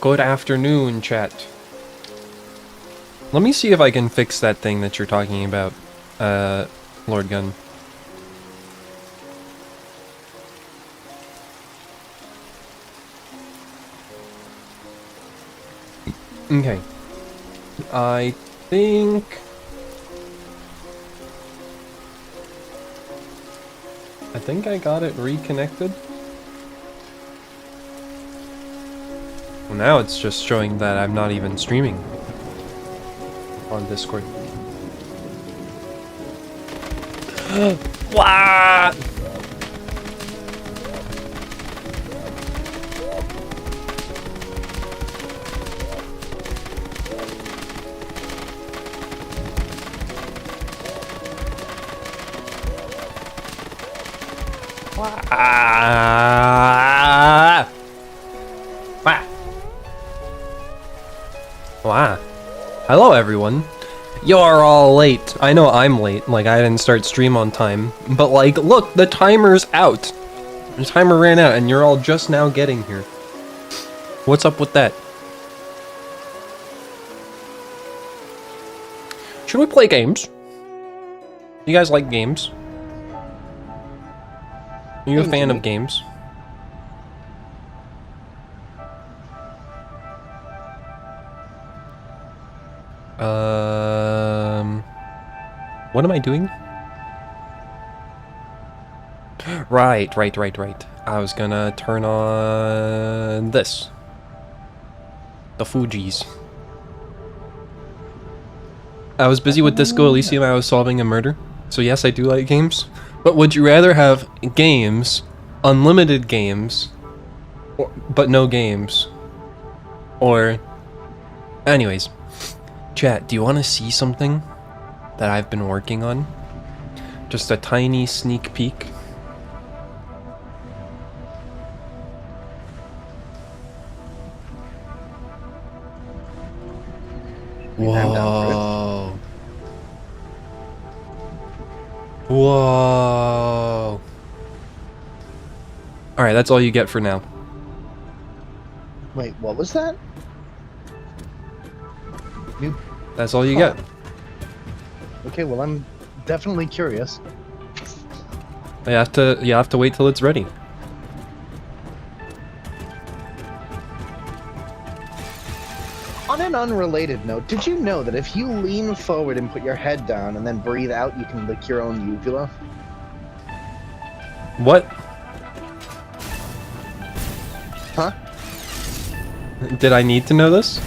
Good afternoon, chat. Let me see if I can fix that thing that you're talking about, Lord Gun. Okay. I think I got it reconnected. Well, now it's just showing that I'm not even streaming on Discord. What? Wow. Hello, everyone. You're all late. I know I'm late. Like, I didn't start stream on time. But, like, look, the timer's out. The timer ran out, and you're all just now getting here. What's up with that? Should we play games? You guys like games? Are you a fan of games? What am I doing? Right. I was gonna turn on this. The Fujis. I was busy with Disco Elysium, I was solving a murder. So yes, I do like games. But would you rather have games, unlimited games, but no games? Or... Anyways. Chat, do you want to see something that I've been working on? Just a tiny sneak peek. Whoa. Whoa. Alright, that's all you get for now. Wait, what was that? That's all you get. Okay, well, I'm definitely curious. You have to wait till it's ready. On an unrelated note, did you know that if you lean forward and put your head down and then breathe out, you can lick your own uvula? What? Huh? Did I need to know this?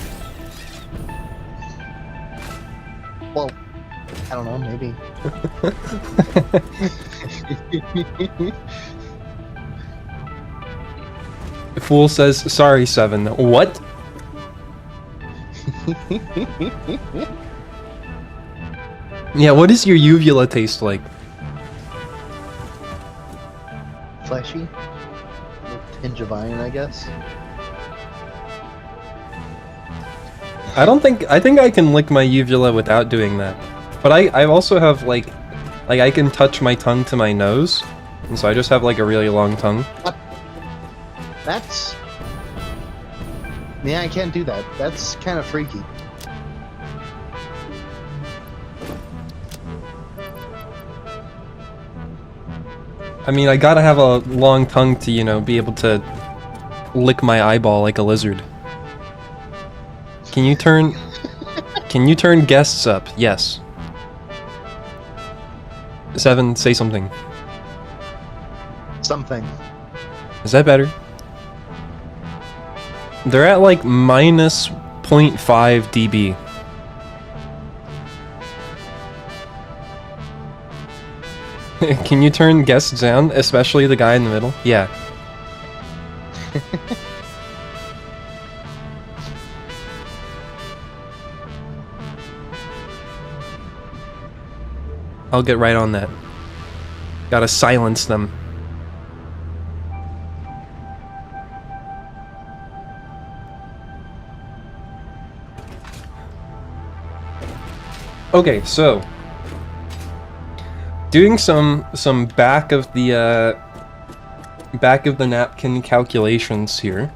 Well, I don't know, maybe. Fool says, sorry, Seven. What? Yeah, what does your uvula taste like? Fleshy? A tinge of iron, I guess. I think I can lick my uvula without doing that. But I also have like I can touch my tongue to my nose. And so I just have like a really long tongue. What? That's... Yeah, I can't do that. That's kind of freaky. I mean, I gotta have a long tongue to, you know, be able to lick my eyeball like a lizard. Can you turn guests up? Yes. Seven, say something. Something. Is that better? They're at like minus 0.5 dB. Can you turn guests down, especially the guy in the middle? Yeah. I'll get right on that. Gotta silence them. Okay, so doing some back of the napkin calculations here.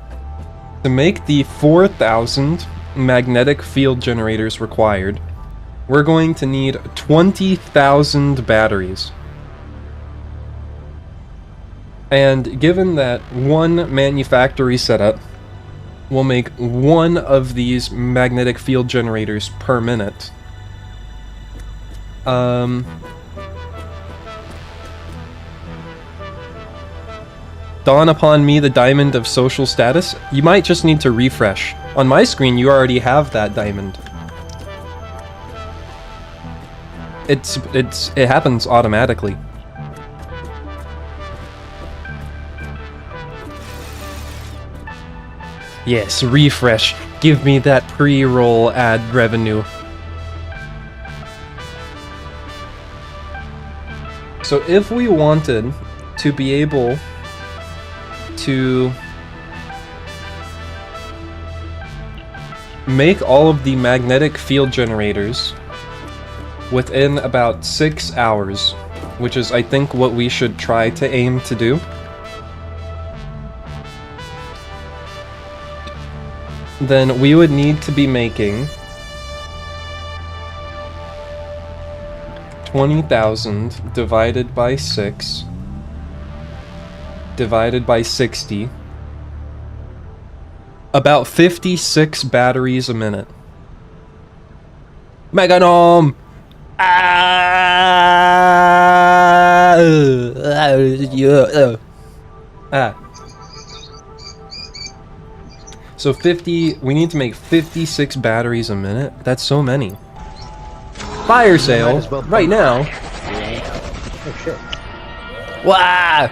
To make the 4,000 magnetic field generators required, we're going to need 20,000 batteries. And given that one manufactory setup will make one of these magnetic field generators per minute, dawn upon me the diamond of social status. You might just need to refresh. On my screen, you already have that diamond. It happens automatically. Yes, refresh. Give me that pre-roll ad revenue. So if we wanted to be able to make all of the magnetic field generators within about 6 hours, which is I think what we should try to aim to do, then we would need to be making 20,000 divided by 6 divided by 60, about 56 batteries a minute. Meganome! So 50, we need to make 56 batteries a minute? That's so many. Fire sale, right now. Oh shit. Wah!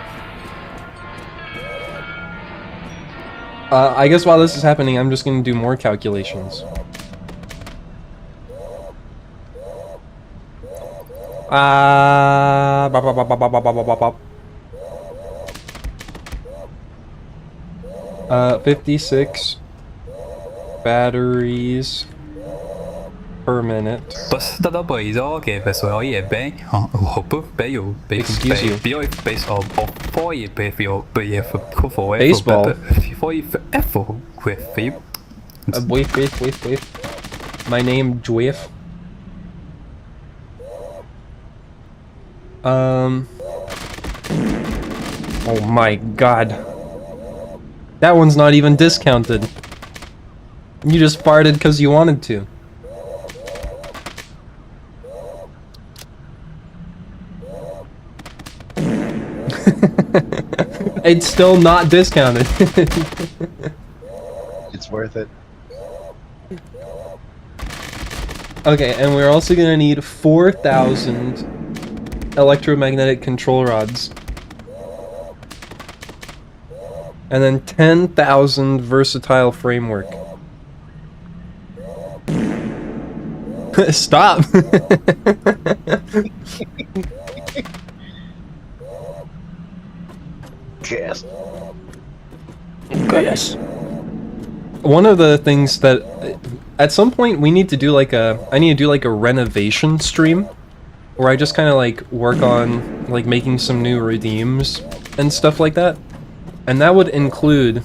I guess while this is happening, I'm just gonna do more calculations. 56 batteries per minute. Basta da poi che pessoal aí é bem, roupa bem, Excuse you. base of foi perfil Baseball. foi effort with you. Wait. My name, Dwiff. Oh my god. That one's not even discounted. You just farted because you wanted to. It's still not discounted. It's worth it. Okay, and we're also gonna need 4,000 electromagnetic control rods. And then 10,000 versatile framework. Stop! Yes. Yes. One of the things that at some point we need to do I need to do like a renovation stream where I just kind of like work on like making some new redeems and stuff like that. And that would include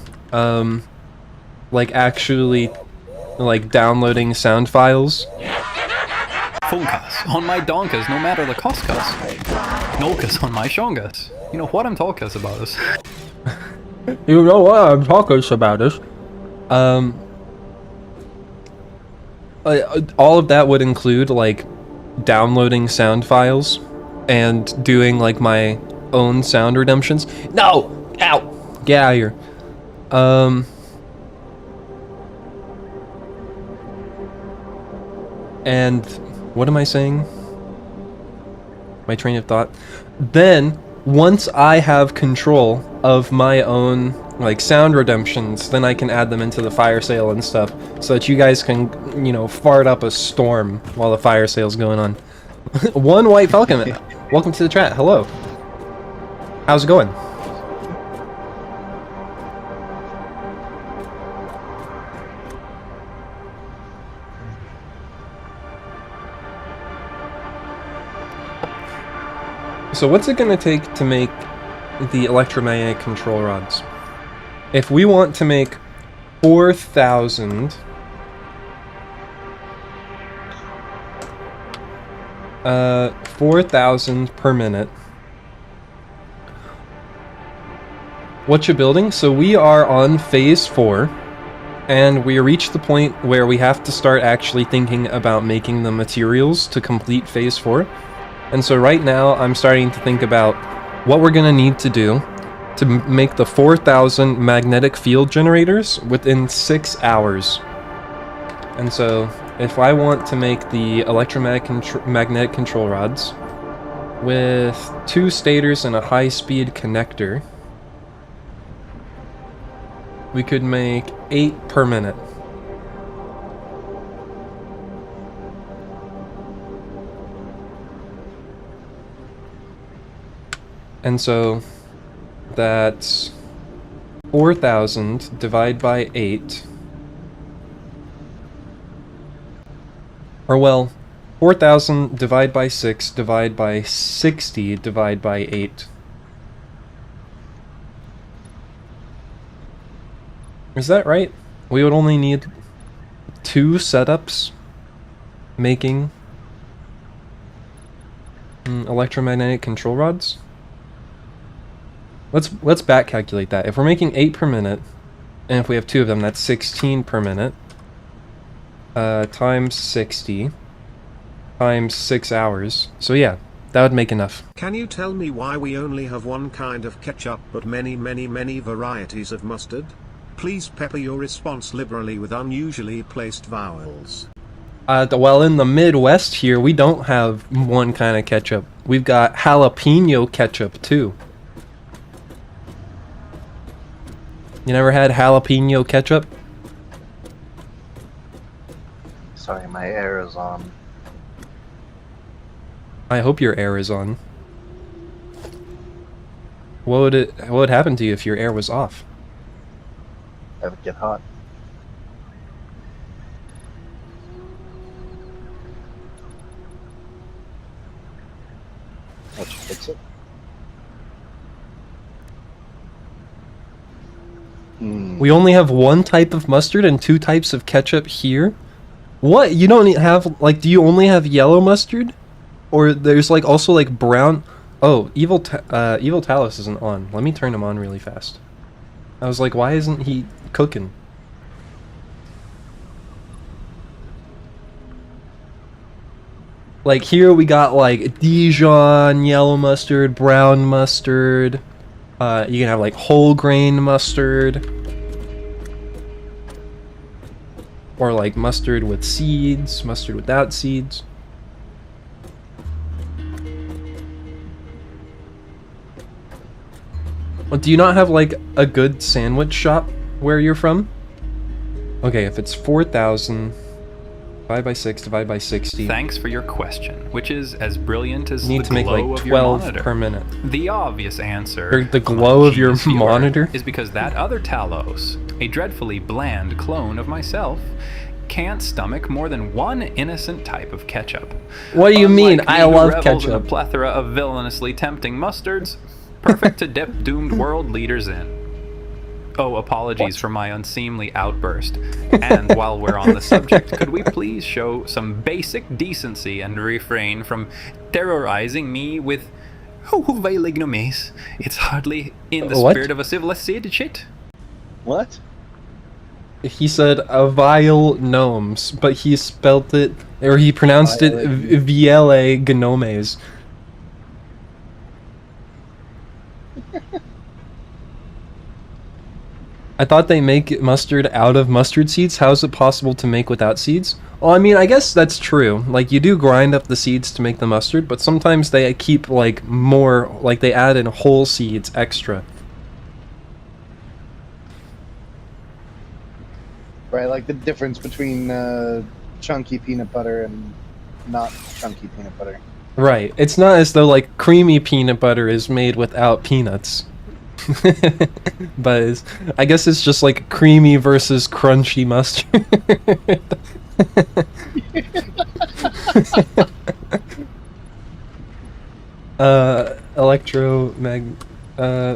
like actually like downloading sound files. Focus on my donkas, no matter the cost cuts. Nolkas on my shongas. You know what I'm talking about this. You know what I'm talking about this. All of that would include like downloading sound files and doing like my own sound redemptions. No! Ow! Get out of here. And what am I saying? My train of thought. Then, once I have control of my own like sound redemptions, then I can add them into the fire sale and stuff, so that you guys can, you know, fart up a storm while the fire sale's going on. One White Falcon, welcome to the chat. Hello. How's it going? So what's it gonna take to make the electromagnetic control rods? If we want to make 4,000. 4,000 per minute. What you building? So we are on phase 4, and we reached the point where we have to start actually thinking about making the materials to complete phase 4. And so right now I'm starting to think about what we're gonna need to do to make the 4,000 magnetic field generators within 6 hours. And so if I want to make the electromagnetic control rods with 2 stators and a high-speed connector, we could make 8 per minute. And so that's 4,000 divided by 8. Or well, 4,000 divided by 6 divided by 60 divided by 8. Is that right? We would only need 2 setups making electromagnetic control rods? Let's back calculate that. If we're making 8 per minute, and if we have 2 of them, that's 16 per minute. Times 60 times 6 hours. So yeah, that would make enough. Can you tell me why we only have one kind of ketchup but many varieties of mustard? Please pepper your response liberally with unusually placed vowels. Well, in the Midwest here, we don't have one kind of ketchup. We've got jalapeno ketchup too. You never had jalapeno ketchup? Sorry, my air is on. I hope your air is on. What would happen to you if your air was off? I would get hot. That should fix it. We only have one type of mustard and 2 types of ketchup here? What? You don't have, like, do you only have yellow mustard? Or there's, like, also, like, brown... Oh, Evil Talos isn't on. Let me turn him on really fast. I was like, why isn't he cooking? Like, here we got, like, Dijon, yellow mustard, brown mustard. You can have, like, whole grain mustard. Or, like, mustard with seeds, mustard without seeds. Well, do you not have, like, a good sandwich shop where you're from? Okay, if it's 4,000... divided by 6, divided by 60. Thanks for your question, which is as brilliant as You need the to make glow like of your 12 monitor. per minute. The obvious answer, Or the glow of your genius viewer, monitor? is because that other Talos, a dreadfully bland clone of myself, can't stomach more than one innocent type of ketchup. What do you mean? Unlike I me, who love revels in a ketchup. plethora of villainously tempting mustards, perfect to dip doomed world leaders in. Oh, apologies for my unseemly outburst. And while we're on the subject, could we please show some basic decency and refrain from terrorizing me with "Oh, veilig nomes." It's hardly in the What? spirit of a civilized shit. What? He said vile gnomes, but he spelt it, or he pronounced it Viele Gnomes. I thought they make mustard out of mustard seeds. How is it possible to make without seeds? Well, I mean, I guess that's true. Like, you do grind up the seeds to make the mustard, but sometimes they keep, like, more, like, they add in whole seeds extra. Right, like the difference between chunky peanut butter and not chunky peanut butter. Right. It's not as though, like, creamy peanut butter is made without peanuts. But I guess it's just like creamy versus crunchy mustard.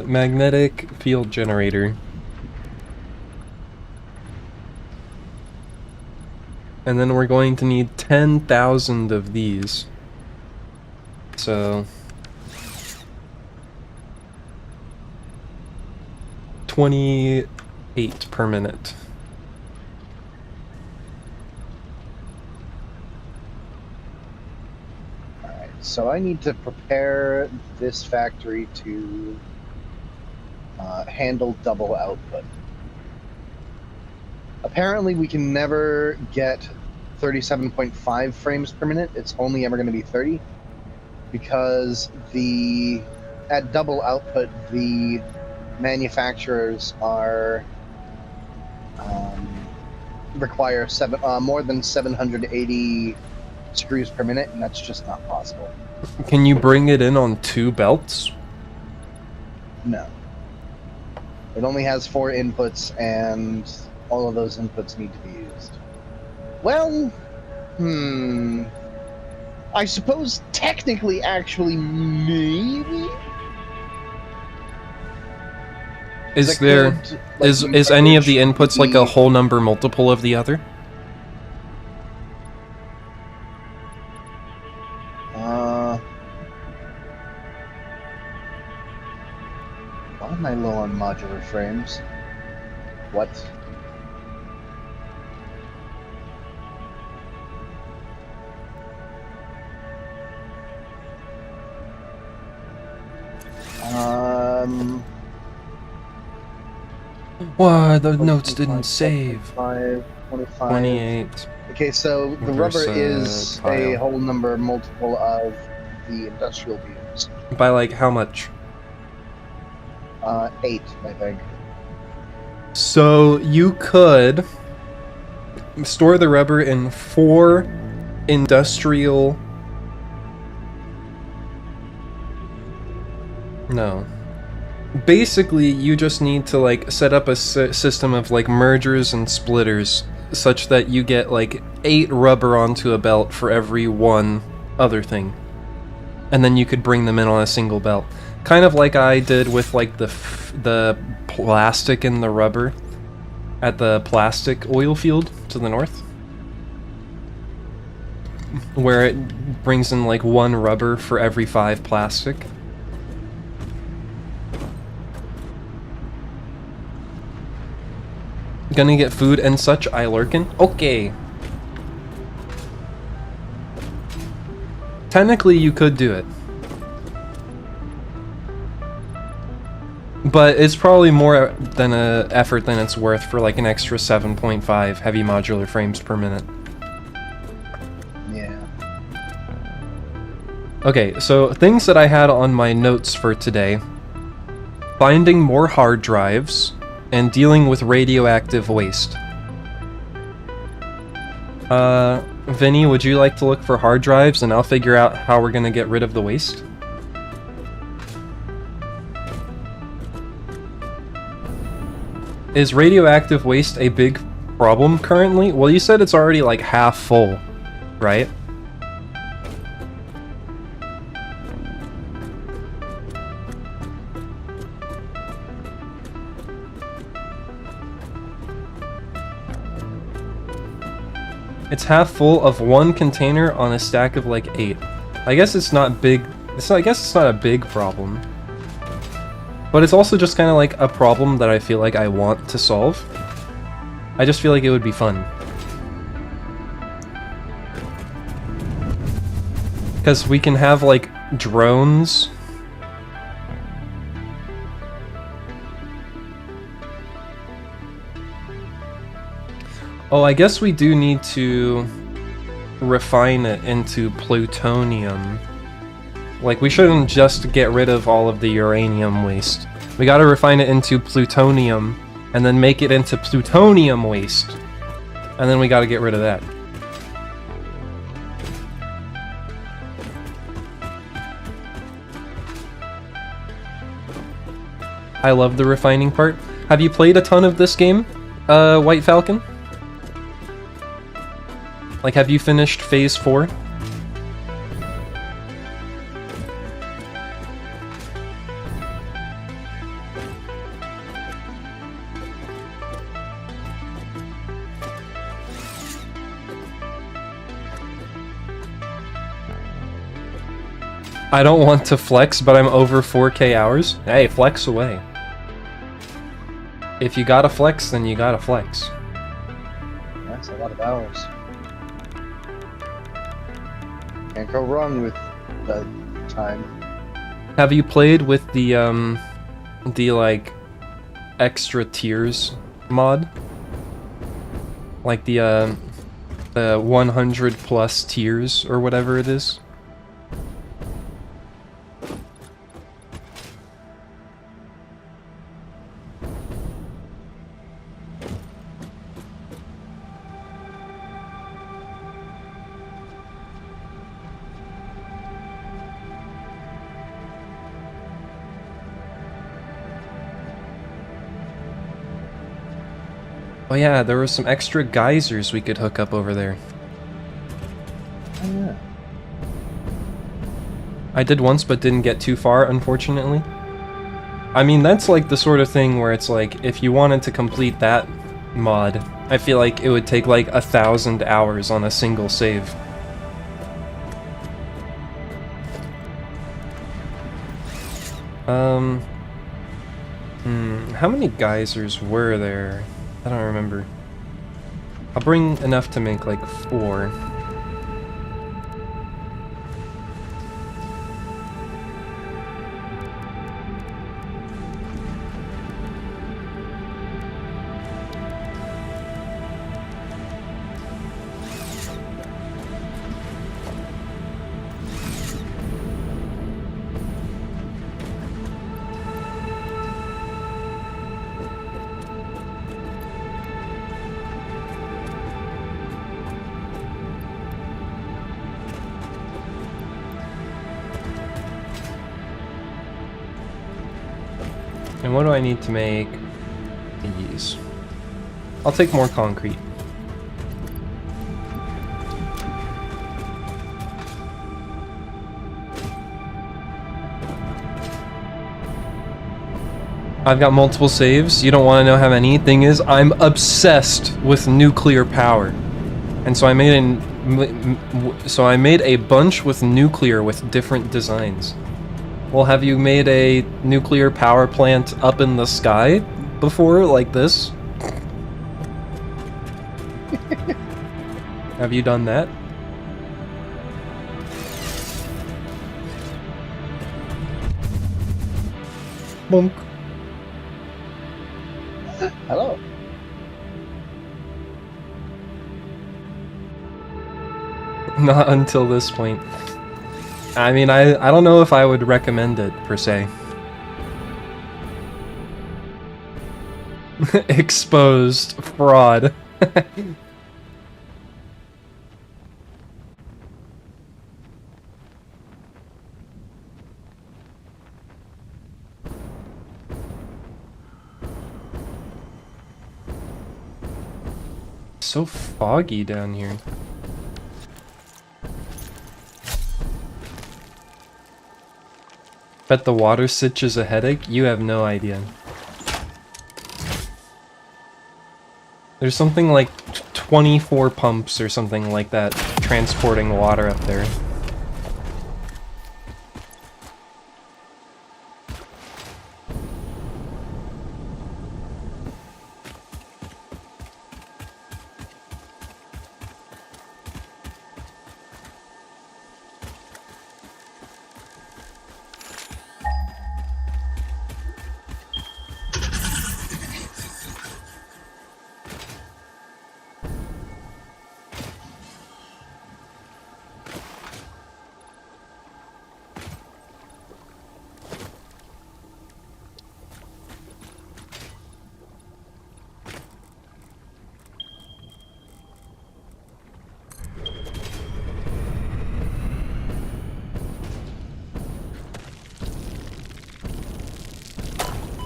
Magnetic field generator. And then we're going to need 10,000 of these. So 28 per minute. Alright, so I need to prepare this factory to handle double output. Apparently we can never get 37.5 frames per minute. It's only ever going to be 30 because at double output the manufacturers are require more than 780 screws per minute, and that's just not possible. Can you bring it in on 2 belts? No. It only has 4 inputs, and all of those inputs need to be used. Well, I suppose technically, actually, maybe? Is there is any of the inputs like a whole number multiple of the other? Why am I low on modular frames? What? Why the notes didn't save? 25, 25. 28. Okay, so the rubber is a pile. whole number multiple of the industrial beams. By like how much? 8, I think. So you could store the rubber in 4 industrial... No. Basically, you just need to like set up a system of like mergers and splitters such that you get like 8 rubber onto a belt for every 1 other thing. And then you could bring them in on a single belt. Kind of like I did with like the plastic and the rubber at the plastic oil field to the north. Where it brings in like 1 rubber for every 5 plastic. Gonna get food and such, I lurkin? Okay. Technically, you could do it. But it's probably more than an effort than it's worth for like an extra 7.5 heavy modular frames per minute. Yeah. Okay, so things that I had on my notes for today. Finding more hard drives and dealing with radioactive waste. Vinny, would you like to look for hard drives and I'll figure out how we're gonna get rid of the waste? Is radioactive waste a big problem currently? Well, you said it's already like half full, right? It's half full of 1 container on a stack of like 8. I guess it's not big. I guess it's not a big problem. But it's also just kind of like a problem that I feel like I want to solve. I just feel like it would be fun. Because we can have like drones. Oh, I guess we do need to refine it into plutonium. Like, we shouldn't just get rid of all of the uranium waste. We gotta refine it into plutonium, and then make it into plutonium waste. And then we gotta get rid of that. I love the refining part. Have you played a ton of this game, White Falcon? Like, have you finished Phase 4? I don't want to flex, but I'm over 4K hours. Hey, flex away. If you gotta flex, then you gotta flex. That's a lot of hours. Can't go wrong with the time. Have you played with the like extra tiers mod? Like the 100 plus tiers or whatever it is? Oh yeah, there were some extra geysers we could hook up over there. Oh, yeah. I did once but didn't get too far, unfortunately. I mean, that's like the sort of thing where it's like, if you wanted to complete that mod, I feel like it would take like 1,000 hours on a single save. How many geysers were there? I don't remember. I'll bring enough to make like 4. And what do I need to make these? I'll take more concrete. I've got multiple saves. You don't want to know how many. Thing is, I'm obsessed with nuclear power. And so I made a bunch with nuclear with different designs. Well, have you made a nuclear power plant up in the sky before, like this? Have you done that? Bonk. Hello. Not until this point. I mean, I don't know if I would recommend it, per se. Exposed. Fraud. So foggy down here. Bet the water sitch is a headache? You have no idea. There's something like 24 pumps or something like that transporting water up there.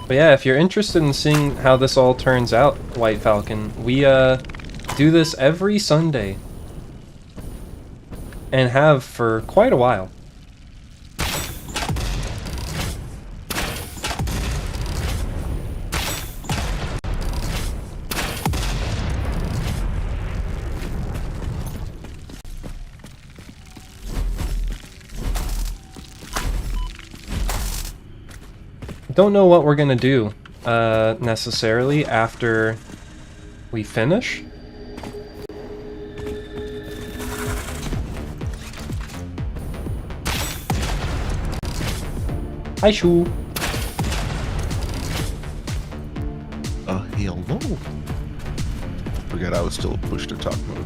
But yeah, if you're interested in seeing how this all turns out, White Falcon, we do this every Sunday. And have for quite a while. don't know what we're gonna do necessarily after we finish. Hi, Shu. Hello. Forgot I was still push to talk mode.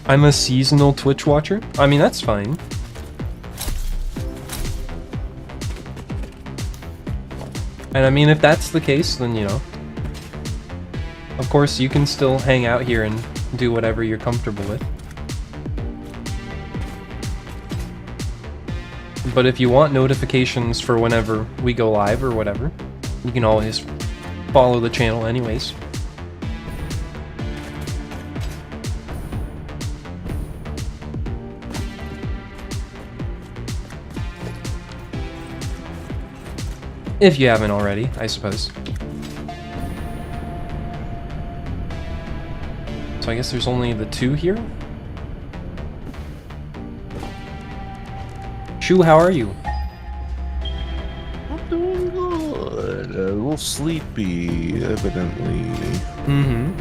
I'm a seasonal Twitch watcher. I mean, that's fine. And I mean, if that's the case, then, you know, of course, you can still hang out here and do whatever you're comfortable with. But if you want notifications for whenever we go live or whatever, you can always follow the channel anyways. If you haven't already, I suppose. So I guess there's only the two here? Shu, how are you? I'm doing good. A little sleepy, evidently. Mm-hmm.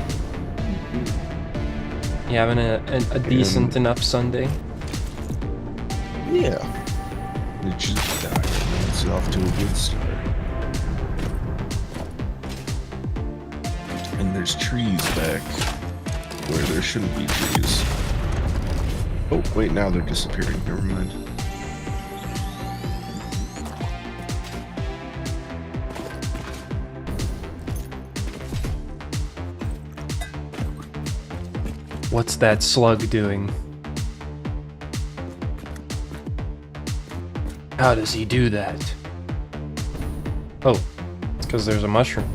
You having a decent enough Sunday? Yeah. It just died. It's off to a good start. And there's trees back where there shouldn't be trees. Oh, wait, now they're disappearing. Never mind. What's that slug doing? How does he do that? Oh, it's because there's a mushroom.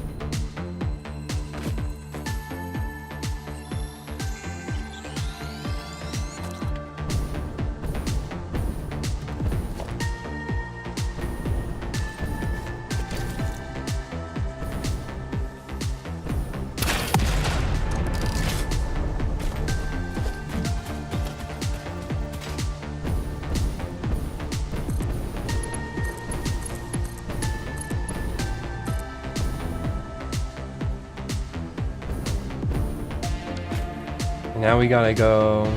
Now we gotta go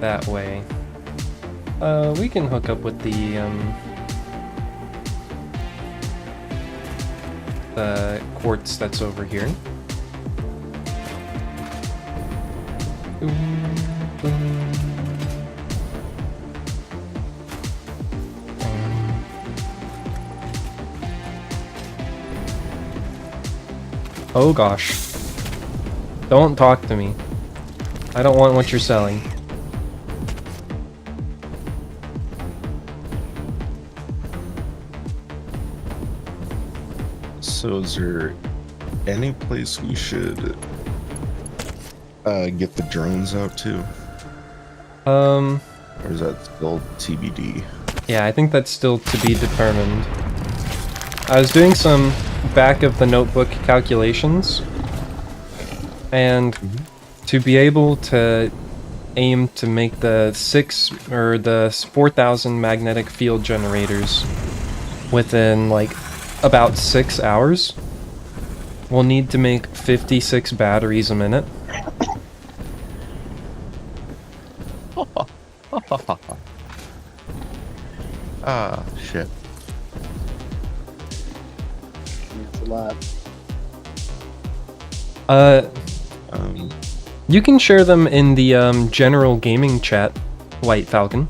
that way. We can hook up with the quartz that's over here. Oh gosh. Don't talk to me. I don't want what you're selling. So is there any place we should get the drones out to? Or is that still TBD? Yeah, I think that's still to be determined. I was doing some back of the notebook calculations, and to be able to aim to make the 4,000 magnetic field generators within like about 6 hours, we'll need to make 56 batteries a minute. Ah, shit. It's a lot. You can share them in the general gaming chat, White Falcon.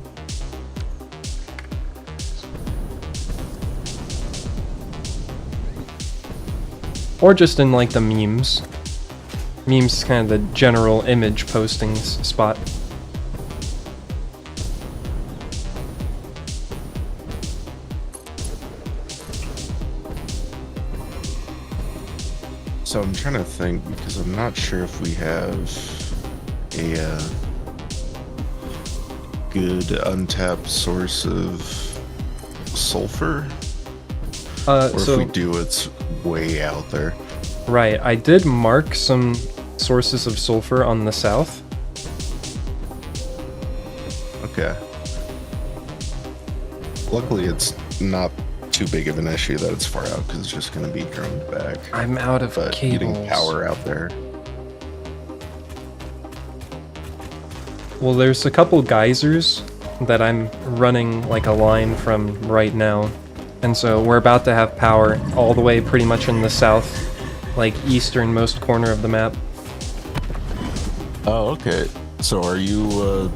Or just in like the memes. Memes is kind of the general image postings spot. So I'm trying to think, because I'm not sure if we have a good untapped source of sulfur. Or if we do, it's way out there. Right, I did mark some sources of sulfur on the south. Luckily, it's not too big of an issue that it's far out because it's just going to be droned back. I'm out of But cables. getting power out there. Well, there's a couple geysers that I'm running like a line from right now. And so we're about to have power all the way pretty much in the south, like easternmost corner of the map. Oh, okay. So are you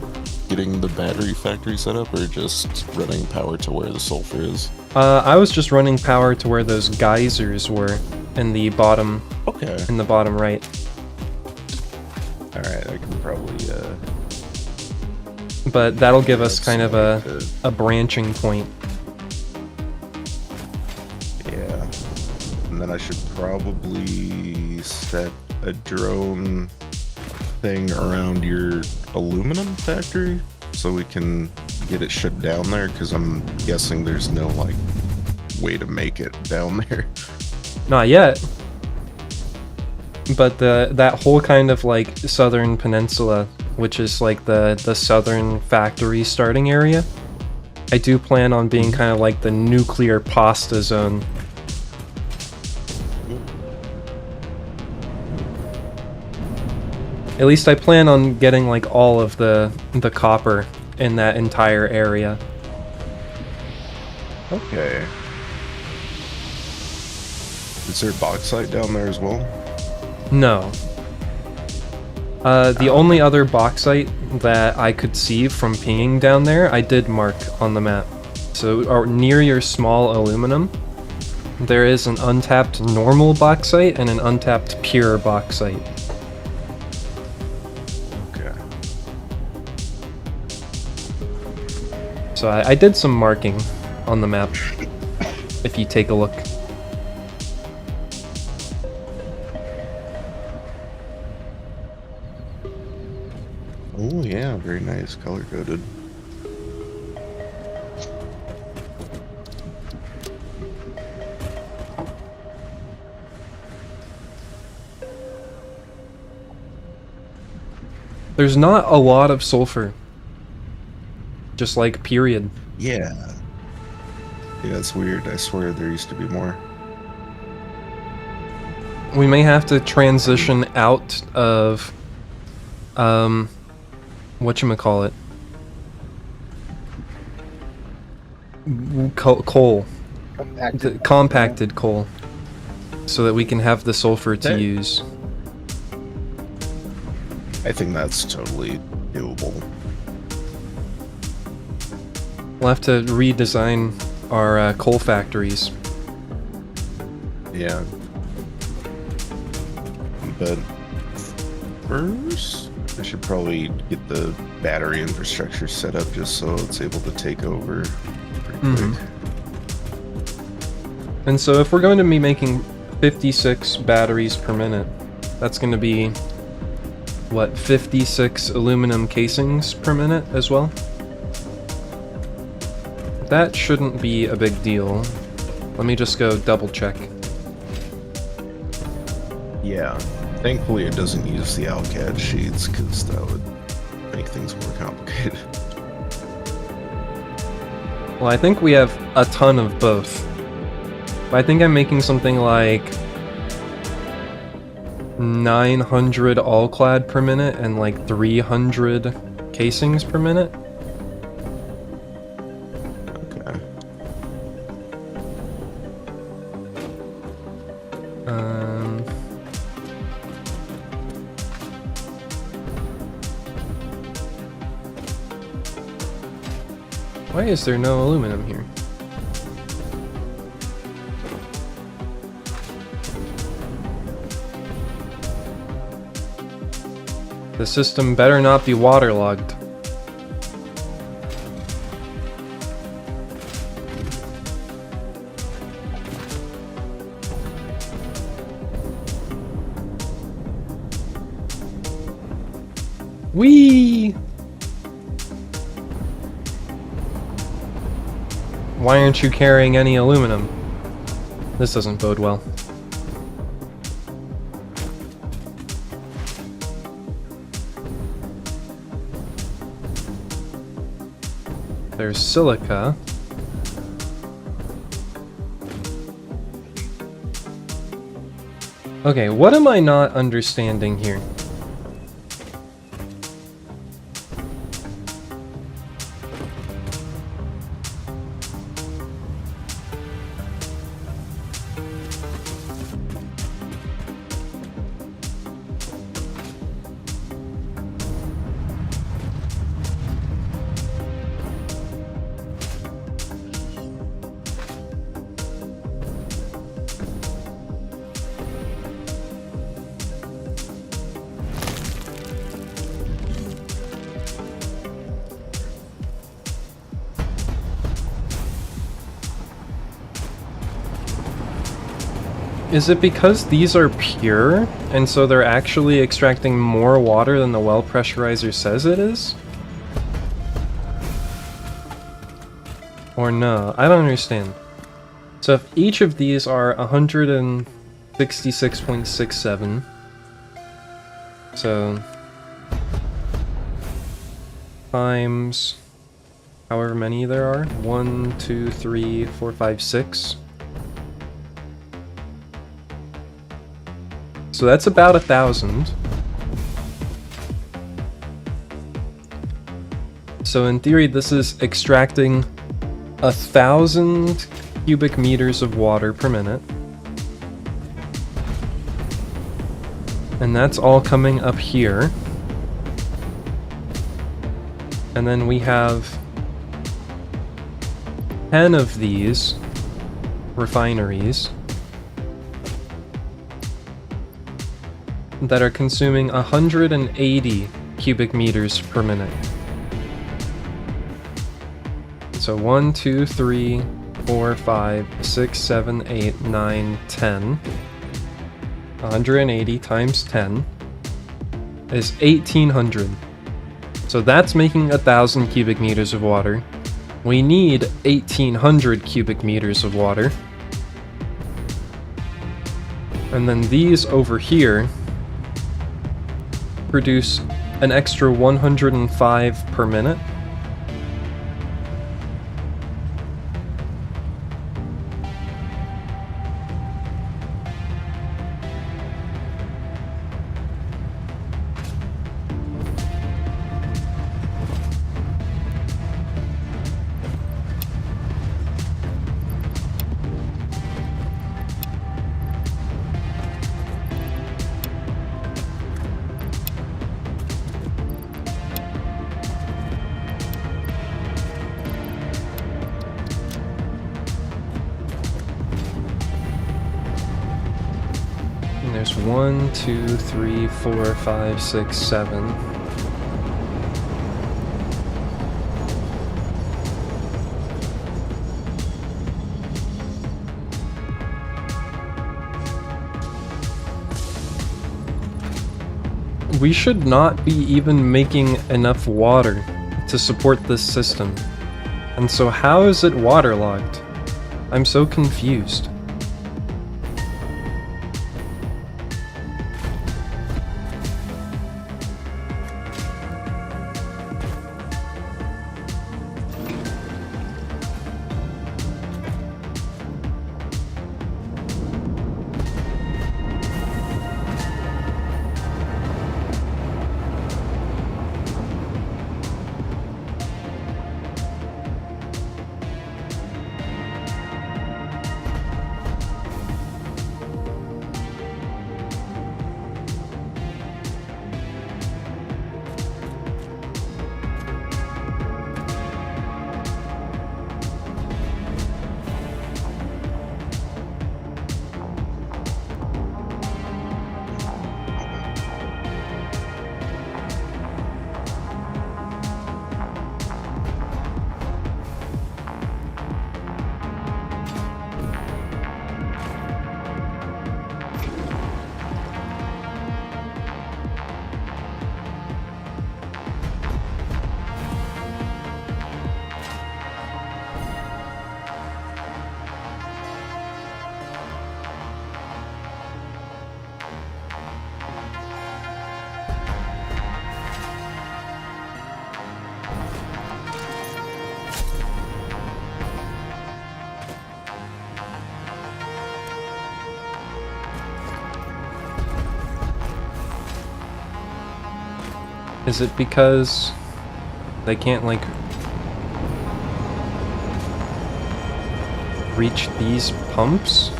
getting the battery factory set up or just running power to where the sulfur is? I was just running power to where those geysers were in the bottom, Okay. in the bottom right. Alright, I can probably But that'll give us That's kind of right, a branching point. yeah. And then I should probably set a drone thing around your aluminum factory so we can get it shipped down there, because I'm guessing there's no like way to make it down there. Not yet. But that whole kind of like southern peninsula, which is like the southern factory starting area, I do plan on being kind of like the nuclear pasta zone. At least I plan on getting like all of the copper in that entire area. Okay. Is there bauxite down there as well? No. The only other bauxite that I could see from pinging down there, I did mark on the map. So near your small aluminum, there is an untapped normal bauxite and an untapped pure bauxite. Okay. So I did some marking on the map, if you take a look. Oh yeah, very nice, color coded. There's not a lot of sulfur. Just like period. Yeah. Yeah, it's weird. I swear there used to be more. We may have to transition out of whatchamacallit? Coal. Compacted coal. So that we can have the sulfur to Okay. use. I think that's totally doable. We'll have to redesign our coal factories. Yeah. But first, I should probably get the battery infrastructure set up just so it's able to take over pretty quick. And so if we're going to be making 56 batteries per minute, that's going to be, what, 56 aluminum casings per minute as well? That shouldn't be a big deal. Let me just go double check. Yeah. Thankfully, it doesn't use the AlCAD sheets because that would make things more complicated. Well, I think we have a ton of both. But I think I'm making something like 900 all-clad per minute and like 300 casings per minute. Okay. Why is there no aluminum here? The system better not be waterlogged. Whee! Why aren't you carrying any aluminum? This doesn't bode well. There's silica. Okay, what am I not understanding here? Is it because these are pure, and so they're actually extracting more water than the well pressurizer says it is? Or no? I don't understand. So if each of these are 166.67, so times however many there are, 1, 2, 3, 4, 5, 6. So that's about 1,000. So in theory, this is extracting 1,000 cubic meters of water per minute. And that's all coming up here. And then we have 10 of these refineries that are consuming 180 cubic meters per minute. So 1, 2, 3, 4, 5, 6, 7, 8, 9, 10. 180 times 10 is 1,800. So that's making 1,000 cubic meters of water. We need 1,800 cubic meters of water. And then these over here produce an extra 105 per minute. There's 1, 2, 3, 4, 5, 6, 7. We should not be even making enough water to support this system. And so how is it waterlogged? I'm so confused. Is it because they can't, like, reach these pumps?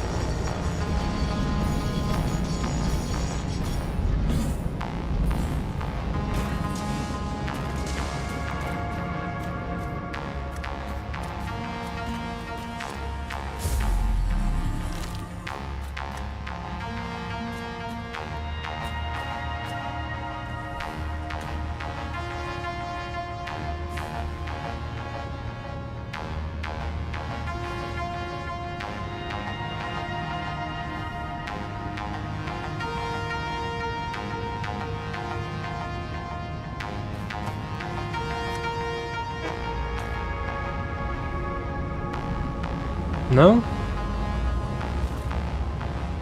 No?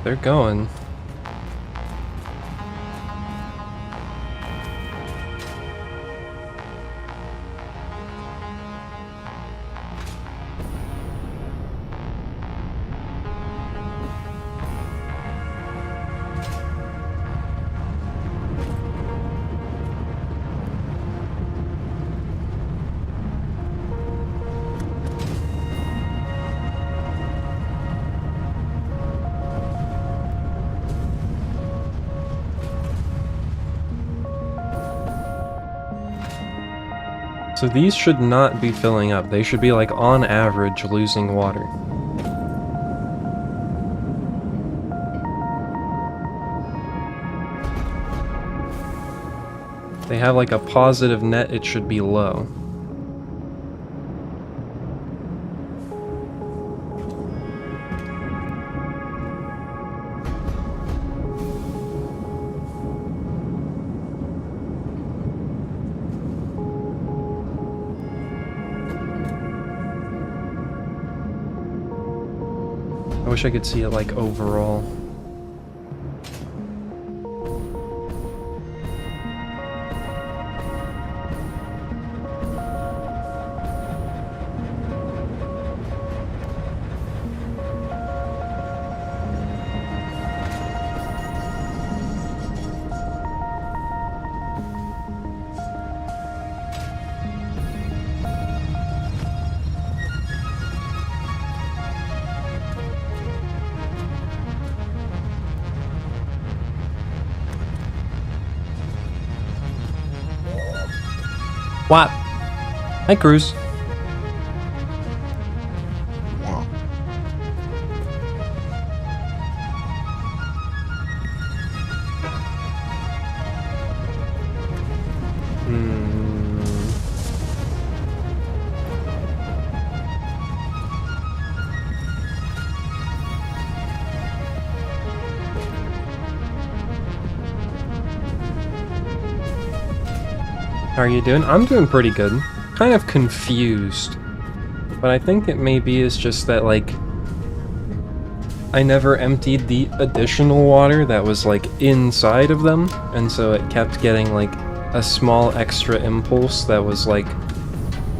They're going. So these should not be filling up. They should be, like, on average, losing water. If they have, like, a positive net, it should be low. I wish I could see it, like, overall. What? Hi, Cruz. Wow. How are you doing? I'm doing pretty good. Kind of confused. But I think it maybe is just that, like, I never emptied the additional water that was, like, inside of them, and so it kept getting, like, a small extra impulse that was, like,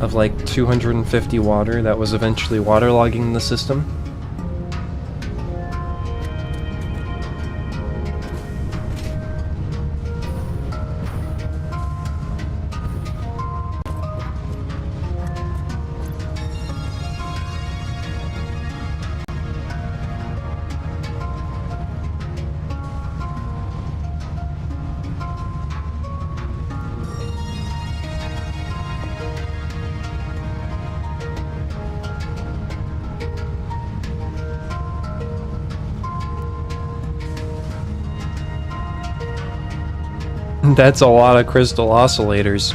of, like, 250 water that was eventually waterlogging the system. That's a lot of crystal oscillators.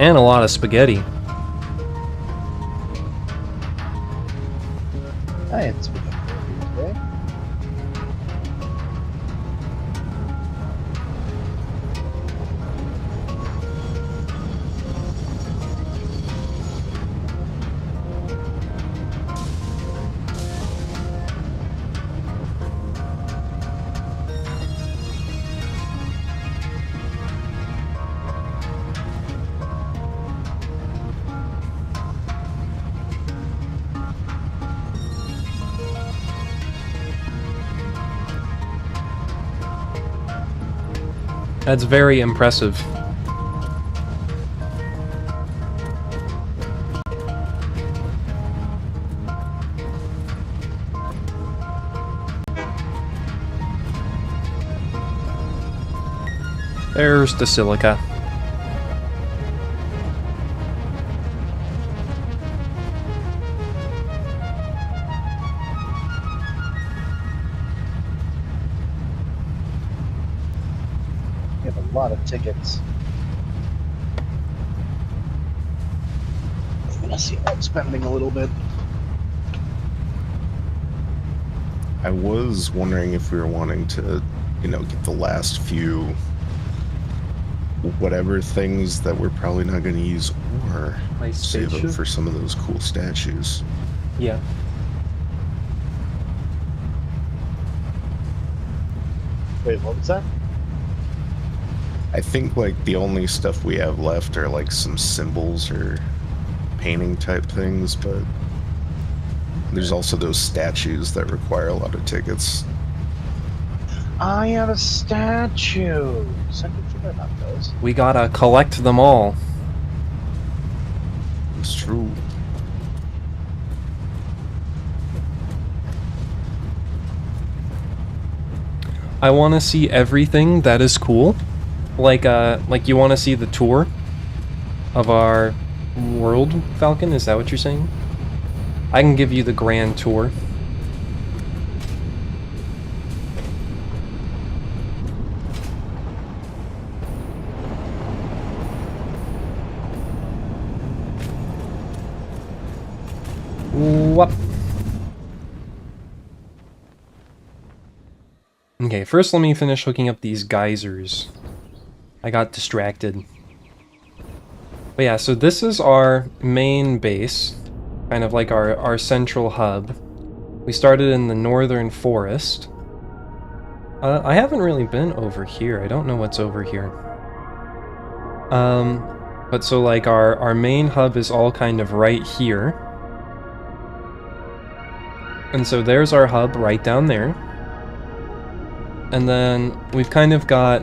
And a lot of spaghetti. I had some good today. That's very impressive. There's the silica. We have a lot of tickets. I'm gonna see about spending a little bit. I was wondering if we were wanting to, get the last few whatever things that we're probably not going to use, or My save them spaceship? for some of those cool statues. Yeah. Wait, what was that? I think like the only stuff we have left are like some symbols or painting type things, but there's also those statues that require a lot of tickets. I have a statue. I can forget about those. We gotta collect them all. It's true. I want to see everything that is cool. Like you want to see the tour of our world, Falcon? Is that what you're saying? I can give you the grand tour. Whoop. Okay, first let me finish hooking up these geysers. I got distracted. But yeah, so this is our main base. Kind of like our central hub. We started in the northern forest. I haven't really been over here. I don't know what's over here. But so like our main hub is all kind of right here. And so there's our hub right down there. And then we've kind of got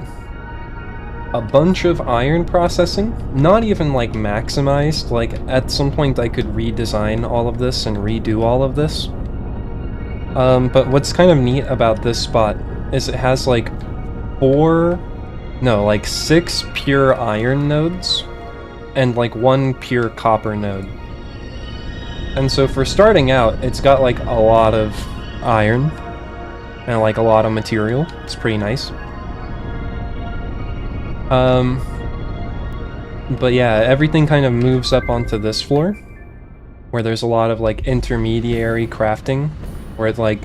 a bunch of iron processing. Not even like maximized. Like at some point I could redesign all of this and redo all of this. But what's kind of neat about this spot is it has like 6 pure iron nodes and like 1 pure copper node. And so for starting out, it's got like a lot of iron and like a lot of material. It's pretty nice. But yeah, everything kind of moves up onto this floor where there's a lot of like intermediary crafting where it like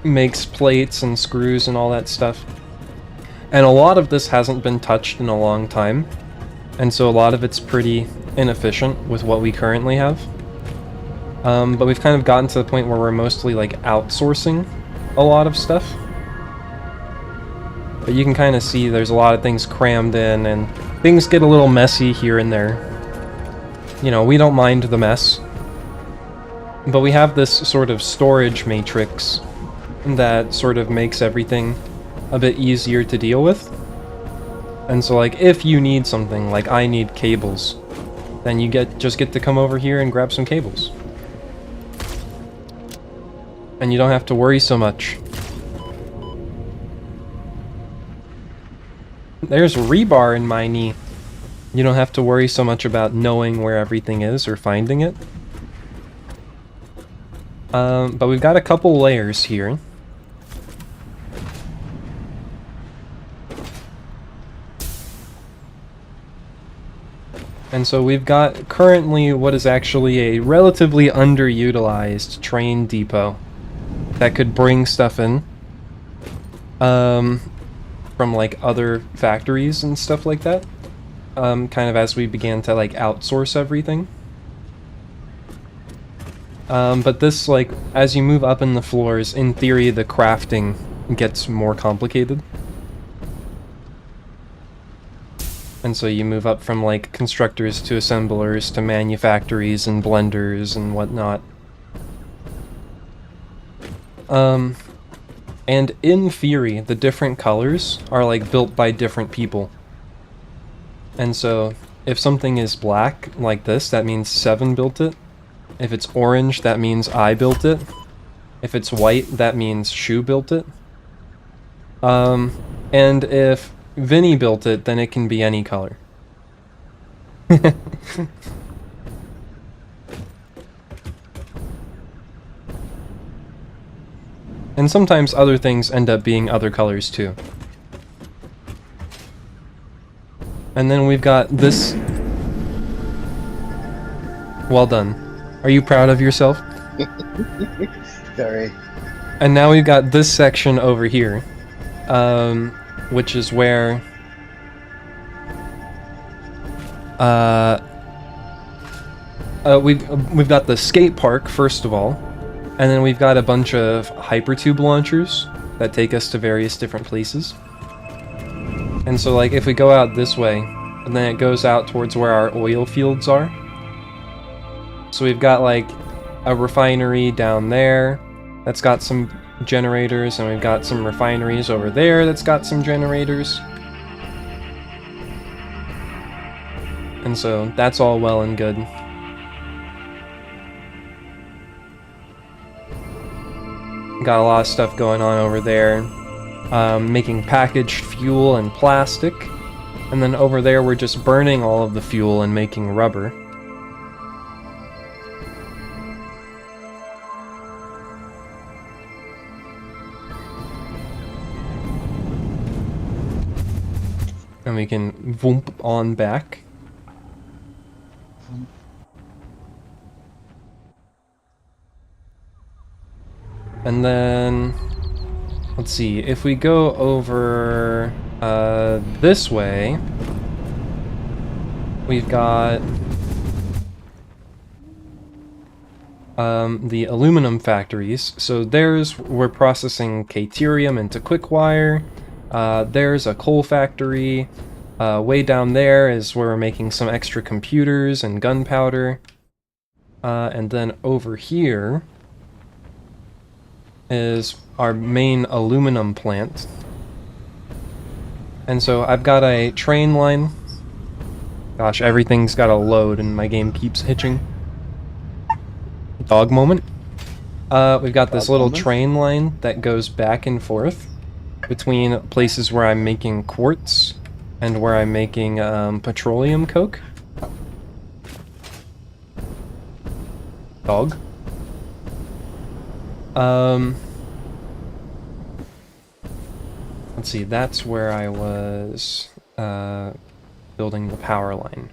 makes plates and screws and all that stuff. And a lot of this hasn't been touched in a long time. And so a lot of it's pretty inefficient with what we currently have. But we've kind of gotten to the point where we're mostly like outsourcing a lot of stuff. But you can kind of see there's a lot of things crammed in and things get a little messy here and there. You know, we don't mind the mess. But we have this sort of storage matrix that sort of makes everything a bit easier to deal with. And so like if you need something, like I need cables, then you just get to come over here and grab some cables. And you don't have to worry so much. There's rebar in my knee. You don't have to worry so much about knowing where everything is or finding it. But we've got a couple layers here. And so we've got currently what is actually a relatively underutilized train depot that could bring stuff in from like other factories and stuff like that, kind of as we began to like outsource everything. But this, like, as you move up in the floors, in theory the crafting gets more complicated. And so you move up from like constructors to assemblers to manufactories and blenders and whatnot. And in theory, the different colors are like built by different people. And so if something is black like this, that means 7 built it. If it's orange, that means I built it. If it's white, that means Shu built it. And if Vinny built it, then it can be any color. And sometimes other things end up being other colors too. And then we've got this. Well done. Are you proud of yourself? Very. And now we've got this section over here, which is where we've got the skate park first of all, and then we've got a bunch of hypertube launchers that take us to various different places. And so like if we go out this way, and then it goes out towards where our oil fields are. So we've got like a refinery down there that's got some generators, and we've got some refineries over there that's got some generators. And so that's all well and good. Got a lot of stuff going on over there. Making packaged fuel and plastic. And then over there we're just burning all of the fuel and making rubber. And we can voomp on back. And then, let's see, if we go over this way, we've got the aluminum factories. So we're processing caterium into quick wire. There's a coal factory. Way down there is where we're making some extra computers and gunpowder. And then over here is our main aluminum plant. And so I've got a train line. Gosh, everything's got a load and my game keeps hitching. Dog moment. We've got this little train line that goes back and forth between places where I'm making quartz and where I'm making petroleum coke. Dog. Let's see, that's where I was building the power line.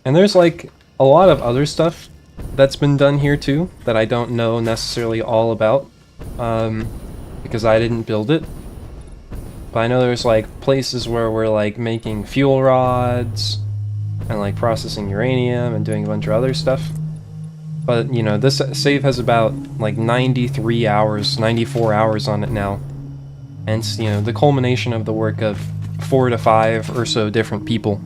And there's like a lot of other stuff that's been done here too that I don't know necessarily all about because I didn't build it. But I know there's like places where we're like making fuel rods and like processing uranium and doing a bunch of other stuff. But you know, this save has about like 93 hours, 94 hours on it now. And it's, you know, the culmination of the work of 4 to 5 or so different people.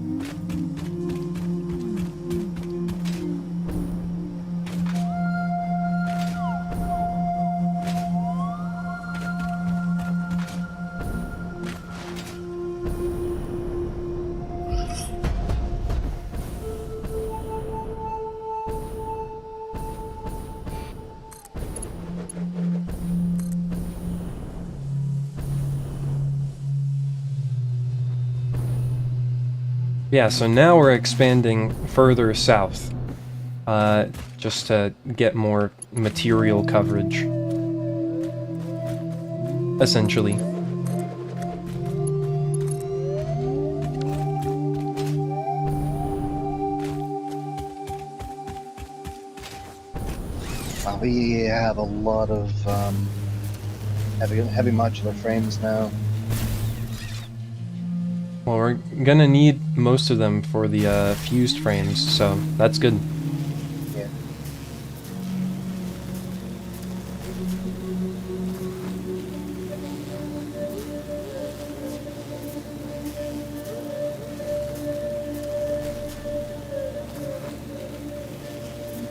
Yeah, so now we're expanding further south, just to get more material coverage, essentially. We have a lot of heavy modular frames now. Well, we're gonna need most of them for the fused frames, so that's good. Yeah.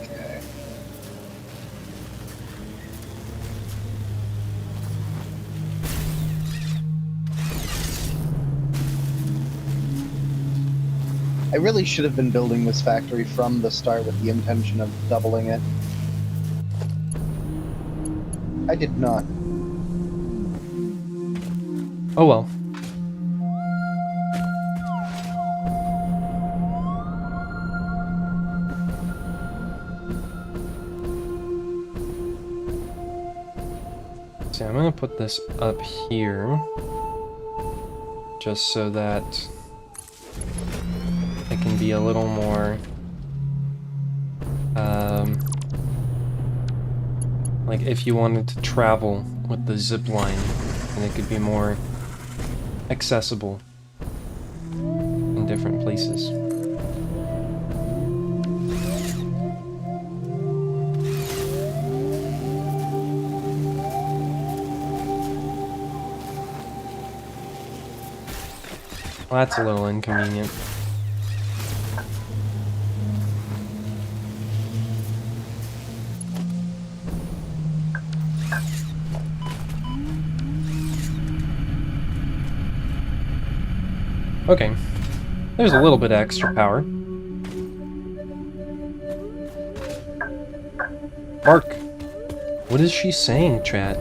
Okay. I really should have been building this factory from the start with the intention of doubling it. I did not. Oh well. See, I'm gonna put this up here, just so that it can be a little more, like if you wanted to travel with the zip line, and it could be more accessible in different places. Well, that's a little inconvenient. Okay, there's a little bit of extra power. Mark, what is she saying, chat?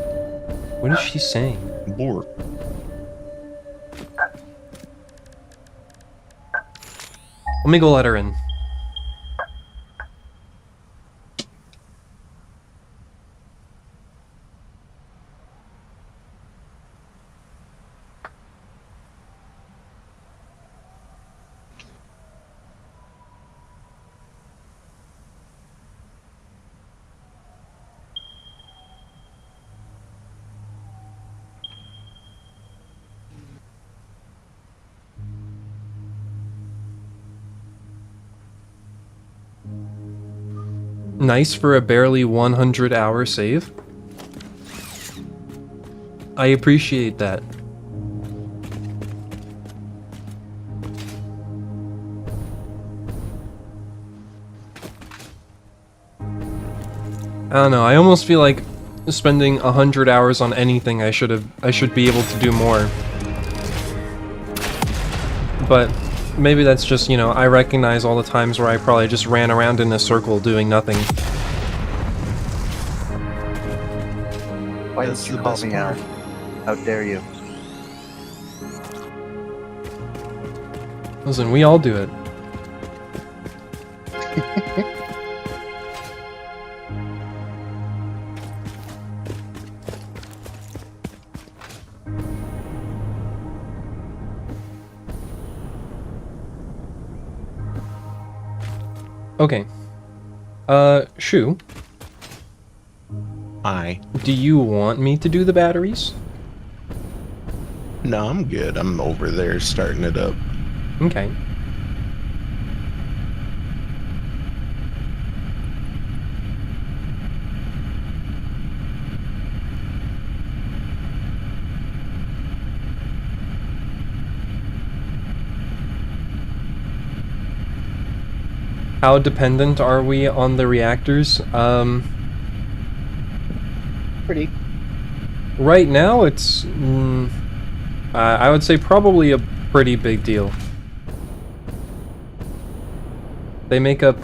What is she saying? Bork. Let me go let her in. Nice for a barely 100-hour save. I appreciate that. I don't know, I almost feel like spending 100 hours on anything I should be able to do more. But maybe that's just, you know, I recognize all the times where I probably just ran around in a circle doing nothing. Why That's didn't you the call best me part. out? How dare you? Listen, we all do it. Okay. Shu, Hi. do you want me to do the batteries? No, I'm good. I'm over there starting it up. Okay. How dependent are we on the reactors? Pretty. Right now it's... I would say probably a pretty big deal. They make up,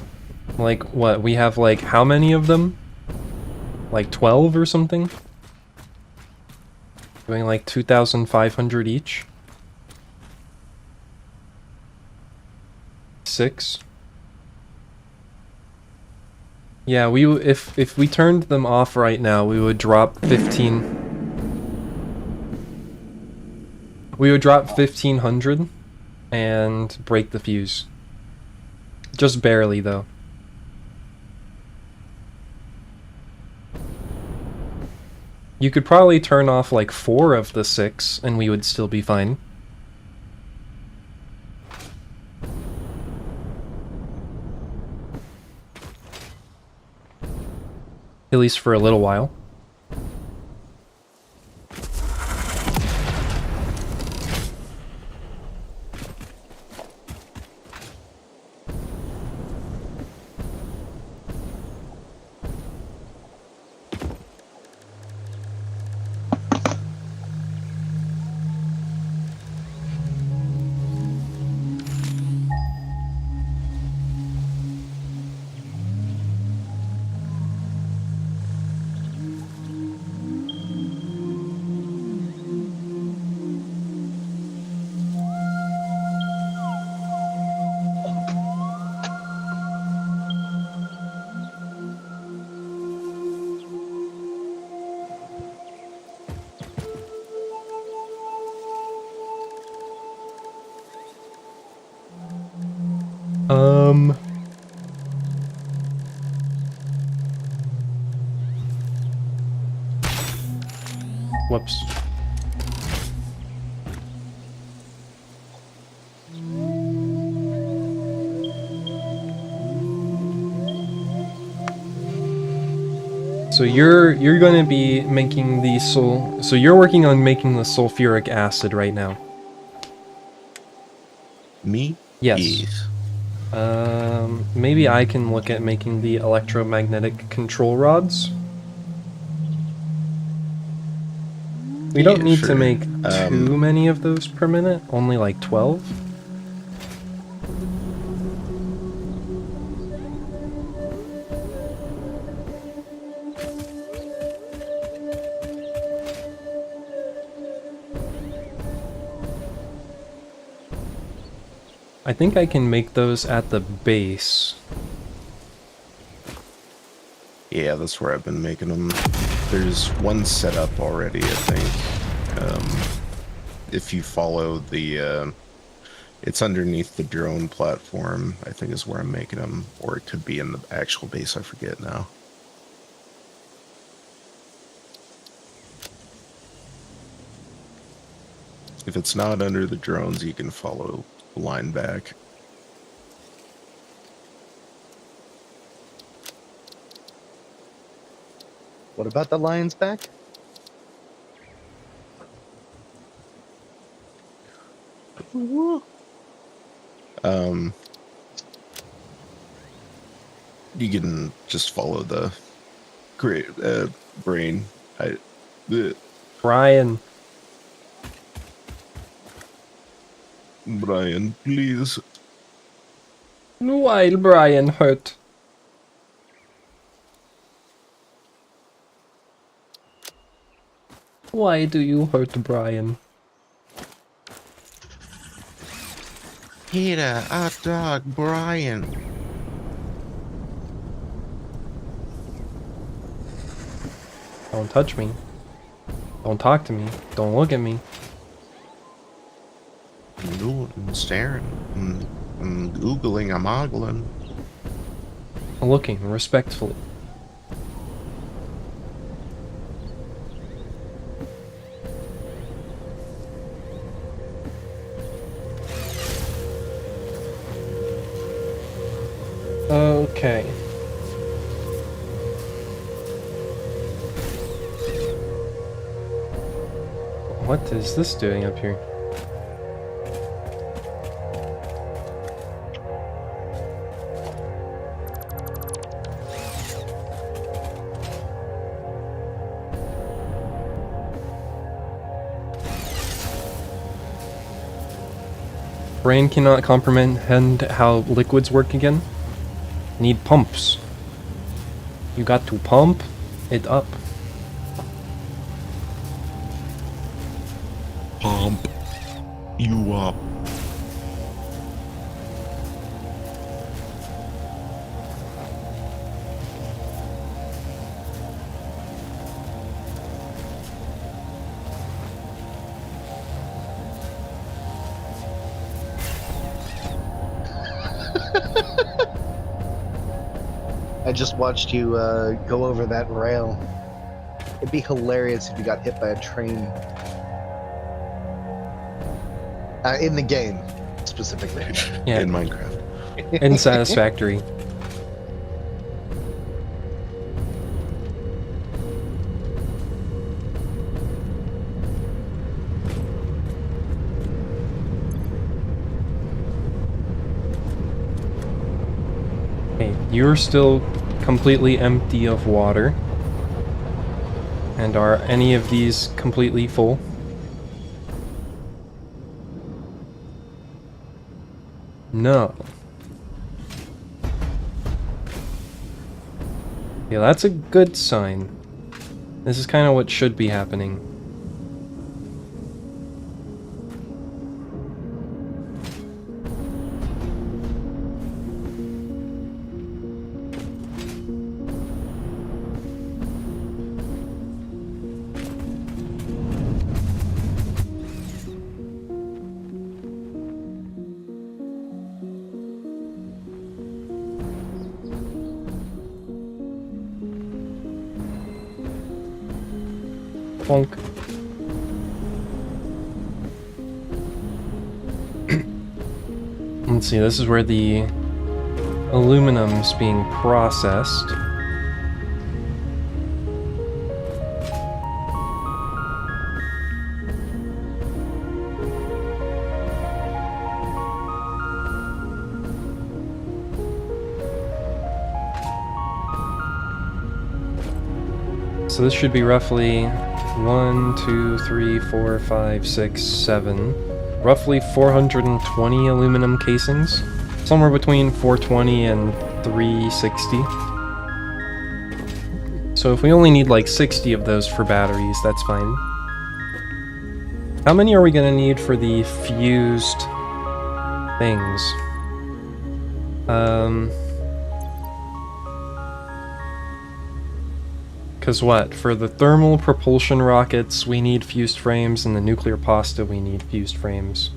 like, what? We have, like, how many of them? Like 12 or something? Doing like 2,500 each? 6? Yeah, if we turned them off right now, we would drop 15... We would drop 1,500 and break the fuse. Just barely, though. You could probably turn off like 4 of the 6 and we would still be fine. At least for a little while. Um. Whoops. So you're going to be making the so you're working on making the sulfuric acid right now. Me? Yes. Maybe I can look at making the electromagnetic control rods. We don't Yeah, need to sure. make too many of those per minute, only like 12. I think I can make those at the base. Yeah, that's where I've been making them. There's one set up already, I think. If you follow the, it's underneath the drone platform, I think is where I'm making them. Or it could be in the actual base, I forget now. If it's not under the drones, you can follow the line back. What about the lion's back? You can just follow the great brain. Brian. Brian, please. While Brian hurt. Why do you hurt Brian? Peter, hot dog, Brian. Don't touch me. Don't talk to me. Don't look at me. I'm staring. I'm Googling, I'm ogling. I'm looking respectfully. Okay. What is this doing up here? Brain cannot comprehend how liquids work again. Need pumps. You got to pump it up. Pump you up. I just watched you go over that rail. It'd be hilarious if you got hit by a train. In the game, specifically. Yeah, In Minecraft. in Satisfactory. Okay, you're still completely empty of water. And are any of these completely full? No. Yeah, that's a good sign. This is kind of what should be happening. Bonk. Let's see, this is where the aluminum's being processed. So this should be roughly 1, 2, 3, 4, 5, 6, 7. Roughly 420 aluminum casings. Somewhere between 420 and 360. So if we only need like 60 of those for batteries, that's fine. How many are we gonna need for the fused things? Because what? For the thermal propulsion rockets, we need fused frames, and the nuclear pasta, we need fused frames.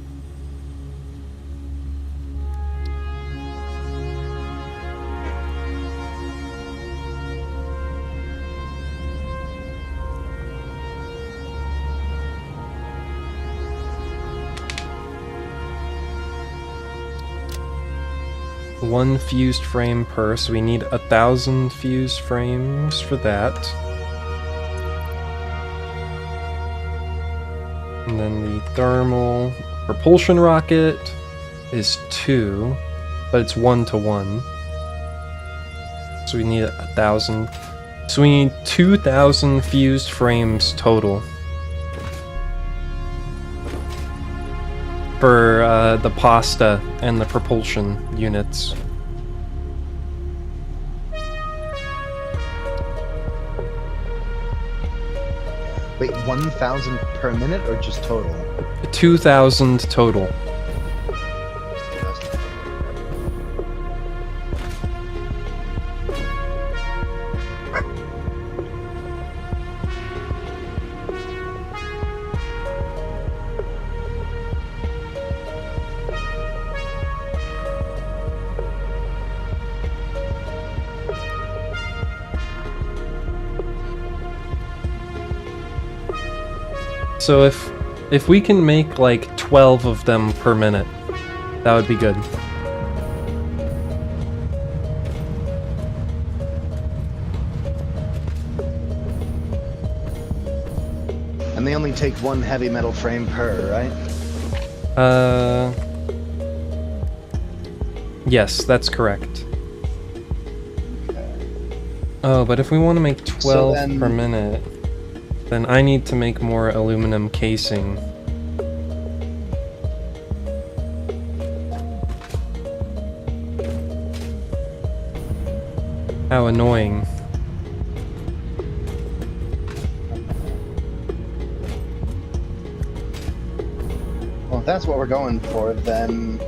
One fused frame per, so we need 1,000 fused frames for that. And then the thermal propulsion rocket is 2, but it's 1 to 1. So we need 1,000. So we need 2,000 fused frames total. For the pasta and the propulsion units. Wait, 1,000 per minute or just total? 2,000 total. So if we can make like 12 of them per minute, that would be good. And they only take one heavy metal frame per, right? Yes, that's correct. Oh, but if we want to make 12 per minute, then I need to make more aluminum casing. How annoying. Well, if that's what we're going for, then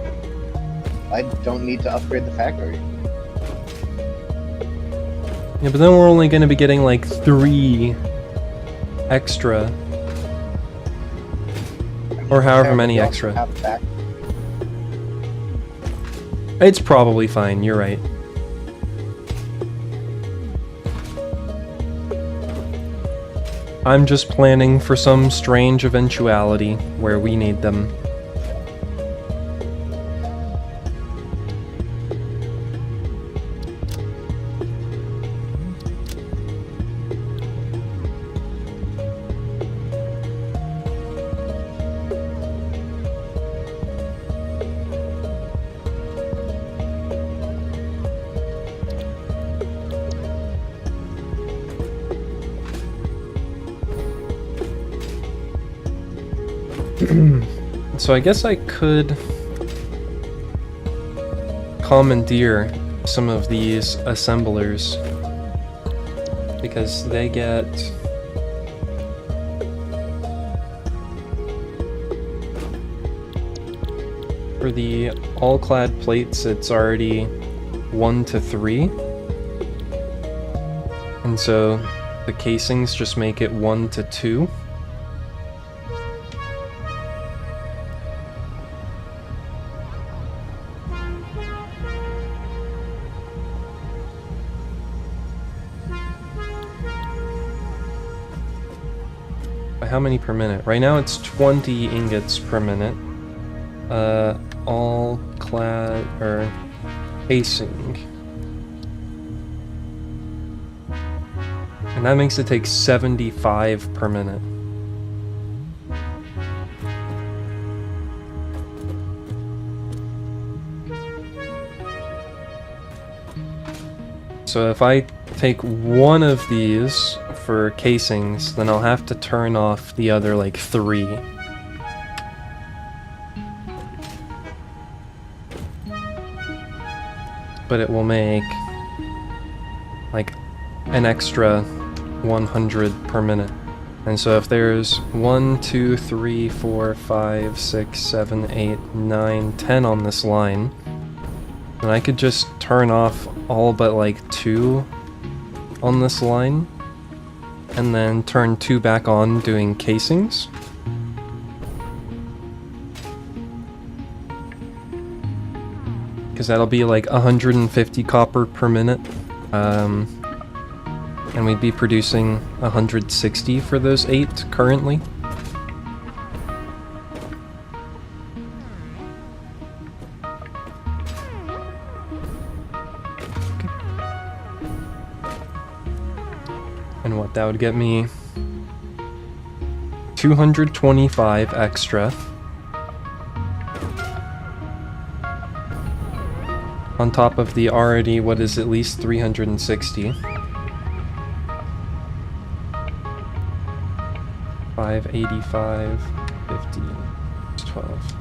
I don't need to upgrade the factory. Yeah, but then we're only going to be getting like 3 extra. Or however many extra. It's probably fine, you're right. I'm just planning for some strange eventuality where we need them. So I guess I could commandeer some of these assemblers because they get for the all-clad plates it's already 1 to 3, and so the casings just make it 1 to 2. how many per minute? Right now it's 20 ingots per minute. All clad or casing. And that makes it take 75 per minute. So if I take one of these for casings, then I'll have to turn off the other like 3. But it will make like an extra 100 per minute. And so if there's 1, 2, 3, 4, 5, 6, 7, 8, 9, 10 on this line, then I could just turn off all but like 2 on this line, and then turn 2 back on doing casings. Because that'll be like 150 copper per minute. And we'd be producing 160 for those 8 currently. And what that would get me 225 extra on top of the already what is at least 360. 585 50 12.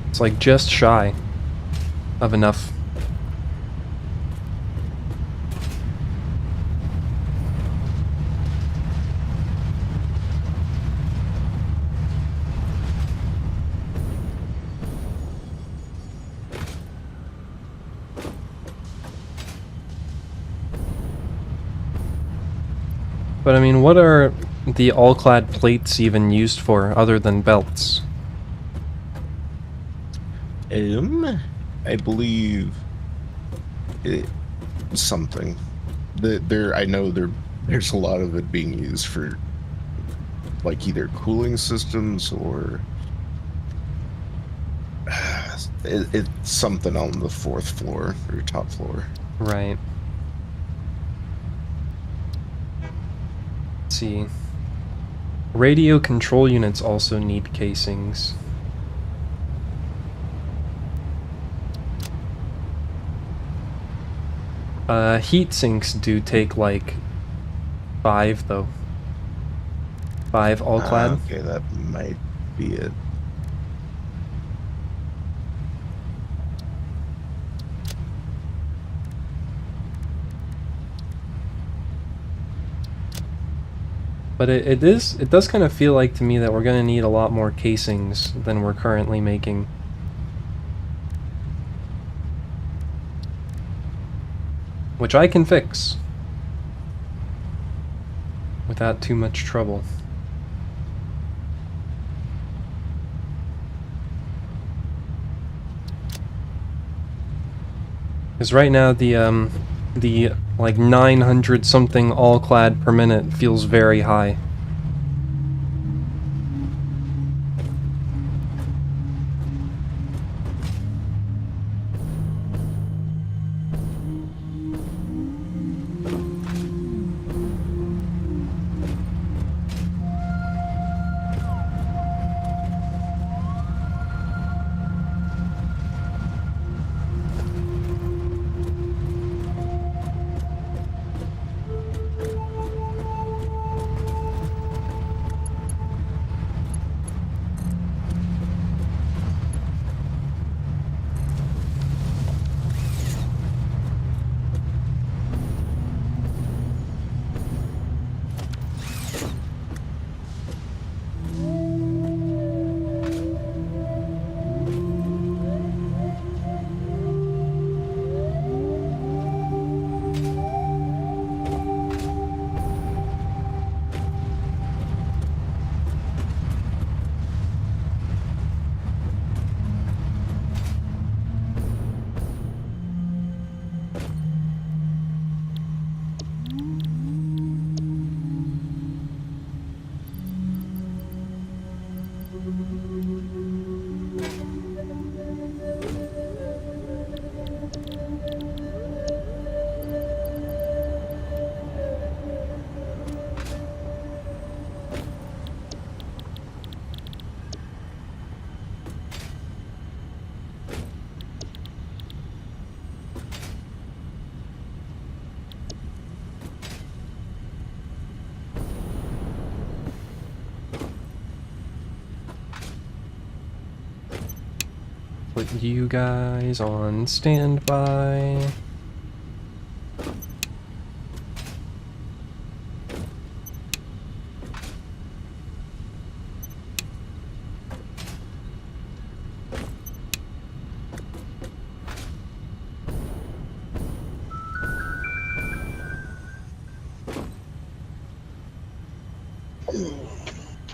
It's like just shy of enough. But I mean, what are the all-clad plates even used for other than belts? I believe something. I know there's a lot of it being used for like either cooling systems or it's something on the 4th floor or top floor. Right. Let's see. Radio control units also need casings. Heat sinks do take like 5 though. 5 all clad. Okay, that might be it. But it does kind of feel like to me that we're gonna need a lot more casings than we're currently making. Which I can fix without too much trouble. Because right now the like 900 something all clad per minute feels very high. Put you guys on standby.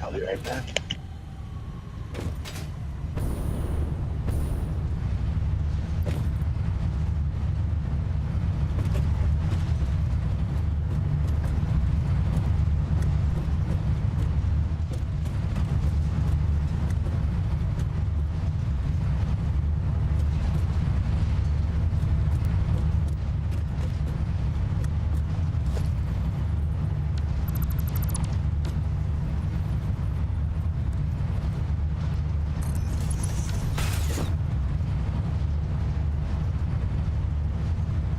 I'll be right back.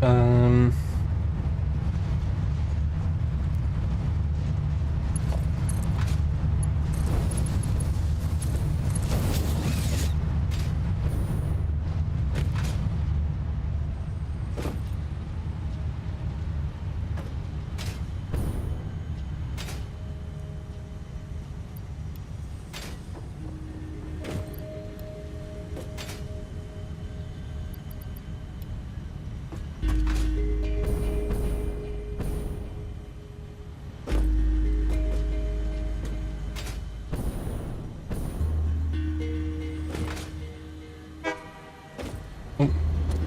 Um...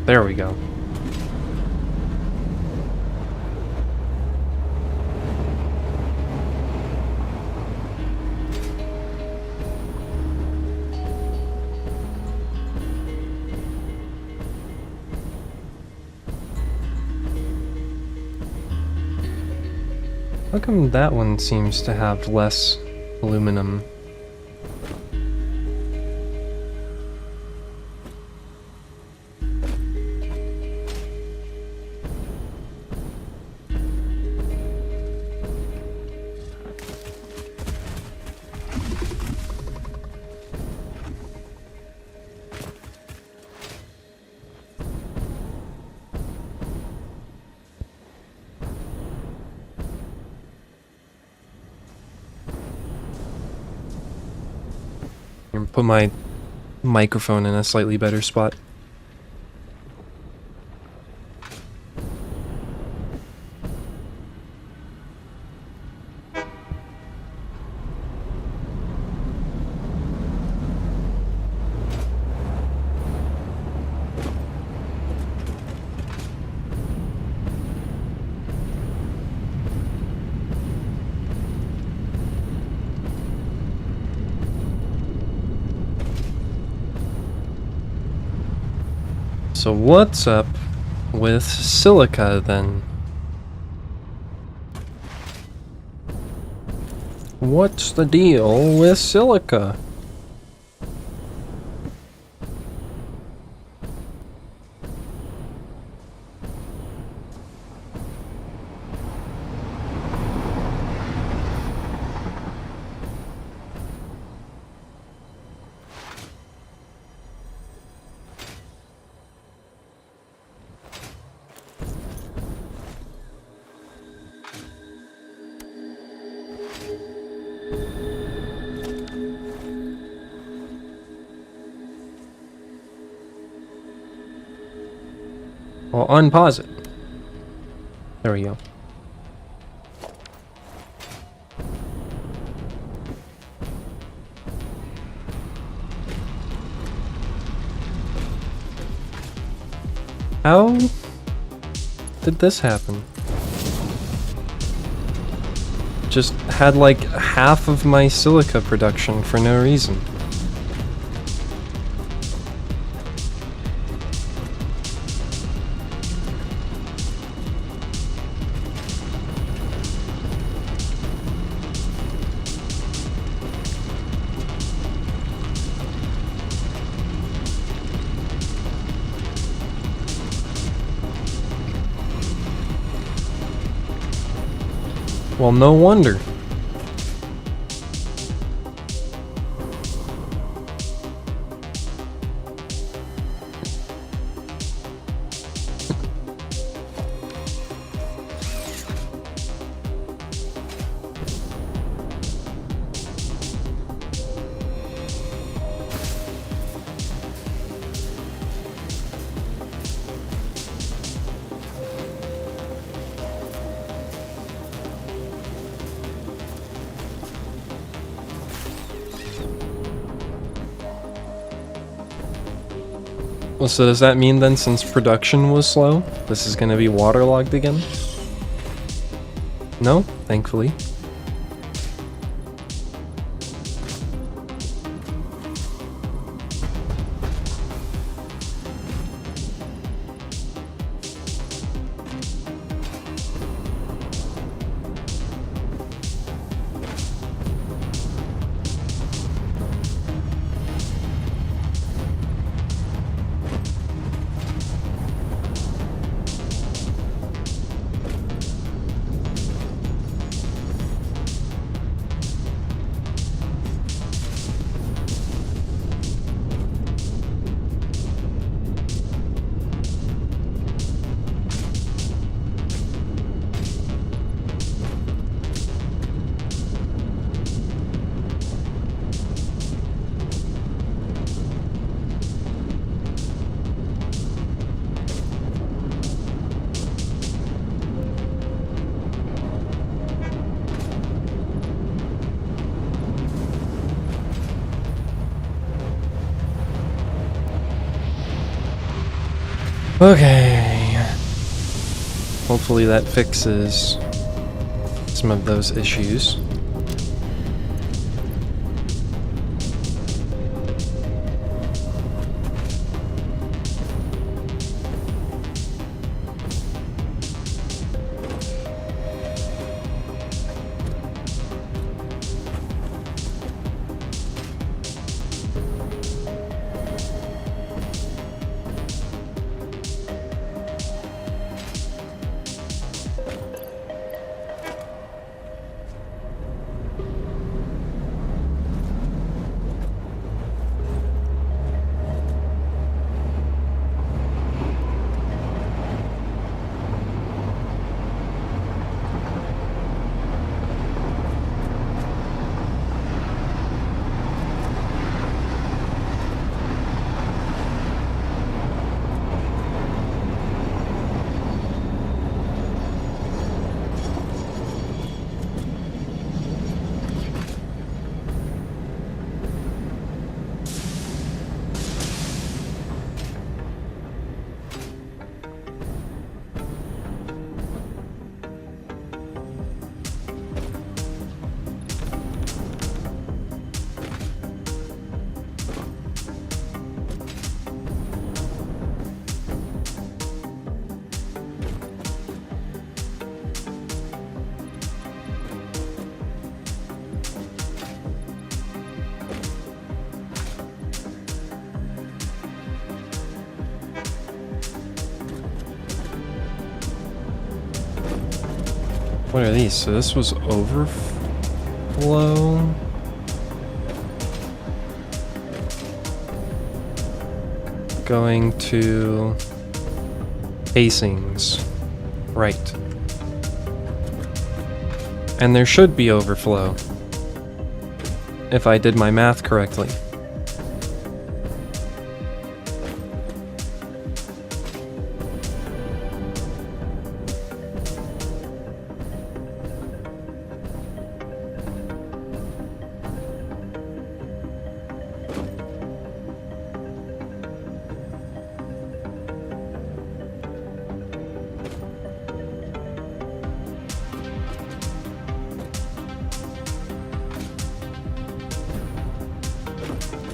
There we go. How come that one seems to have less aluminum? Put my microphone in a slightly better spot. So what's up with silica then? What's the deal with silica? Well, unpause it. There we go. How did this happen? Just had like half of my silica production for no reason. Well, no wonder. Well, so does that mean then, since production was slow, this is gonna be waterlogged again? No, thankfully. Okay. Hopefully that fixes some of those issues. What are these? So this was overflow. Going to casings. Right. And there should be overflow, if I did my math correctly.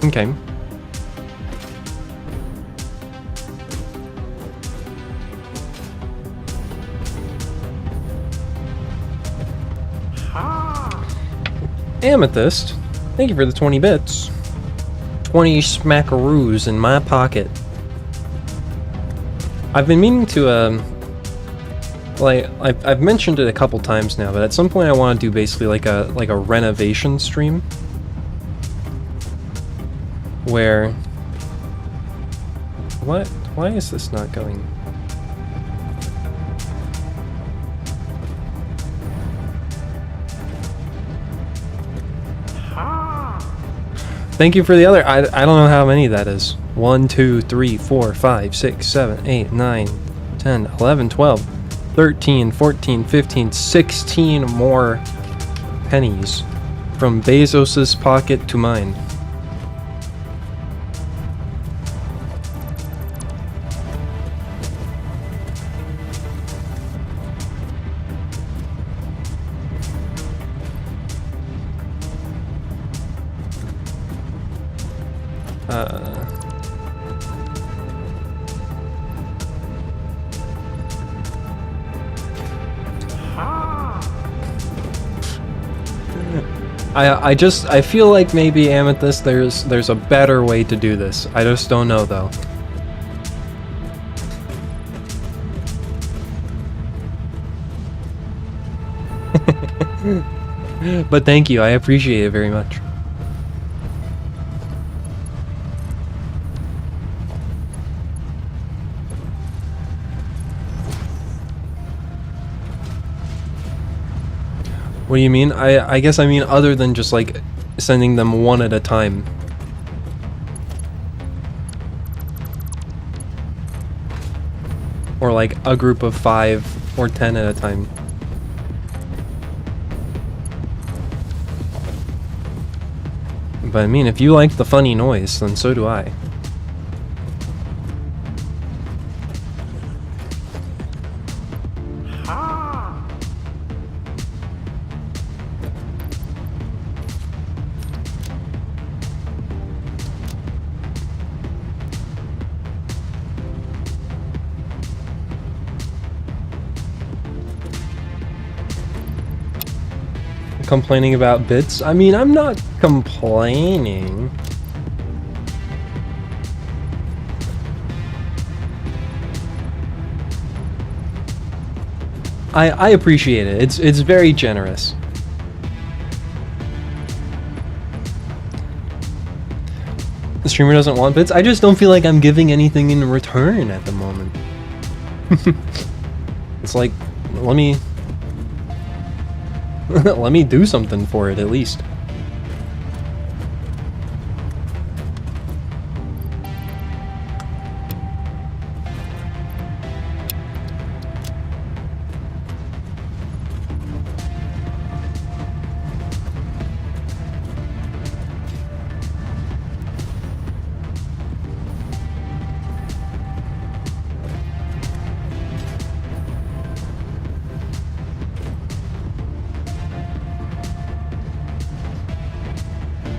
Okay. Amethyst, thank you for the 20 bits. 20 smackaroos in my pocket. I've been meaning to like I've mentioned it a couple times now, but at some point I want to do basically like a renovation stream where why is this not going? Thank you for the other. I don't know how many that is. 1, 2, 3, 4, 5, 6, 7, 8, 9, 10, 11, 12, 13, 14, 15, 16 more pennies from Bezos's pocket to mine. I feel like maybe Amethyst there's a better way to do this. I just don't know though. But thank you, I appreciate it very much. What do you mean? I guess I mean other than just like sending them one at a time. Or like a group of 5 or 10 at a time. But I mean, if you like the funny noise, then so do I. Complaining about bits? I mean, I'm not complaining. I appreciate it. It's very generous. The streamer doesn't want bits? I just don't feel like I'm giving anything in return at the moment. It's like, let me let me do something for it at least.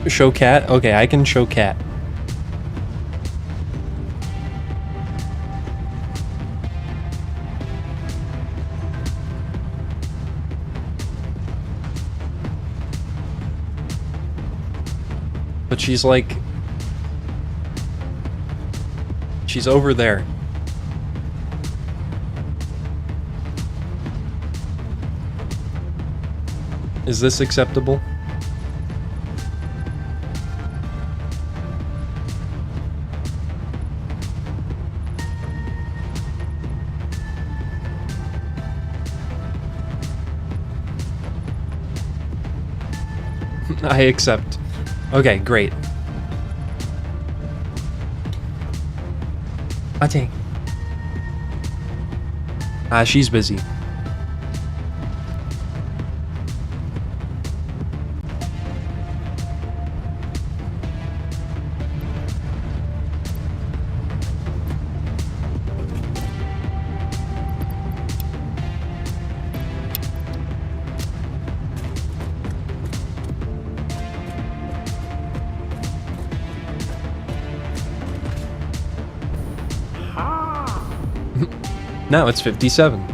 Show cat? Okay, I can show cat. But she's like... she's over there. Is this acceptable? I accept. Okay, great. Ate. She's busy. Now it's 57.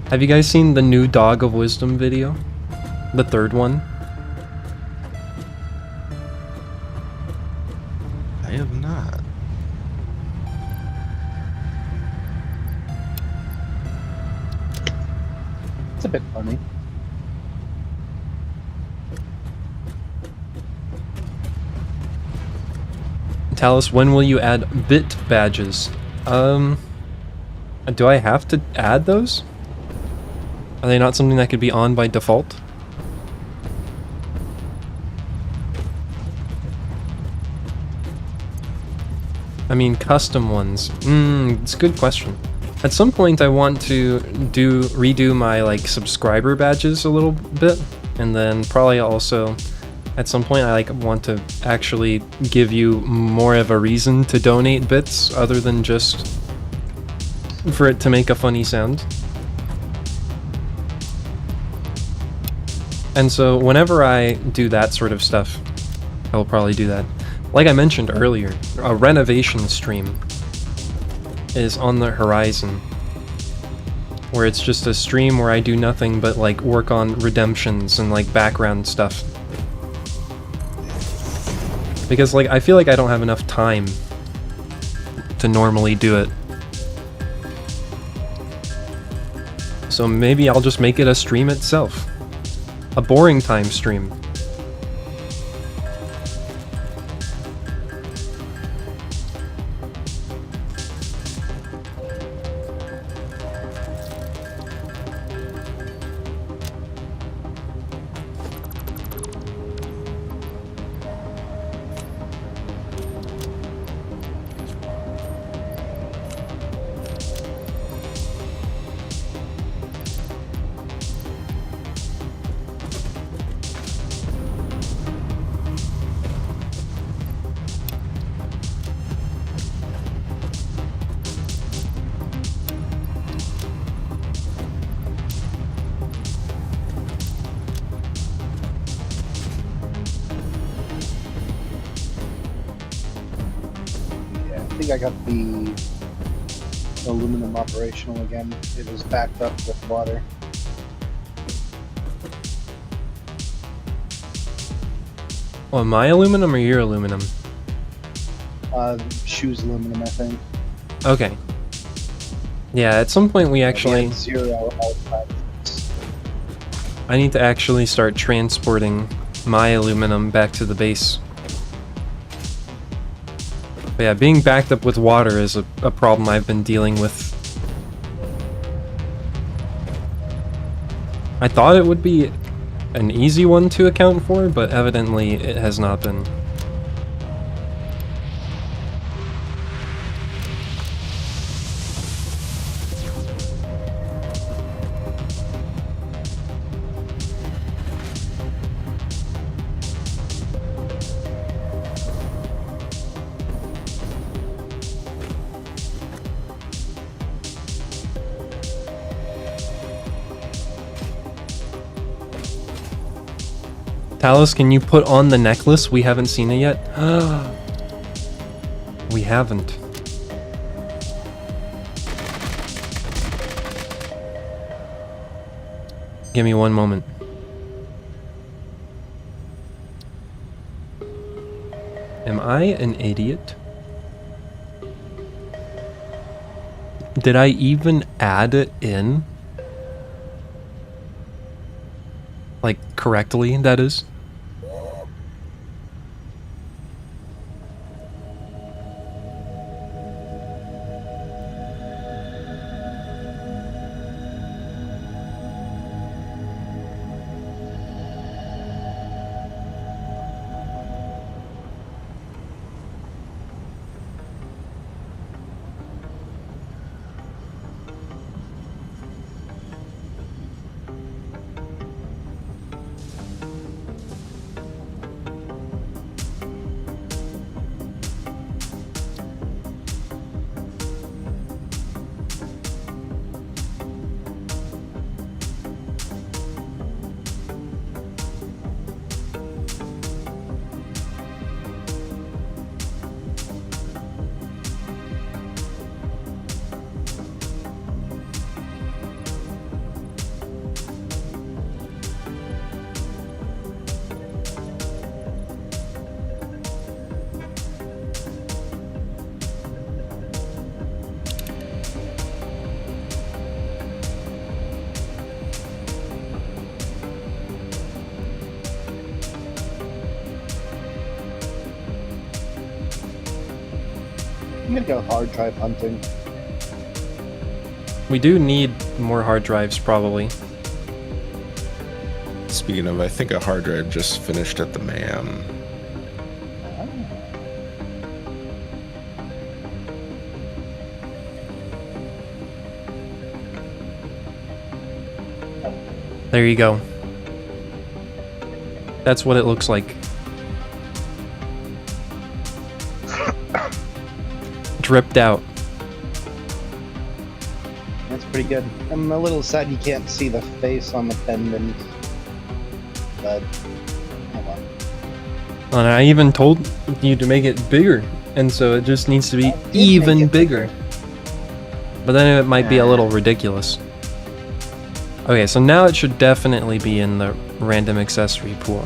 Have you guys seen the new Dog of Wisdom video? The third one? I have not. It's a bit funny. Talus, when will you add bit badges? Do I have to add those? Are they not something that could be on by default? I mean, custom ones. It's a good question. At some point, I want to redo my like subscriber badges a little bit, and then probably also, at some point, I like want to actually give you more of a reason to donate bits other than just for it to make a funny sound. And so whenever I do that sort of stuff, I will probably do that. Like I mentioned earlier, a renovation stream is on the horizon, where it's just a stream where I do nothing but like work on redemptions and like background stuff. Because like I feel like I don't have enough time to normally do it. So maybe I'll just make it a stream itself. A boring time stream. I think I got the aluminum operational again. It was backed up with water. Oh, my aluminum or your aluminum? Shoes aluminum, I think. Okay. Yeah, at some point we We actually... had 0 outside. I need to actually start transporting my aluminum back to the base. But yeah, being backed up with water is a problem I've been dealing with. I thought it would be an easy one to account for, but evidently it has not been. Talus, can you put on the necklace? We haven't seen it yet. We haven't. Give me one moment. Am I an idiot? Did I even add it in? Like, correctly, that is? I'm gonna go hard drive hunting. We do need more hard drives, probably. Speaking of, I think a hard drive just finished at the man. There you go. That's what it looks like. Dripped out. That's pretty good. I'm a little sad you can't see the face on the pendant. But, oh well. And I even told you to make it bigger, and so it just needs to be I did make even it bigger. But then it might be a little ridiculous. Okay, so now it should definitely be in the random accessory pool.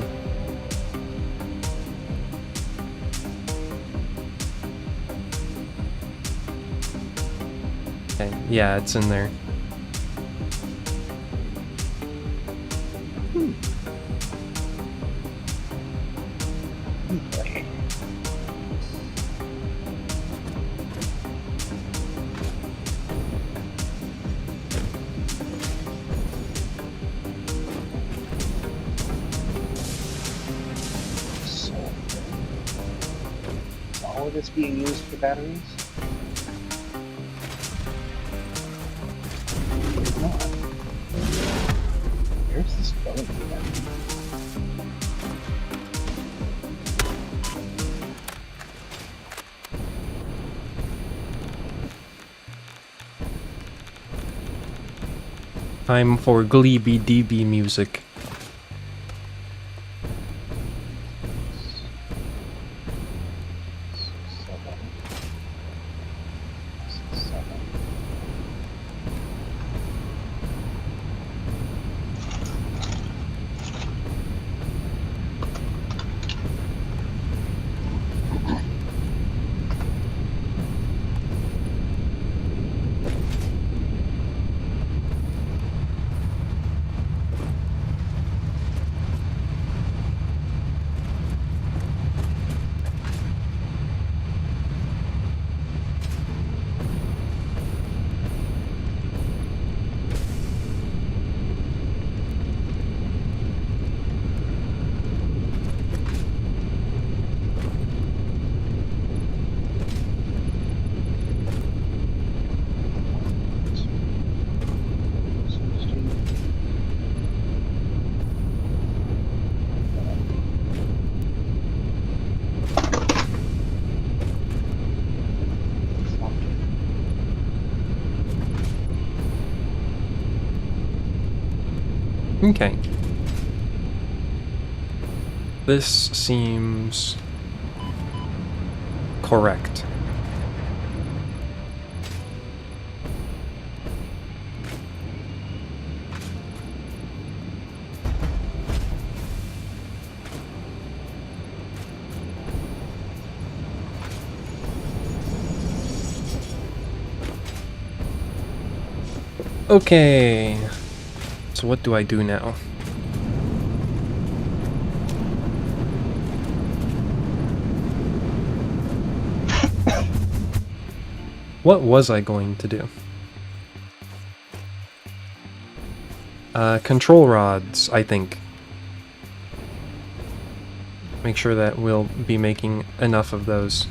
Okay, yeah, it's in there. So, is all of this being used for batteries? It's not. Where's this going then? Time for Gleeby DB music. Okay. This seems correct. Okay. So what do I do now? What was I going to do? Control rods, I think. Make sure that we'll be making enough of those.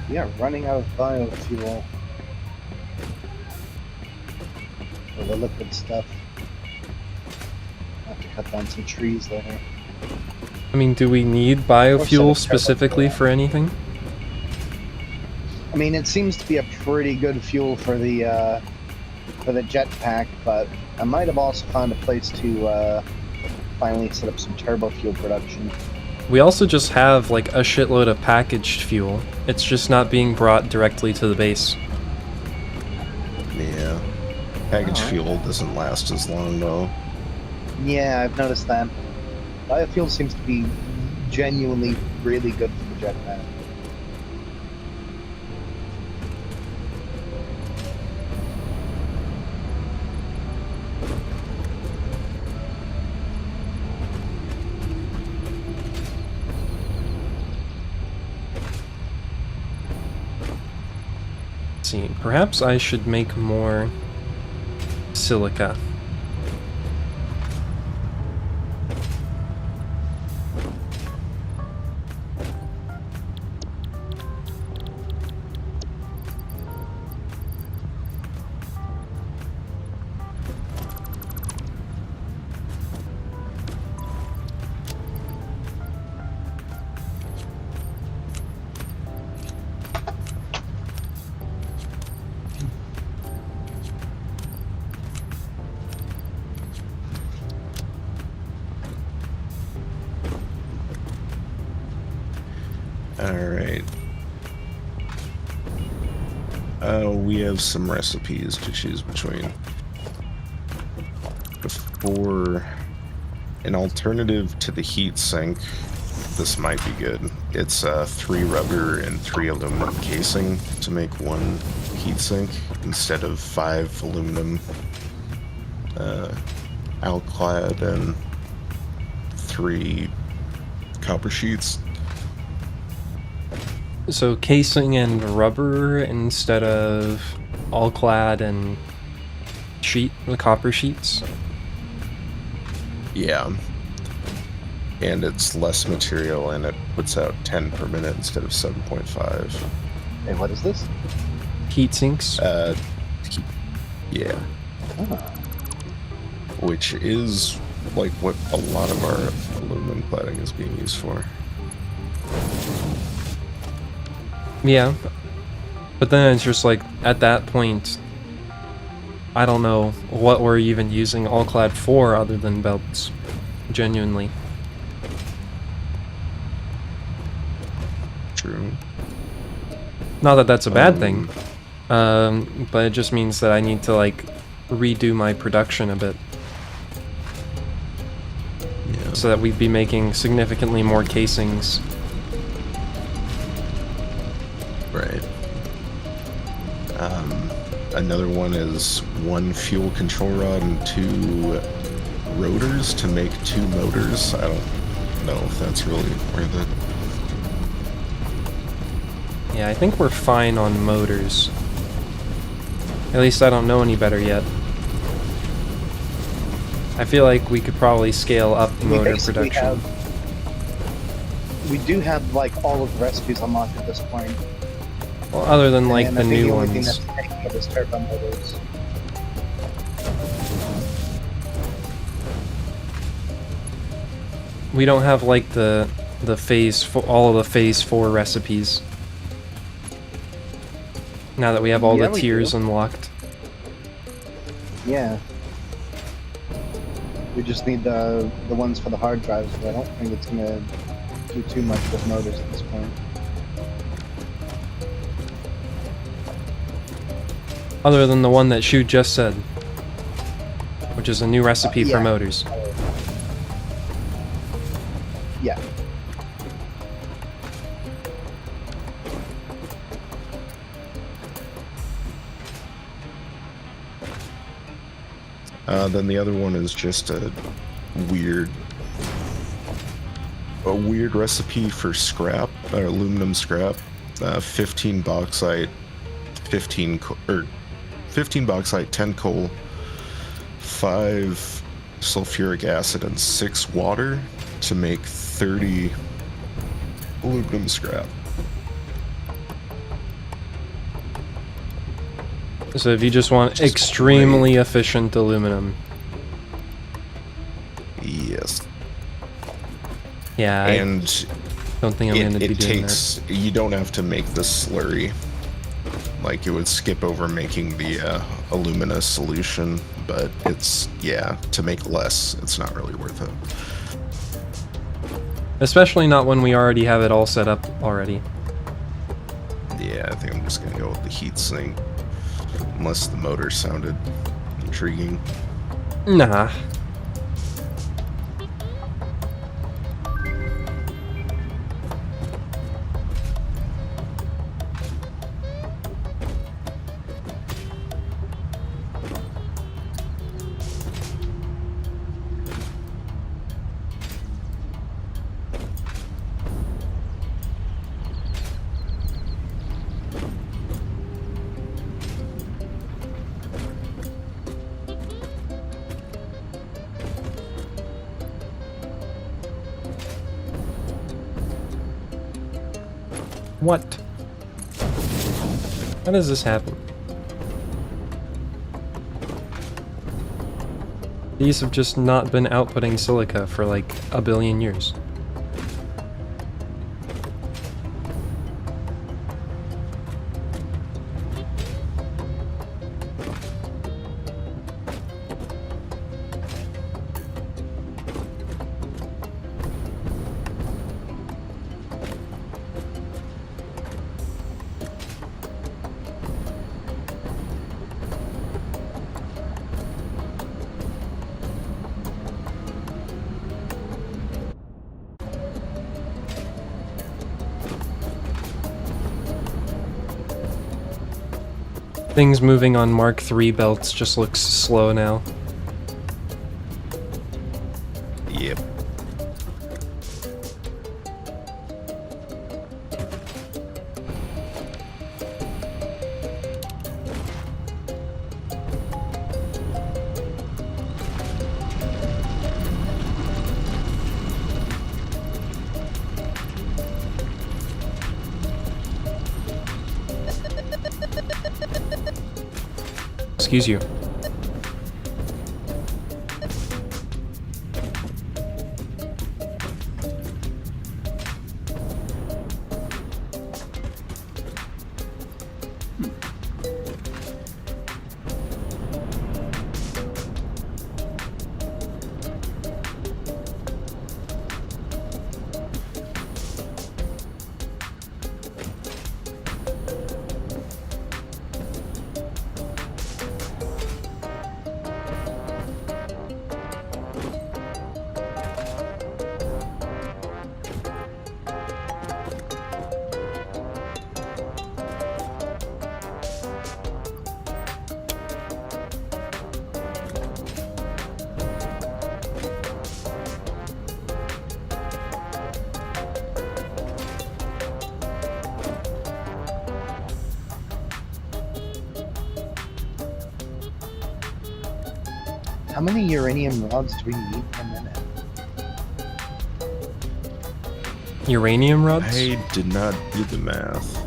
Yeah, running out of biofuel. For the liquid stuff. I'll have to cut down some trees later. I mean, do we need biofuel specifically for anything? I mean, it seems to be a pretty good fuel for the for the jetpack, but I might have also found a place to finally set up some turbo fuel production. We also just have like a shitload of packaged fuel. It's just not being brought directly to the base. Yeah. Packaged fuel doesn't last as long though. Yeah, I've noticed that. Biofuel seems to be genuinely really good for the jetpack. Let's see, perhaps I should make more silica. Alright. We have some recipes to choose between. For an alternative to the heat sink, this might be good. It's 3 rubber and 3 aluminum casing to make 1 heat sink instead of 5 aluminum alclad and 3 copper sheets. So casing and rubber instead of all clad and copper sheets. Yeah. And it's less material and it puts out 10 per minute instead of 7.5. Hey, what is this? Heat sinks. Yeah. Ah. Which is like what a lot of our aluminum cladding is being used for. Yeah. But then it's just like, at that point, I don't know what we're even using all clad for other than belts. Genuinely. True. Not that that's a bad thing. But it just means that I need to like redo my production a bit. Yeah. So that we'd be making significantly more casings. Right. Another one is 1 fuel control rod and 2 rotors to make 2 motors. I don't know if that's really worth it. Yeah, I think we're fine on motors. At least I don't know any better yet. I feel like we could probably scale up motor basically production. We do have like all of the recipes unlocked at this point. Well, other than like And the I think new the only thing ones. that's taking it is turbo motors. We don't have like the all of the phase 4 recipes. Now that we have all Yeah, the we tiers do. unlocked. Yeah. We just need the ones for the hard drives, but I don't think it's gonna do too much with motors at this point. Other than the one that Shu just said. Which is a new recipe for yeah. motors. Yeah. Then the other one is just a weird recipe for scrap, aluminum scrap. 15 bauxite, 15 bauxite, 10 coal, 5 sulfuric acid, and 6 water to make 30 aluminum scrap. So if you just want extremely efficient aluminum. Yes. Yeah, And I don't think I'm going to be it doing takes, you don't have to make the slurry Like, it would skip over making the alumina solution, but it's, yeah, to make less, it's not really worth it. Especially not when we already have it all set up already. Yeah, I think I'm just gonna go with the heat sink. Unless the motor sounded intriguing. Nah. What? How does this happen? These have just not been outputting silica for like a billion years. Things moving on Mark III belts just looks slow now. Yep. Excuse you. How many uranium rods do we need per minute? Uranium rods? I did not do the math.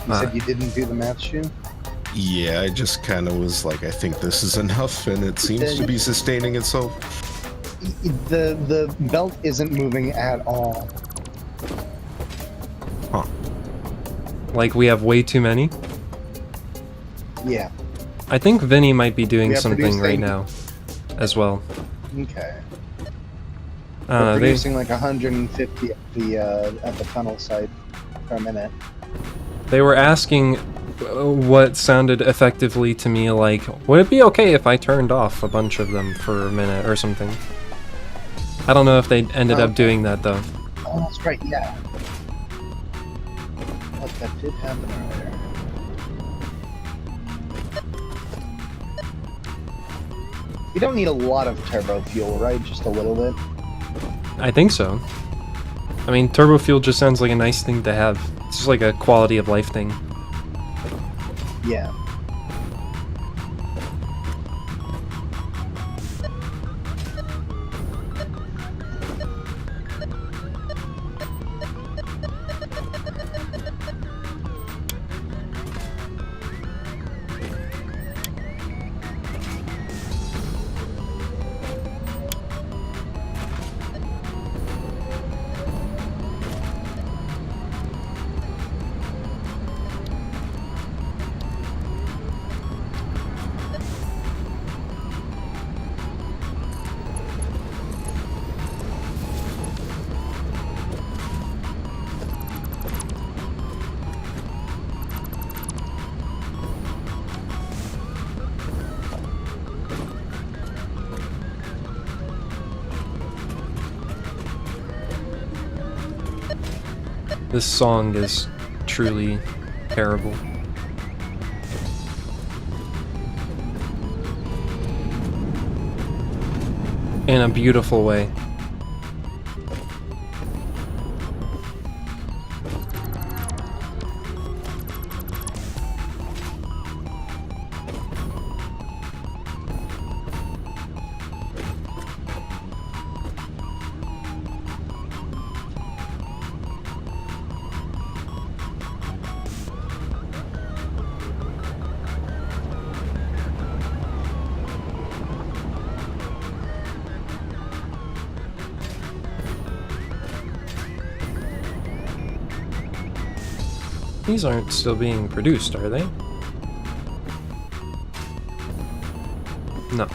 You said you didn't do the math, Shu? Yeah, I just kind of was like, I think this is enough, and it seems to be sustaining itself. The belt isn't moving at all. Huh. Like we have way too many? Yeah. I think Vinny might be doing We are something right producing- now as well. Okay. They, We're producing like 150 at the tunnel site per minute. they were asking what sounded effectively to me like, would it be okay if I turned off a bunch of them for a minute or something? I don't know if they ended up Okay. doing that though. Oh, that's right, yeah. What, that did happen earlier. You don't need a lot of turbo fuel, right? Just a little bit? I think so. I mean, turbo fuel just sounds like a nice thing to have. It's just like a quality of life thing. Yeah. This song is truly terrible. In a beautiful way. These aren't still being produced, are they? No.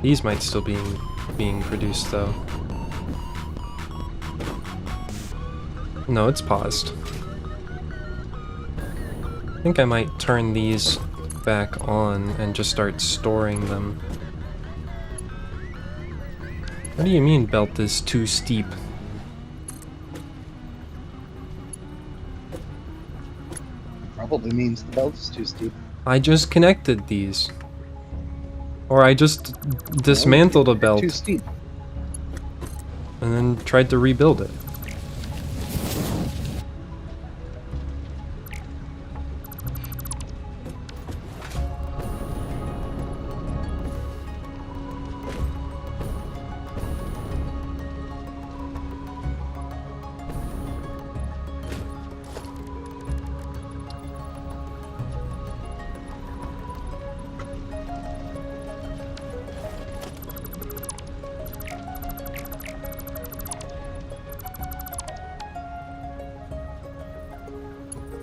These might still be being produced, though. No, it's paused. I think I might turn these back on and just start storing them. What do you mean belt is too steep? Probably means the belt is too steep. I just connected these. Or I just dismantled a belt Too steep. and then tried to rebuild it.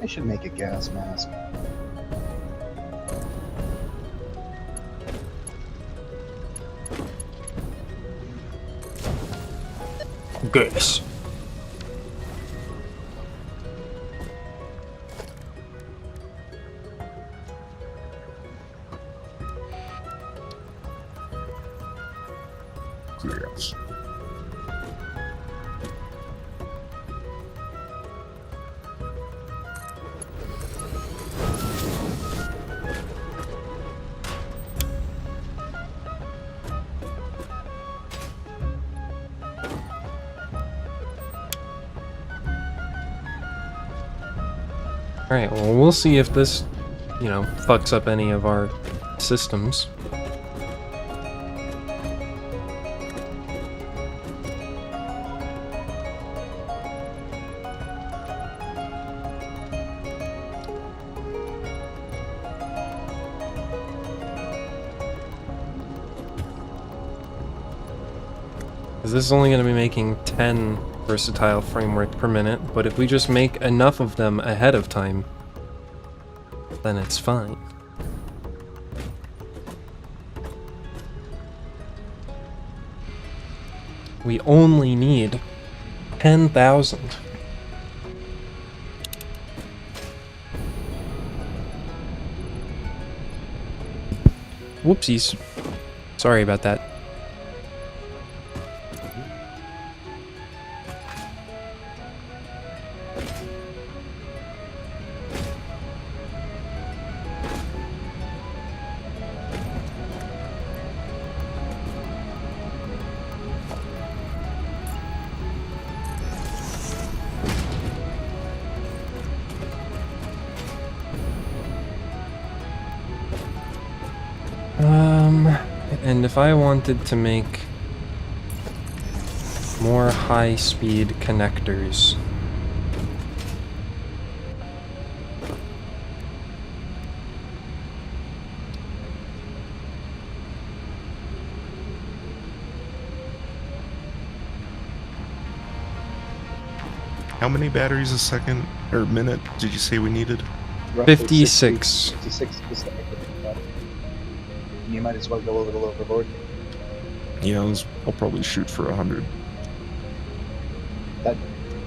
I should make a gas mask. Gas. Yes. Alright, well, we'll see if this, fucks up any of our systems. Because this is only going to be making 10 versatile framework per minute, but if we just make enough of them ahead of time, then it's fine. We only need 10,000. Whoopsies. Sorry about that. And if I wanted to make more high-speed connectors, How many batteries a second or minute did you say we needed? Roughly 56. 56%. You might as well go a little overboard. Yeah, I'll probably shoot for 100. That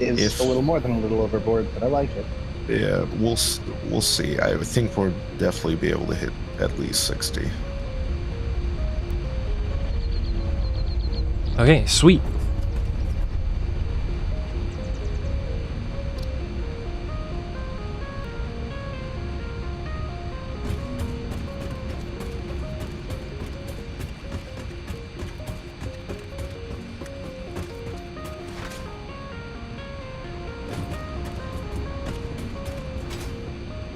is If- a little more than a little overboard, but I like it. Yeah, we'll see. I think we'll definitely be able to hit at least 60. Okay, sweet.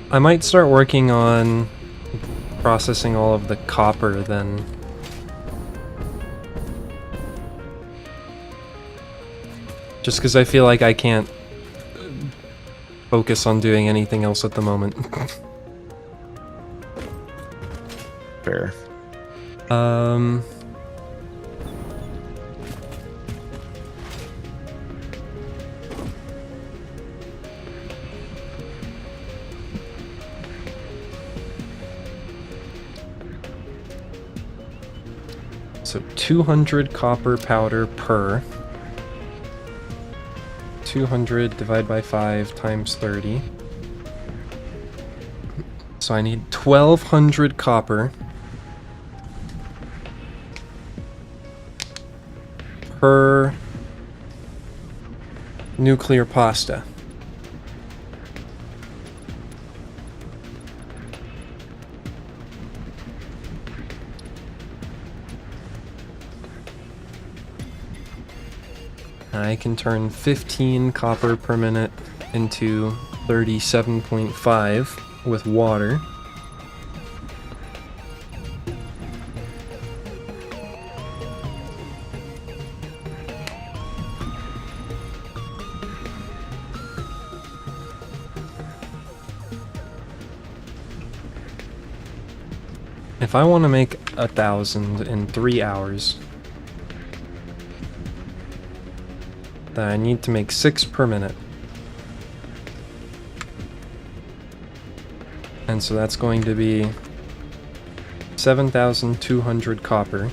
I might start working on processing all of the copper then. Just because I feel like I can't focus on doing anything else at the moment. Fair. So 200 copper powder per. 200 divided by 5 times 30. So I need 1200 copper per nuclear pasta. I can turn 15 copper per minute into 37.5 with water. If I want to make 1,000 in 3 hours, then I need to make 6 per minute. And so that's going to be 7,200 copper.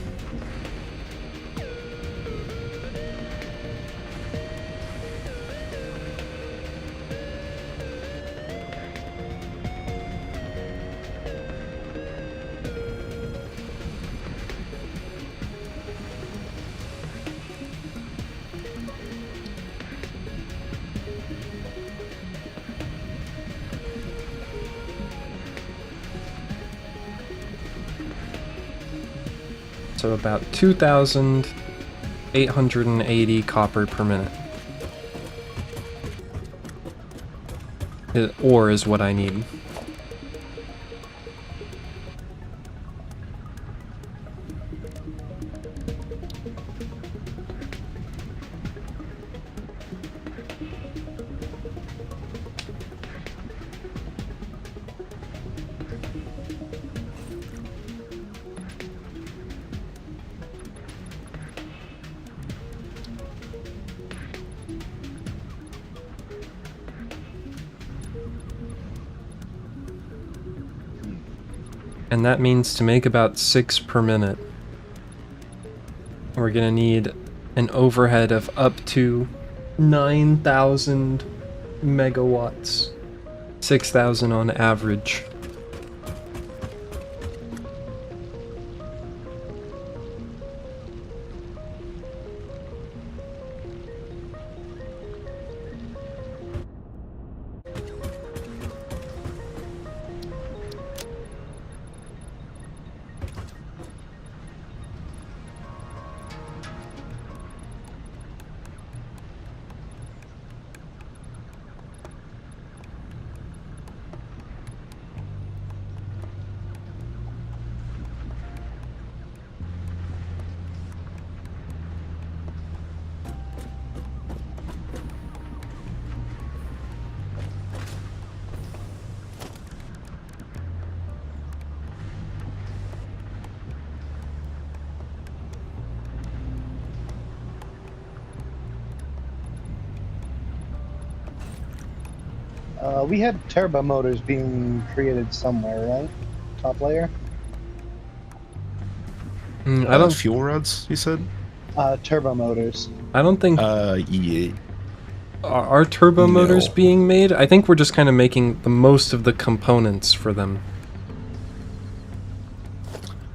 So about 2,880 copper per minute. Ore is what I need. And that means to make about 6 per minute, we're gonna need an overhead of up to 9,000 megawatts. 6,000 on average. We had turbo motors being created somewhere, right? Top layer? I don't. Fuel rods, you said? Turbo motors. I don't think. Yeah. Are turbo motors No. being made? I think we're just kind of making the most of the components for them.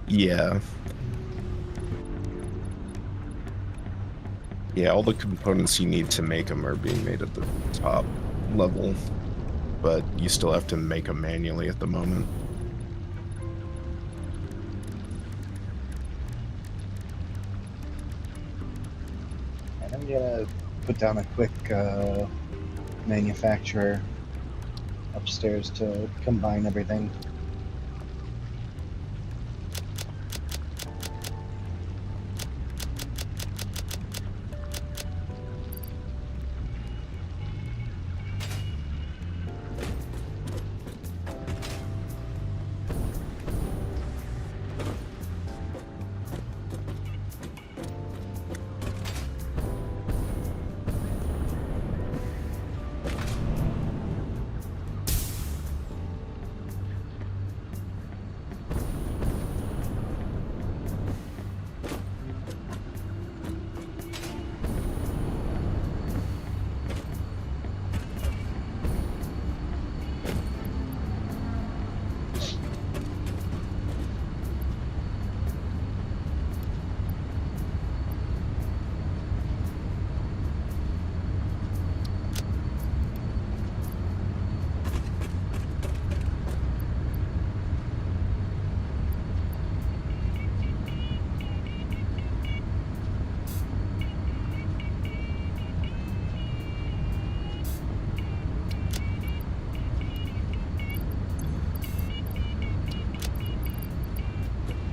Yeah. Yeah, all the components you need to make them are being made at the top level, but you still have to make them manually at the moment. And I'm gonna put down a quick manufacturer upstairs to combine everything.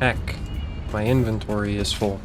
Heck, my inventory is full.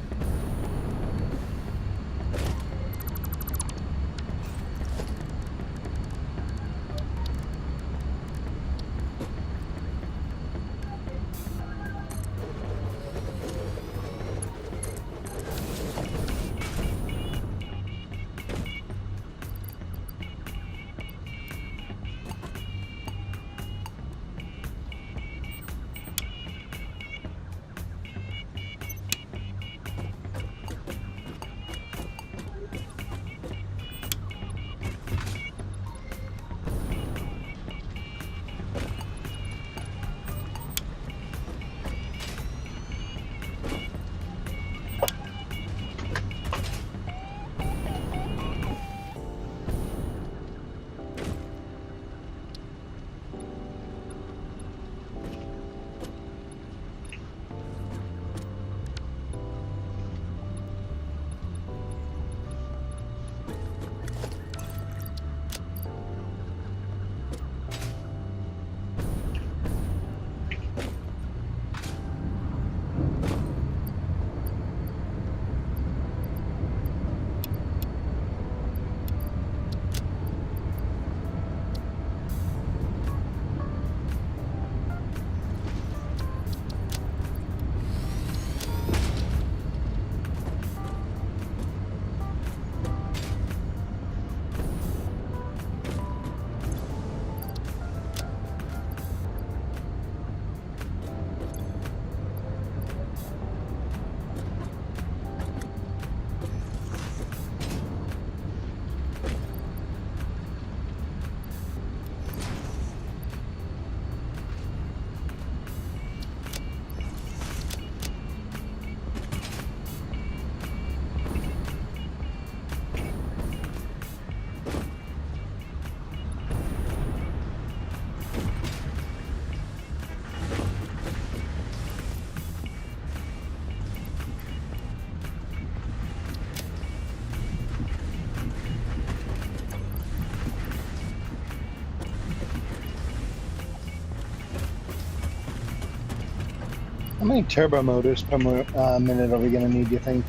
How many turbo motors per minute are we gonna need, do you think?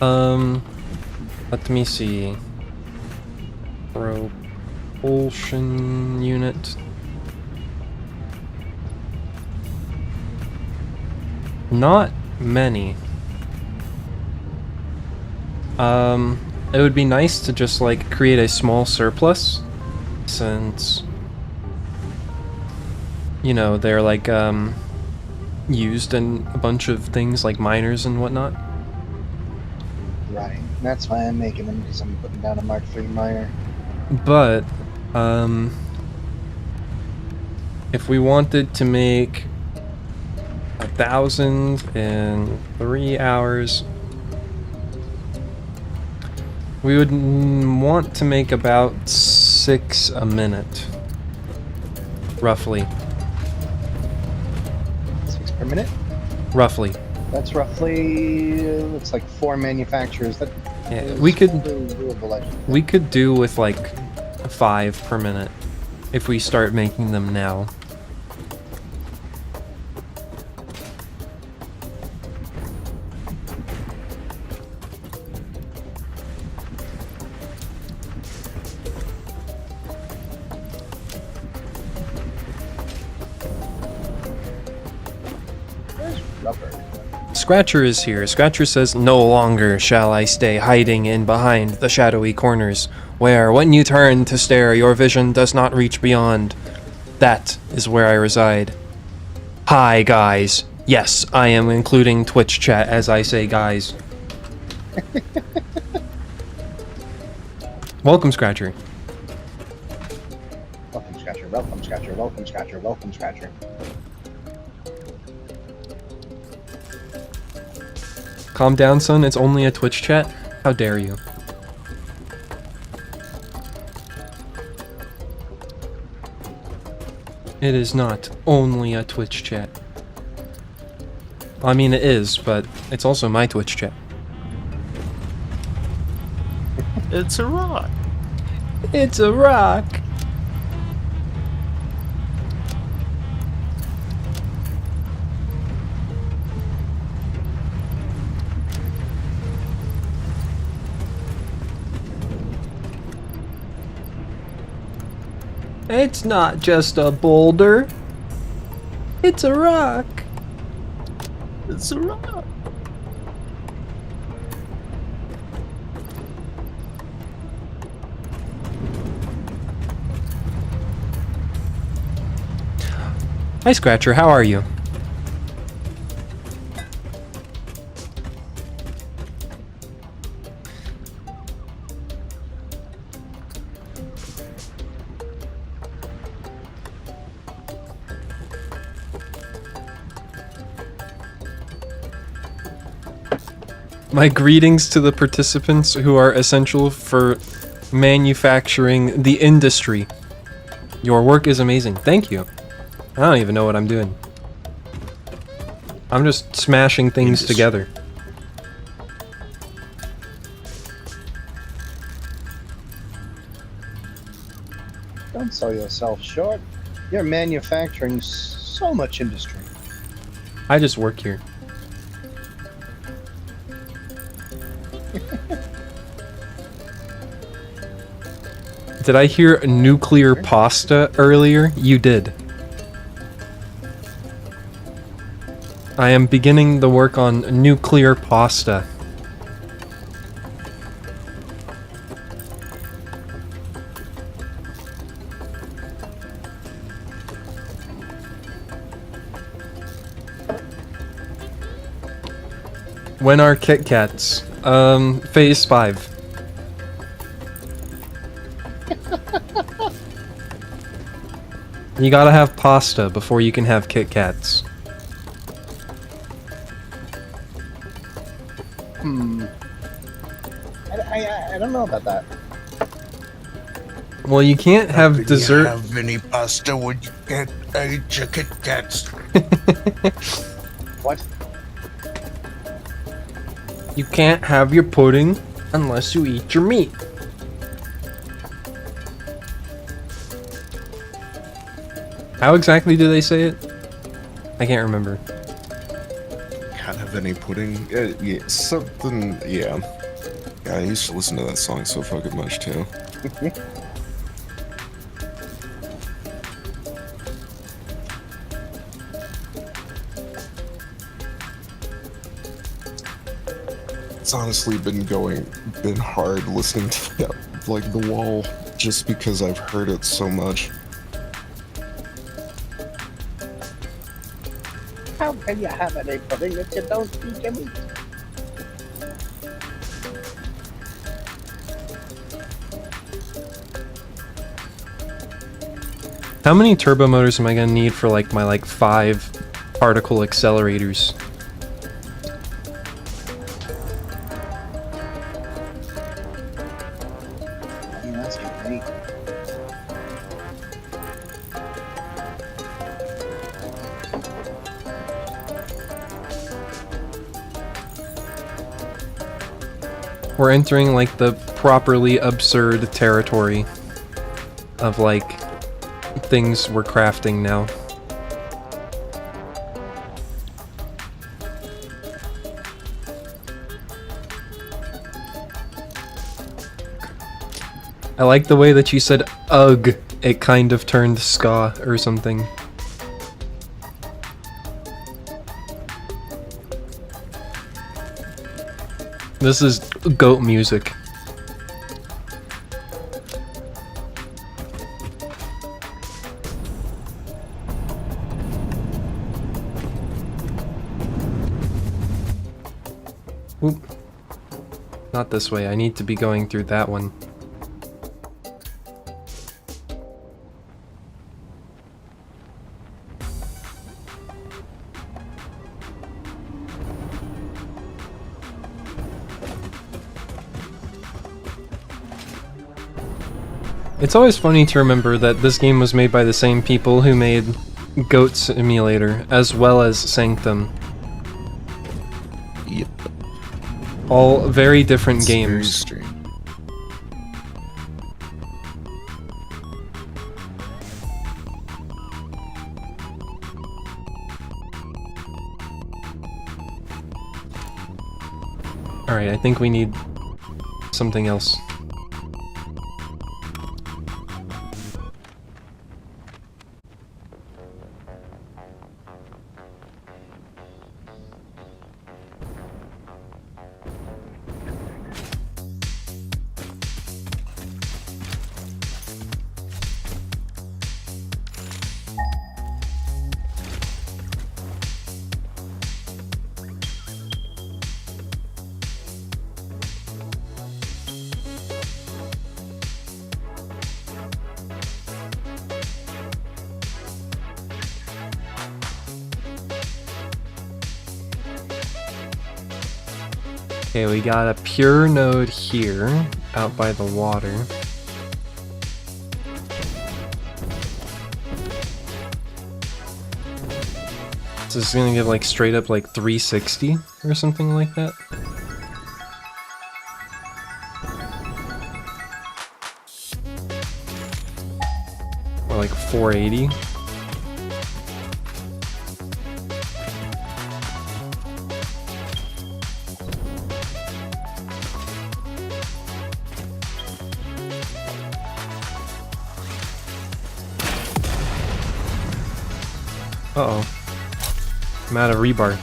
Let me see. Propulsion unit. Not many. It would be nice to just like create a small surplus, since you know they're like used in a bunch of things like miners and whatnot. Right. That's why I'm making them, because I'm putting down a Mark III miner. But, if we wanted to make 1,000 in 3 hours, we would want to make about 6 a minute, roughly. 6 per minute? Roughly. That's roughly, looks like 4 manufacturers. That Yeah, is we could doable, I think. we could do with like 5 per minute if we start making them now. Where's rubber? Scratcher is here. Scratcher says, "No longer shall I stay hiding in behind the shadowy corners, where, when you turn to stare, your vision does not reach beyond. That is where I reside." Hi, guys. Yes, I am including Twitch chat as I say guys. Welcome, Scratcher. Welcome, Scratcher. Welcome, Scratcher. Welcome, Scratcher. Welcome, Scratcher. Calm down, son. It's only a Twitch chat. How dare you? It is not only a Twitch chat. I mean, it is, but it's also my Twitch chat. It's a rock. It's a rock. It's not just a boulder. It's a rock. It's a rock. Hi, Scratcher. How are you? My greetings to the participants who are essential for manufacturing the industry. Your work is amazing. Thank you. I don't even know what I'm doing. I'm just smashing things together. Don't sell yourself short. You're manufacturing so much industry. I just work here. Did I hear nuclear pasta earlier? You did. I am beginning the work on nuclear pasta. When are Kit Kats? Phase 5. You gotta have pasta before you can have Kit Kats. I don't know about that. Well, you can't have dessert. You have any pasta when you can't eat your Kit Kats? What? You can't have your pudding unless you eat your meat. How exactly do they say it? I can't remember. Can't have any pudding. Yeah, something. Yeah. I used to listen to that song so fucking much too. It's honestly been hard listening to that, like The Wall, just because I've heard it so much. How can you have any pudding if you don't eat your meat? How many turbo motors am I gonna need for like my 5 particle accelerators? Yeah, that's great. We're entering like the properly absurd territory of like things we're crafting now. I like the way that you said ugh, it kind of turned ska or something. This is goat music. Oop. Not this way, I need to be going through that one. It's always funny to remember that this game was made by the same people who made Goat Simulator, as well as Sanctum. Yep. All very different It's very games. strange. Alright, I think we need something else. Okay, we got a pure node here, out by the water. So this is gonna give like straight up like 360 or something like that. Or like 480. Uh-oh. I'm out of rebar.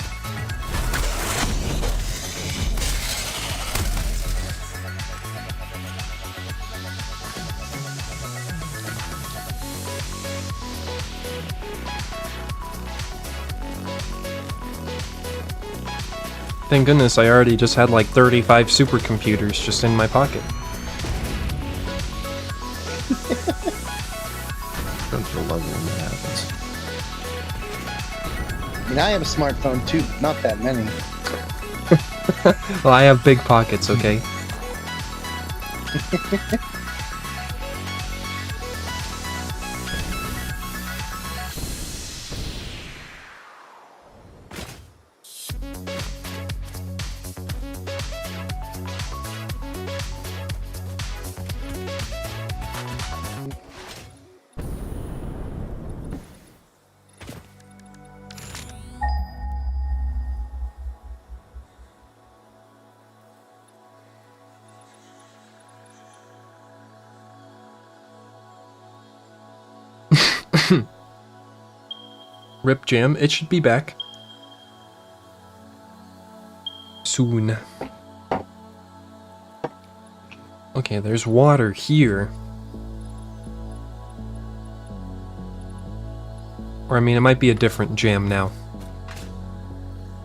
Thank goodness I already just had like 35 supercomputers just in my pocket. Don't feel lovely when that happens. I mean, I have a smartphone too, but not that many. Well, I have big pockets, okay? Rip Jam, it should be back soon. Okay, there's water here. Or I mean, it might be a different jam now.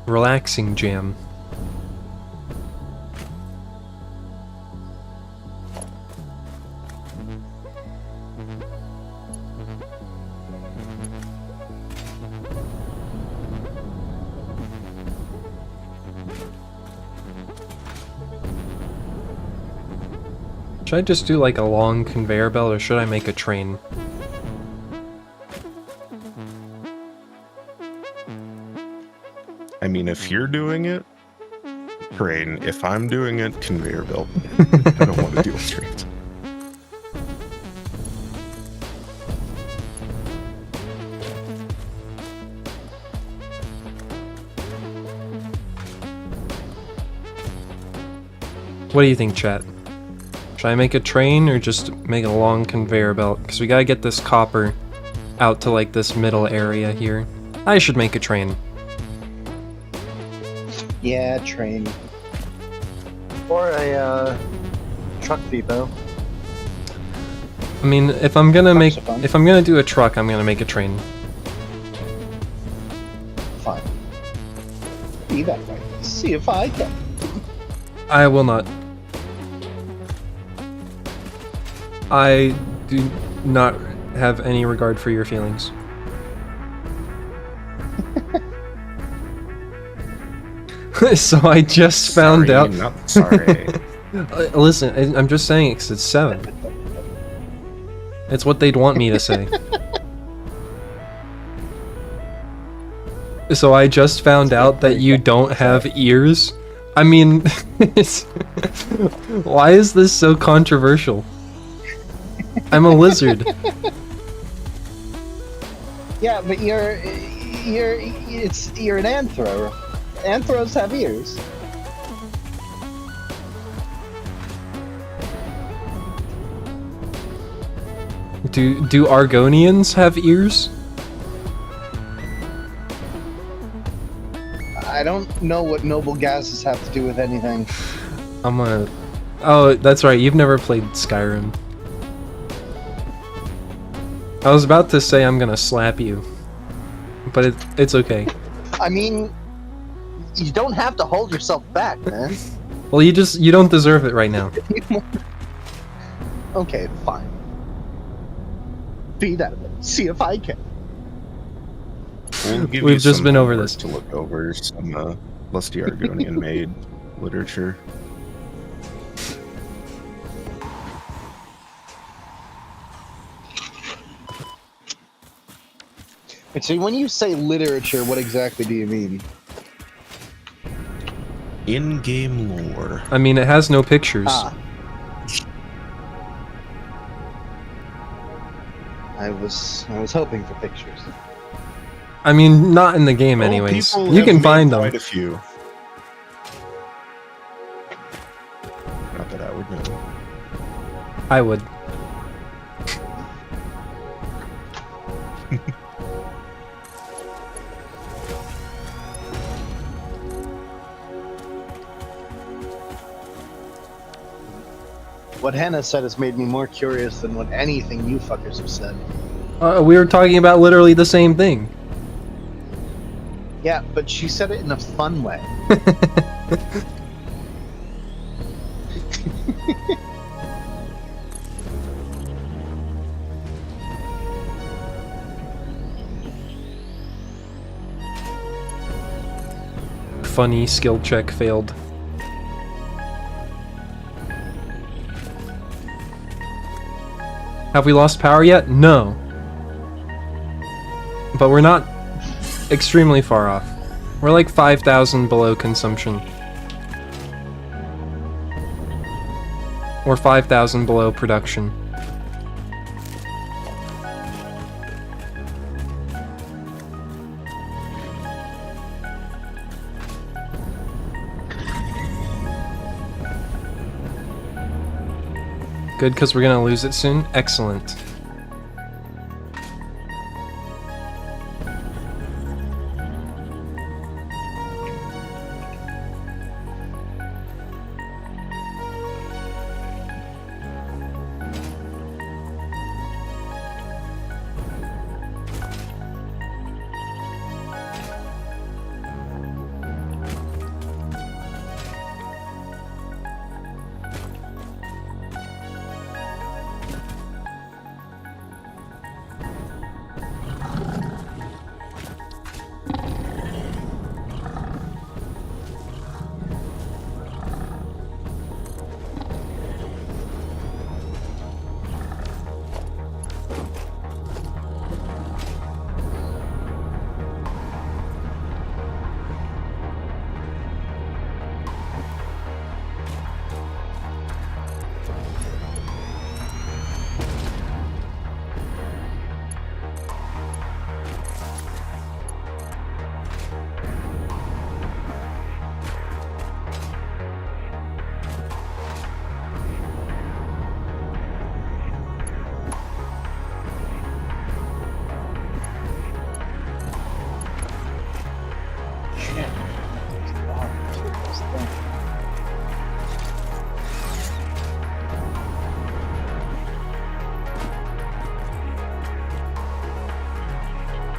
Relaxing jam. Should I just do like a long conveyor belt or should I make a train? I mean, if you're doing it, train. If I'm doing it, conveyor belt. I don't want to deal with trains. What do you think, chat? Should I make a train or just make a long conveyor belt? Because we gotta get this copper out to like this middle area here. I should make a train. Yeah, train. Or a truck depot. I mean, if I'm gonna Trucks are fun. if I'm gonna do a truck, I'm gonna make a train. Fine. Be that way. See if I can. I will not. I do not have any regard for your feelings. So I just found Sorry, out. Not sorry. Listen, I'm just saying it 'cause it's 7. It's what they'd want me to say. So I just found out that you don't have ears? I mean, why is this so controversial? I'm a lizard. Yeah, but you're an anthro. Anthros have ears. Do Argonians have ears? I don't know what noble gases have to do with anything. I'm gonna... Oh, that's right, you've never played Skyrim. I was about to say I'm gonna slap you. But it's okay. I mean, you don't have to hold yourself back, man. Well, you don't deserve it right now. Okay, fine. Be that way. See if I can. We'll give We've you just some been over homework this. to look over some lusty Argonian made literature. So when you say literature, what exactly do you mean? In-game lore. I mean, it has no pictures. Ah. I was hoping for pictures. I mean, not in the game Well, anyways. people You have can made find them. Quite a few. Not that I would know. I would. What Hannah said has made me more curious than what anything you fuckers have said. We were talking about literally the same thing. Yeah, but she said it in a fun way. Funny skill check failed. Have we lost power yet? No. But we're not extremely far off. We're like 5,000 below consumption. Or 5,000 below production. Good, because we're gonna lose it soon? Excellent.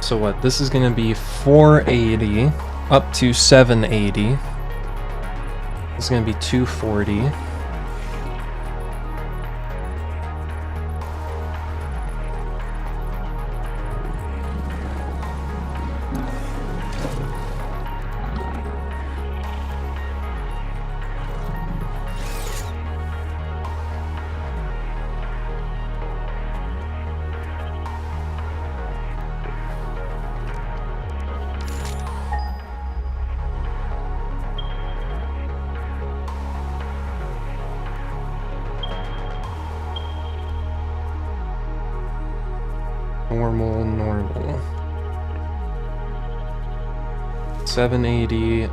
So what? This is gonna be 480 up to 780. This is gonna be 240. Normal. 780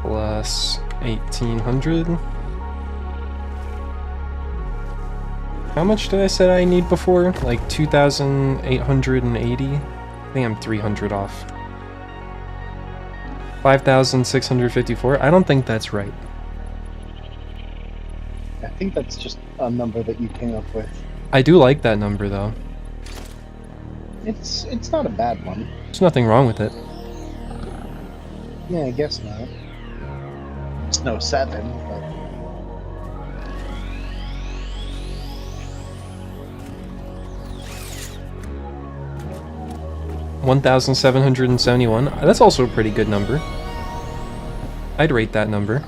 plus 1800. How much did I say I need before? Like 2,880? I think I'm 300 off. 5,654? I don't think that's right. I think that's just a number that you came up with. I do like that number though. It's not a bad one. There's nothing wrong with it. Yeah, I guess not. It's no 7, but 1,771. That's also a pretty good number. I'd rate that number.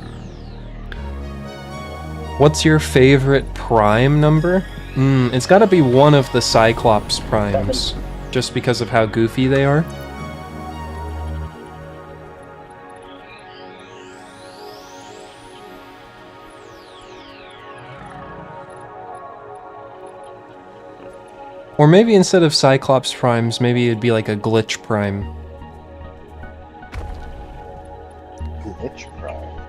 What's your favorite prime number? It's gotta be one of the Cyclops primes, just because of how goofy they are. Or maybe instead of Cyclops primes, maybe it'd be like a glitch prime. glitch prime.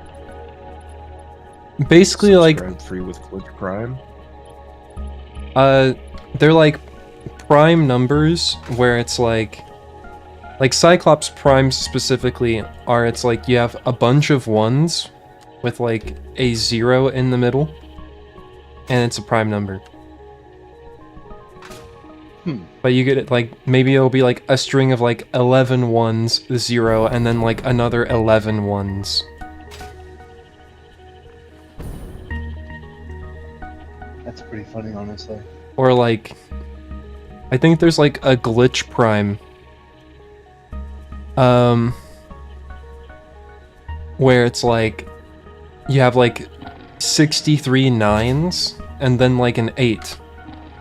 Basically, like, Subscribe free with Glitch Prime. they're like prime numbers where it's like Cyclops primes specifically are, it's like you have a bunch of ones with like a 0 in the middle, and it's a prime number. But you get it, like, maybe it'll be like a string of like 11 ones, 0, and then like another 11 ones. That's pretty funny, honestly. Or like, I think there's like a glitch prime. Where it's like, you have like 63 nines, and then like an 8.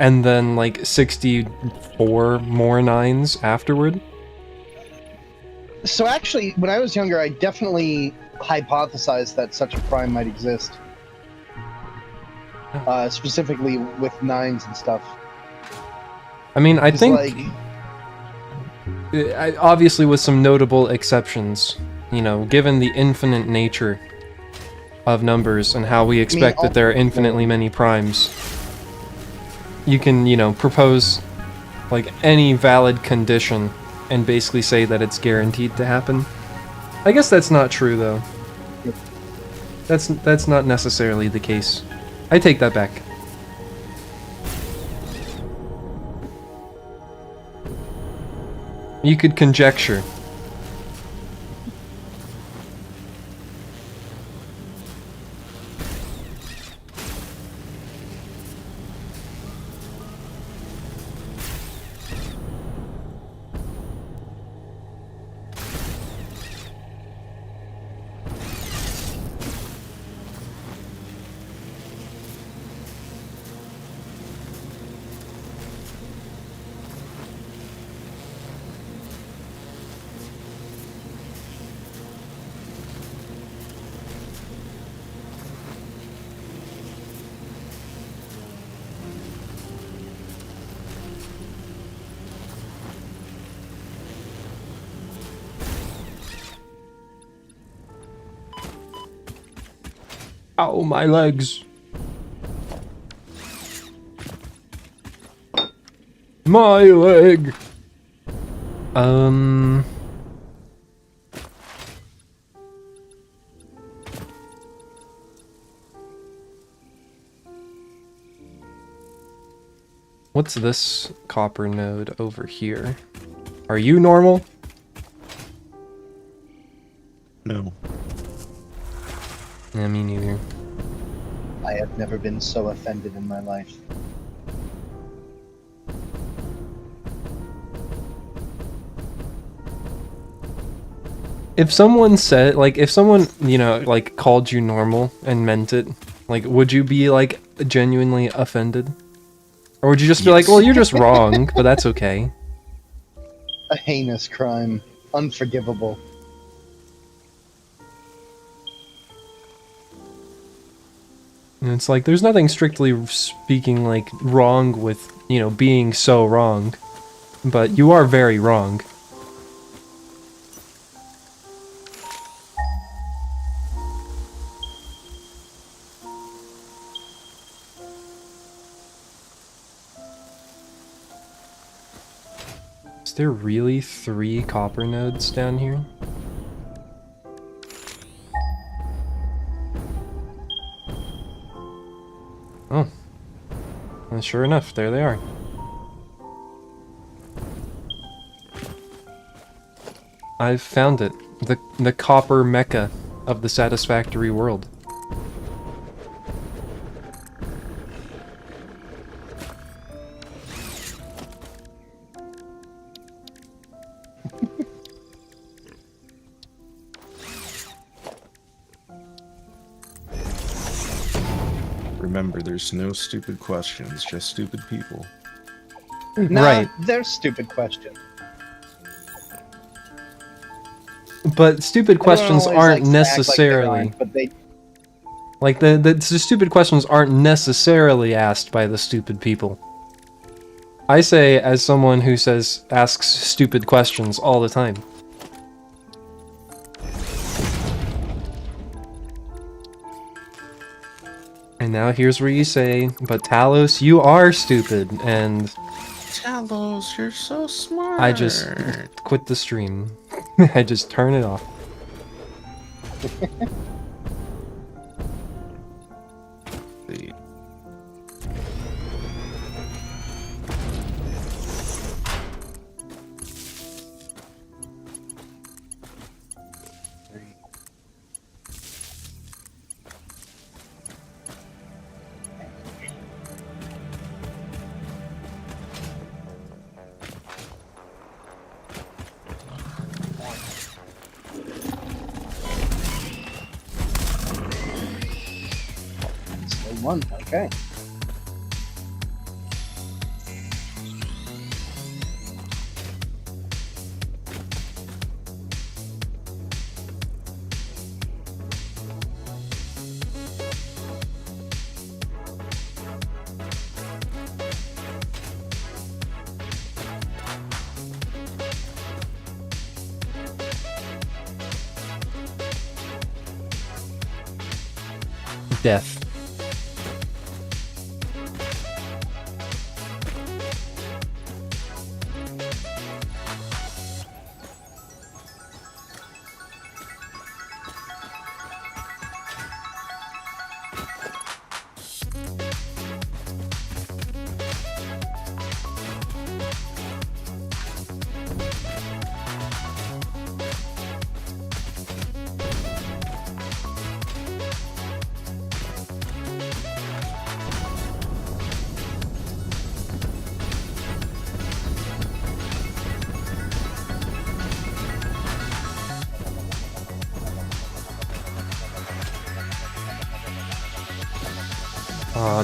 And then like 64 more nines afterward. So actually, when I was younger, I definitely hypothesized that such a prime might exist. Specifically with 9s and stuff. I mean, I It's think, like, obviously with some notable exceptions, you know, given the infinite nature of numbers and how we expect that there are infinitely many primes, you can, you know, propose like any valid condition and basically say that it's guaranteed to happen. I guess that's not true though. That's not necessarily the case. I take that back. You could conjecture. Ow, my legs. My leg. What's this copper node over here? Are you normal? No. Yeah, me neither. I have never been so offended in my life. If someone said, like, if someone, you know, like, called you normal and meant it, like, would you be, like, genuinely offended? Or would you just be like, Yes. well, you're just wrong, but that's okay? A heinous crime. Unforgivable. And it's like, there's nothing strictly speaking, like, wrong with, you know, being so wrong. But you are very wrong. Is there really 3 copper nodes down here? Oh. And sure enough, there they are. I've found it. The copper mecca of the Satisfactory world. Remember, there's no stupid questions, just stupid people. Nah, Right. they're stupid questions. But stupid questions Everyone always aren't likes to act like they necessarily... aren't, but they Like, the stupid questions aren't necessarily asked by the stupid people. I say, as someone who asks stupid questions all the time. And now here's where you say, but Talos, you are stupid, and Talos, you're so smart. I just quit the stream. I just turn it off. See. Still one. Okay. Death.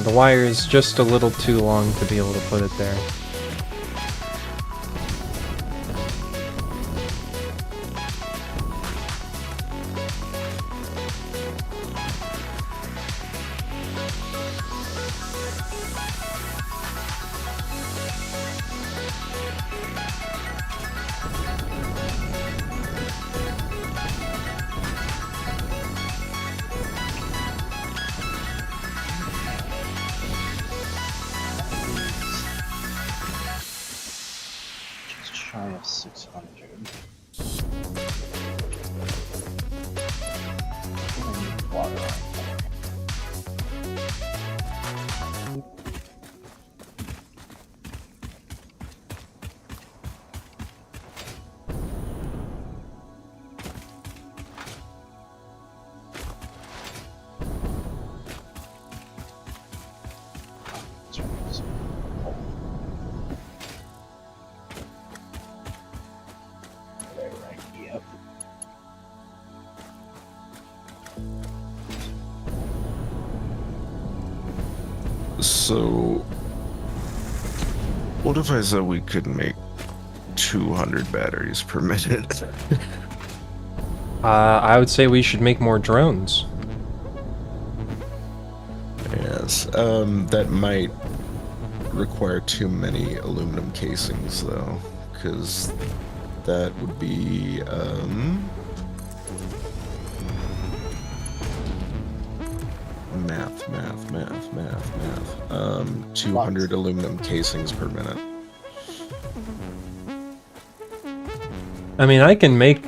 The wire is just a little too long to be able to put it there. Just shy of 600. I need water. So, what if I said we could make 200 batteries per minute? I would say we should make more drones. Yes, that might require too many aluminum casings, though, because that would be, math. 200 aluminum casings per minute. I mean, I can make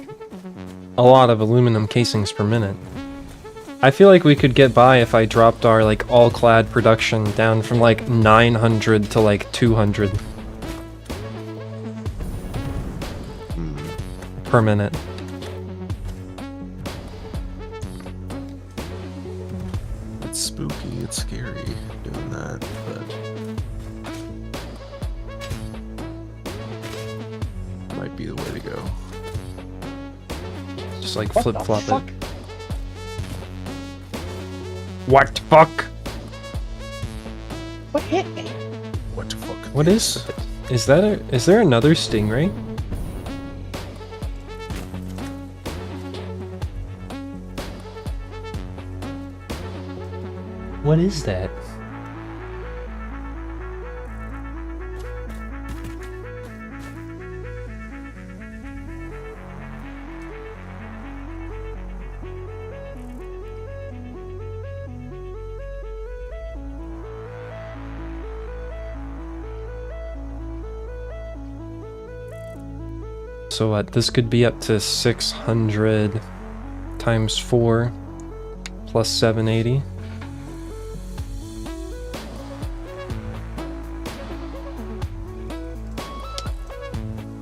a lot of aluminum casings per minute. I feel like we could get by if I dropped our, like, all-clad production down from, like, 900 to, like, 200 per minute. It's spooky, it's scary doing that, but might be the way to go. Just, like, What the flip-flop fuck? it. What the fuck? What hit me? What the fuck? What is that? Is there another stingray? What is that? So what? This could be up to 600 times 4 plus 780.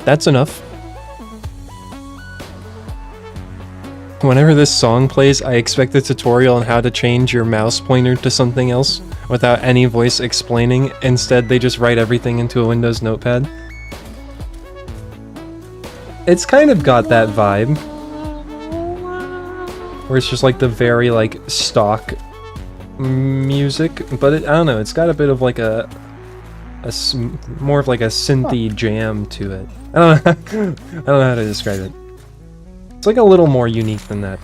That's enough. Whenever this song plays, I expect a tutorial on how to change your mouse pointer to something else without any voice explaining. Instead, they just write everything into a Windows notepad. It's kind of got that vibe. Where it's just like the very like stock music, but I don't know, it's got a bit of like more of like a synthy jam to it. I don't know, I don't know how to describe it. It's like a little more unique than that.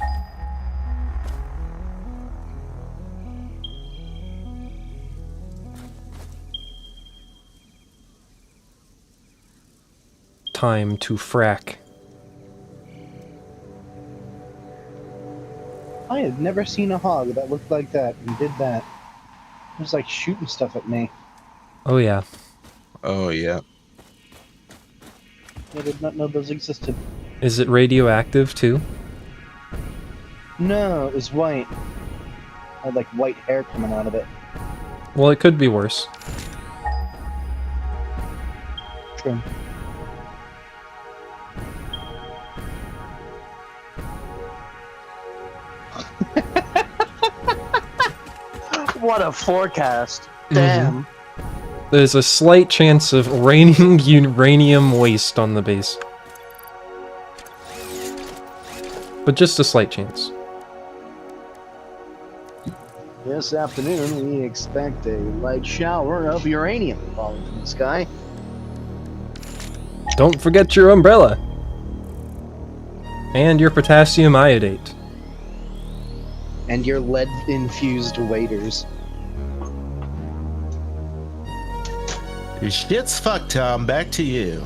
Time to frack. I had never seen a hog that looked like that and did that. It was like shooting stuff at me. Oh yeah. Oh, yeah. I did not know those existed. Is it radioactive too? No, it was white. I had like white hair coming out of it. Well, it could be worse. True. What a forecast. Damn. There's a slight chance of raining uranium waste on the base. But just a slight chance. This afternoon, we expect a light shower of uranium falling from the sky. Don't forget your umbrella. And your potassium iodate. And your lead-infused waders. Your shit's fucked, Tom. Back to you.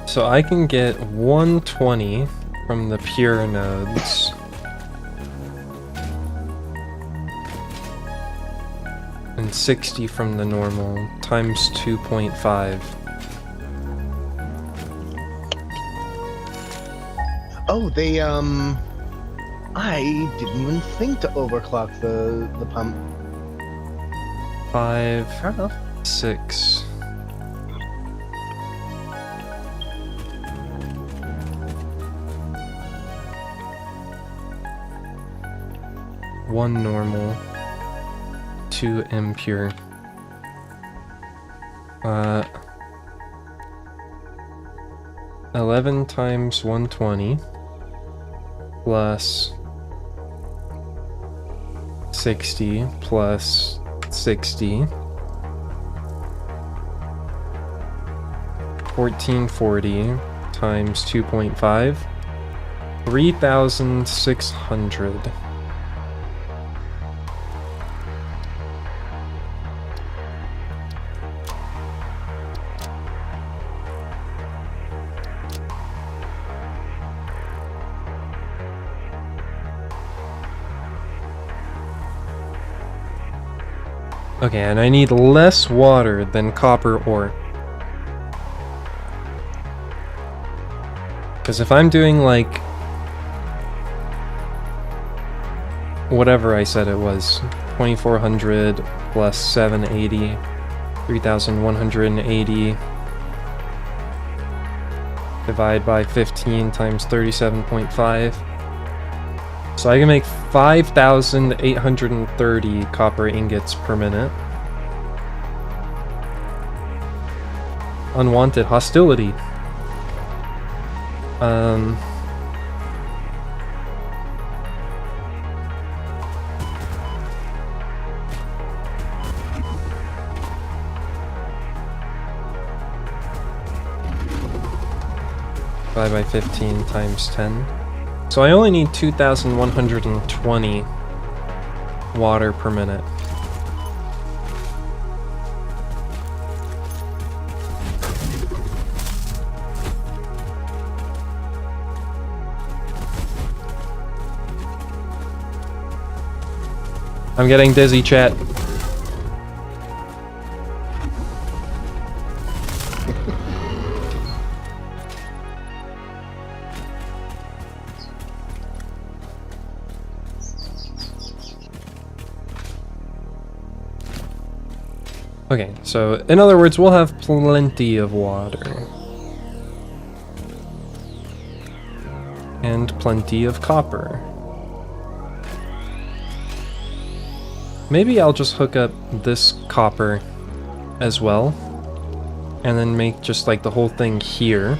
So I can get 120 from the pure nodes. And 60 from the normal, times 2.5. Oh, they, I didn't even think to overclock the pump. 5, 6. One normal, 2 impure. 11 times 120 plus 60 plus 60. 1440 times 2.5. 3,600. Okay, and I need less water than copper ore. Because if I'm doing like whatever I said it was, 2400 plus 780, 3180, divide by 15 times 37.5. So I can make 5,830 copper ingots per minute. Unwanted hostility. Divide by 15 times 10. So I only need 2,120 water per minute. I'm getting dizzy, chat. Okay, so in other words, we'll have plenty of water. And plenty of copper. Maybe I'll just hook up this copper as well. And then make just like the whole thing here.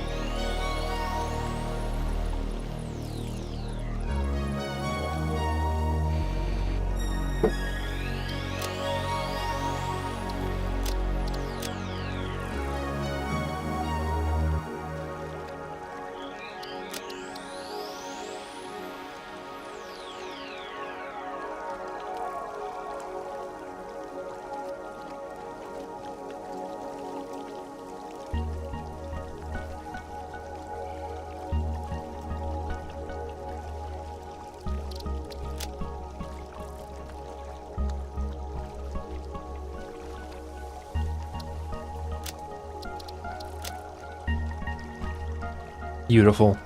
Beautiful.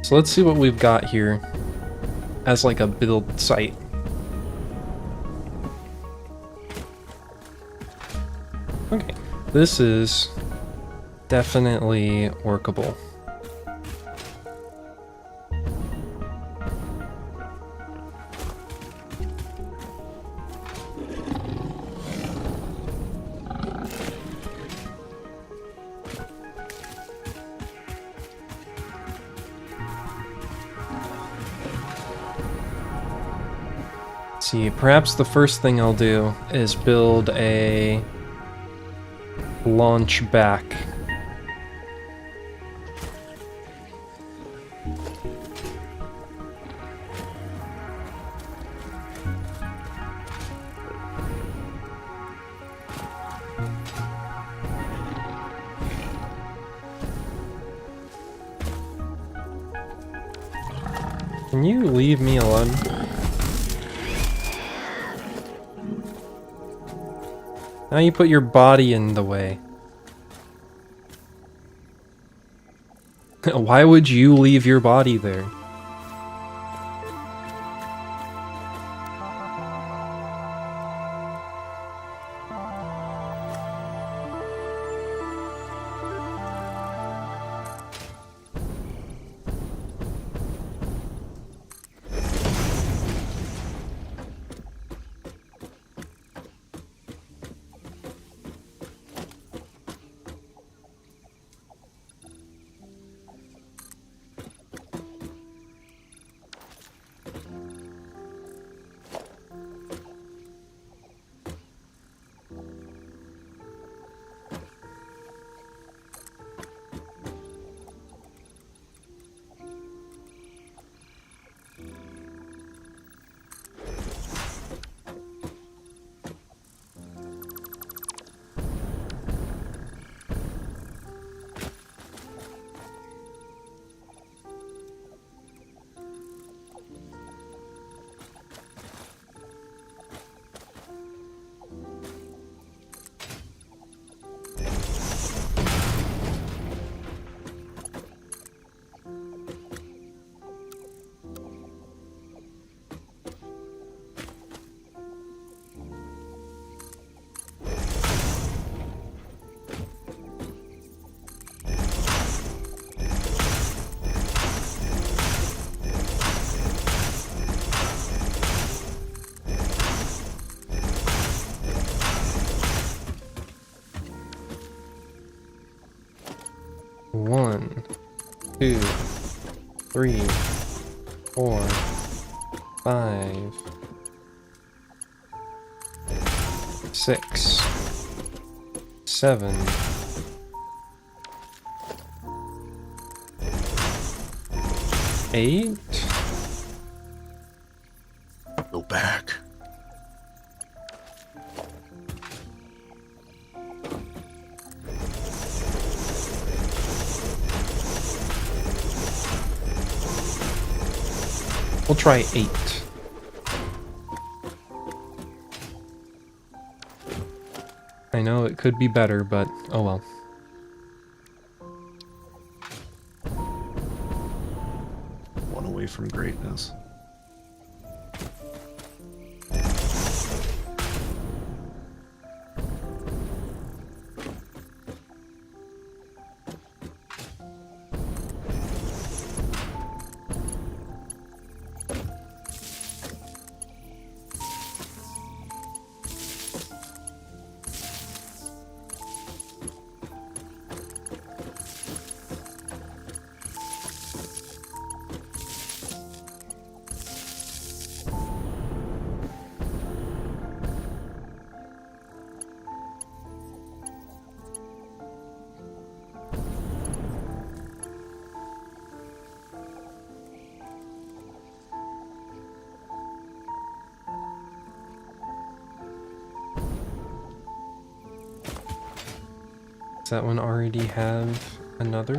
So let's see what we've got here as like a build site. Okay, this is definitely workable. See, perhaps the first thing I'll do is build a launch back. Can you leave me alone? Now you put your body in the way. Why would you leave your body there? One, two, three, 4, 5, 6, 7, 8. Go back. We'll try 8. I know it could be better, but oh well. One away from greatness. Does that one already have another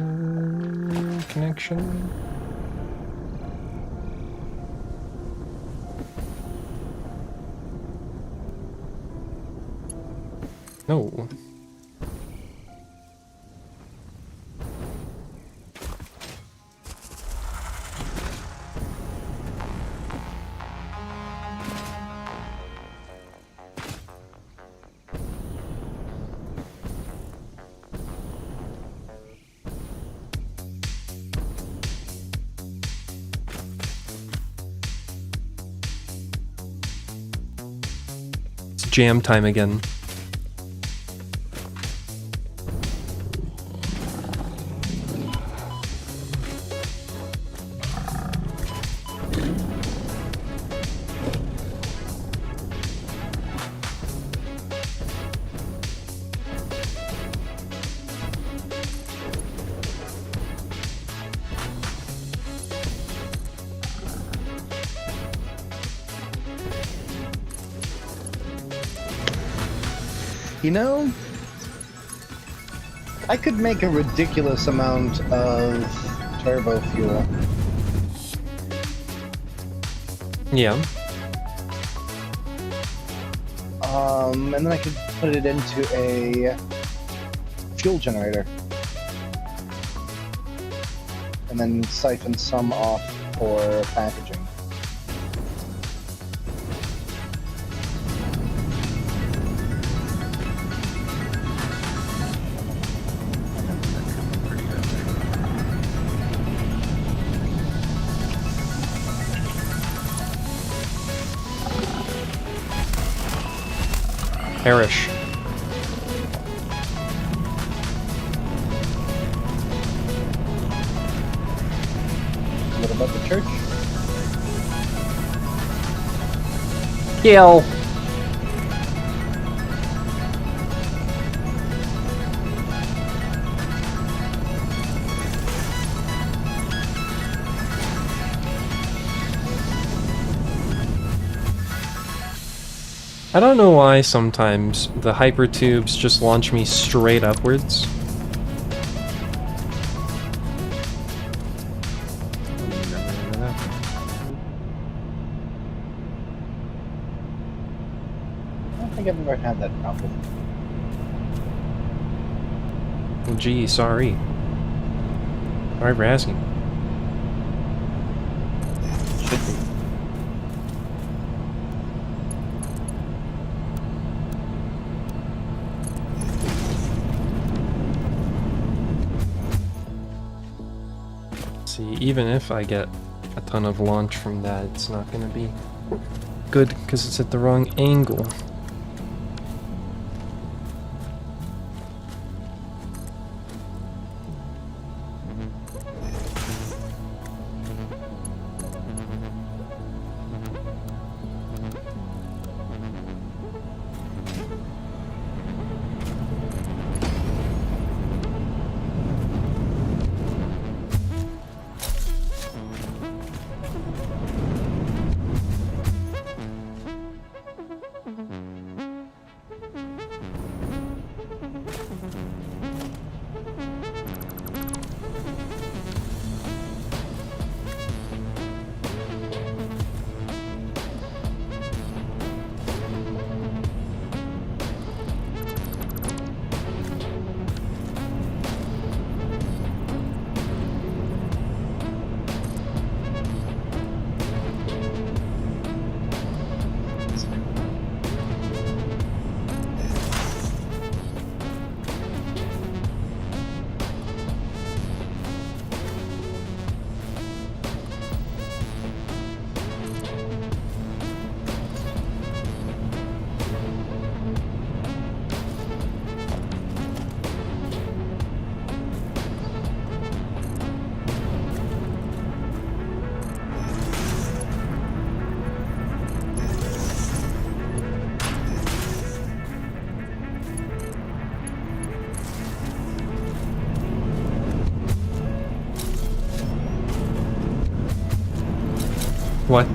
connection? No. It's jam time again. You know, I could make a ridiculous amount of turbo fuel. Yeah. And then I could put it into a fuel generator. And then siphon some off for packaging. Perish. What about the church? Kill. I don't know why sometimes the hyper tubes just launch me straight upwards. I don't think I've ever had that problem. Gee, sorry. Sorry for asking. Should be. See, even if I get a ton of launch from that, it's not gonna be good because it's at the wrong angle. What?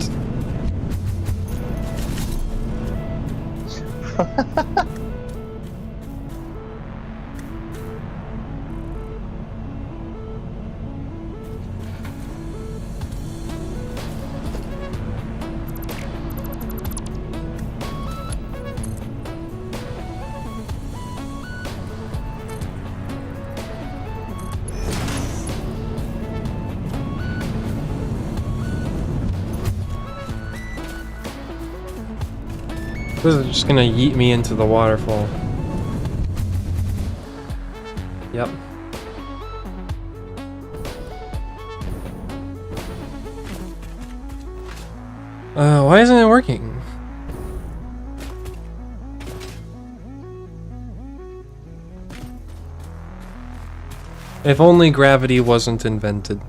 This is just gonna yeet me into the waterfall. Yep. Why isn't it working? If only gravity wasn't invented.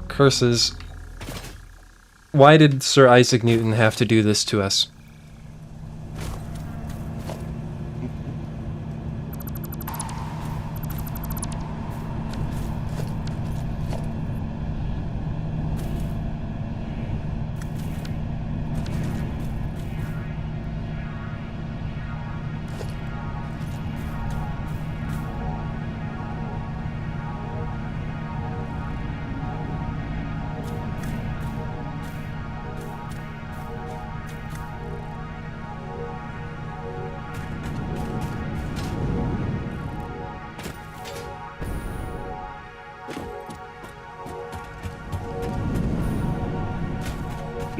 Curses. Why did Sir Isaac Newton have to do this to us?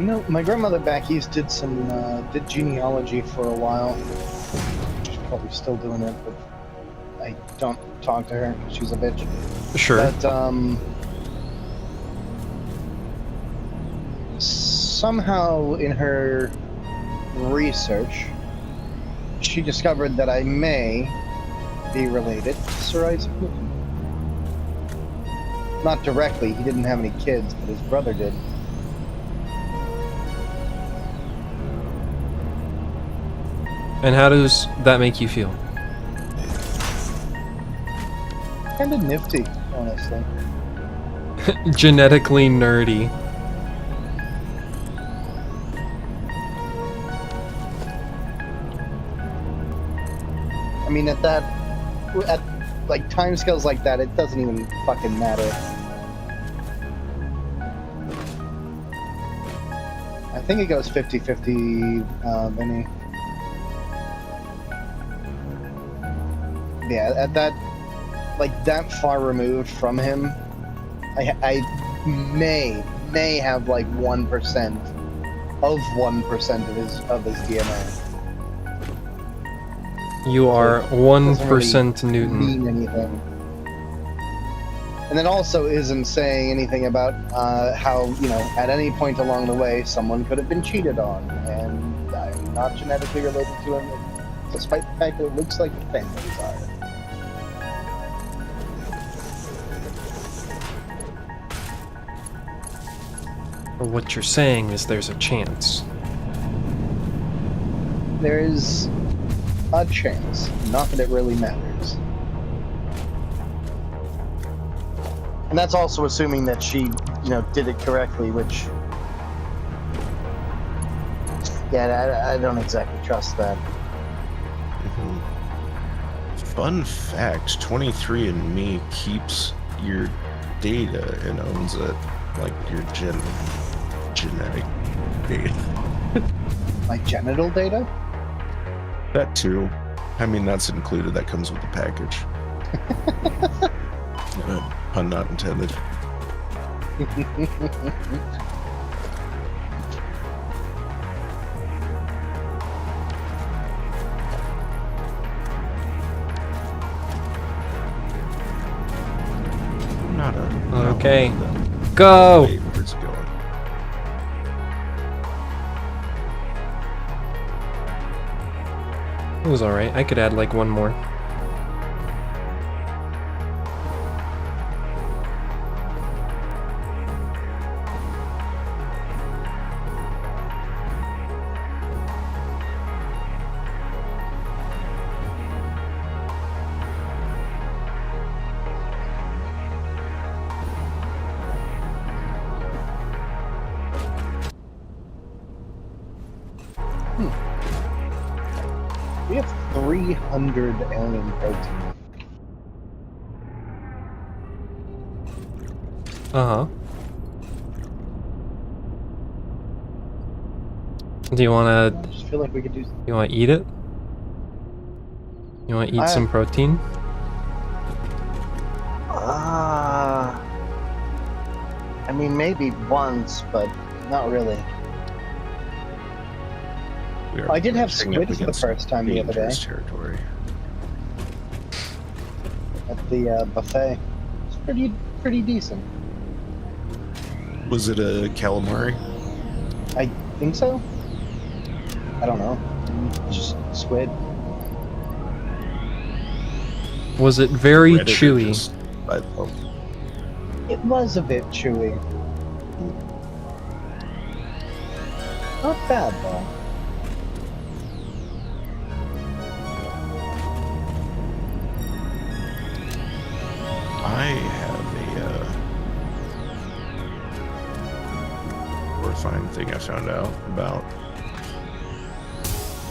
You know, my grandmother back east did did genealogy for a while. She's probably still doing it, but I don't talk to her because she's a bitch. Sure. But somehow in her research, she discovered that I may be related to Sir Isaac Newton. Not directly, he didn't have any kids, but his brother did. And how does that make you feel? Kind of nifty, honestly. Genetically nerdy. I mean, at like timescales like that, it doesn't even fucking matter. I think it goes 50-50, Vinny. Yeah, at that, like that far removed from him, I may have like 1% of 1% of his DNA. You are Doesn't 1% really Newton. mean anything. And then also isn't saying anything about how, you know, at any point along the way, someone could have been cheated on, and I'm not genetically related to him, despite the fact that it looks like the families are. Or what you're saying is there's a chance. There is a chance, not that it really matters. And that's also assuming that she, you know, did it correctly, which, yeah, I don't exactly trust that. Fun fact, 23andMe keeps your data and owns it, like your genetic data. My genital data? That too. I mean, that's included. That comes with the package. Pun not intended. Okay. Go! Wait, where's it going? It was alright. I could add like one more. We have 300 alien protein. Uh-huh. Do you wanna I just feel like we could do. you wanna eat it? You wanna eat some protein? I mean, maybe once, but not really. We are I did have pushing up squid for the against first time the other day dangerous territory. at the buffet. It's pretty decent. Was it a calamari? I think so. I don't know. Just squid. Was it very Reddit or chewy? just by the- It was a bit chewy. Not bad though. I have a horrifying thing I found out about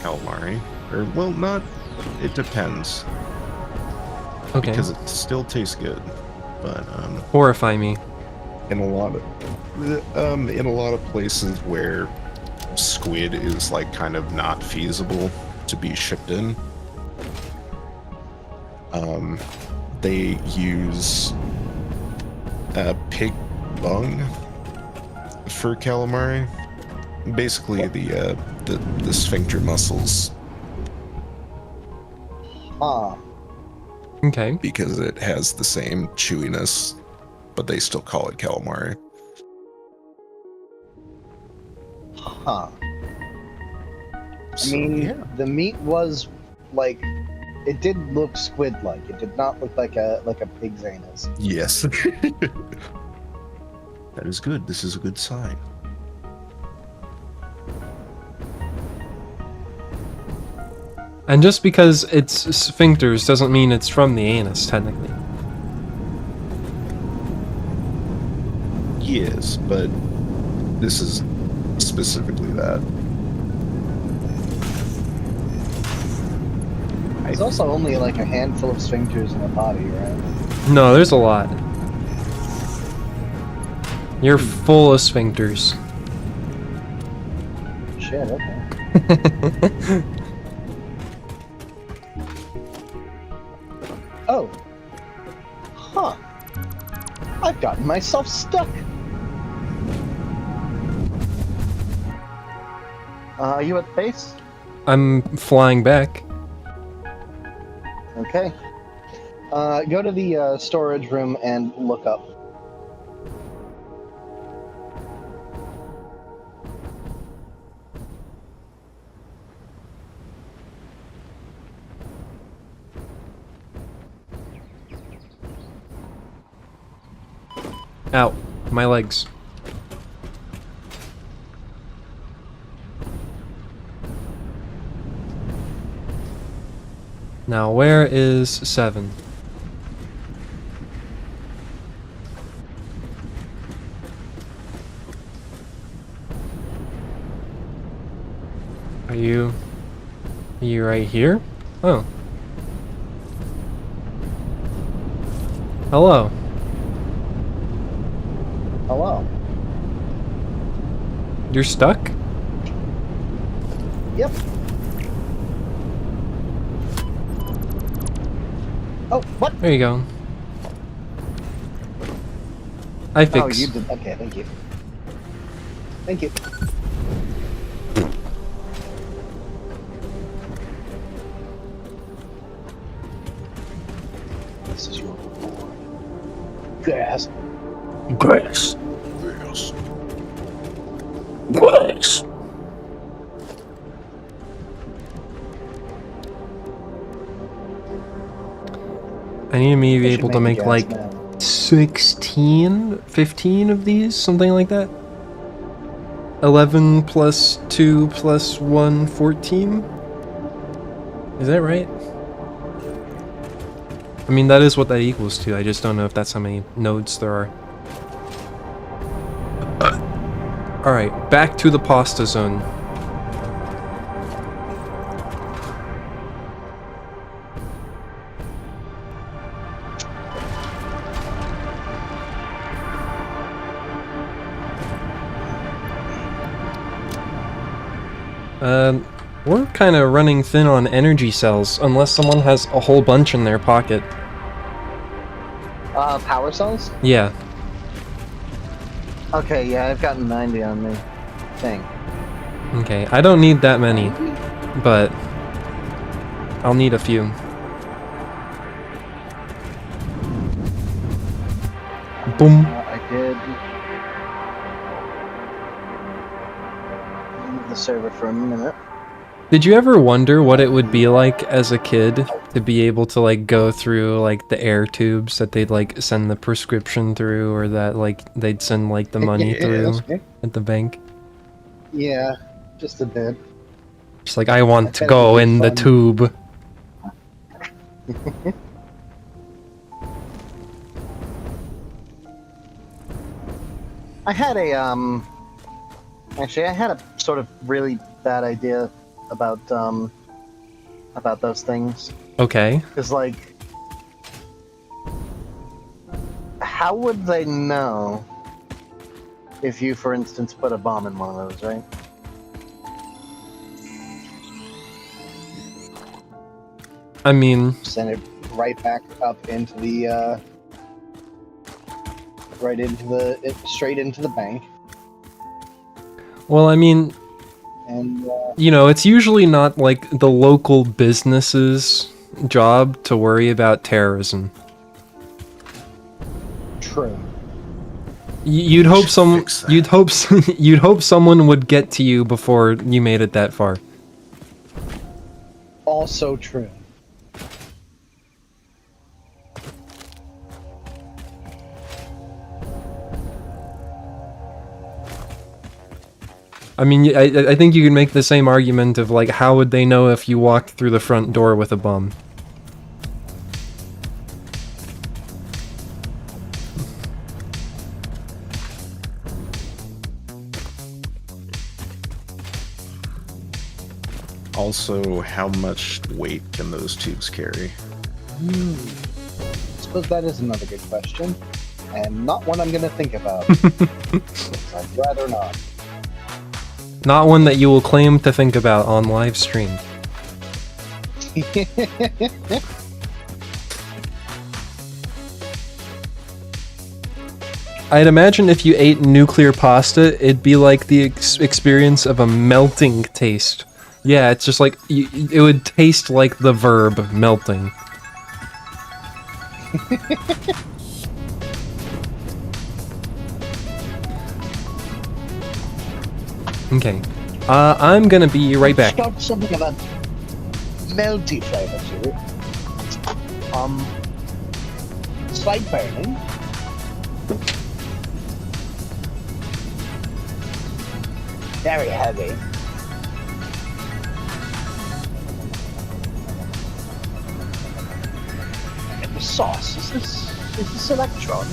calamari. Or, well, not. It depends. Okay. Because it still tastes good. But, Horrify me. in a lot of places where squid is like kind of not feasible to be shipped in, they use pig bung for calamari, Basically, the sphincter muscles, Huh. Okay. because it has the same chewiness, but they still call it calamari. Huh. I So, mean, yeah. the meat was like, it did look squid-like. It did not look like a pig's anus. Yes. That is good. This is a good sign. And just because it's sphincters doesn't mean it's from the anus, technically. Yes, but this is specifically that. There's also only like a handful of sphincters in the body, right? No, there's a lot. You're full of sphincters. Shit, okay. Oh. Huh. I've gotten myself stuck. Are you at base? I'm flying back. Okay. Go to the storage room and look up. Ow. My legs. Now, where is 7? Are you right here? Oh. Hello. Hello. You're stuck? Yep. Oh, what? There you go. I Oh, fix. you did. Okay, thank you. Thank you. This is your reward. Gas. Grass. Yes. Grass. I need to be They should able to a make gas like man. 16, 15 of these, something like that. 11 plus 2 plus 1, 14? Is that right? I mean, that is what that equals to. I just don't know if that's how many nodes there are. Alright, back to the pasta zone. We're kind of running thin on energy cells, unless someone has a whole bunch in their pocket. Power cells? Yeah. Okay, yeah, I've gotten 90 on me. Thing. Okay, I don't need that many, but I'll need a few. Boom. I did leave the server for a minute. Did you ever wonder what it would be like as a kid to be able to like go through like the air tubes that they'd like send the prescription through, or that like they'd send like the money through at the bank? Yeah, just a bit. Just like, I want to bet it go would be in the fun. tube. I had a actually I had a sort of really bad idea about those things. Okay. Cuz like how would they know if you, for instance, put a bomb in one of those, right? I mean, Send it right back up into the straight into the bank. Well, I mean, And you know, it's usually not like the local business's job to worry about terrorism. true. You'd hope some, fix that. you'd hope, you'd hope someone would get to you before you made it that far. Also true. I mean, I think you could make the same argument of like, how would they know if you walked through the front door with a bomb? Also, how much weight can those tubes carry? I suppose that is another good question, and not one I'm going to think about. 'Cause I'd rather not. Not one that you will claim to think about on live stream. I'd imagine if you ate nuclear pasta, it'd be like the experience of a melting taste. Yeah, it's just like, it would taste like the verb melting. Okay. I'm gonna be right back. Start something about melty flavor to it. Slight burning. Very heavy. And the sauce, is this electron?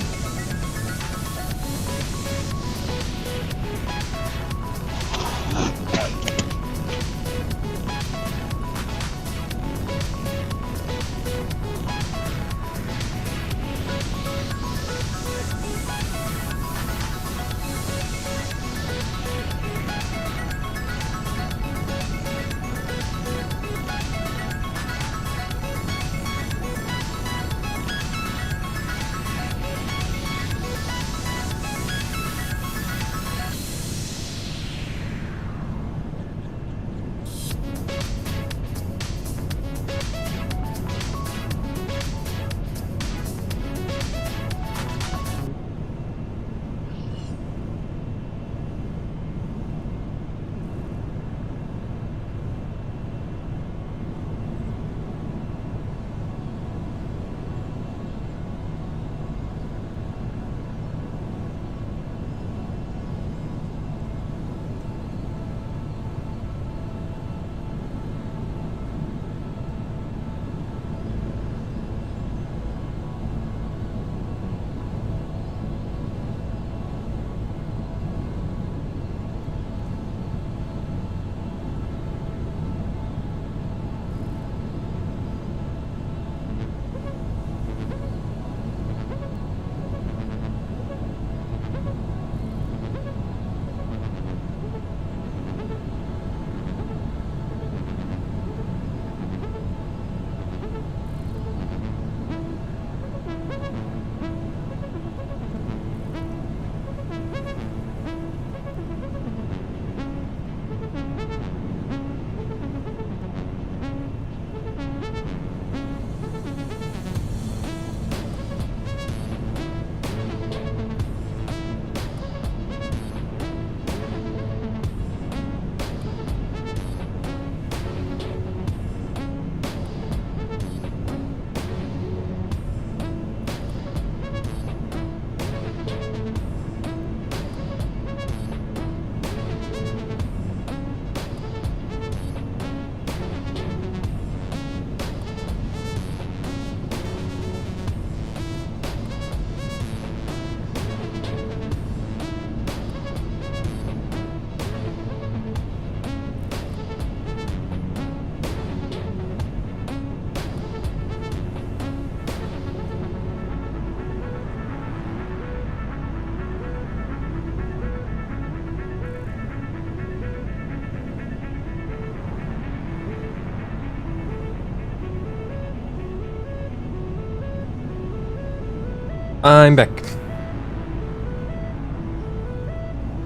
I'm back.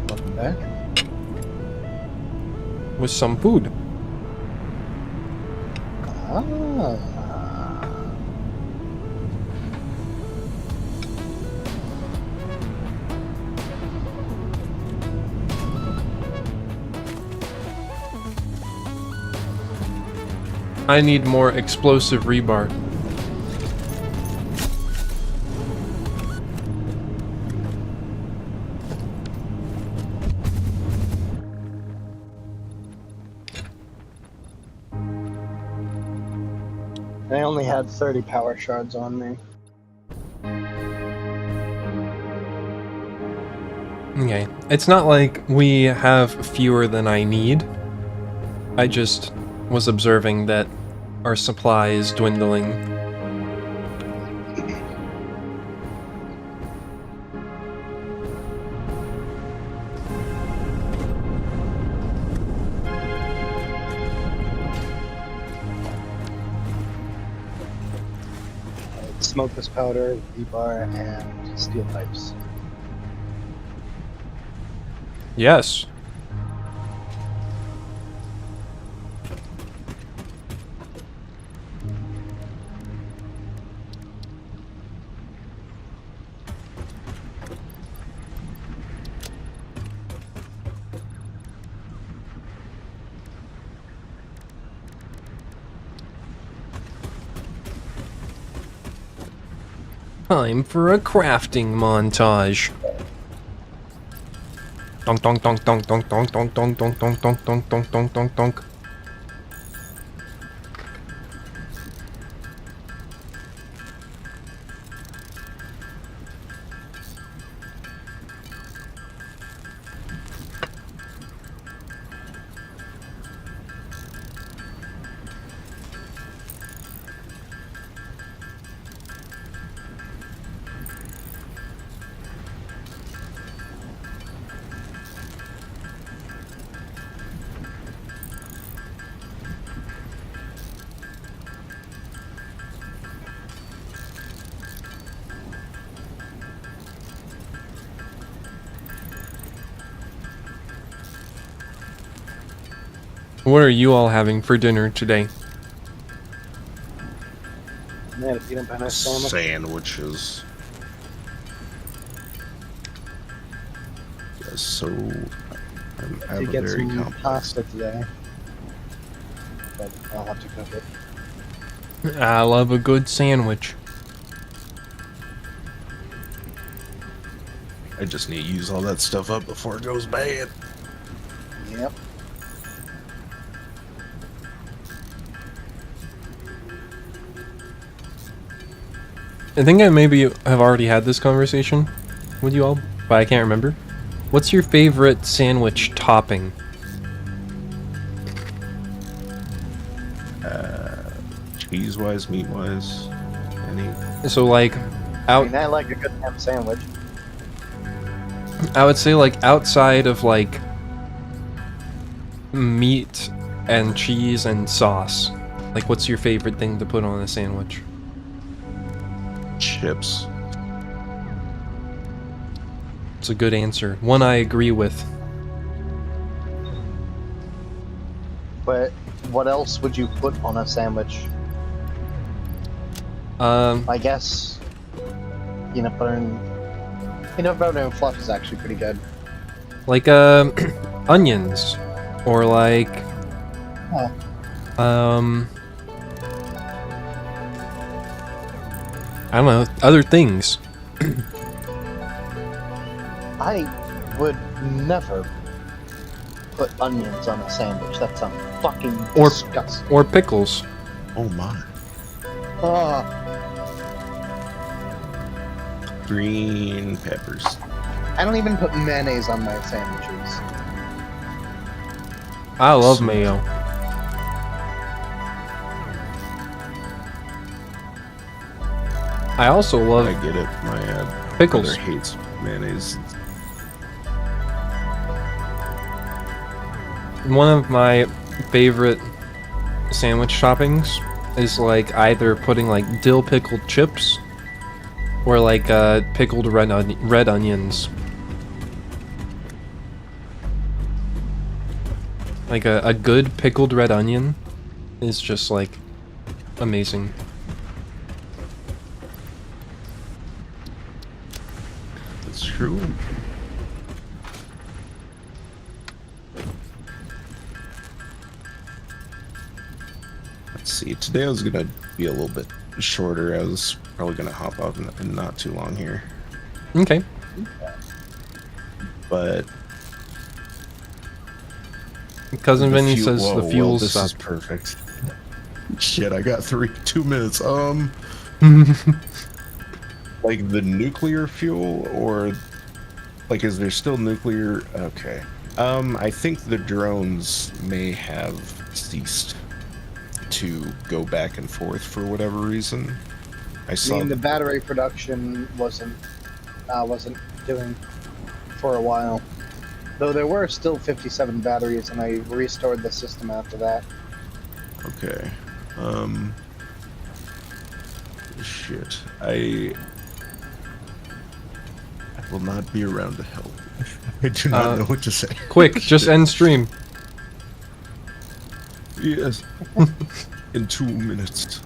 Welcome back. with some food. Ah. I need more explosive rebar. I only had 30 power shards on me. Okay. It's not like we have fewer than I need. I just was observing that our supply is dwindling. Smokeless powder, rebar, and steel pipes. Yes. Time for a crafting montage. Donk donk donk donk donk donk donk donk donk donk donk donk donk donk donk donk. What are you all having for dinner today? Man, a peanut butter sandwich. Sandwiches. Yeah, so I'm To have a get very some complex. pasta today. But I'll have to cook it. I love a good sandwich. I just need to use all that stuff up before it goes bad. Yep. I think I maybe have already had this conversation with you all, but I can't remember. What's your favorite sandwich topping? Cheese-wise, meat-wise, any. So like, I mean, I like a good ham sandwich. I would say like outside of like meat and cheese and sauce. Like, what's your favorite thing to put on a sandwich? Chips. It's a good answer. One I agree with. But what else would you put on a sandwich? I guess peanut butter and fluff is actually pretty good. Like onions, or like I don't know, other things. I would never put onions on a sandwich. That sounds fucking Or- disgusting. Or pickles. Oh my. Ah, Green peppers. I don't even put mayonnaise on my sandwiches. I love mayo. I also I love get it. My pickles. brother hates mayonnaise. One of my favorite sandwich toppings is like either putting like dill pickled chips or like pickled red onions. Like a good pickled red onion is just like amazing. That's true. Let's see. Today I was gonna be a little bit shorter. I was probably gonna hop out in not too long here, Okay. but Cousin Vinny fuel- says whoa, the fuels this suck. is perfect. Shit, I got 2 minutes. Like the nuclear fuel, or like, is there still nuclear? Okay. I think the drones may have ceased to go back and forth for whatever reason. I I saw mean, the battery production wasn't doing for a while. Though there were still 57 batteries, and I restored the system after that. Okay. Shit. I will not be around to help. I do not know what to say. Quick, just end stream. Yes. In 2 minutes.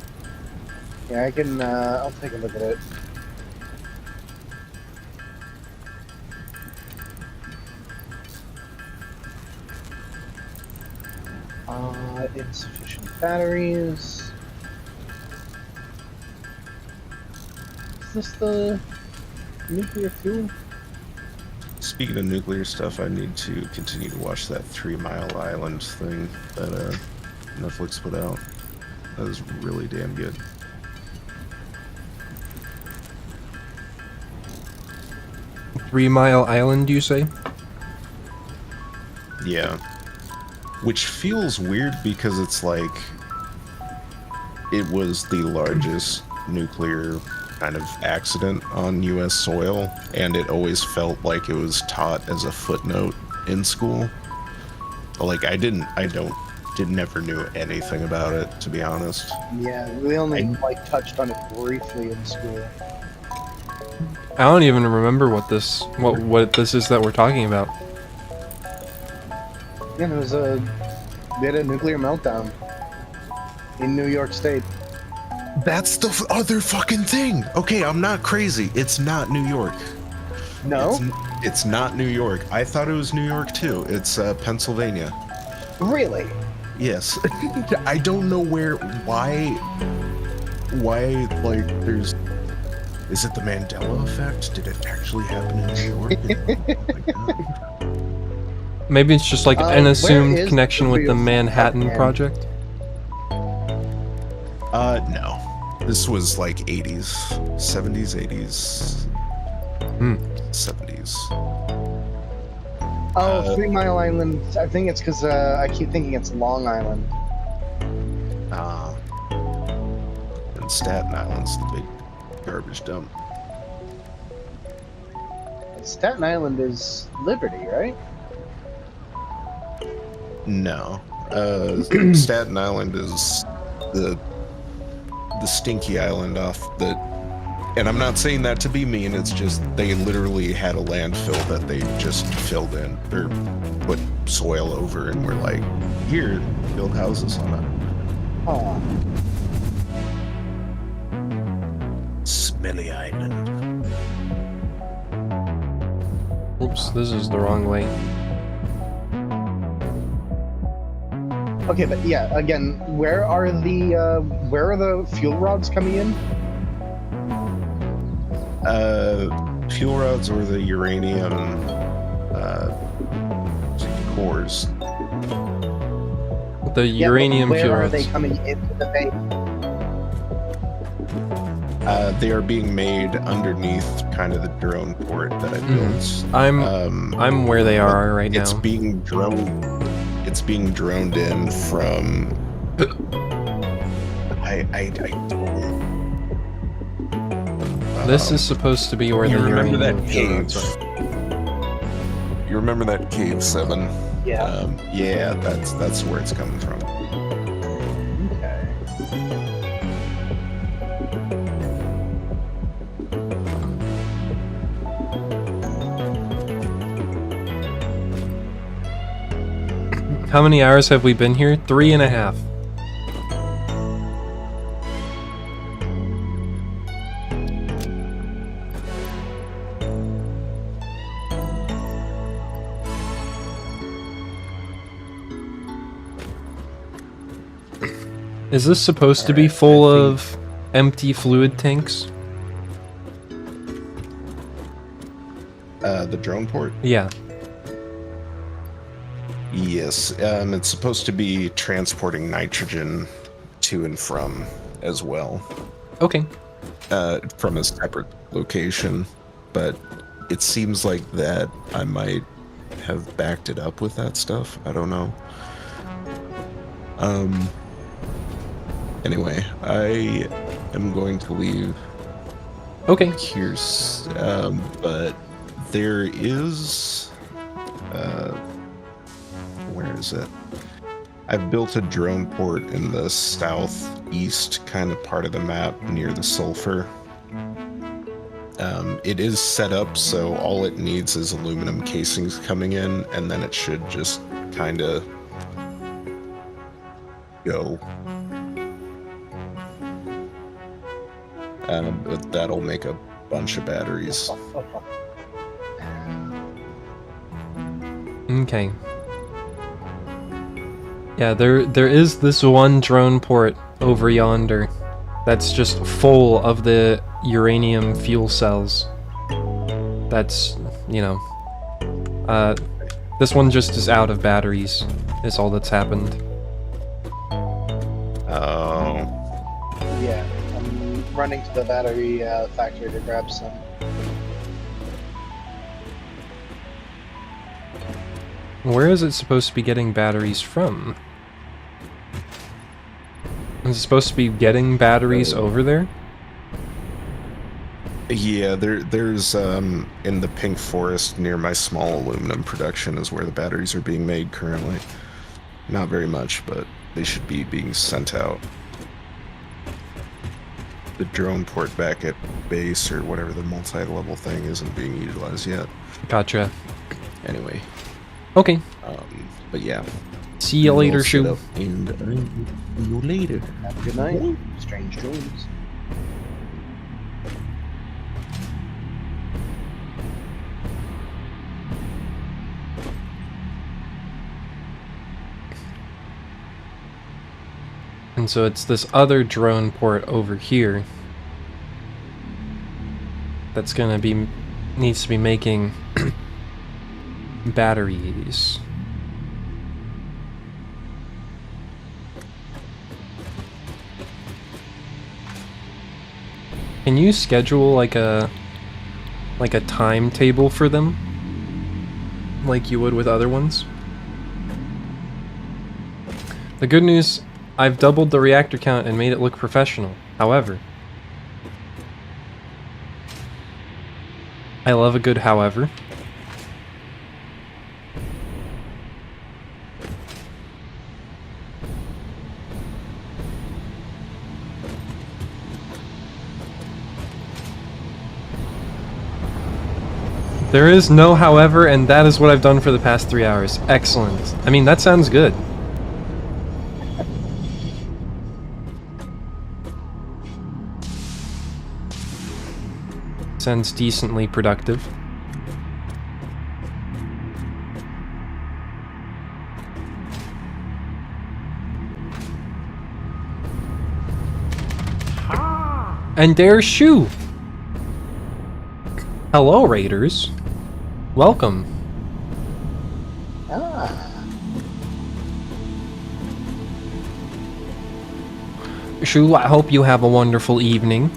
Yeah, I can. I'll take a look at it. Insufficient batteries. Is this the nuclear fuel? Speaking of nuclear stuff, I need to continue to watch that 3 Mile Island thing that Netflix put out. That was really damn good. Three Mile Island, you say? Yeah. Which feels weird because it's like it was the largest nuclear kind of accident on US soil, and it always felt like it was taught as a footnote in school. But like never knew anything about it, to be honest. Yeah, we only like touched on it briefly in school. I don't even remember what this is that we're talking about. Yeah, they had a nuclear meltdown in New York State. That's the other fucking thing. Okay, I'm not crazy. It's not New York. No, It's not New York. I thought it was New York too. It's Pennsylvania. really? Yes. I don't know why, like, is it the Mandela effect? Did it actually happen in New York? Oh my God. Maybe it's just like an Where assumed is connection the with the real Manhattan Manhattan? Project. No. This was like 80s, 70s, 80s, Hmm. 70s. Oh, 3 Mile Island. I think it's because I keep thinking it's Long Island. And Staten Island's the big garbage dump. Staten Island is Liberty, right? No. Staten Island is the stinky island off the... And I'm not saying that to be mean, it's just they literally had a landfill that they just filled in, or put soil over, and were like, here, build houses on it. Oh, Smelly Island. Oops, this is the wrong way. okay, but yeah. Again, where are the fuel rods coming in? Fuel rods or the uranium cores. The Yeah, but uranium fuel Where are rods. they coming into the bay? They are being made underneath kind of the drone port that I built. I'm where they are right It's now. being droned. It's being droned in from. I don't. This is supposed to be where You the remember uranium that fuel cave? rods are. You remember that cave 7? Yeah. Yeah, that's where it's coming from. Okay. How many hours have we been here? 3.5. Is this supposed to be full of empty fluid tanks? The drone port? Yeah. Yes, it's supposed to be transporting nitrogen to and from as well, Okay. from a separate location, but it seems like that I might have backed it up with that stuff. I don't know. Anyway, I am going to leave Okay. here, but there is, where is it? I've built a drone port in the southeast kind of part of the map near the sulfur. It is set up so all it needs is aluminum casings coming in, and then it should just kind of go. But that'll make a bunch of batteries. Okay. Yeah, there is this one drone port over yonder that's just full of the uranium fuel cells. That's, you know, this one just is out of batteries, is all that's happened. Oh. Yeah, I'm running to the battery factory to grab some. Where is it supposed to be getting batteries from? Is it supposed to be getting batteries over there? Yeah, there's in the pink forest near my small aluminum production is where the batteries are being made currently. Not very much, but they should be being sent out. The drone port back at base or whatever the multi-level thing isn't being utilized yet. Gotcha. Anyway, Okay. but yeah. See you later, We'll set Shu. up and see you later. Have a good night. Strange dreams. And so it's this other drone port over here that's gonna be needs to be making batteries. Can you schedule like a timetable for them like you would with other ones? The good news, I've doubled the reactor count and made it look professional. However, I love a good however. There is no however, and that is what I've done for the past 3 hours. Excellent. I mean, that sounds good. Sounds decently productive. And there's Shu! Hello, Raiders. Welcome. Shu, I hope you have a wonderful evening.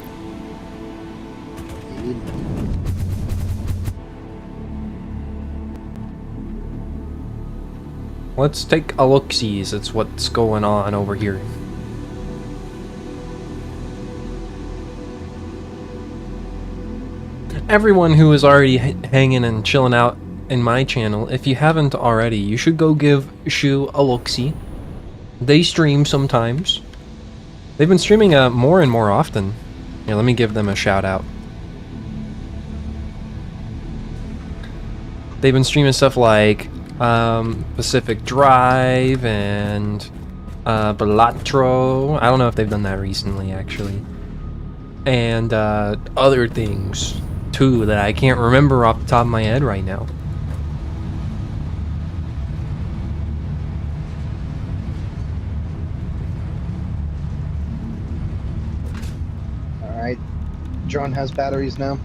Let's take a look-sees at what's going on over here. Everyone who is already hanging and chilling out in my channel, if you haven't already, you should go give Shu a look-see. They stream sometimes. They've been streaming more and more often. Here, let me give them a shout-out. They've been streaming stuff like Pacific Drive and Balatro. I don't know if they've done that recently, actually. And other things too that I can't remember off the top of my head right now. Alright. Drone has batteries now.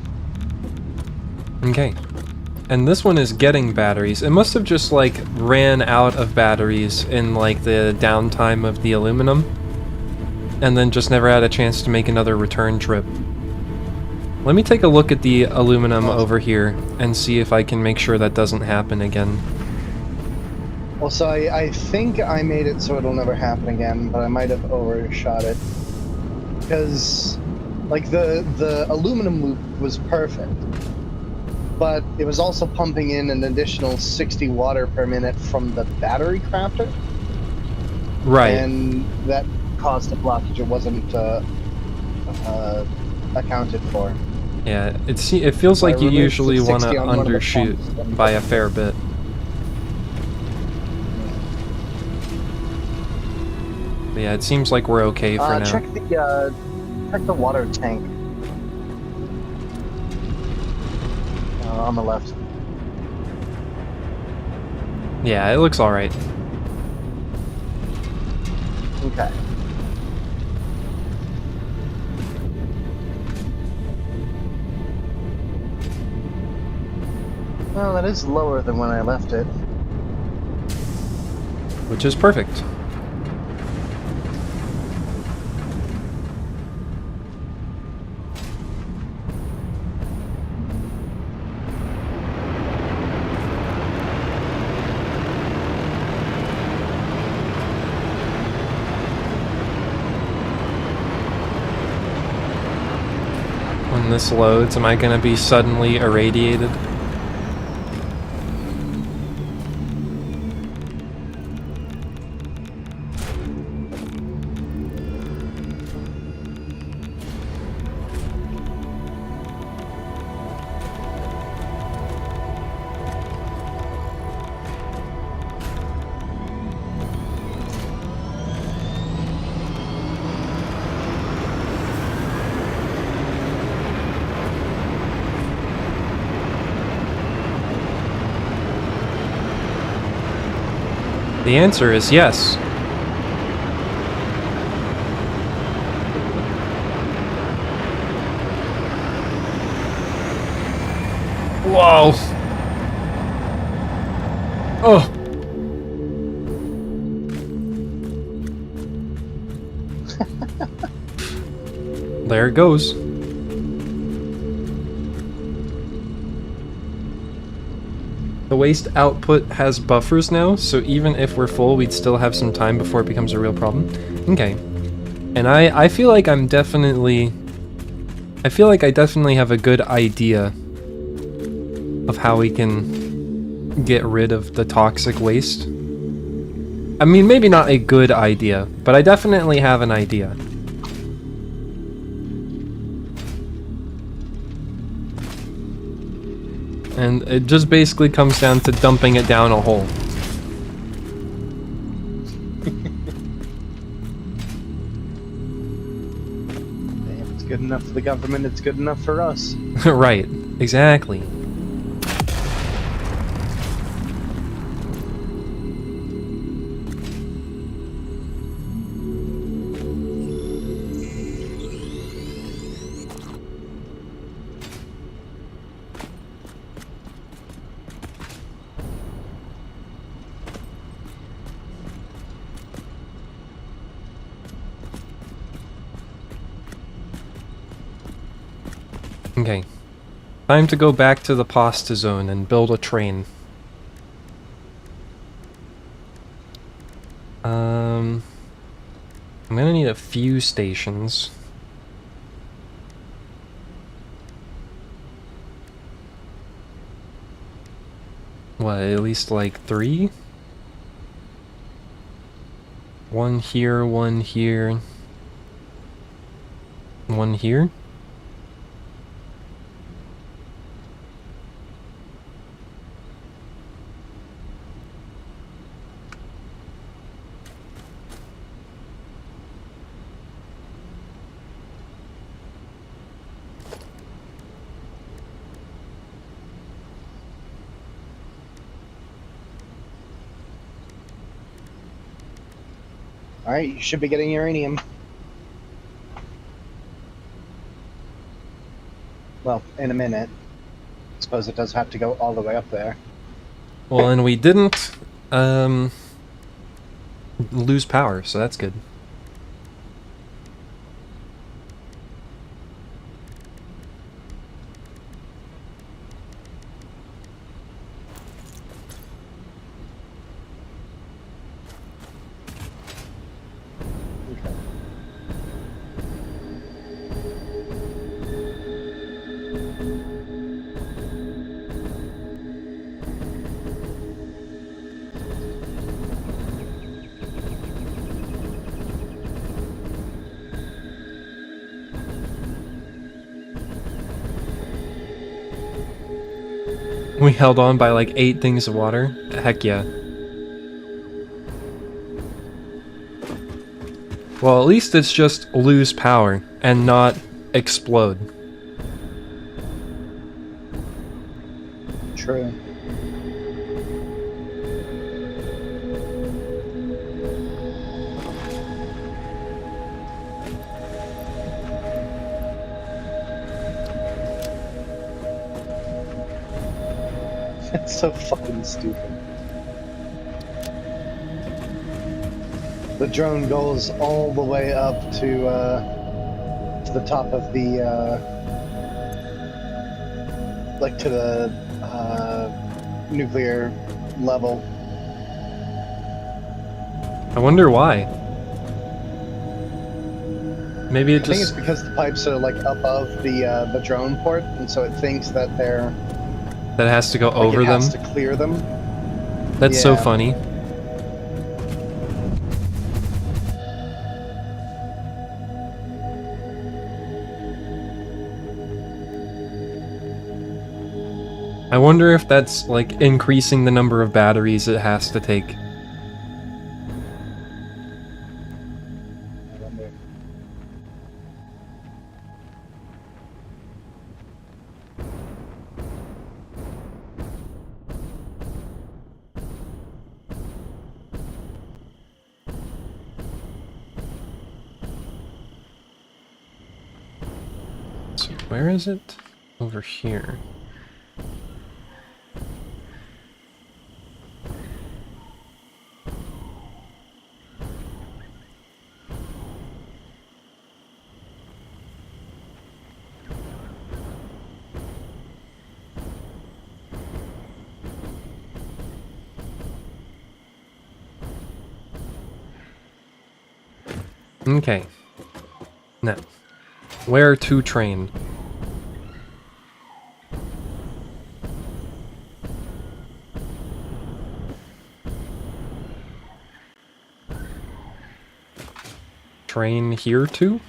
Okay. And this one is getting batteries. It must have just like ran out of batteries in like the downtime of the aluminum, and then just never had a chance to make another return trip. Let me take a look at the aluminum over here and see if I can make sure that doesn't happen again. Also, I think I made it so it'll never happen again, but I might have overshot it. Because, like, the aluminum loop was perfect. But it was also pumping in an additional 60 water per minute from the battery crafter. Right. And that caused a blockage. It wasn't accounted for. Yeah, it feels like I you removed usually the want to 60 on one of the undershoot pumps. by a fair bit. But yeah, it seems like we're okay for now. Check the water tank. On the left. Yeah, it looks alright. Okay. Well, that is lower than when I left it. Which is perfect. When this loads, am I gonna be suddenly irradiated? The answer is yes. Whoa. Oh. There it goes. The waste output has buffers now, so even if we're full, we'd still have some time before it becomes a real problem. Okay. And I feel like I definitely have a good idea of how we can get rid of the toxic waste. I mean, maybe not a good idea, but I definitely have an idea. And it just basically comes down to dumping it down a hole. If it's good enough for the government, it's good enough for us. Right, exactly. Okay. Time to go back to the pasta zone and build a train. I'm gonna need a few stations. What, at least like 3? One here, one here. One here? Alright, you should be getting uranium. Well, in a minute. I suppose it does have to go all the way up there. Well, and we didn't lose power, so that's good. We held on by like 8 things of water. Heck yeah. Well, at least it's just lose power and not explode. True. That's so fucking stupid. The drone goes all the way up to the top of the, like to the nuclear level. I wonder why. Maybe it I think it's just... because the pipes are like above the drone port, and so it thinks that they're that it has to go like over it them. has to clear them. That's so Yeah. funny. I wonder if that's like increasing the number of batteries it has to take. So where is it? Over here. Okay. Now, where to train? Train here too?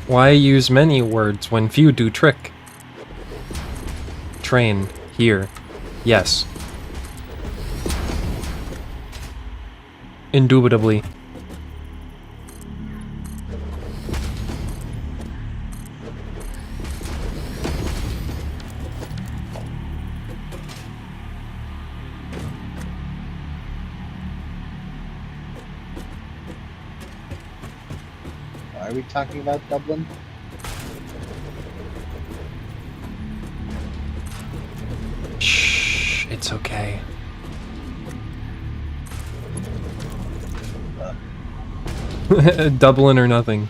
Why use many words when few do trick? Train here. Yes. Indubitably. Are we talking about Dublin? Shh, it's okay. Dublin or nothing.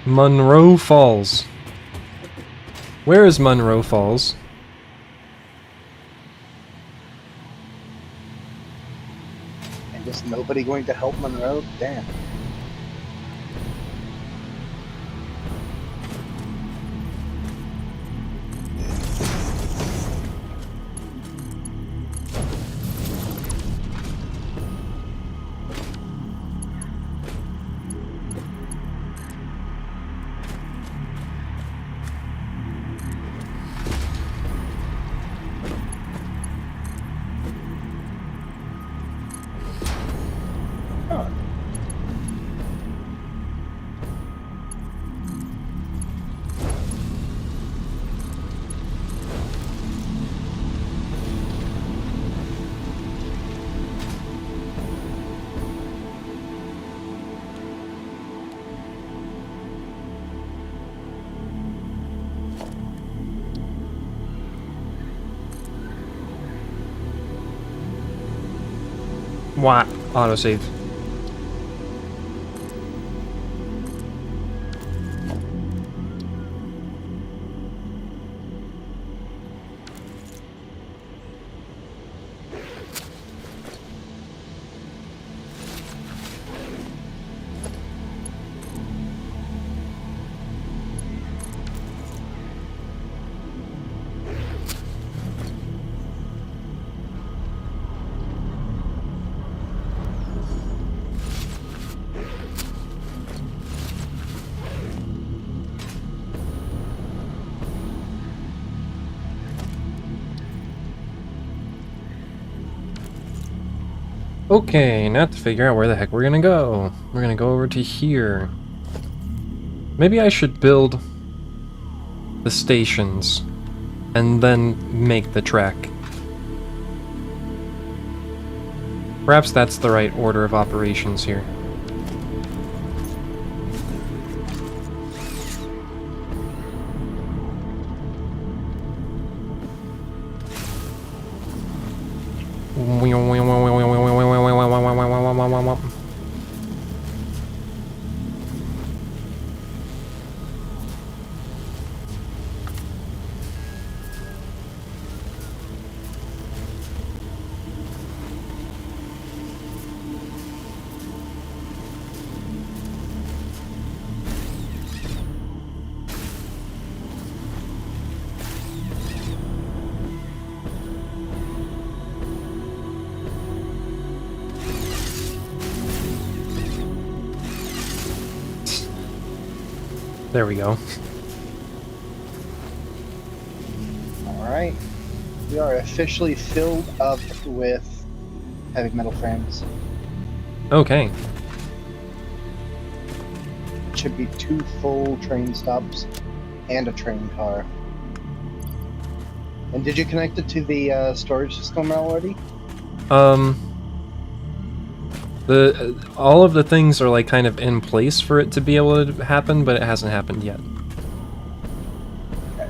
Monroe Falls. Where is Monroe Falls? And just nobody going to help Monroe? Damn. What? Autosave. Okay, now to figure out where the heck we're gonna go. We're gonna go over to here. Maybe I should build the stations and then make the track. Perhaps that's the right order of operations here. There we go. Alright. We are officially filled up with heavy metal frames. Okay. It should be 2 full train stops and a train car. And did you connect it to the storage system already? All of the things are like kind of in place for it to be able to happen, but it hasn't happened yet. Okay.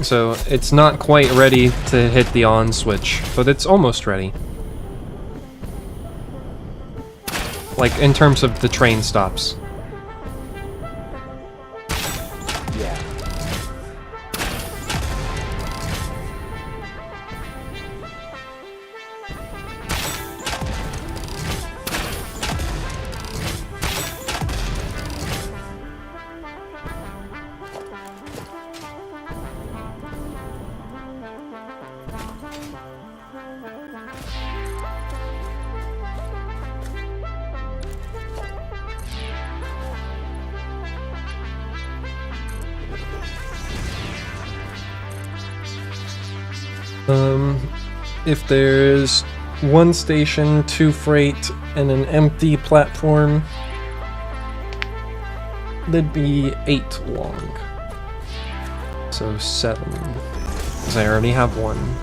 So it's not quite ready to hit the on switch, but it's almost ready. Like in terms of the train stops. Yeah. If there's 1 station, 2 freight, and an empty platform, there'd be 8 long. So 7, because I already have 1.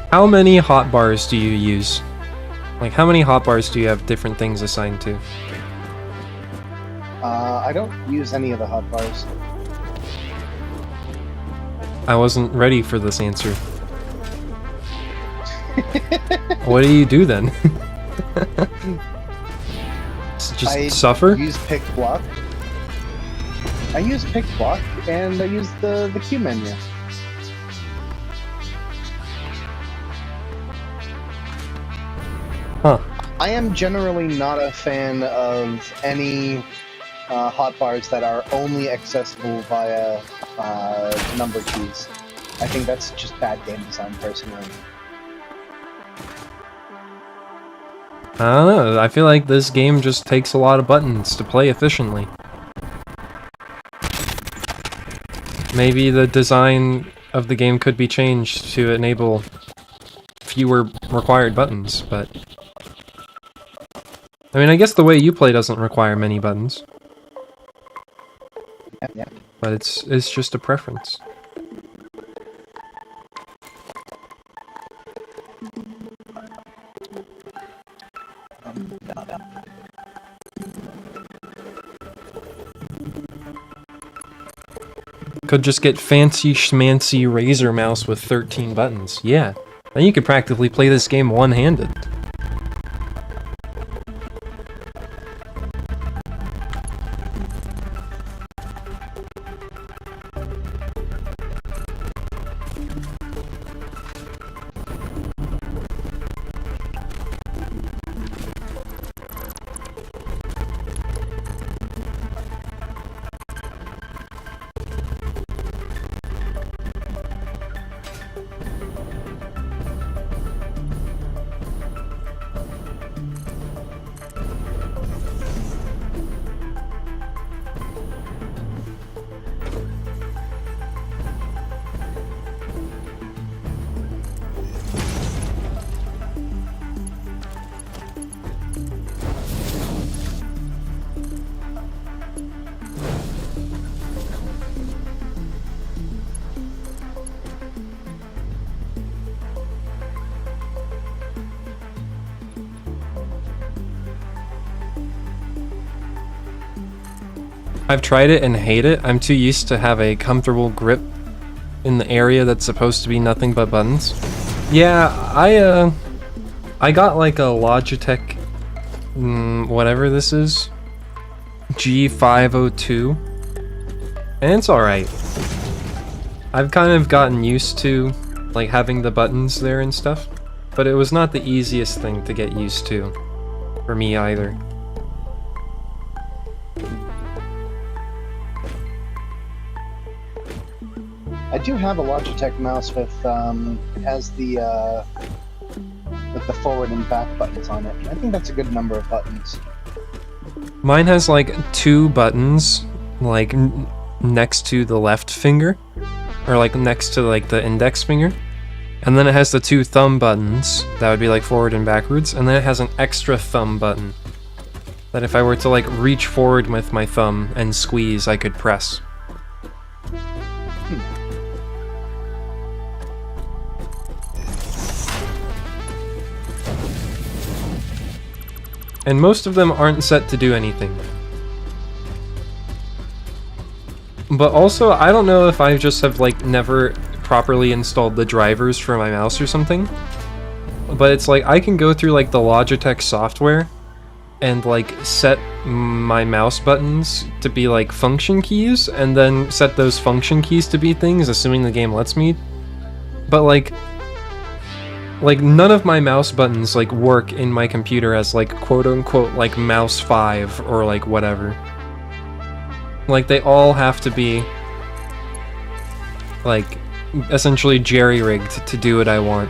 How many hotbars do you use? Like, how many hotbars do you have different things assigned to? I don't use any of the hotbars. I wasn't ready for this answer. What do you do then? Just I suffer? use pick block. I use pick block and I use the Q menu. Huh. I am generally not a fan of any hotbars that are only accessible via number keys. I think that's just bad game design, personally. I don't know, I feel like this game just takes a lot of buttons to play efficiently. Maybe the design of the game could be changed to enable fewer required buttons, but... I mean, I guess the way you play doesn't require many buttons. Yeah. But it's just a preference. Could just get fancy schmancy Razer mouse with 13 buttons. Yeah, then you could practically play this game one-handed. I've tried it and hate it. I'm too used to have a comfortable grip in the area that's supposed to be nothing but buttons. Yeah, I got like a Logitech, whatever this is, G502, and it's alright. I've kind of gotten used to like having the buttons there and stuff, but it was not the easiest thing to get used to for me either. I do have a Logitech mouse with it has the with the forward and back buttons on it. I think that's a good number of buttons. Mine has like 2 buttons, like next to the left finger, or like next to like the index finger, and then it has the 2 thumb buttons that would be like forward and backwards, and then it has an extra thumb button that if I were to like reach forward with my thumb and squeeze, I could press. And most of them aren't set to do anything. But also, I don't know if I just have like never properly installed the drivers for my mouse or something. But it's like I can go through like the Logitech software and like set my mouse buttons to be like function keys and then set those function keys to be things, assuming the game lets me. But like none of my mouse buttons like work in my computer as like quote-unquote like mouse 5 or like whatever. Like they all have to be like essentially jerry-rigged to do what I want.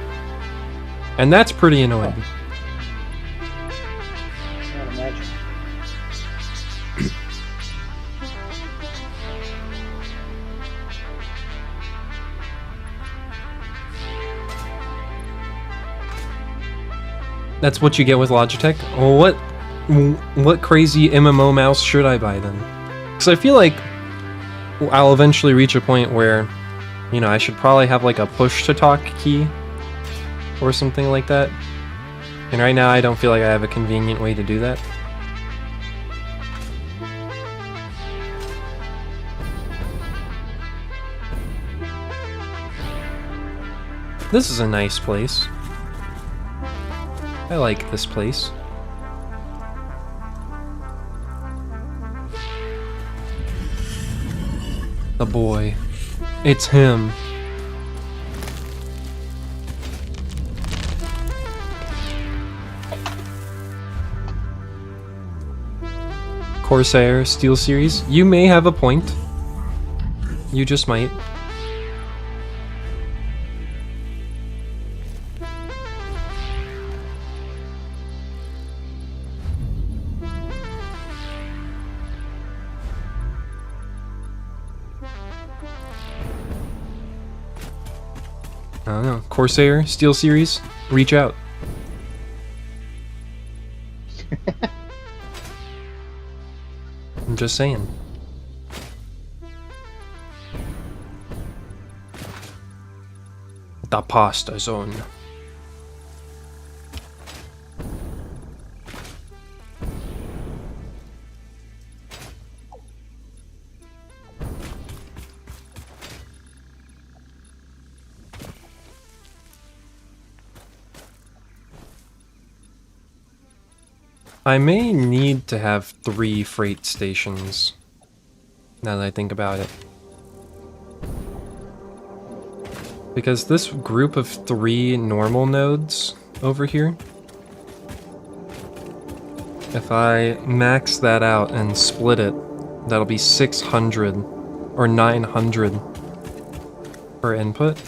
And that's pretty annoying. Can't imagine. That's what you get with Logitech? Well, what crazy MMO mouse should I buy then? Because I feel like I'll eventually reach a point where, you know, I should probably have like a push-to-talk key or something like that. And right now I don't feel like I have a convenient way to do that. This is a nice place. I like this place. The boy. It's him. Corsair Steel Series. You may have a point. You just might. I don't know. Corsair, Steel Series, reach out. I'm just saying. The pasta zone. I may need to have 3 freight stations, now that I think about it. Because this group of 3 normal nodes over here, if I max that out and split it, that'll be 600 or 900 per input.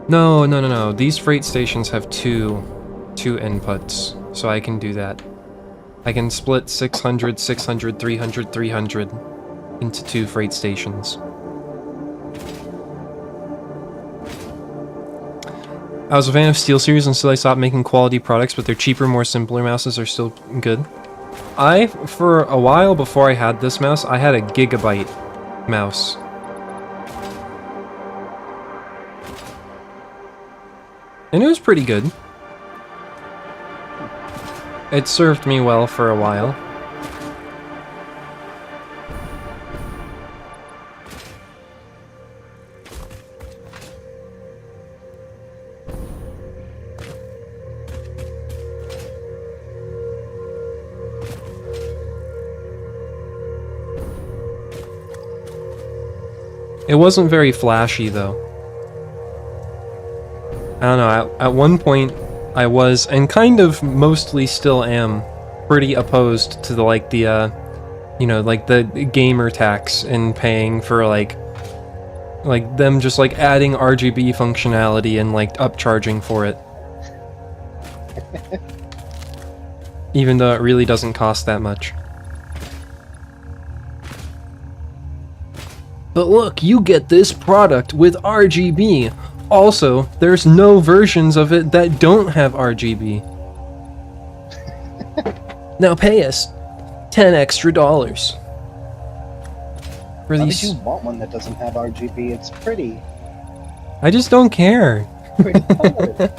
No. These freight stations have two inputs, so I can do that. I can split 600, 600, 300, 300 into 2 freight stations. I was a fan of SteelSeries until I stopped making quality products, but their cheaper, more simpler mouses are still good. For a while before I had this mouse, I had a Gigabyte mouse. And it was pretty good. It served me well for a while. It wasn't very flashy, though. I don't know, at one point I was, and kind of mostly still am, pretty opposed to the gamer tax and paying for like them just like adding RGB functionality and like upcharging for it. Even though it really doesn't cost that much. But look, you get this product with RGB. Also, there's no versions of it that don't have RGB. Now pay us $10 extra for Why these. did you want one that doesn't have RGB? It's pretty. I just don't care. Pretty colored.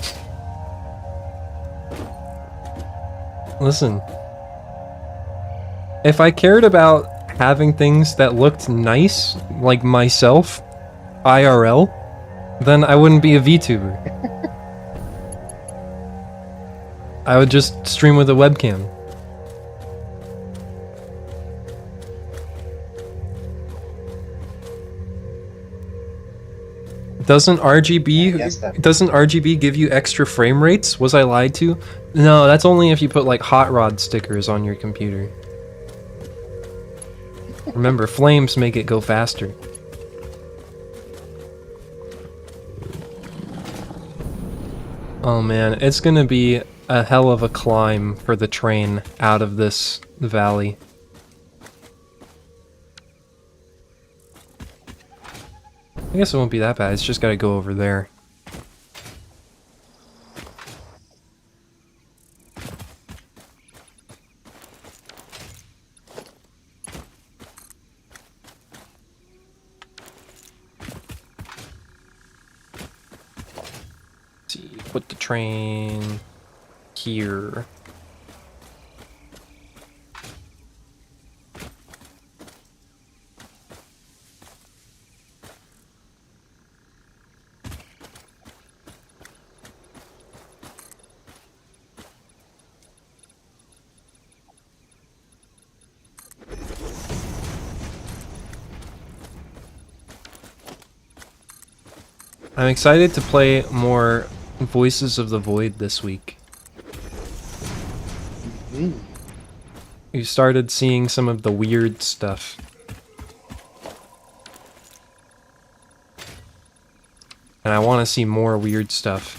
Listen, if I cared about having things that looked nice, like myself, IRL, then I wouldn't be a VTuber. I would just stream with a webcam. Doesn't RGB give you extra frame rates? Was I lied to? No, that's only if you put like hot rod stickers on your computer. Remember, flames make it go faster. Oh man, it's gonna be a hell of a climb for the train out of this valley. I guess it won't be that bad, it's just gotta go over there. Put the train here. I'm excited to play more Voices of the Void this week. You started seeing some of the weird stuff. And I want to see more weird stuff.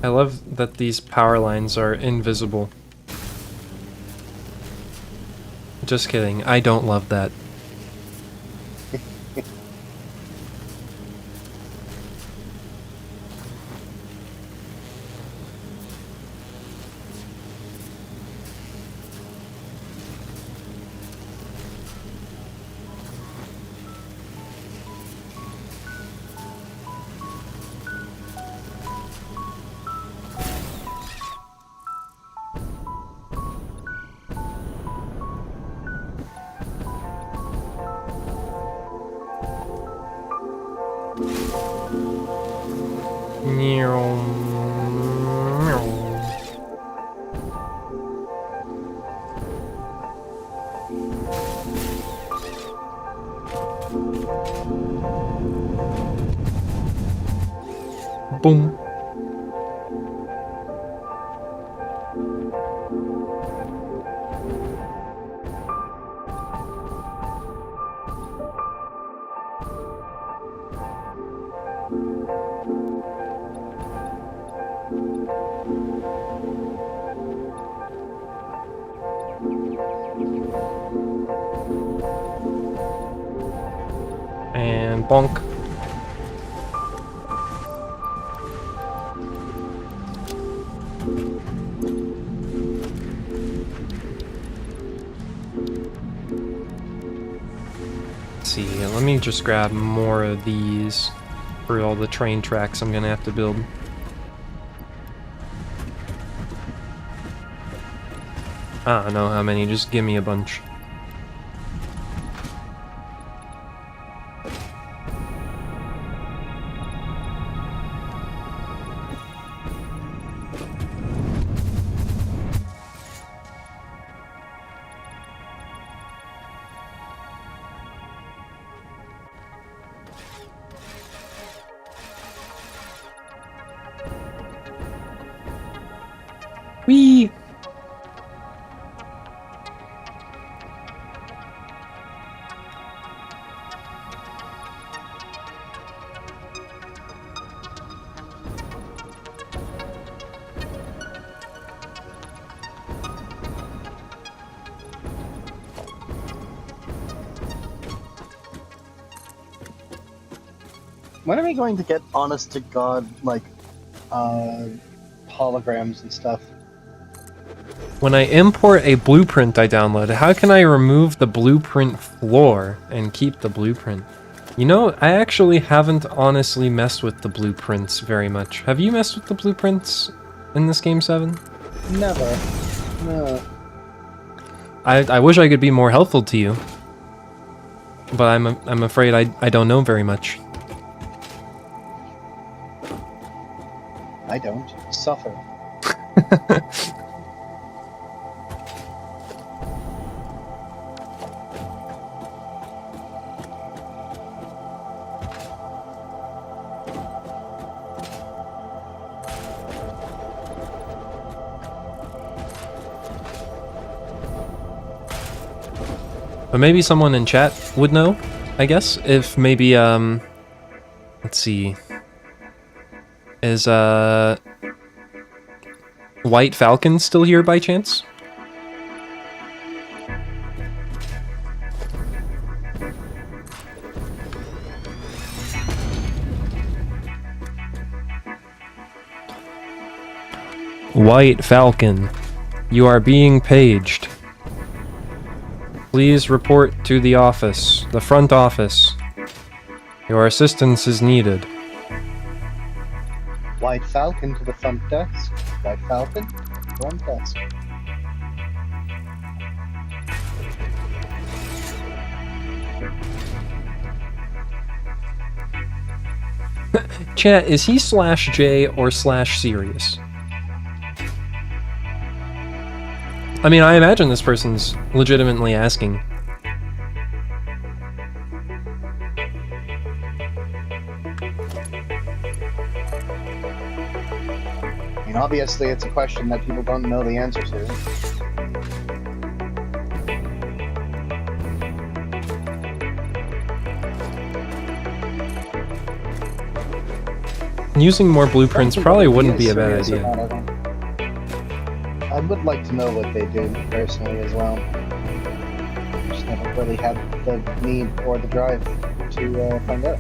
I love that these power lines are invisible. Just kidding, I don't love that. Boom. And bonk. Let's see, let me just grab more of these for all the train tracks I'm gonna have to build. I don't know how many, just give me a bunch. Whee! When are we going to get honest to God, like, holograms and stuff? When I import a blueprint I downloaded, how can I remove the blueprint floor and keep the blueprint? You know, I actually haven't honestly messed with the blueprints very much. Have you messed with the blueprints in this game, 7? Never. No. I wish I could be more helpful to you, but I'm afraid I don't know very much. I don't. Suffer. But maybe someone in chat would know, I guess, if maybe, let's see. Is, White Falcon still here by chance? White Falcon, you are being paged. Please report to the office, the front office. Your assistance is needed. White Falcon to the front desk. White Falcon, front desk. Chat, is he /J or /serious? I mean, I imagine this person's legitimately asking. I mean, obviously, it's a question that people don't know the answer to. Using more blueprints probably wouldn't be a bad idea. I would like to know what they do personally as well. Just never really had the need or the drive to find out.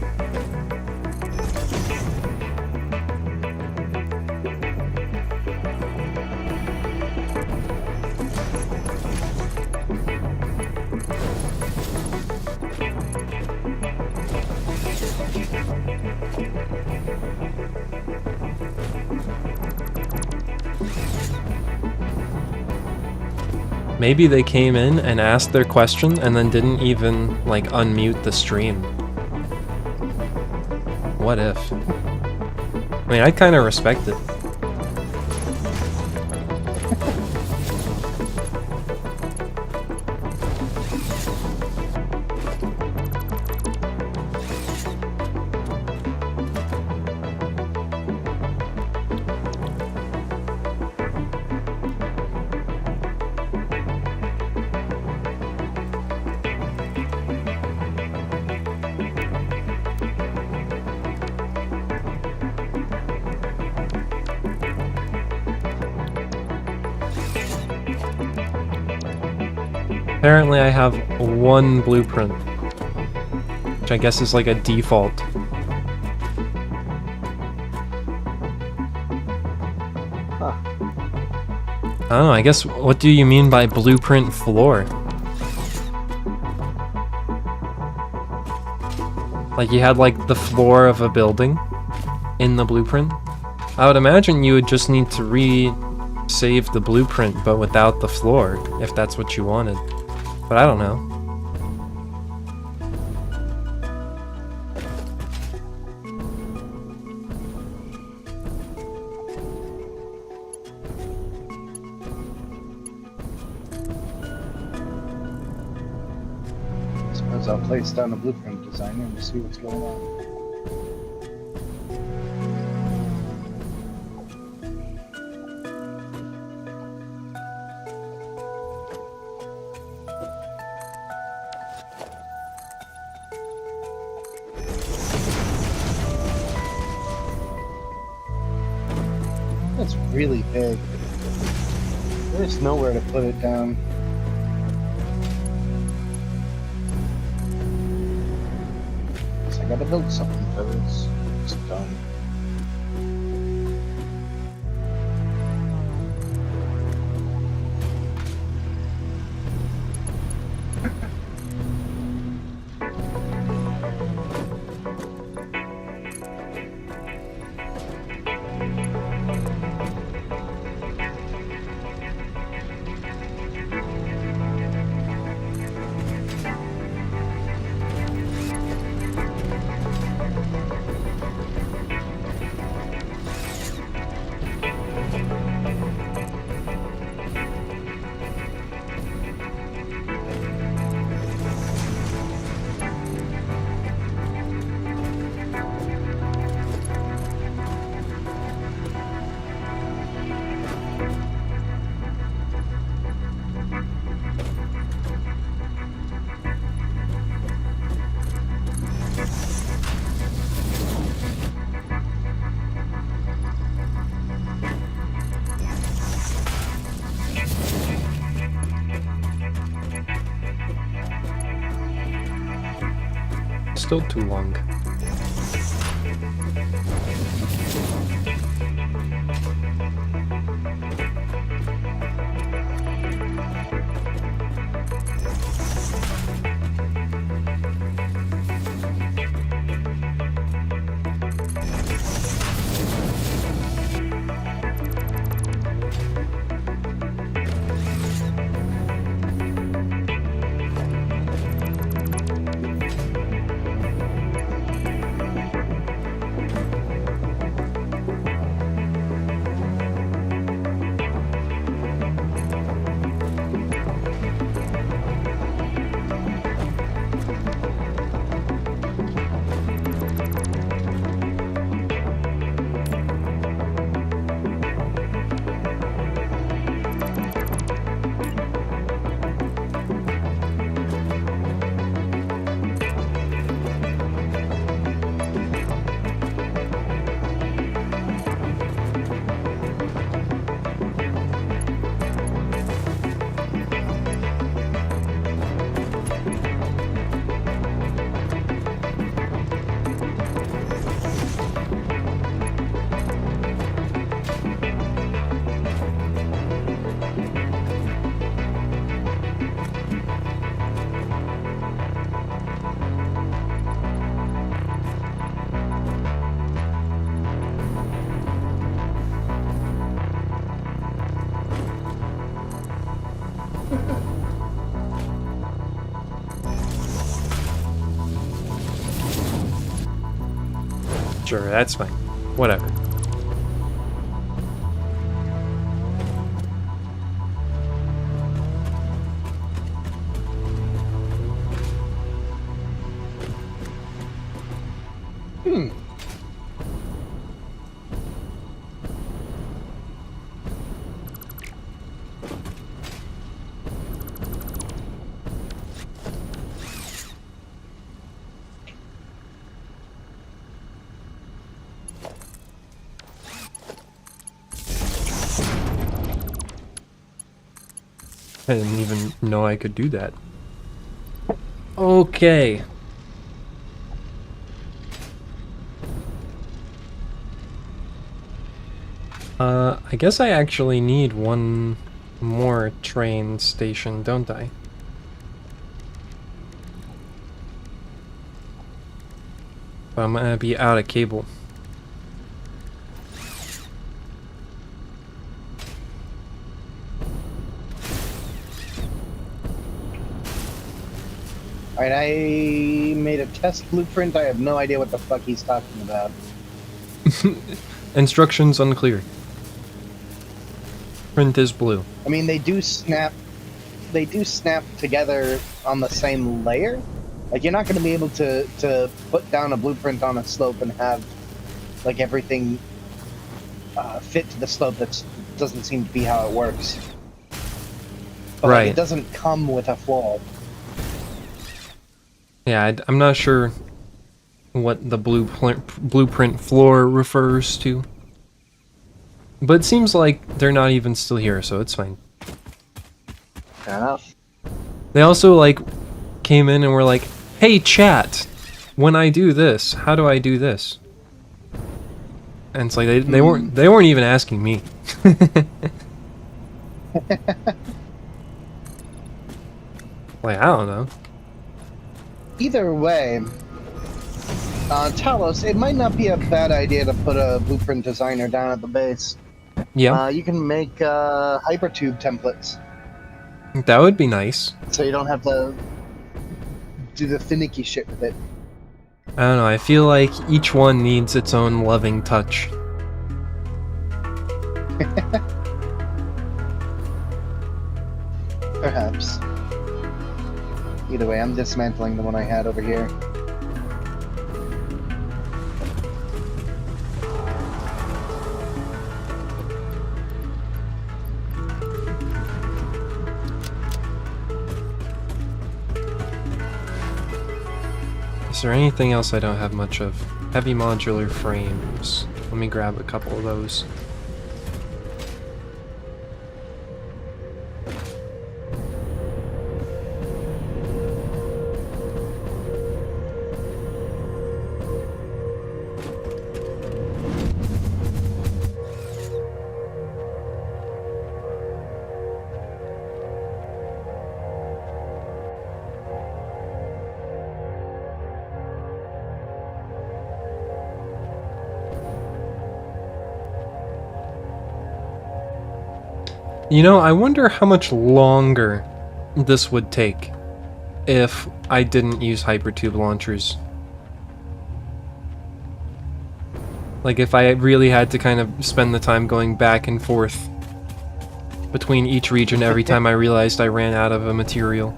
Maybe they came in and asked their question and then didn't even, like, unmute the stream. What if? I mean, I kind of respect it. Apparently I have one blueprint, which I guess is like a default. Huh. I don't know, I guess, what do you mean by blueprint floor? Like you had like the floor of a building in the blueprint? I would imagine you would just need to re-save the blueprint but without the floor, if that's what you wanted. But I don't know. I suppose I'll place down the blueprint designer and see what's going on. That's really big. There's nowhere to put it down. Guess I gotta build something for this. It's done. Still too long. Sure, that's fine. Whatever. I didn't even know I could do that. Okay. I guess I actually need one more train station, don't I? But I'm gonna be out of cable. Alright, I made a test blueprint. I have no idea what the fuck he's talking about. Instructions unclear. Print is blue. I mean, they do snap together on the same layer. Like, you're not going to be able to put down a blueprint on a slope and have, like, everything fit to the slope. That doesn't seem to be how it works. But, Right. like, it doesn't come with a flaw. Yeah, I'm not sure what the blueprint floor refers to. But it seems like they're not even still here, so it's fine. Fair enough. They also, like, came in and were like, hey, chat, when I do this, how do I do this? And it's like, they weren't even asking me. Like, I don't know. Either way, Talos, it might not be a bad idea to put a blueprint designer down at the base. Yeah, You can make hypertube templates, that would be nice. so you don't have to do the finicky shit with it. I don't know, I feel like each one needs its own loving touch. Perhaps. Either way, I'm dismantling the one I had over here. Is there anything else I don't have much of? Heavy modular frames. Let me grab a couple of those. You know, I wonder how much longer this would take if I didn't use hypertube launchers. Like if I really had to kind of spend the time going back and forth between each region every time I realized I ran out of a material.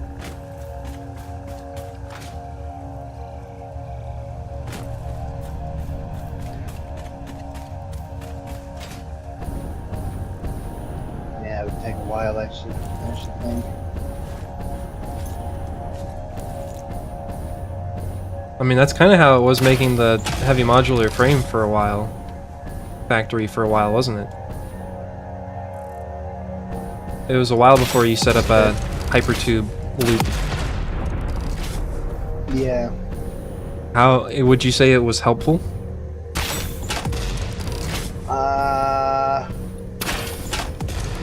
Yeah, it would take a while actually to finish the thing. I mean, that's kind of how it was making the heavy modular frame for a while. Factory for a while, wasn't it? It was a while before you set up a hypertube loop. Yeah. How would you say it was helpful?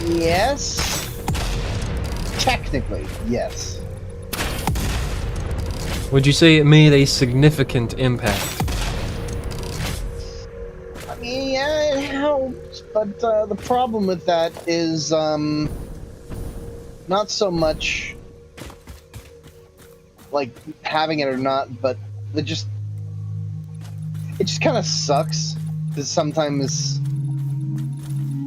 Yes. Technically, yes. Would you say it made a significant impact? I mean, yeah, it helps, but the problem with that is not so much like having it or not, but it just kind of sucks because sometimes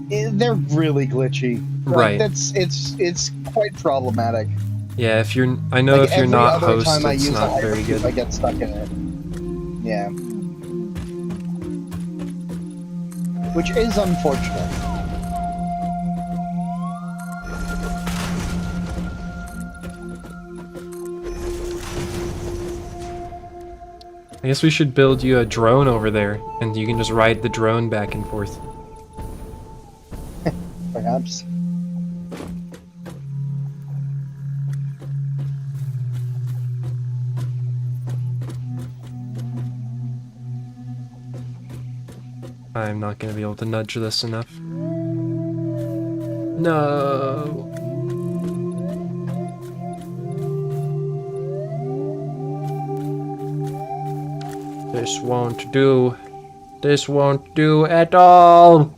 they're really glitchy. Like, Right. It's quite problematic. Yeah, if you're, I know Like, if you're every not other host, time I it's use not a very hypertube, good. I get stuck in it. Yeah. Which is unfortunate. I guess we should build you a drone over there, and you can just ride the drone back and forth. Perhaps. I'm not gonna be able to nudge this enough. No. This won't do. This won't do at all.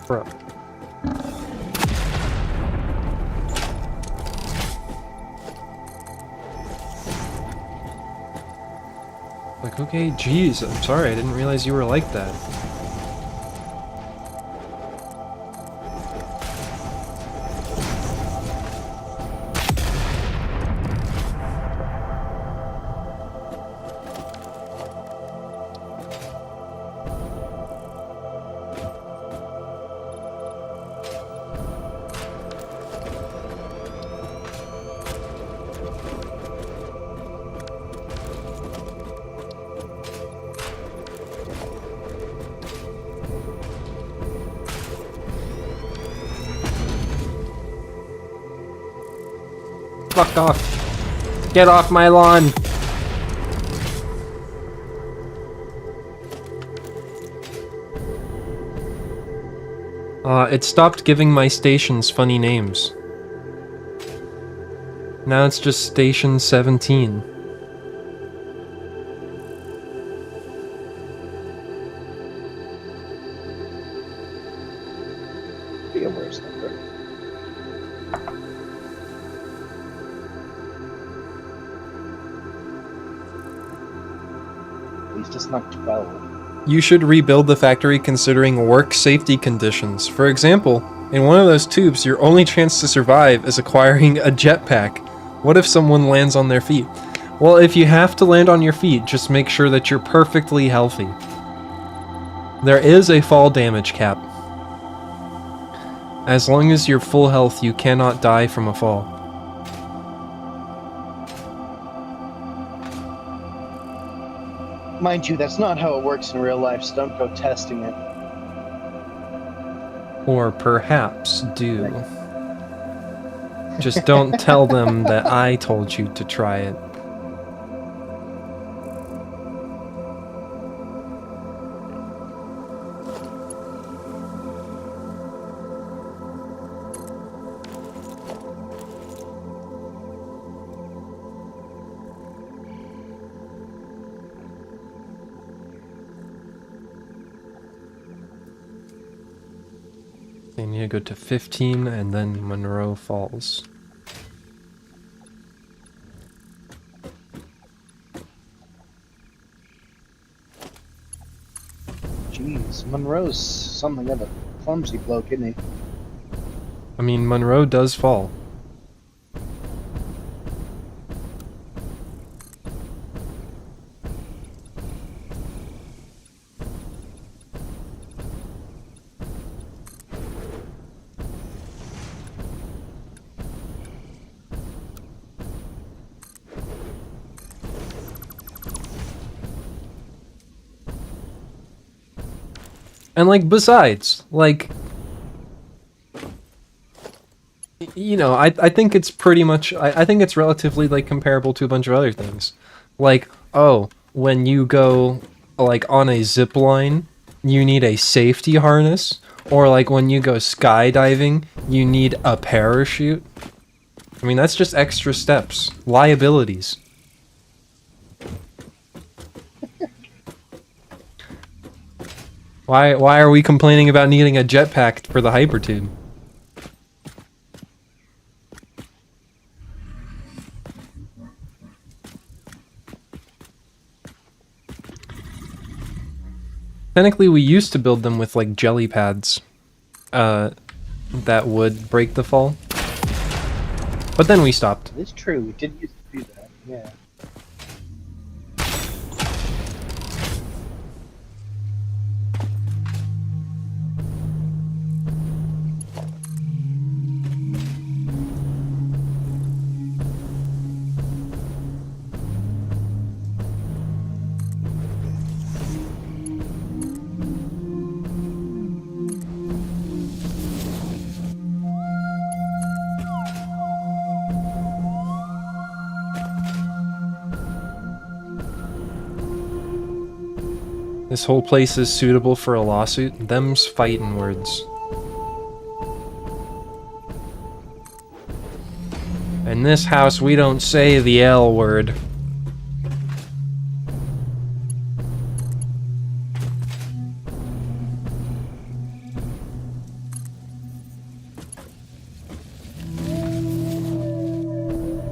Bro. Like, okay, geez, I'm sorry, I didn't realize you were like that. Fuck off. Get off my lawn. It stopped giving my stations funny names. Now it's just Station 17. Be a worse number. At least it's not 12. You should rebuild the factory considering work safety conditions. For example, in one of those tubes, your only chance to survive is acquiring a jetpack. What if someone lands on their feet? Well, if you have to land on your feet, just make sure that you're perfectly healthy. There is a fall damage cap. As long as you're full health, you cannot die from a fall. Mind you, that's not how it works in real life, so don't go testing it. Or perhaps do. Just don't tell them that I told you to try it. They need to go to 15 and then Monroe Falls. Jeez, Monroe's something of a clumsy bloke, isn't he? I mean, Monroe does fall. And, like, besides, like, you know, I think it's pretty much, I think it's relatively, like, comparable to a bunch of other things. Like, oh, when you go, like, on a zip line, you need a safety harness. Or, like, when you go skydiving, you need a parachute. I mean, that's just extra steps. Liabilities. Why are we complaining about needing a jetpack for the hypertube? Technically, we used to build them with, like, jelly pads that would break the fall. But then we stopped. It's true, we did used to do that, yeah. This whole place is suitable for a lawsuit. Them's fighting words. In this house, we don't say the L word.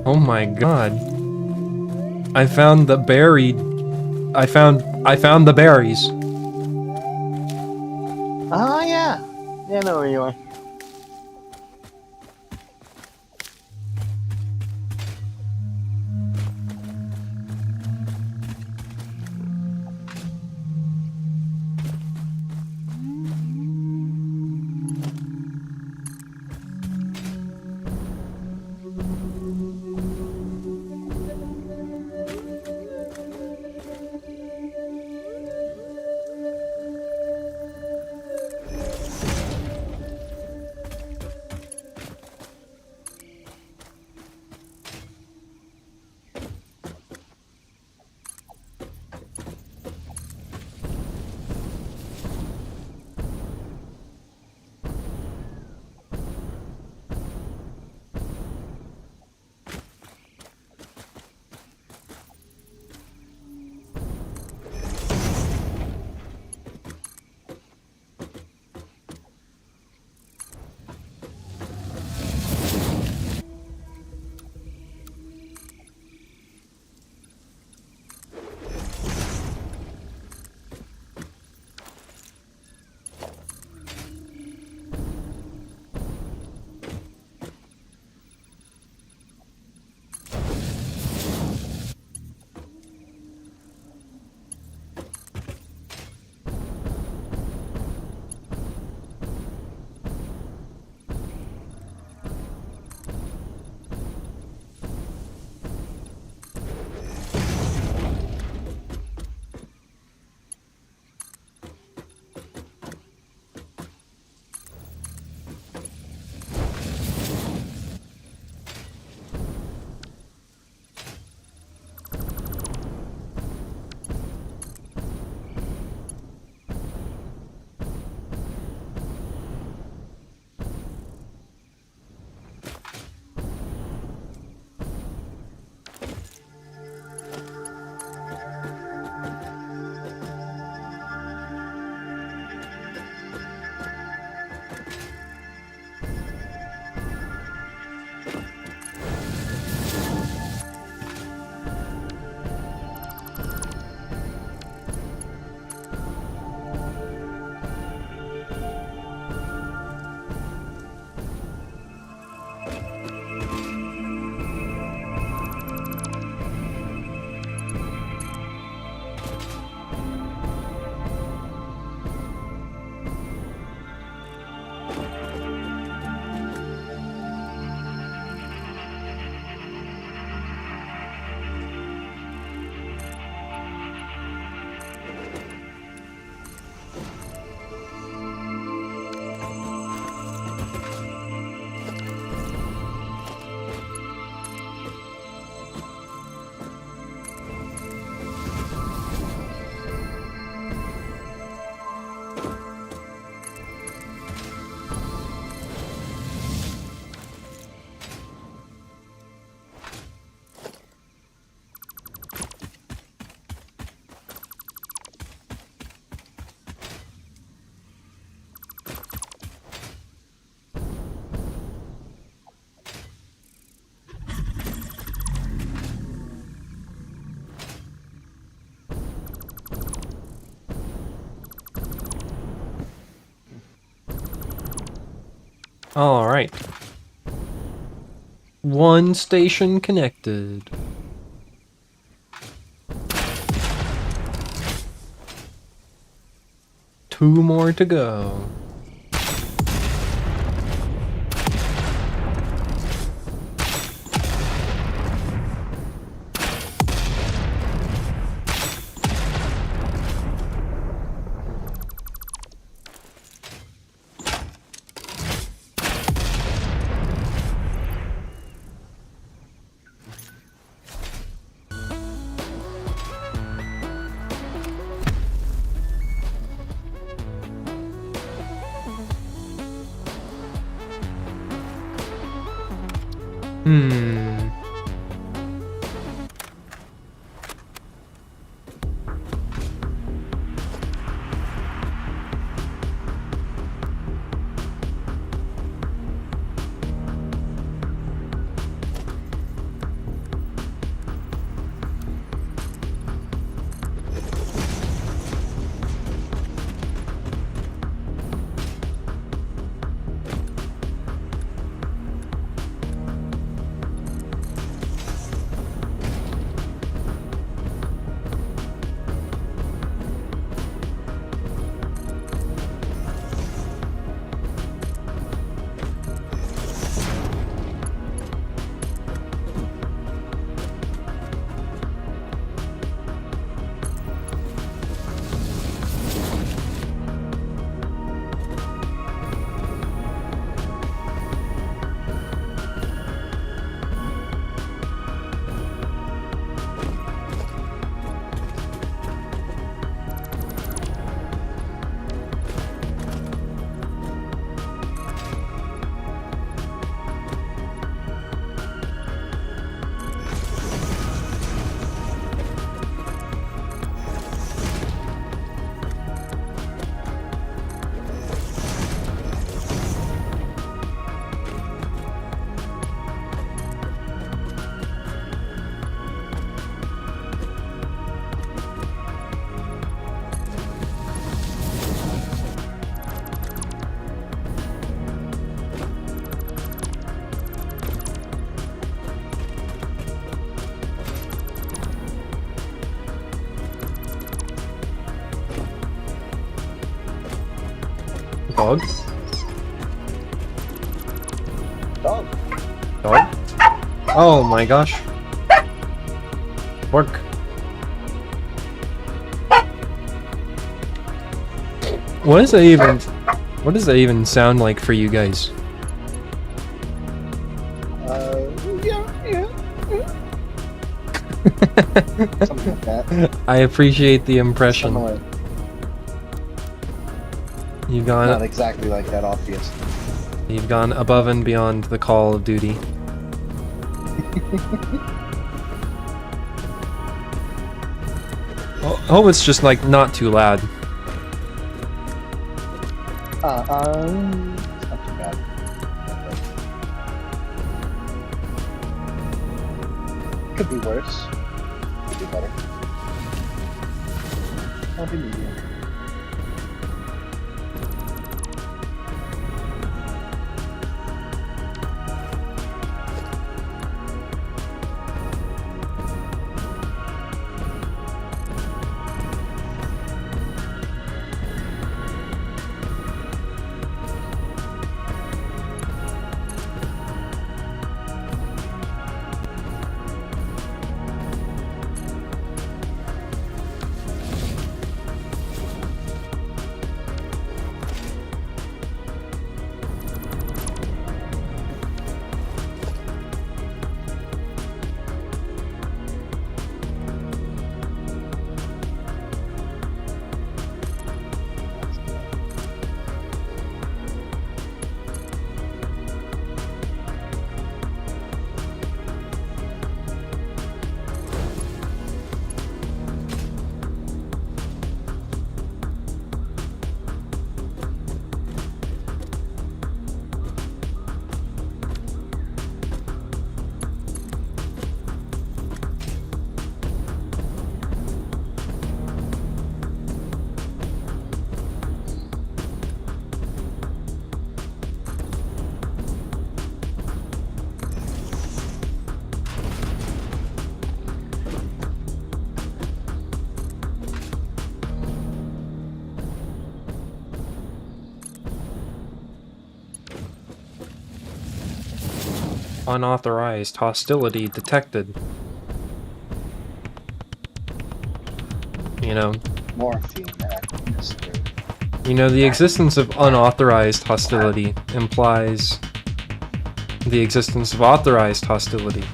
Oh my god. I found the buried... I found the berries. Oh, yeah. Yeah, I know where you are. Alright. One station connected. Two more to go. Hmm. Dog? Dog. Dog? Oh my gosh. Work. What does that even sound like for you guys? Yeah. Something like that. I appreciate the impression. Something like, You've not gone exactly like that, obviously. you've gone above and beyond the call of duty. Oh, it's just like not too loud. It's not too bad. Could be worse. Could be better. I'll be medium. Unauthorized hostility detected. You know, Morphine administered. the existence of unauthorized hostility implies the existence of authorized hostility.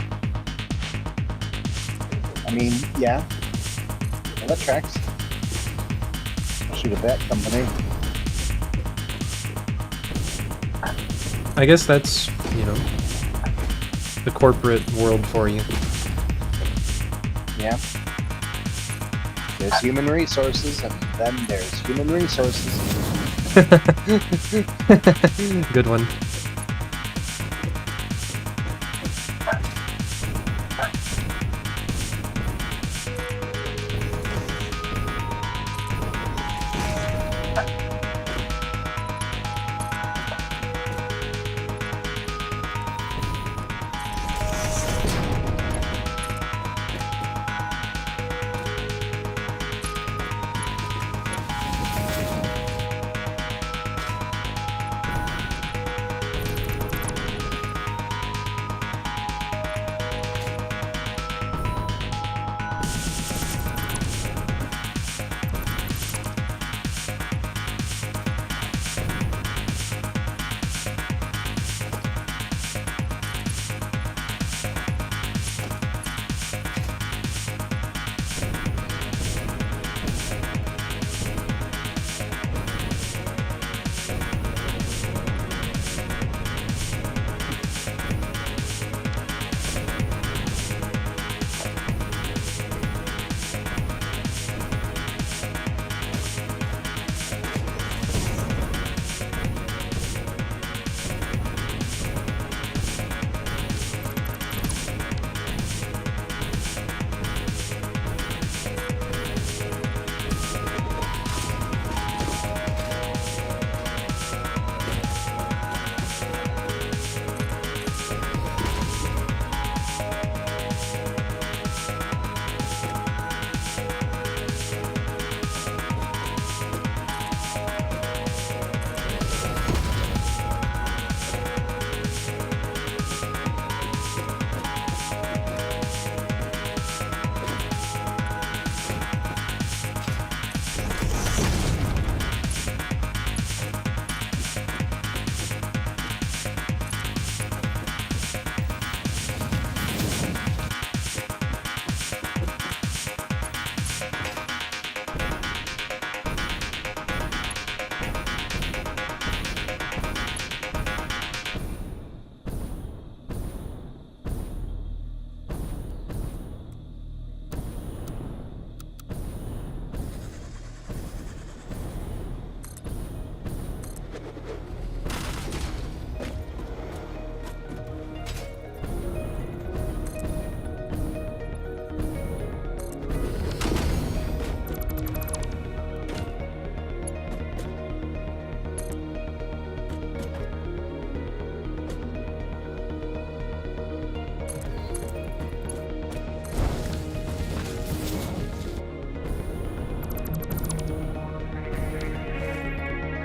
I mean, yeah. Well, that tracks. I'll shoot a bet company. I guess that's, the corporate world for you. Yeah. There's human resources, and then there's human resources. Good one.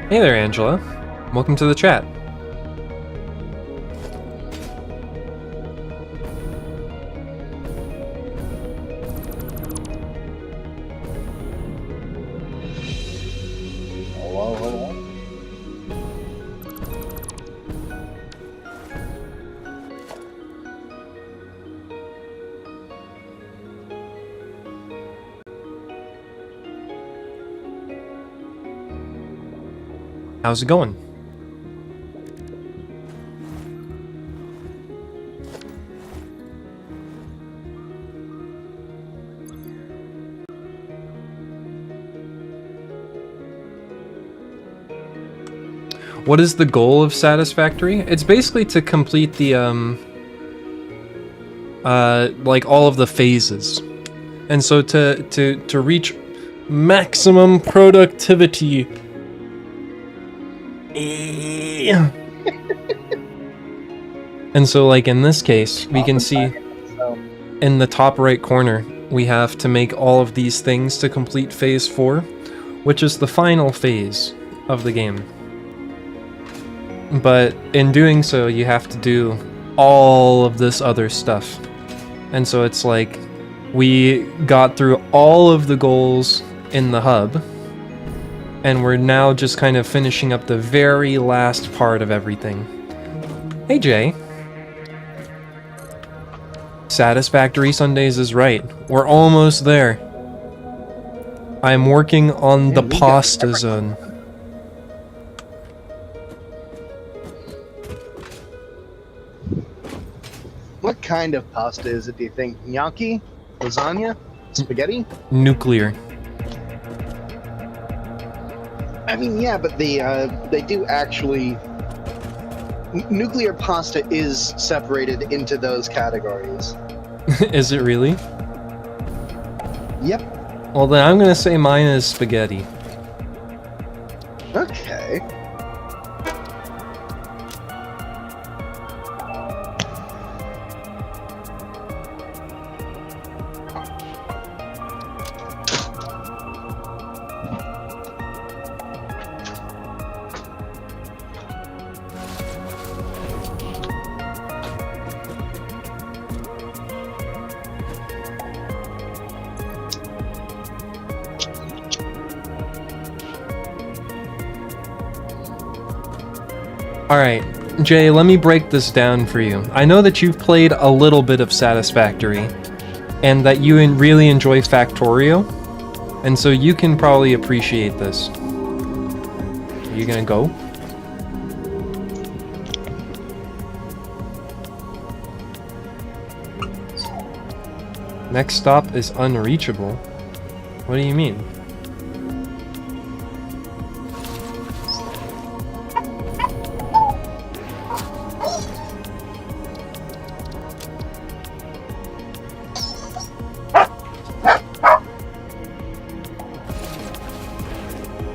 Hey there, Angela. Welcome to the chat. Hello, hello. How's it going? What is the goal of Satisfactory? It's basically to complete the like all of the phases. And so to reach maximum productivity. And so like in this case, we can see in the top right corner, we have to make all of these things to complete phase 4, which is the final phase of the game. But in doing so, you have to do all of this other stuff. And so it's like we got through all of the goals in the hub, and we're now just kind of finishing up the very last part of everything. Hey, Jay. Satisfactory Sundays is right. We're almost there. I'm working on the pasta zone. What? kind of pasta is it, do you think? Gnocchi? Lasagna? Spaghetti? Nuclear. I mean, yeah, but they do actually... Nuclear pasta is separated into those categories. Is it really? Yep. Well, then I'm gonna say mine is spaghetti. Okay. Alright, Jay, let me break this down for you. I know that you've played a little bit of Satisfactory, and that you really enjoy Factorio, and so you can probably appreciate this. Are you gonna go? Next stop is unreachable. What do you mean?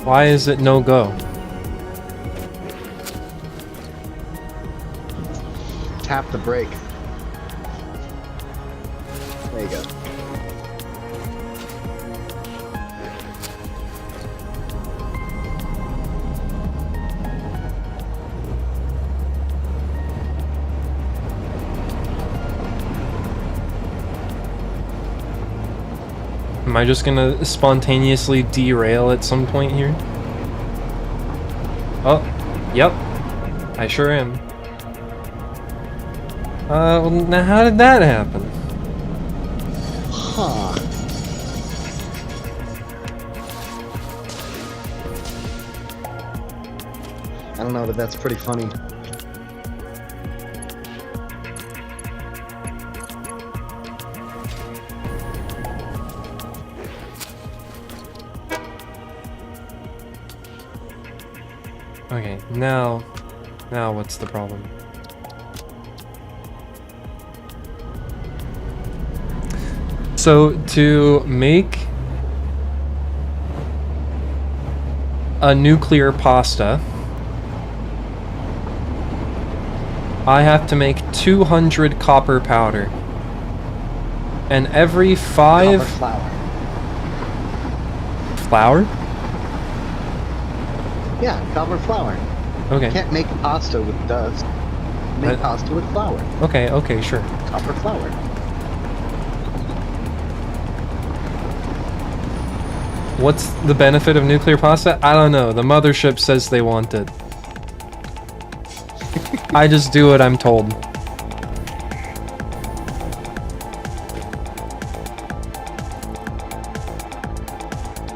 Why is it no go? Tap the brake. There you go. Am I just gonna spontaneously derail at some point here? Oh, yep. I sure am. Well, now how did that happen? Huh. I don't know, but that's pretty funny. Okay, now what's the problem? So to make a nuclear pasta, I have to make 200 copper powder. And every 5 Copper flour. flour? Yeah, copper flour. Okay. You can't make pasta with dust. Make pasta with flour. Okay, sure. Copper flour. What's the benefit of nuclear pasta? I don't know. The mothership says they want it. I just do what I'm told.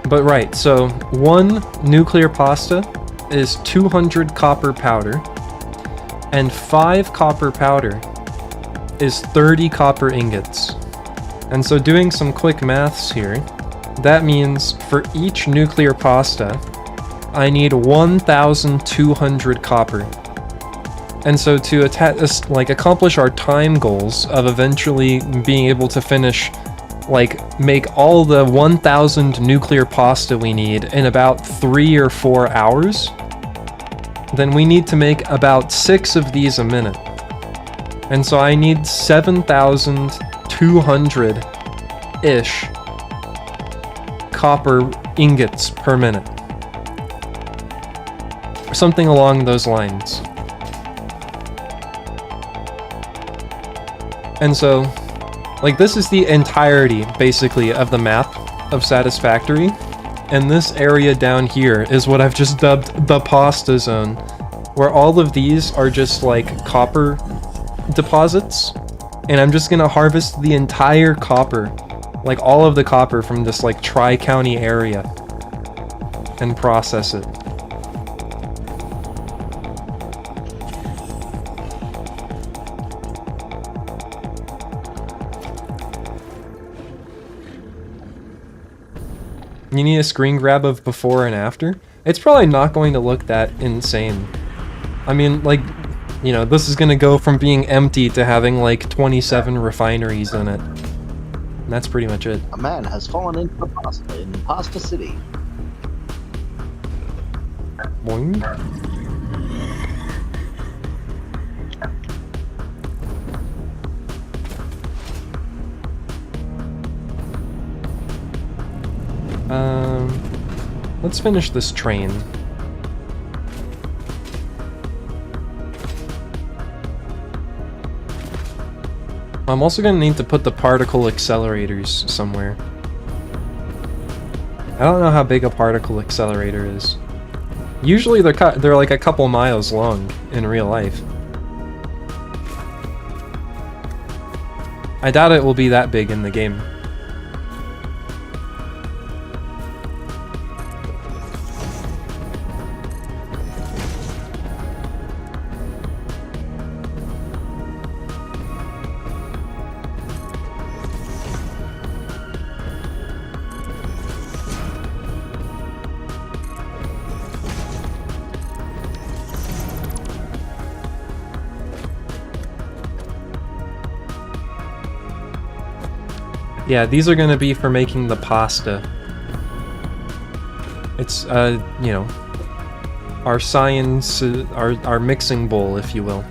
But right, so 1 nuclear pasta is 200 copper powder, and 5 copper powder is 30 copper ingots. And so doing some quick maths here, that means for each nuclear pasta, I need 1,200 copper. And so to accomplish our time goals of eventually being able to finish, make all the 1,000 nuclear pasta we need in about 3 or 4 hours, then we need to make about 6 of these a minute. And so I need 7,200-ish copper ingots per minute. Or something along those lines. And so, this is the entirety, basically, of the map of Satisfactory. And this area down here is what I've just dubbed the pasta zone, where all of these are just, copper deposits. And I'm just gonna harvest the entire copper, all of the copper from this, tri-county area, and process it. You need a screen grab of before and after? It's probably not going to look that insane. I mean, like, you know, this is gonna go from being empty to having like 27 refineries in it. And that's pretty much it. A man has fallen into the pasta in Pasta City. Boing. Let's finish this train. I'm also gonna need to put the particle accelerators somewhere. I don't know how big a particle accelerator is. Usually they're like a couple miles long in real life. I doubt it will be that big in the game. Yeah, these are gonna be for making the pasta. It's, you know, our science, our mixing bowl, if you will.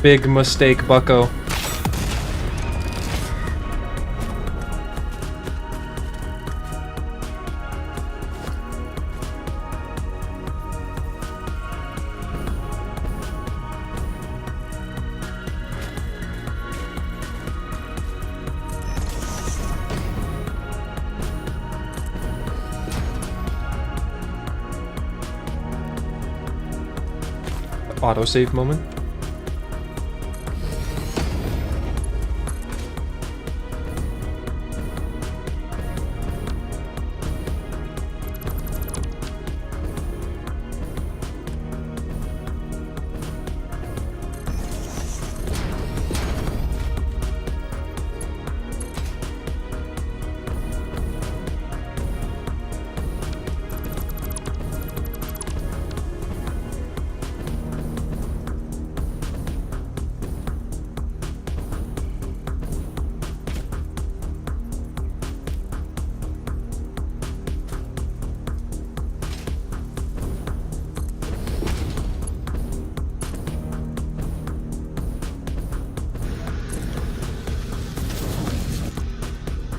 Big mistake, bucko. Autosave moment.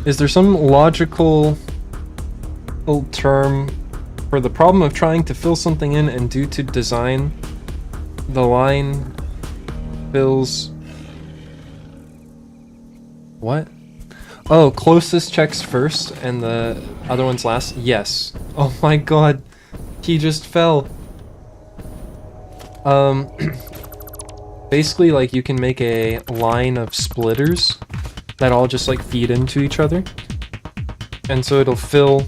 Is there some logical term for the problem of trying to fill something in and due to design, the line fills... What? Oh, closest checks first and the other one's last? Yes. Oh my god. He just fell. Basically, like, you can make a line of splitters that all just like feed into each other, and so it'll fill,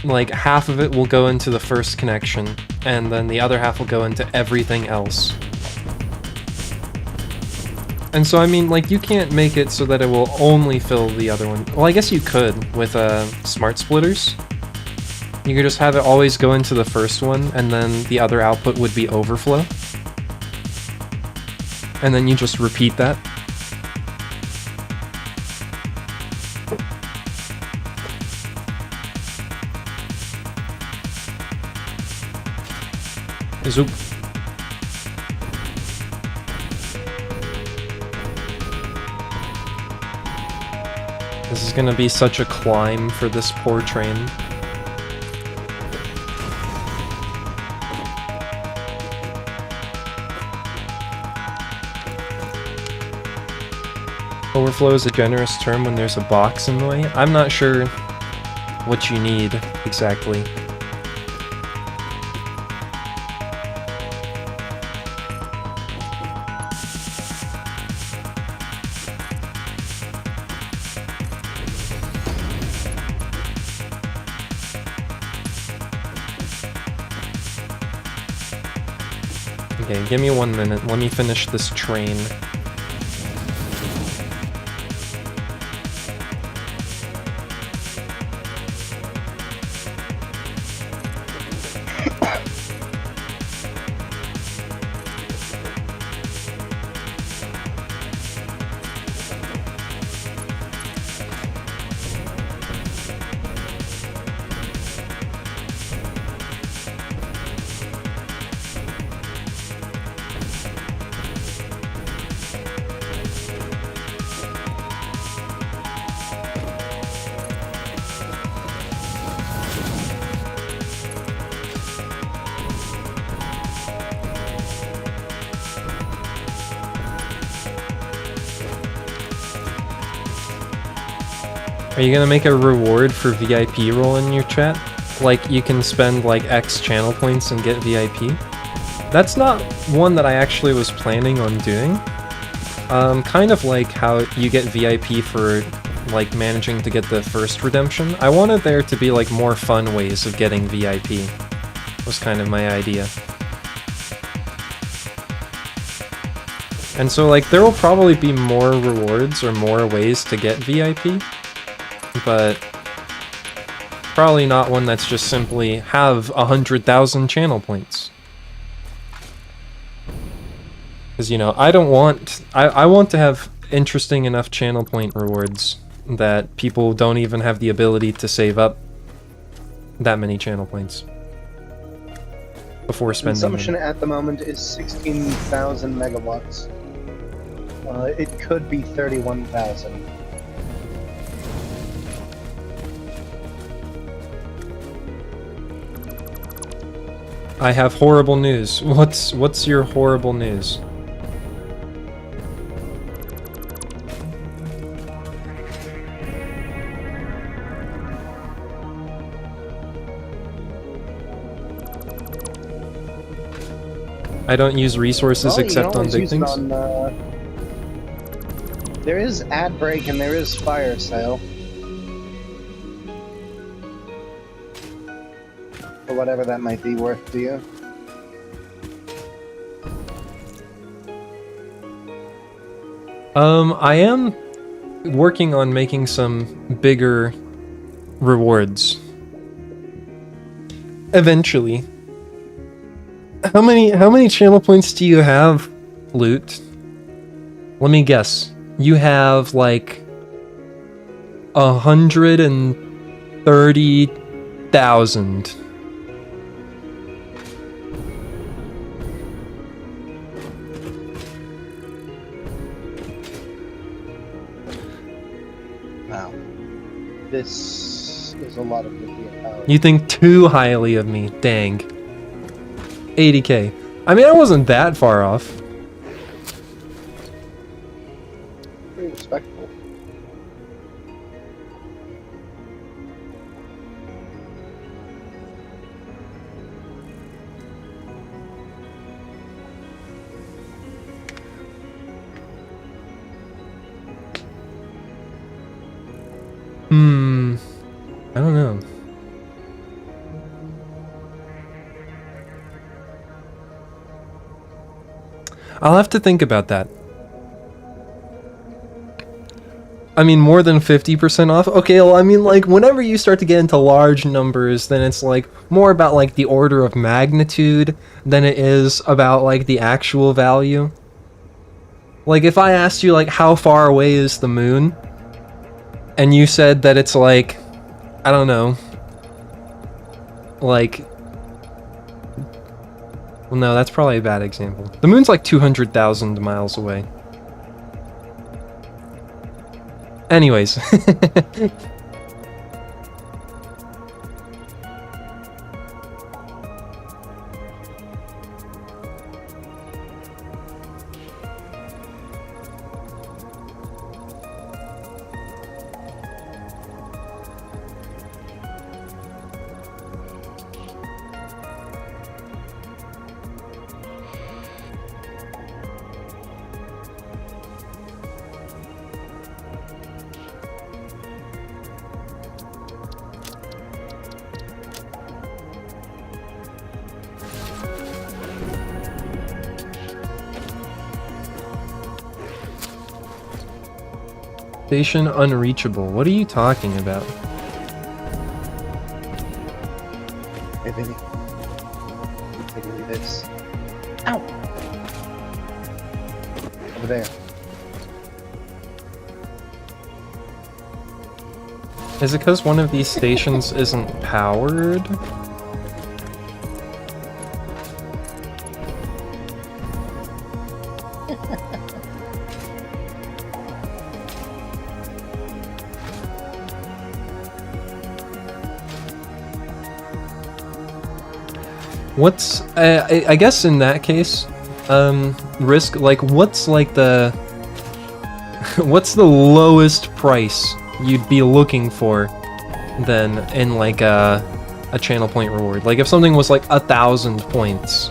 like, half of it will go into the first connection and then the other half will go into everything else. And so I mean, like, you can't make it so that it will only fill the other one. Well, I guess you could with smart splitters, You could just have it always go into the first one, and then the other output would be overflow. And then you just repeat that. Zoop. This is gonna be such a climb for this poor train. Overflow is a generous term when there's a box in the way. I'm not sure what you need exactly. Okay, give me 1 minute. Let me finish this train. Are you gonna make a reward for VIP role in your chat? Like, you can spend like X channel points and get VIP? That's not one that I actually was planning on doing. Kind of like how you get VIP for like managing to get the first redemption. I wanted there to be like more fun ways of getting VIP. Was kind of my idea. And so like there will probably be more rewards or more ways to get VIP. But probably not one that's just simply have 100,000 channel points. Because, you know, I don't want... I want to have interesting enough channel point rewards that people don't even have the ability to save up that many channel points before spending Consumption them. at the moment is 16,000 megawatts. It could be 31,000. I have horrible news. What's your horrible news? I don't use resources Well, you except can on always big use it things. on, there is ad break and there is fire sale. For whatever that might be worth to you. I am working on making some bigger rewards. Eventually. How many channel points do you have, Loot? Let me guess. You have like 130,000. Wow. This is a lot of nuclear power. You think too highly of me. Dang. 80k. I mean, I wasn't that far off. Pretty respectable. I don't know. I'll have to think about that. I mean, more than 50% off? Okay, well, I mean, like, whenever you start to get into large numbers, then it's, like, more about, like, the order of magnitude than it is about, like, the actual value. Like, if I asked you, like, how far away is the moon, and you said that it's, like, I don't know, like... Well, no, that's probably a bad example. The moon's, like, 200,000 miles away. Anyways. Station unreachable. What are you talking about? Hey, Vinny. Take a look at this. Ow! Over there. Is it because one of these stations isn't powered? What's, I guess in that case, risk, like, what's, like, the... what's the lowest price you'd be looking for, then, in, like, a channel point reward? Like, if something was, like, 1,000 points,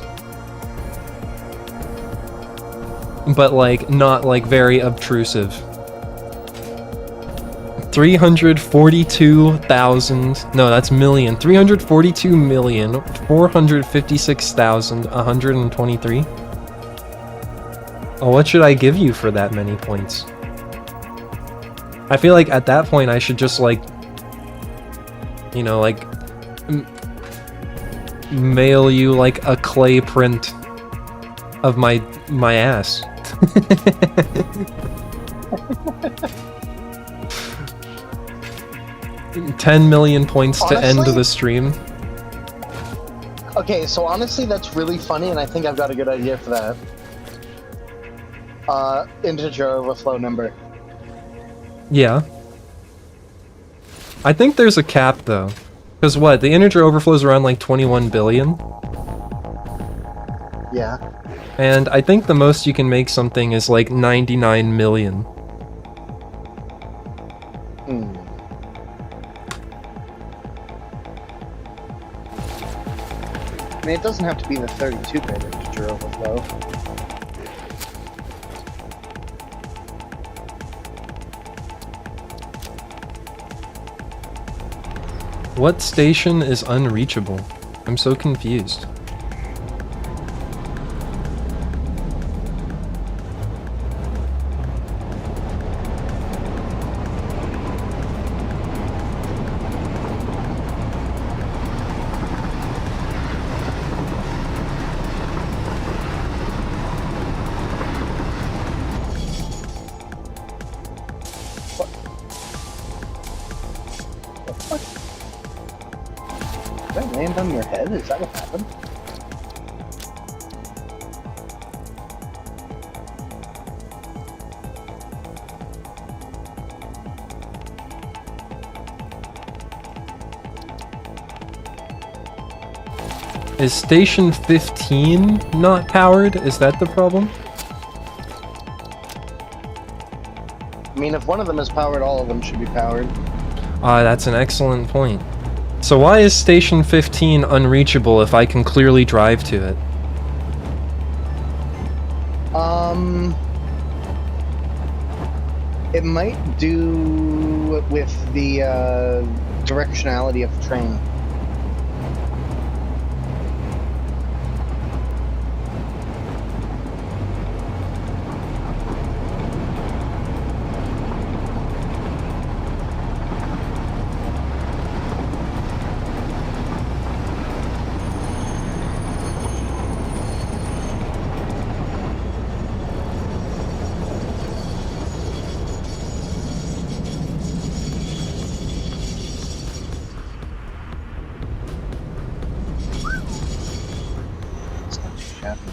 but, like, not, like, very obtrusive. 342,000, no, that's million. 342,456,123. Oh, what should I give you for that many points? I feel like at that point I should just, like, you know, like, mail you, like, a clay print of my ass. 10 million points to end Honestly? the stream. Okay, so honestly, that's really funny, and I think I've got a good idea for that. Integer overflow number. Yeah. I think there's a cap, though. Because what? The integer overflows around, like, 21 billion? Yeah. And I think the most you can make something is, like, 99 million. Hmm. I mean, it doesn't have to be the 32-bit integer overflow. What station is unreachable? I'm so confused. Did that land on your head? Is that what happened? Is station 15 not powered? Is that the problem? I mean, if one of them is powered, all of them should be powered. Ah, that's an excellent point. So why is station 15 unreachable if I can clearly drive to it? It might do with the directionality of the train. happen.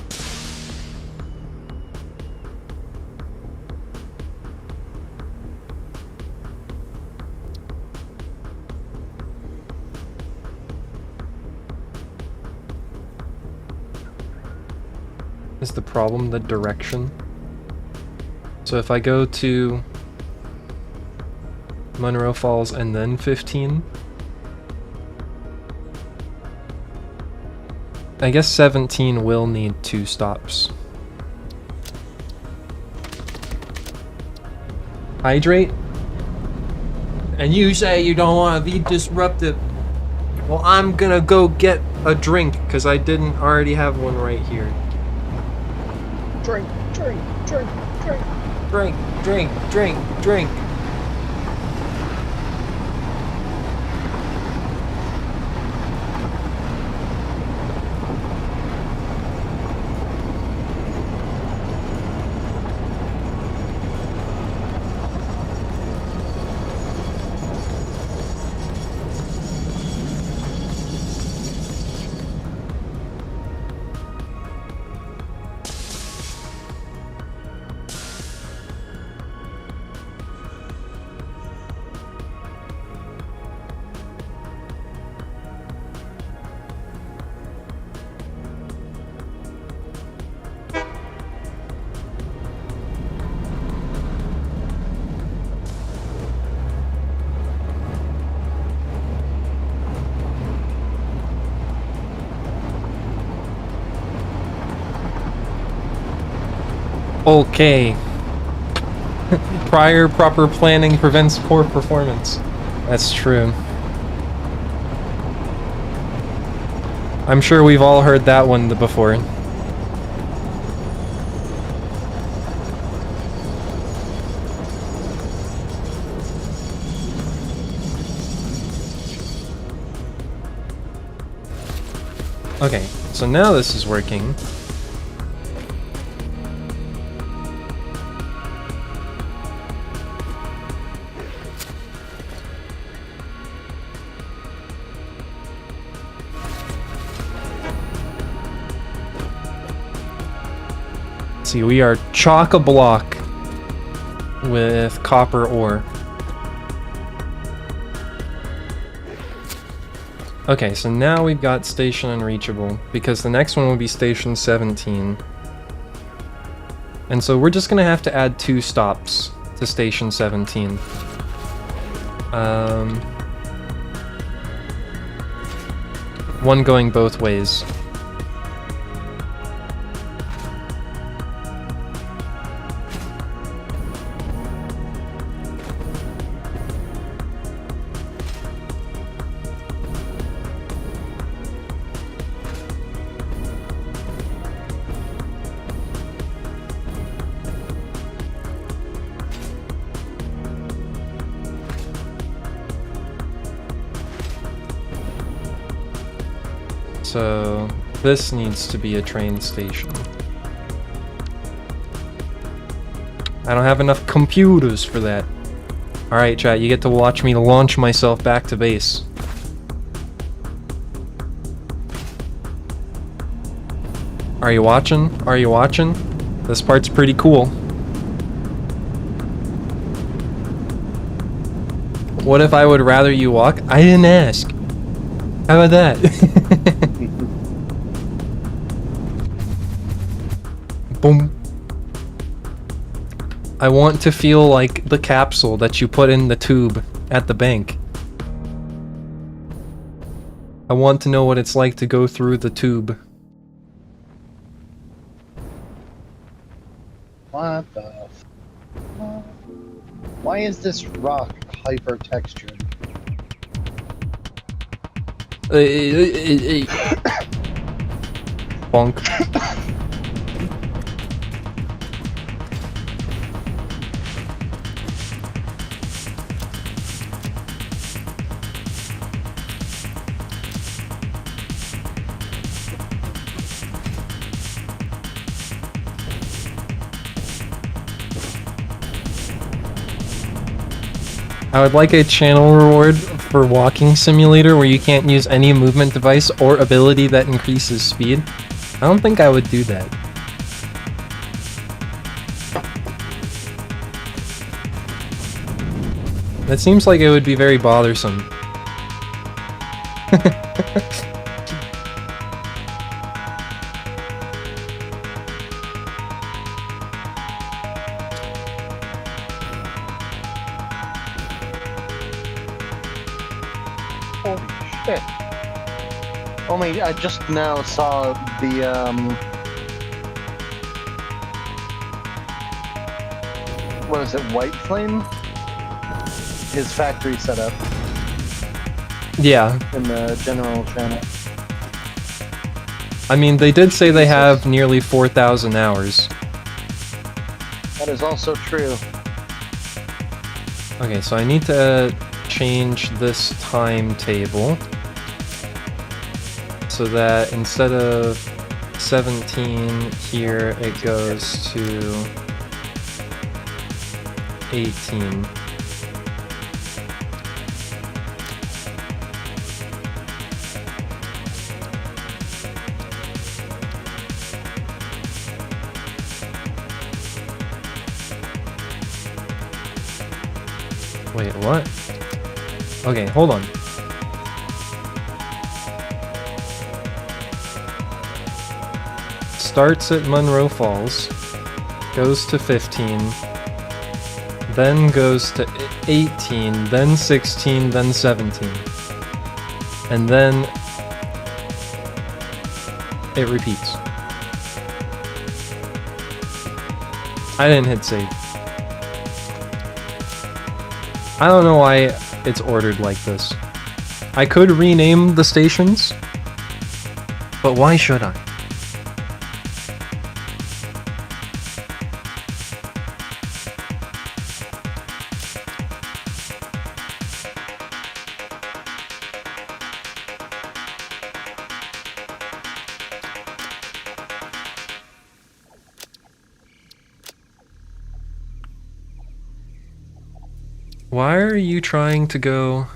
Is the problem the direction? So if I go to Monroe Falls and then 15, I guess 17 will need 2 stops. Hydrate? And you say you don't want to be disruptive. Well, I'm gonna go get a drink because I didn't already have one right here. Drink, drink, drink, drink. Drink, drink, drink, drink. Okay. Prior proper planning prevents poor performance. That's true. I'm sure we've all heard that one before. Okay, so now this is working. See, we are chock-a-block with copper ore. Okay, so now we've got Station Unreachable, because the next one will be Station 17. And so we're just gonna have to add 2 stops to Station 17. One going both ways. So this needs to be a train station. I don't have enough computers for that. Alright, chat, you get to watch me launch myself back to base. Are you watching? Are you watching? This part's pretty cool. What if I would rather you walk? I didn't ask. How about that? Boom. I want to feel like the capsule that you put in the tube at the bank. I want to know what it's like to go through the tube. What the f- Why is this rock hyper textured? Bonk. I would like a channel reward for Walking Simulator where you can't use any movement device or ability that increases speed. I don't think I would do that. That seems like it would be very bothersome. Holy shit. Only I just now saw the what is it, White Flame? His factory setup Yeah. in the general channel. I mean, they did say they have nearly 4,000 hours. That is also true. Okay, so I need to change this timetable so that instead of 17 here, it goes to 18. Wait, what? Okay, hold on. Starts at Monroe Falls, goes to 15, then goes to 18, then 16, then 17. And then it repeats. I didn't hit save. I don't know why it's ordered like this. I could rename the stations, but why should I? Why are you trying to go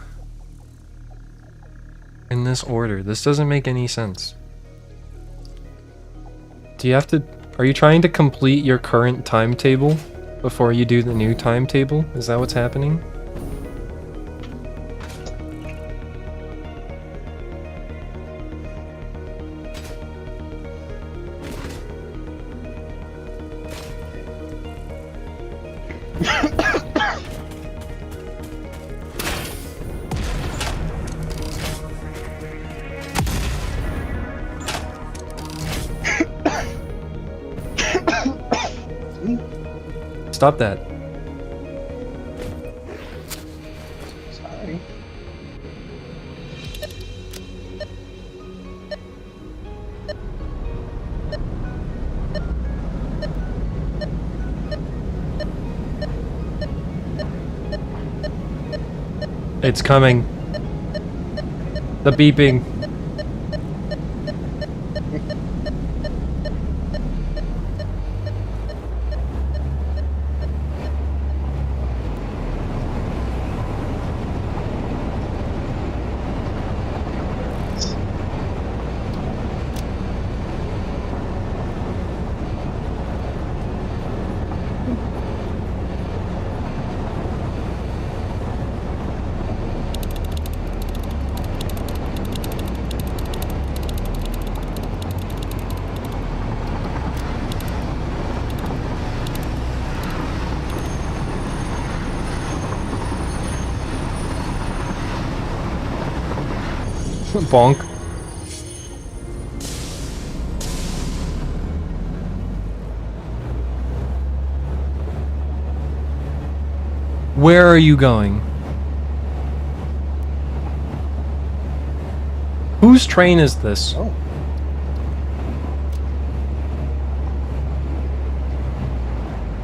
in this order? This doesn't make any sense. Do you have to... Are you trying to complete your current timetable before you do the new timetable? Is that what's happening? Stop that. Sorry. It's coming. The beeping. Bonk. Where are you going? Whose train is this? Oh.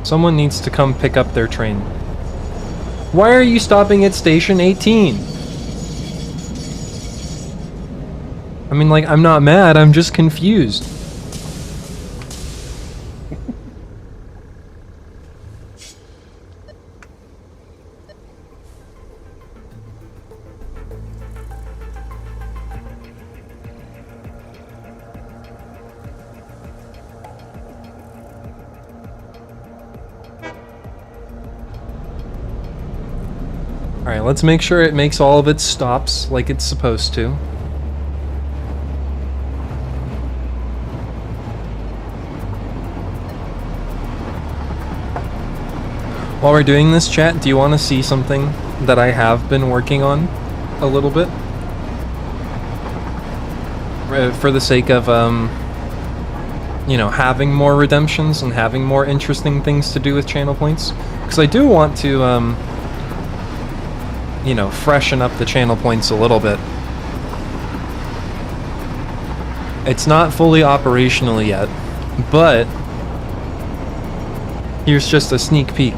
Someone needs to come pick up their train. Why are you stopping at station 18? I mean, like, I'm not mad, I'm just confused. Alright, let's make sure it makes all of its stops like it's supposed to. While we're doing this, chat, do you want to see something that I have been working on a little bit? For the sake of, you know, having more redemptions and having more interesting things to do with channel points. Because I do want to, you know, freshen up the channel points a little bit. It's not fully operational yet, but here's just a sneak peek.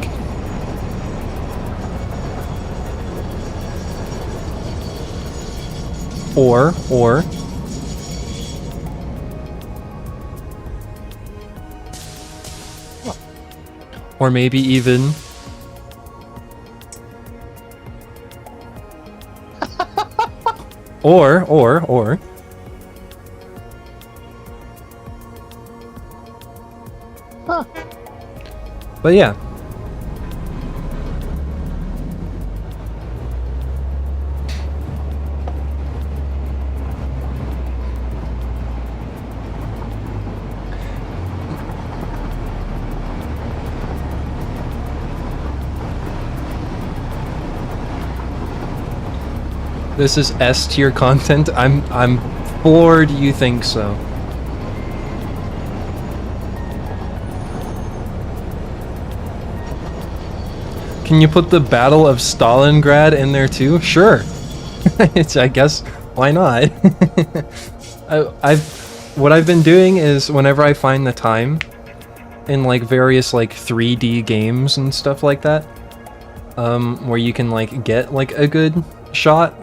Or maybe even or Huh. But yeah. This is S tier content. I'm floored you think so. Can you put the Battle of Stalingrad in there too? Sure. I guess why not? What I've been doing is whenever I find the time in like various like 3D games and stuff like that, where you can like get like a good shot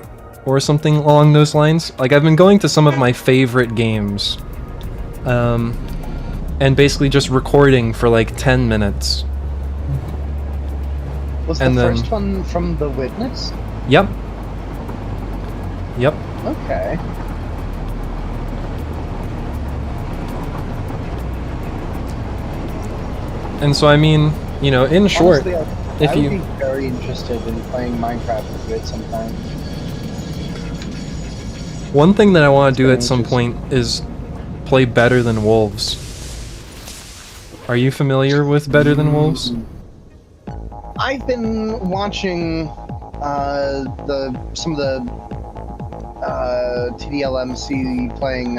or something along those lines. Like I've been going to some of my favorite games, and basically just recording for like 10 minutes. Was And the then- first one from The Witness? Yep. Yep. Okay. And so I mean, you know, in short, Honestly, if I you- would be very interested in playing Minecraft with it sometime. one thing that I want to do very at some interesting. point is play Better Than Wolves. Are you familiar with Better Than Wolves? I've been watching some of the TDLMC playing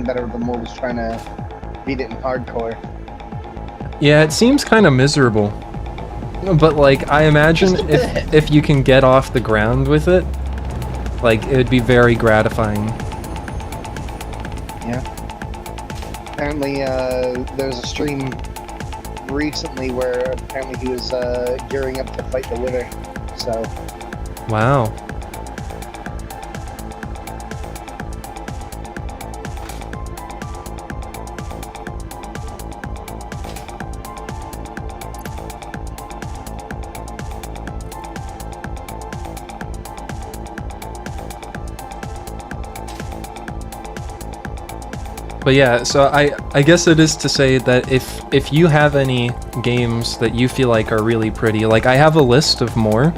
Better Than Wolves, trying to beat it in hardcore. Yeah, it seems kind of miserable. But like, I imagine Just a bit. if you can get off the ground with it, like, it would be very gratifying. Yeah. Apparently, there was a stream recently where apparently he was gearing up to fight the Wither. So, Wow. But yeah, so I guess it is to say that if you have any games that you feel like are really pretty, like I have a list of more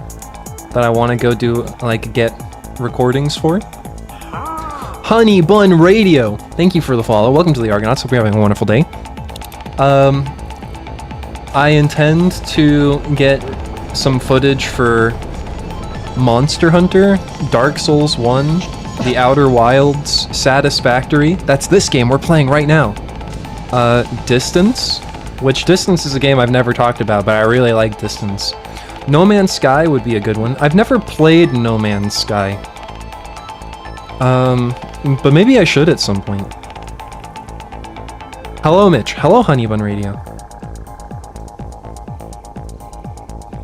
that I want to go do, like, get recordings for. Honey Bun Radio, thank you for the follow. Welcome to the Argonauts. Hope you're having a wonderful day. I intend to get some footage for Monster Hunter, Dark Souls 1, The Outer Wilds, Satisfactory. That's this game we're playing right now. Distance, which Distance is a game I've never talked about, but I really like Distance. No Man's Sky would be a good one. I've never played No Man's Sky. But maybe I should at some point. Hello, Mitch. Hello, Honeybun Radio.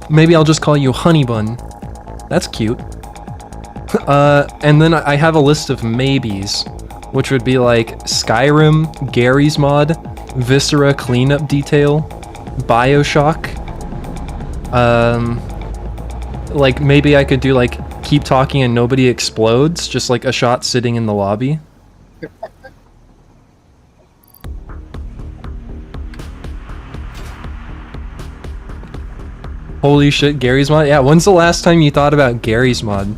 Maybe I'll just call you Honeybun. That's cute. And then I have a list of maybes, which would be like Skyrim, Gary's Mod, Viscera Cleanup Detail, Bioshock. Like maybe I could do like Keep Talking and Nobody Explodes, just like a shot sitting in the lobby. Holy shit, Gary's mod? Yeah, when's the last time you thought about Gary's mod?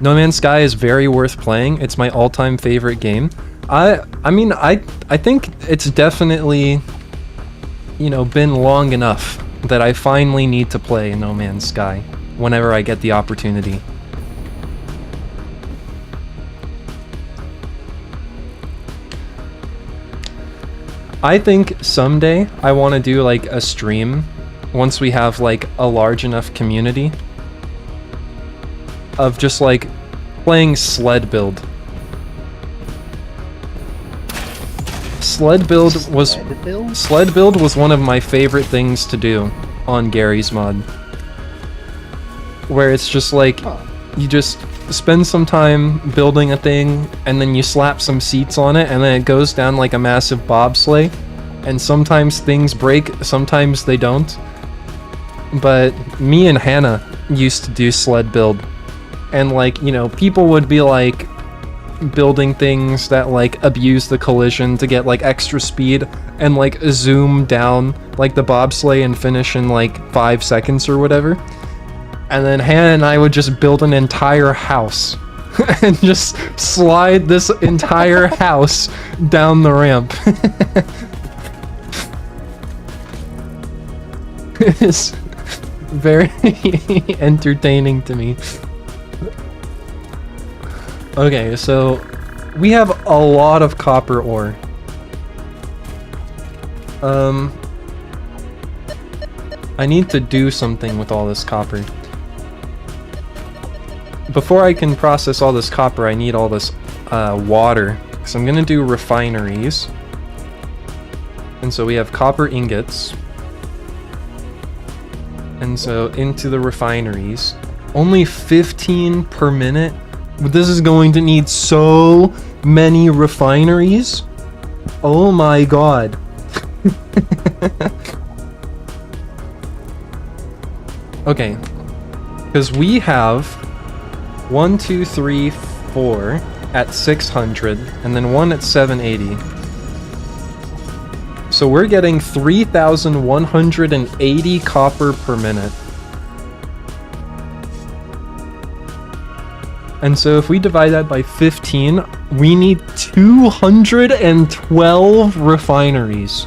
No Man's Sky is very worth playing. It's my all-time favorite game. I mean, I think it's definitely, you know, been long enough that I finally need to play No Man's Sky whenever I get the opportunity. I think someday I want to do like a stream once we have like a large enough community of just like playing sled build. Sled build was one of my favorite things to do on Gary's mod. Where it's just like you just spend some time building a thing and then you slap some seats on it and then it goes down like a massive bobsleigh, and sometimes things break, sometimes they don't. But me and Hannah used to do sled build, and like, you know, people would be like building things that like abuse the collision to get like extra speed and like zoom down like the bobsleigh and finish in like 5 seconds or whatever. And then Hannah and I would just build an entire house and just slide this entire house down the ramp. It's very entertaining to me. Okay, so we have a lot of copper ore. I need to do something with all this copper. Before I can process all this copper, I need all this water. So I'm gonna do refineries. And so we have copper ingots. And so into the refineries. Only 15 per minute? This is going to need so many refineries? Oh my god. Okay. Because we have 1, 2, 3, 4 at 600, and then 1 at 780. So we're getting 3,180 copper per minute. And so if we divide that by 15, we need 212 refineries.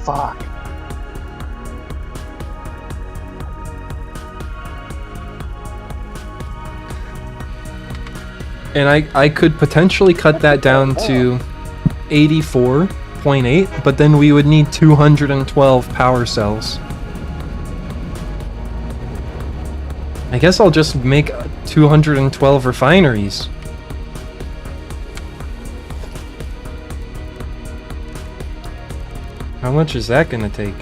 Fuck. And I could potentially cut that down to 84.8, but then we would need 212 power cells. I guess I'll just make 212 refineries. How much is that gonna take?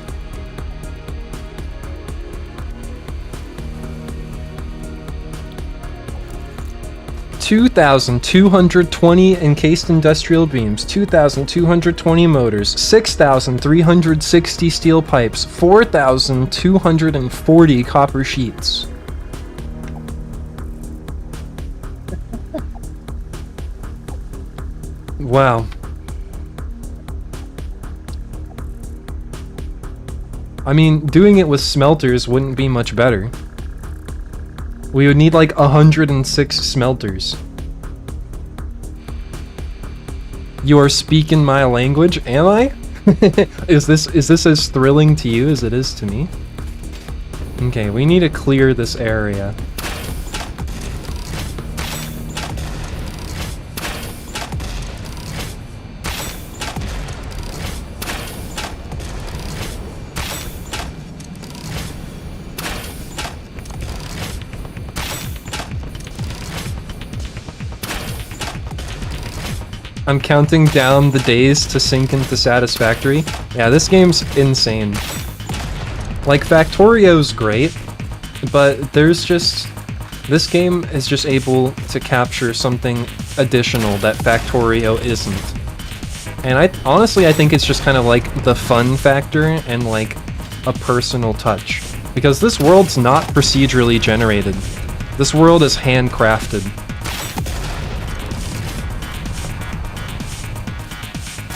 $2,220 encased industrial beams, 2,220 motors, 6,360 steel pipes, 4,240 copper sheets. Wow. I mean, doing it with smelters wouldn't be much better. We would need like 106 smelters. You are speaking my language, am I? Is this as thrilling to you as it is to me? Okay, we need to clear this area. I'm counting down the days to sink into Satisfactory. Yeah, this game's insane. Like, Factorio's great, but there's just... This game is just able to capture something additional that Factorio isn't. And I think it's just kind of like the fun factor and like a personal touch. Because this world's not procedurally generated. This world is handcrafted.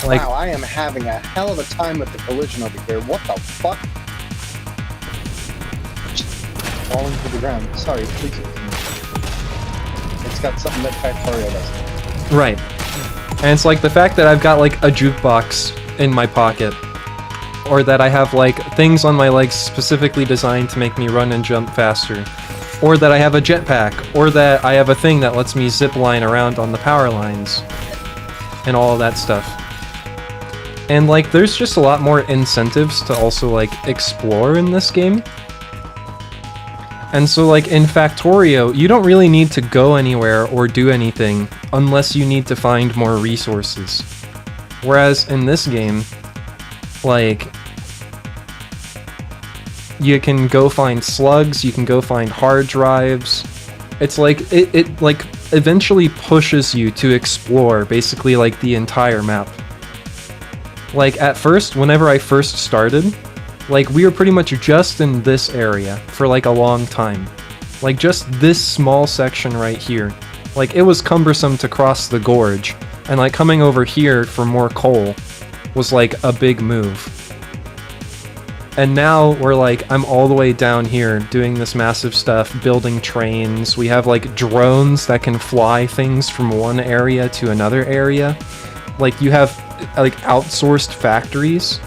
Like, wow, I am having a hell of a time with the collision over here. What the fuck? Just falling to the ground. Sorry, please continue. It's got something that Factorio doesn't. right. And it's like the fact that I've got like a jukebox in my pocket, or that I have like things on my legs specifically designed to make me run and jump faster, or that I have a jetpack, or that I have a thing that lets me zip line around on the power lines, and all of that stuff. And like, there's just a lot more incentives to also like explore in this game. And so like in Factorio, you don't really need to go anywhere or do anything unless you need to find more resources. Whereas in this game, like, you can go find slugs, you can go find hard drives. It's like, it like eventually pushes you to explore basically like the entire map. Like at first, whenever I first started, like we were pretty much just in this area for like a long time. Like just this small section right here. Like it was cumbersome to cross the gorge, and like coming over here for more coal was like a big move. And now we're like, I'm all the way down here doing this massive stuff, building trains. We have like drones that can fly things from one area to another area. Like you have like outsourced factories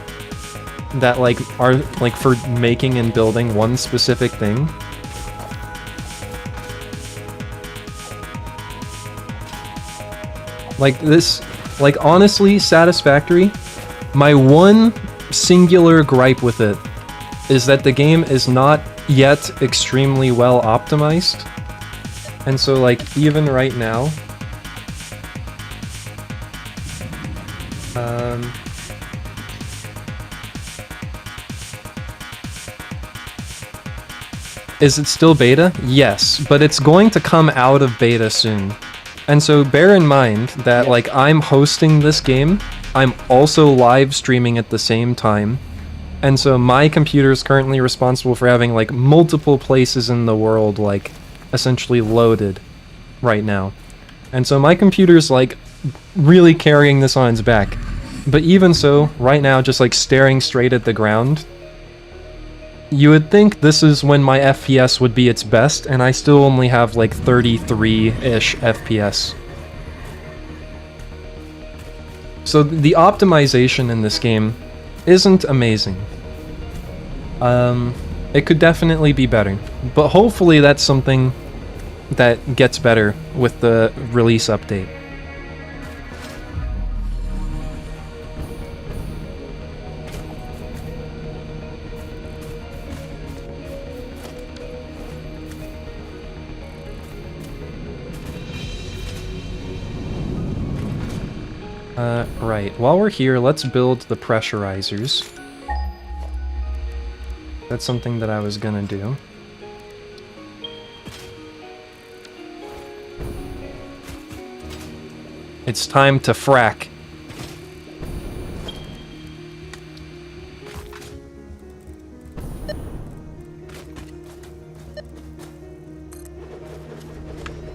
that like are like for making and building one specific thing. Like this, like honestly, Satisfactory, my one singular gripe with it is that the game is not yet extremely well optimized. And so like even right now, is it still beta? Yes, but it's going to come out of beta soon. And so bear in mind that like I'm hosting this game, I'm also live streaming at the same time. And so my computer is currently responsible for having like multiple places in the world like essentially loaded right now. And so my computer's like really carrying this on its back. But even so, right now just like staring straight at the ground, you would think this is when my FPS would be its best, and I still only have like 33-ish FPS. So the optimization in this game isn't amazing. It could definitely be better, but hopefully that's something that gets better with the release update. Right. While we're here, let's build the pressurizers. That's something that I was gonna do. It's time to frack.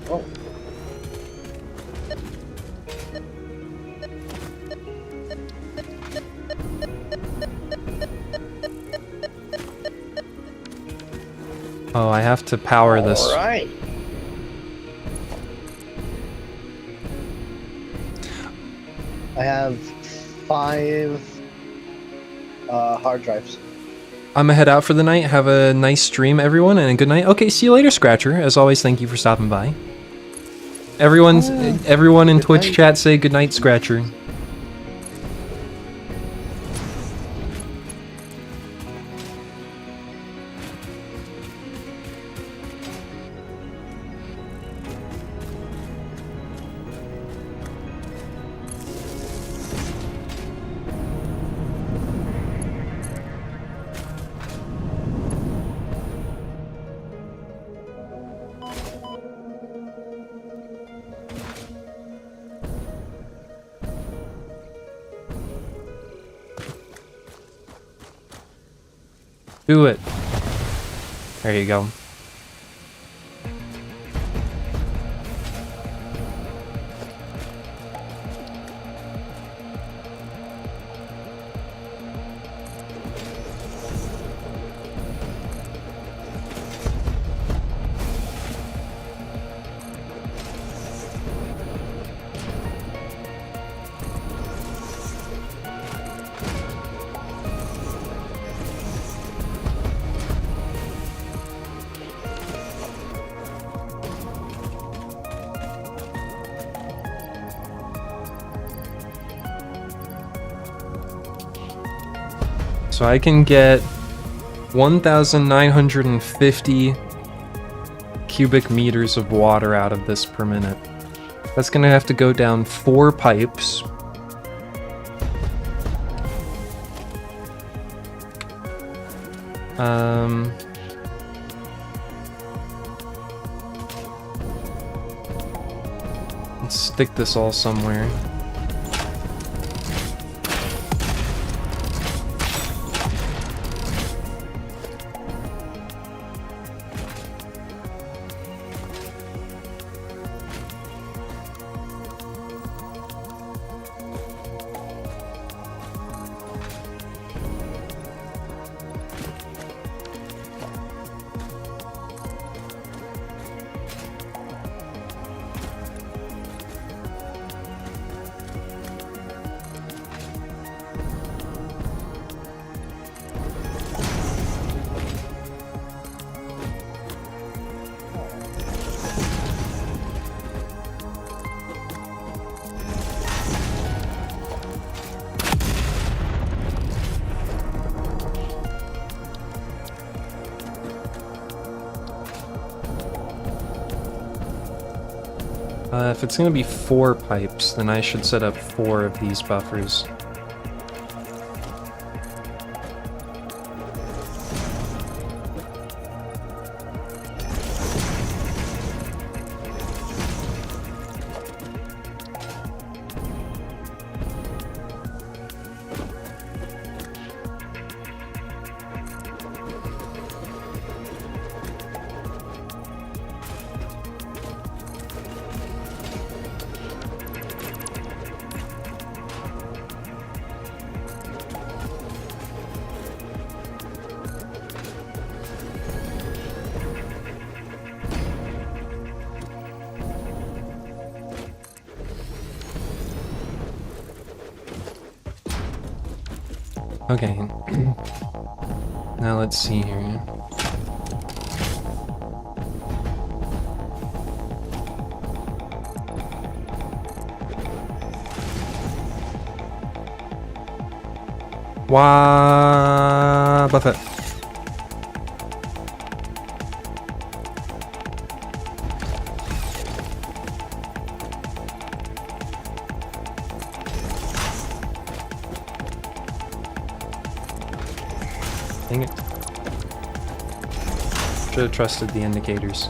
Oh. Oh, I have to power this. All right. I have 5 hard drives. I'm gonna head out for the night. Have a nice stream, everyone, and a good night. Okay, see you later, Scratcher. As always, thank you for stopping by. Everyone in good Twitch night. chat say good night, Scratcher. Do it. There you go. So I can get 1,950 cubic meters of water out of this per minute. That's gonna have to go down 4 pipes. Let's stick this all somewhere. If it's gonna be 4 pipes, then I should set up 4 of these buffers. Okay. Now let's see here. Buffet. Dang it. Should have trusted the indicators.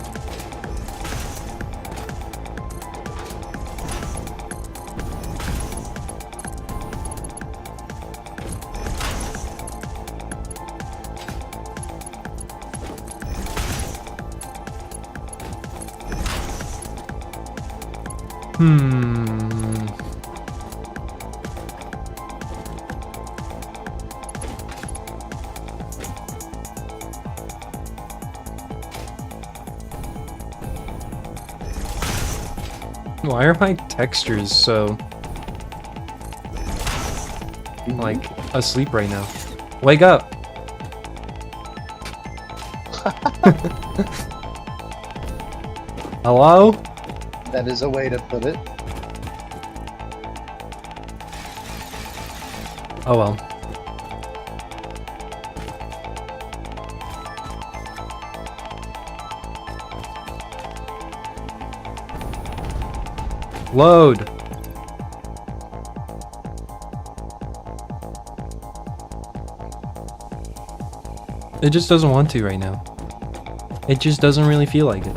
Why are my textures so like asleep right now? Wake up! Hello? That is a way to put it. Oh well. Load! It just doesn't want to right now. It just doesn't really feel like it.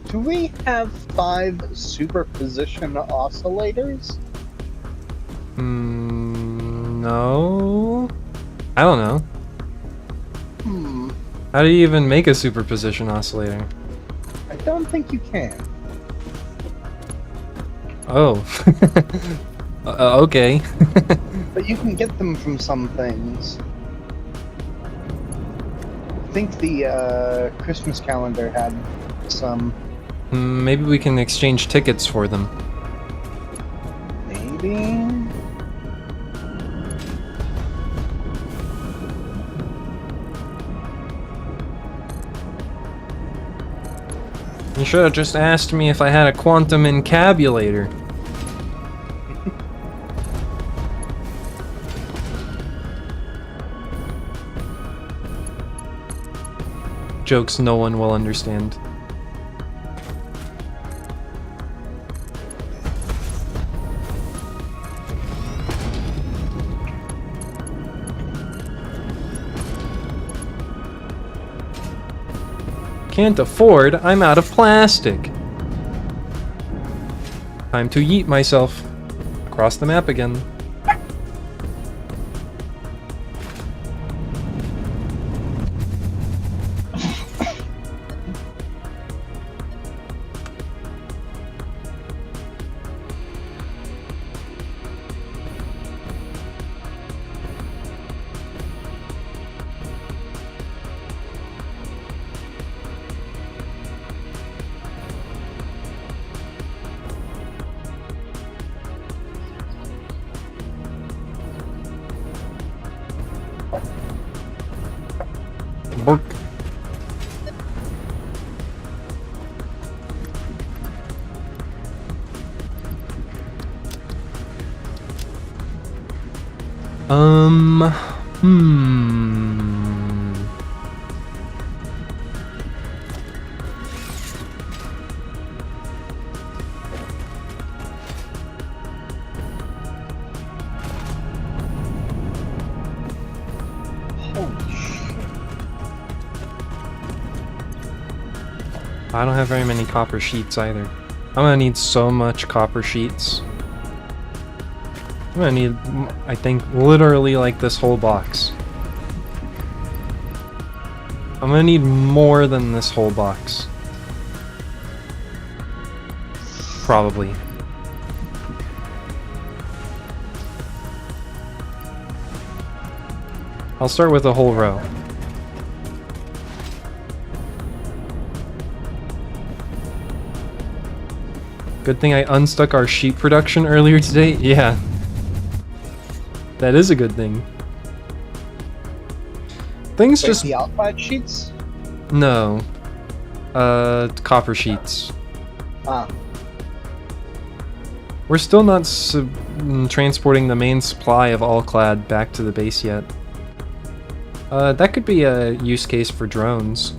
Do we have 5 superposition oscillators? No. I don't know. How do you even make a superposition oscillator? I don't think you can. Oh. Okay. But you can get them from some things. I think the Christmas calendar had some. Maybe we can exchange tickets for them. Maybe. You should have just asked me if I had a quantum encabulator. Jokes no one will understand. Can't afford, I'm out of plastic. Time to yeet myself. Across the map again. Burk. Hmm. Holy shit. I don't have very many copper sheets either. I'm gonna need so much copper sheets. I'm gonna need, I think, literally like this whole box. I'm gonna need more than this whole box. Probably. I'll start with a whole row. Good thing I unstuck our sheet production earlier today. Yeah. That is a good thing. Things Wait, just... the outside sheets? No. Copper sheets. Ah. We're still not transporting the main supply of all-clad back to the base yet. That could be a use case for drones.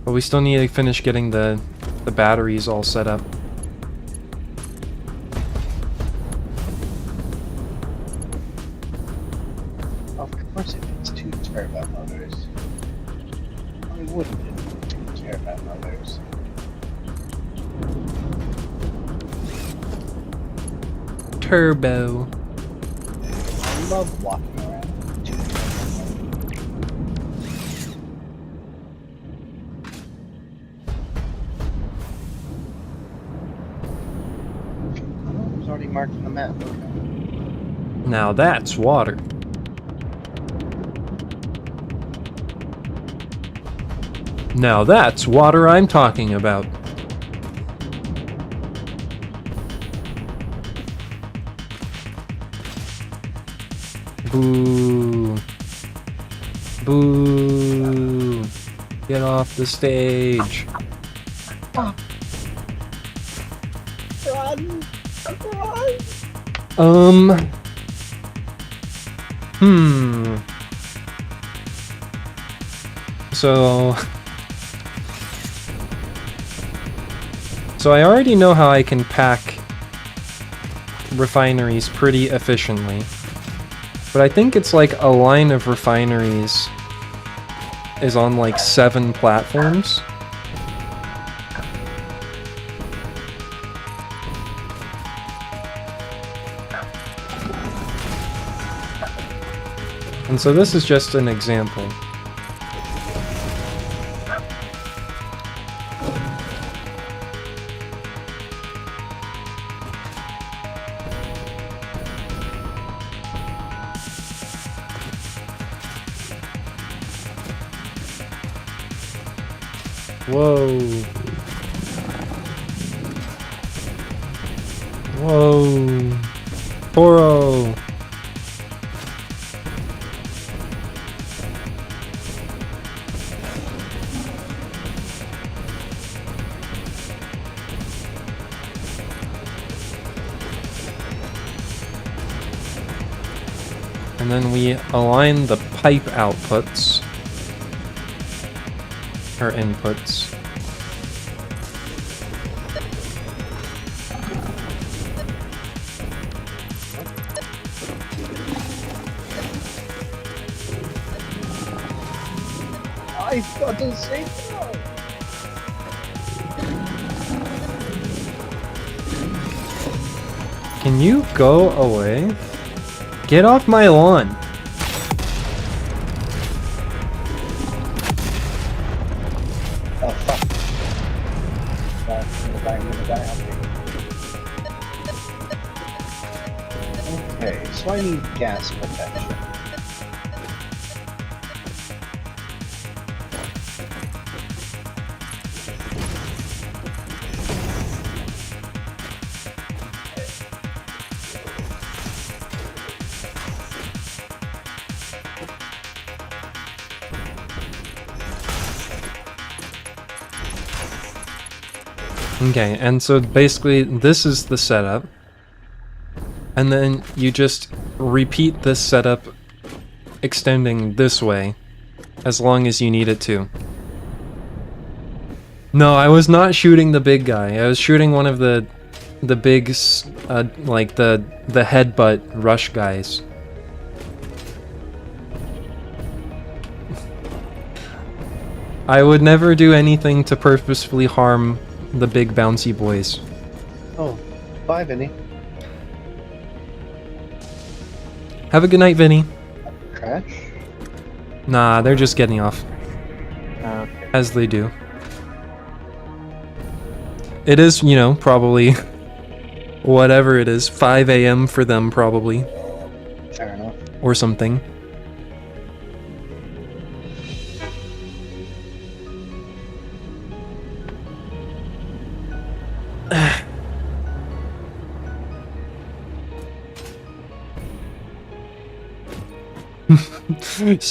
But we still need to finish getting the batteries all set up. Of course it needs 2 turbo motors. Why wouldn't it need 2 turbo motors? Turbo. I love walking around with 2 turbo motors. Oh, it was already marked on the map. Okay. Now that's water. Now that's water I'm talking about. Boo. Boo. Get off the stage. Run! Run! So I already know how I can pack refineries pretty efficiently. But I think it's like a line of refineries is on like 7 platforms. And so this is just an example. Whoa. Whoa. Toro. And then we align the pipe outputs, or inputs. I thought the same thing. Can you go away? Get off my lawn! Oh, fuck. I'm gonna die. Okay, so I need gas protection. Okay, and so basically this is the setup. And then you just repeat this setup extending this way as long as you need it to. No, I was not shooting the big guy. I was shooting one of the big like the headbutt rush guys. I would never do anything to purposefully harm the big bouncy boys. Oh, bye, Vinny. Have a good night, Vinny. Crash? Nah, they're just getting off. Okay. As they do. It is, you know, probably whatever it is, 5 a.m. for them probably. Fair enough. Or something.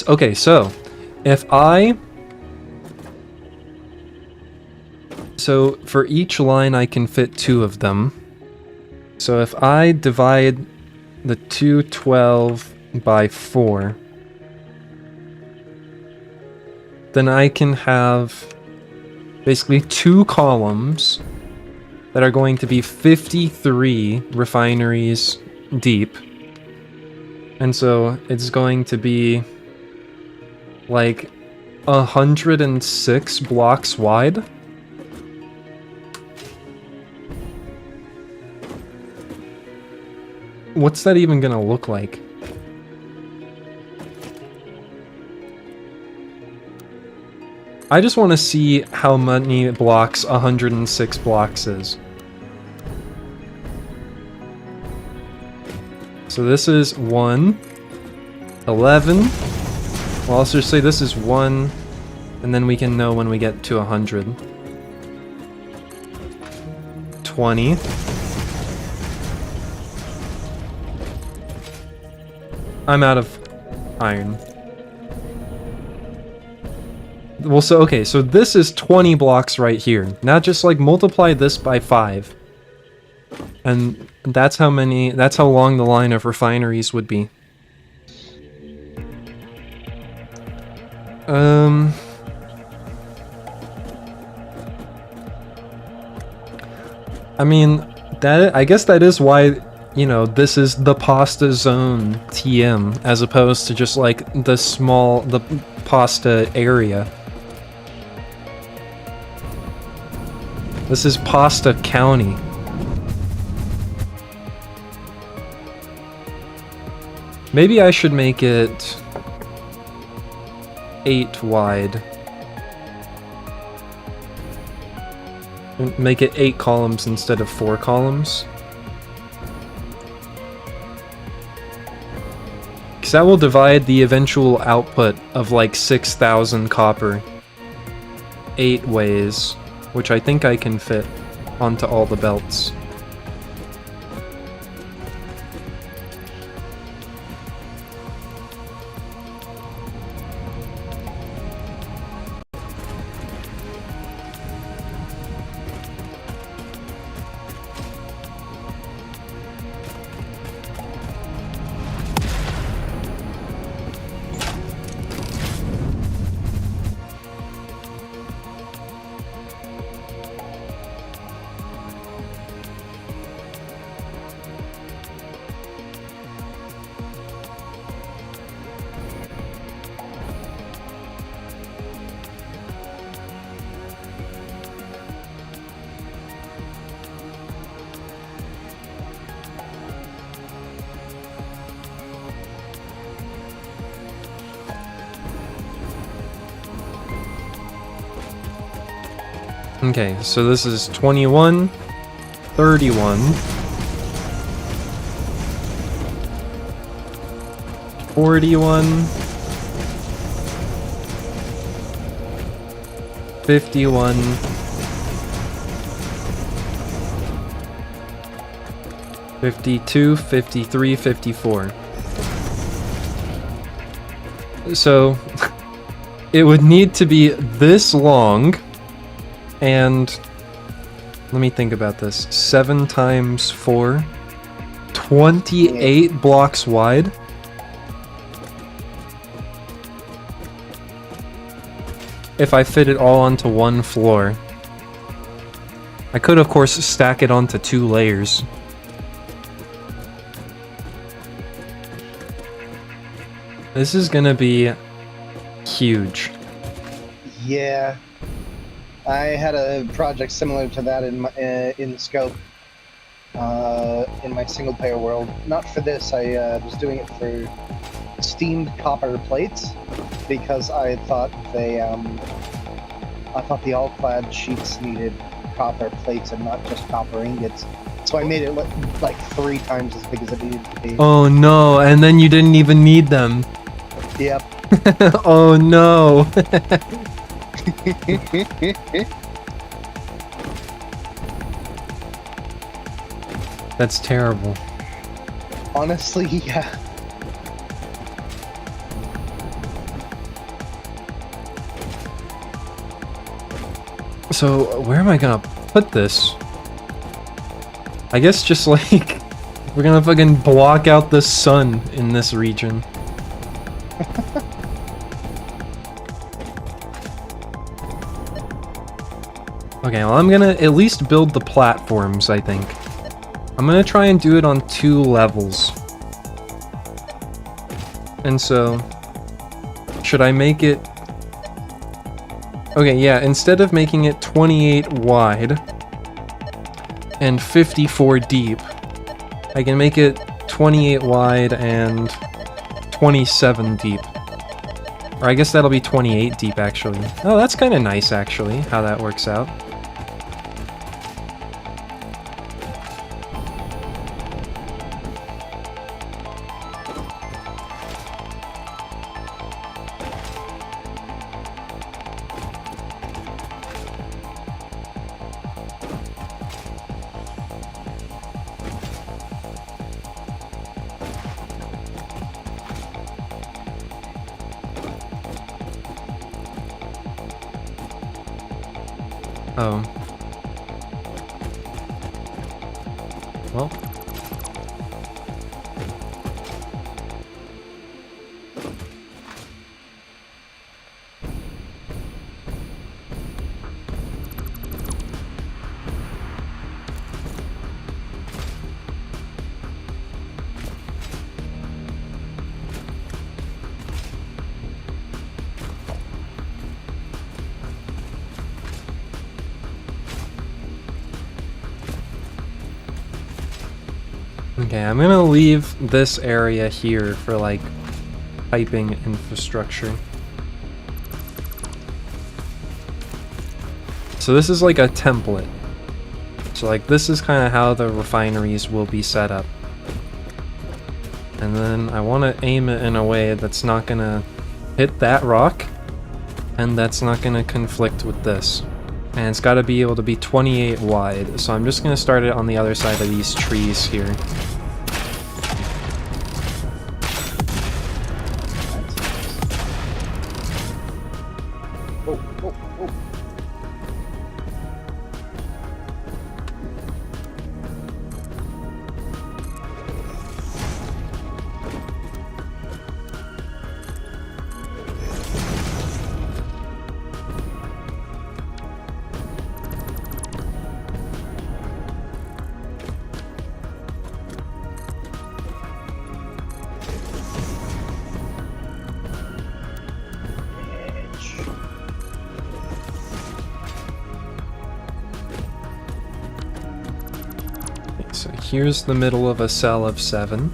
Okay, so if so for each line I can fit 2 of them. So if I divide the 212 by 4, then I can have basically 2 columns that are going to be 53 refineries deep. And so it's going to be like 106 blocks wide. What's that even gonna look like? I just want to see how many blocks 106 blocks is. So this is 1, 11. Well, I'll just say this is 1, and then we can know when we get to 100. 20. I'm out of iron. Well, so, okay, so this is 20 blocks right here. Now just, like, multiply this by 5. And that's how long the line of refineries would be. I mean, I guess that is why, you know, this is the pasta zone TM, as opposed to just, like, the pasta area. This is Pasta County. Maybe I should make it 8 wide. Make it 8 columns instead of 4 columns. Because that will divide the eventual output of like 6,000 copper 8 ways, which I think I can fit onto all the belts. Okay, so this is 21, 31, 41, 51, 52, 53, 54. So, it would need to be this long. And let me think about this. 7 times 4. 28 blocks wide. If I fit it all onto one floor. I could, of course, stack it onto 2 layers. This is gonna be huge. Yeah. I had a project similar to that in scope in my single player world. Not for this. I was doing it for steamed copper plates because I thought the all-clad sheets needed copper plates and not just copper ingots. So I made it like 3 times as big as it needed to be. Oh no! And then you didn't even need them. Yep. Oh no! That's terrible. Honestly, yeah. So, where am I gonna put this? I guess just like, we're gonna fucking block out the sun in this region. Okay, well I'm gonna at least build the platforms, I think. I'm gonna try and do it on 2 levels. And so, should I make it... Okay, yeah, instead of making it 28 wide and 54 deep, I can make it 28 wide and 27 deep. Or I guess that'll be 28 deep, actually. Oh, that's kind of nice, actually, how that works out. Oh. Well. Okay, I'm gonna leave this area here for, like, piping infrastructure. So this is like a template. So, like, this is kind of how the refineries will be set up. And then I want to aim it in a way that's not gonna hit that rock, And that's not going to conflict with this. And it's got to be able to be 28 wide. So I'm just going to start it on the other side of these trees here. Oh, oh, oh. So here's the middle of a cell of 7.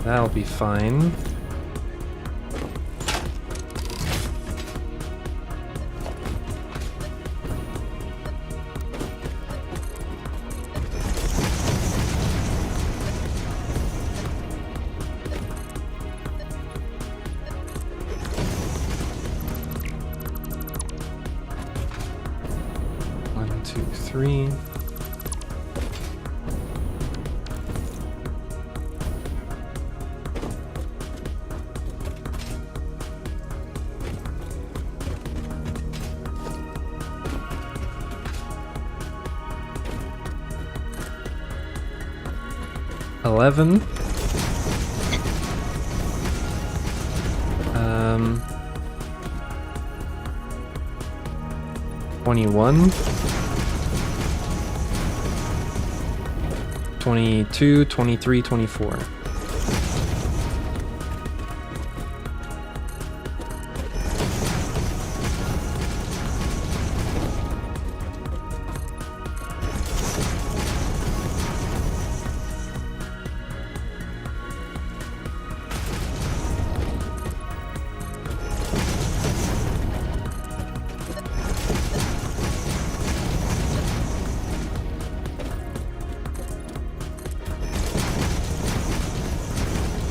That'll be fine. One, two, three. $11. 21. 22, 23, 24.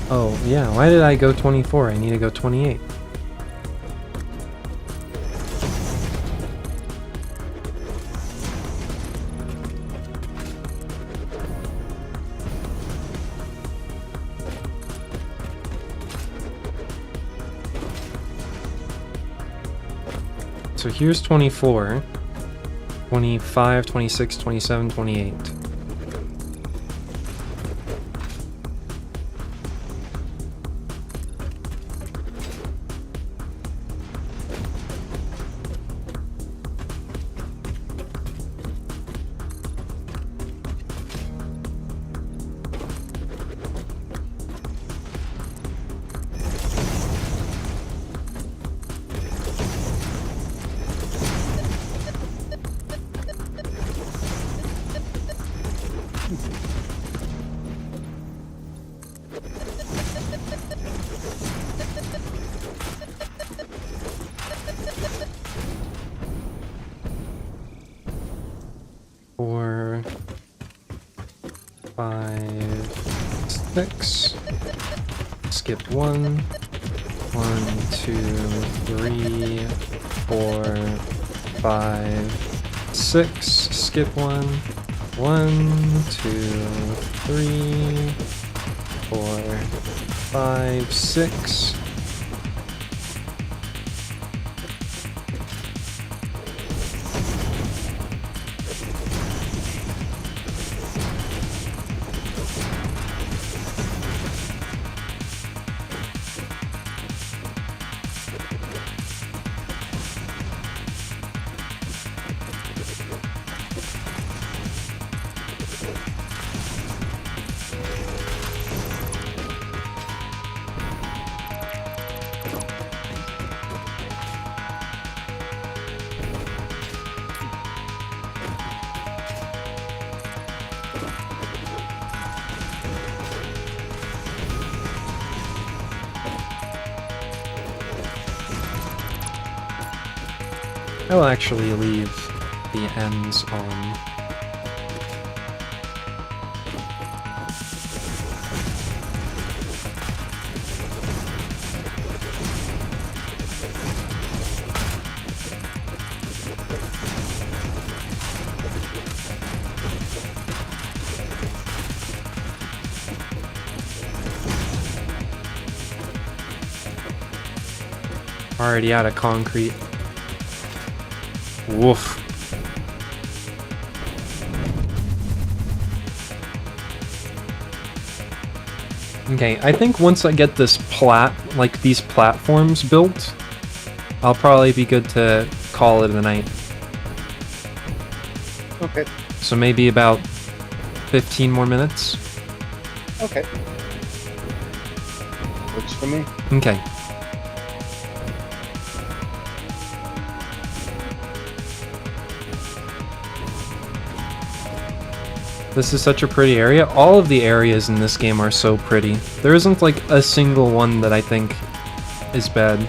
Oh, yeah, why did I go 24? I need to go 28. So here's 24, 25, 26, 27, 28. Four, 5, 6. Skip 1. 1, 2, 3, 4, 5, 6. Skip 1. 1, 2, 3, 4, 5, 6. I will actually leave the ends on. Already out of concrete. Woof. Okay, I think once I get this these platforms built, I'll probably be good to call it a night. Okay. So maybe about 15 more minutes. Okay. Works for me. Okay. This is such a pretty area. All of the areas in this game are so pretty. There isn't like a single one that I think is bad.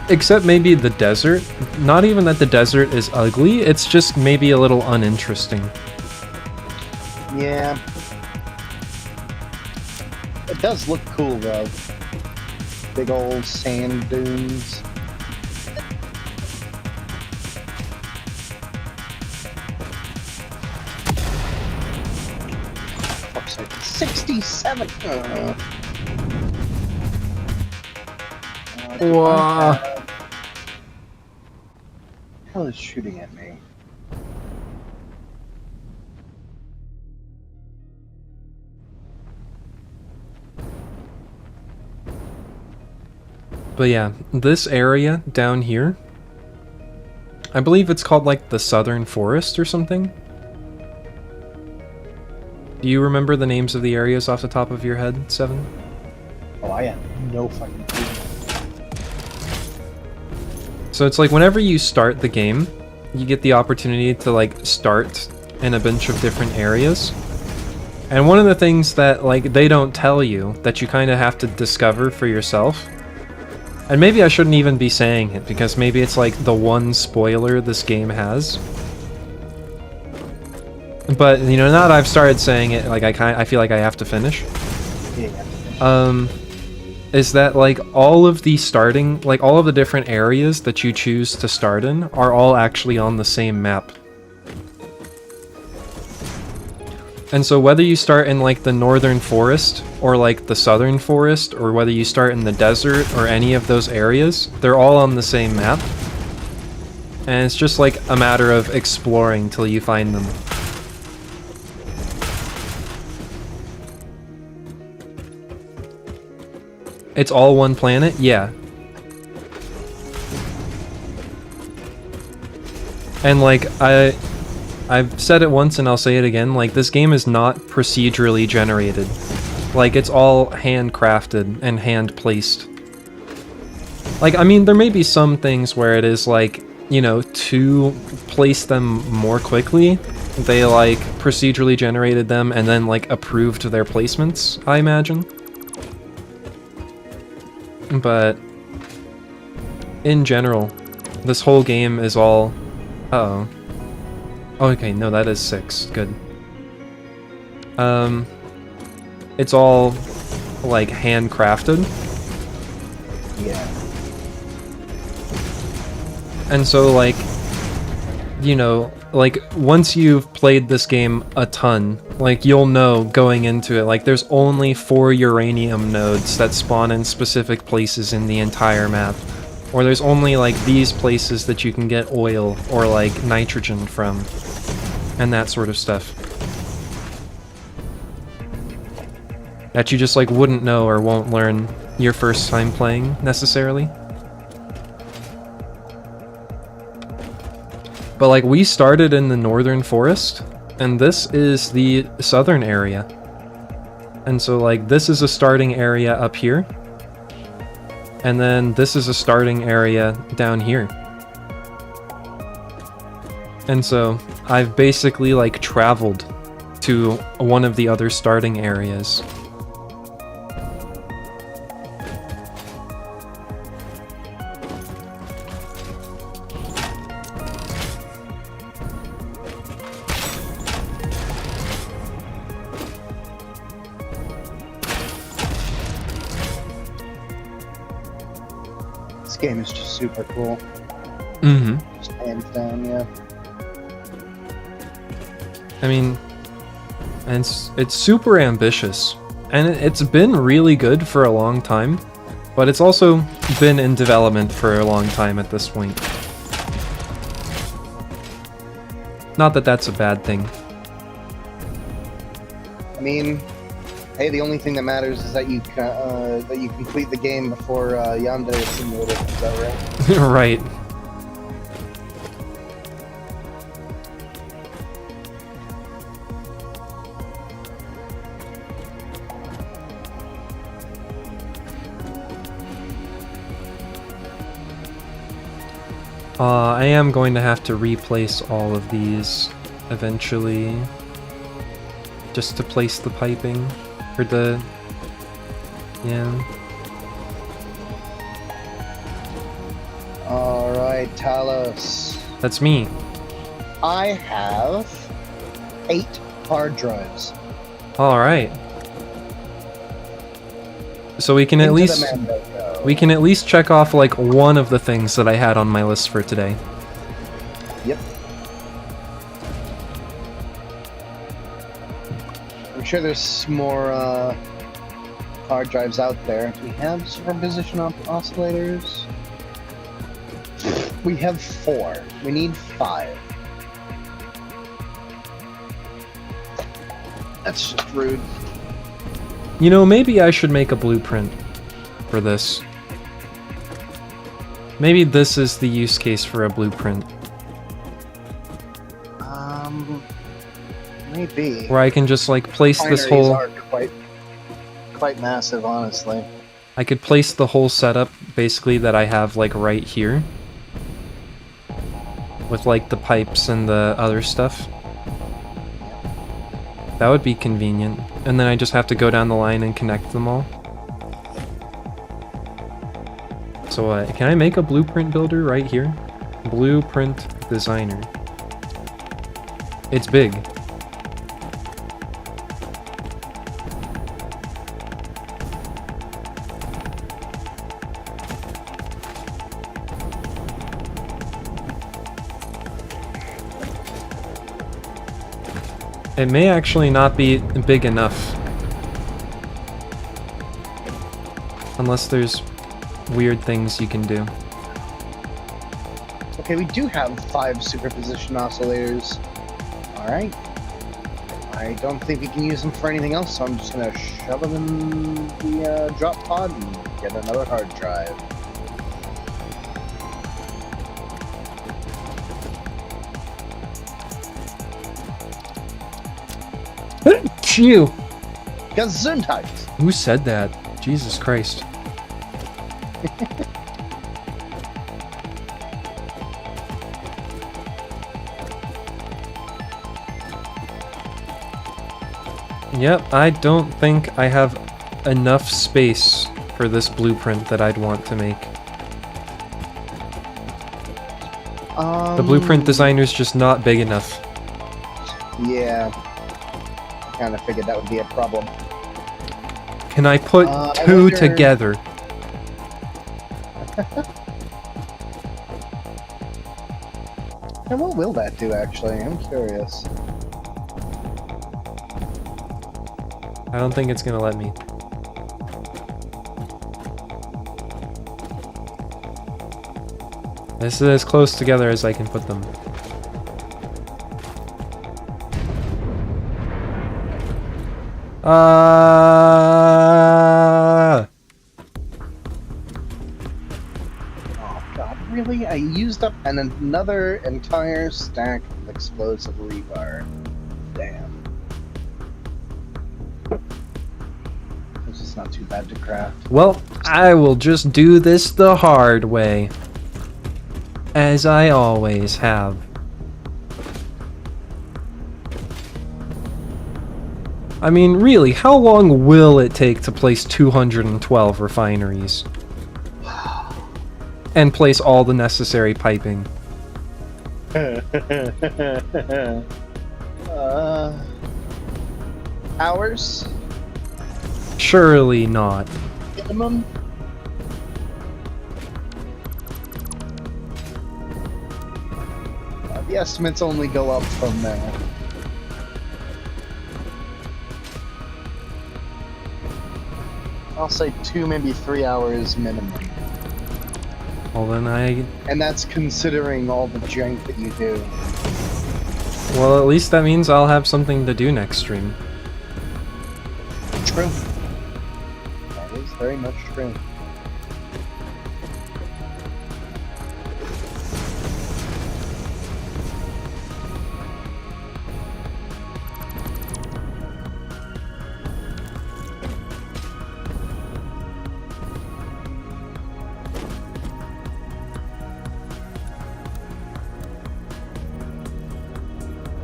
Except maybe the desert. Not even that the desert is ugly, it's just maybe a little uninteresting. Yeah. It does look cool though. Big old sand dunes. Fuck's sake. 67! Wow. Hell is shooting at me? But yeah, this area down here, I believe it's called like the Southern Forest or something. Do you remember the names of the areas off the top of your head, Seven? Oh, I have no fucking clue. So it's like whenever you start the game, you get the opportunity to like start in a bunch of different areas. And one of the things that like they don't tell you that you kind of have to discover for yourself. And maybe I shouldn't even be saying it because maybe it's like the one spoiler this game has. But you know, now that I've started saying it, like I feel like I have to finish. Yeah. Is that like all of the different areas that you choose to start in are all actually on the same map. And so whether you start in like the northern forest or like the southern forest or whether you start in the desert or any of those areas, they're all on the same map. And it's just like a matter of exploring till you find them. It's all one planet? Yeah. And like, I've said it once and I'll say it again, like this game is not procedurally generated. Like it's all handcrafted and hand placed. Like, I mean, there may be some things where it is like, you know, to place them more quickly, they like procedurally generated them and then like approved their placements, I imagine. But in general, this whole game is all... Uh-oh. Okay, no, that is 6. Good. It's all, like, handcrafted. Yeah. And so, like, you know, like, once you've played this game a ton, like, you'll know going into it, like, there's only 4 uranium nodes that spawn in specific places in the entire map. Or there's only, like, these places that you can get oil or, like, nitrogen from. And that sort of stuff. That you just, like, wouldn't know or won't learn your first time playing, necessarily. But like we started in the northern forest, and this is the southern area. And so like this is a starting area up here. And then this is a starting area down here. And so I've basically like traveled to one of the other starting areas. This game is just super cool. Mm-hmm. Just hands down, yeah. I mean, and it's super ambitious. And it's been really good for a long time. But it's also been in development for a long time at this point. Not that that's a bad thing. I mean, hey, the only thing that matters is that you complete the game before Yandere Simulator comes out, right? Right. I am going to have to replace all of these eventually. Just to place the piping. For the... Yeah. Alright, Talos. That's me. I have 8 hard drives. Alright. So we can at Into least... the Mando go. We can at least check off, like, one of the things that I had on my list for today. Yep. I'm sure there's more hard drives out there. Do we have superposition oscillators? We have 4. We need 5. That's just rude. You know, maybe I should make a blueprint for this. Maybe this is the use case for a blueprint. Maybe. Where I can just, like, place this Binaries whole... are quite massive, honestly. I could place the whole setup, basically, that I have, like, right here. With, like, the pipes and the other stuff. That would be convenient. And then I just have to go down the line and connect them all. So, can I make a blueprint builder right here? Blueprint designer. It's big. It may actually not be big enough. Unless there's weird things you can do. Okay, we do have 5 superposition oscillators. Alright. I don't think we can use them for anything else, so I'm just gonna shove them in the drop pod and get another hard drive. Phew! Gesundheit! Who said that? Jesus Christ. Yep, I don't think I have enough space for this blueprint that I'd want to make. The blueprint designer's just not big enough. Yeah. I kind of figured that would be a problem. Can I put I two wonder- together? And what will that do, actually? I'm curious. I don't think it's gonna let me. This is as close together as I can put them. Oh god, really? I used up another entire stack of explosive rebar. Damn. It's just not too bad to craft. Well, I will just do this the hard way. As I always have. I mean, really, how long will it take to place 212 refineries? And place all the necessary piping? Hours? Surely not. Minimum? The estimates only go up from there. I'll say 2, maybe 3 hours minimum. Well, then And that's considering all the jank that you do. well, at least that means I'll have something to do next stream. True. That is very much true.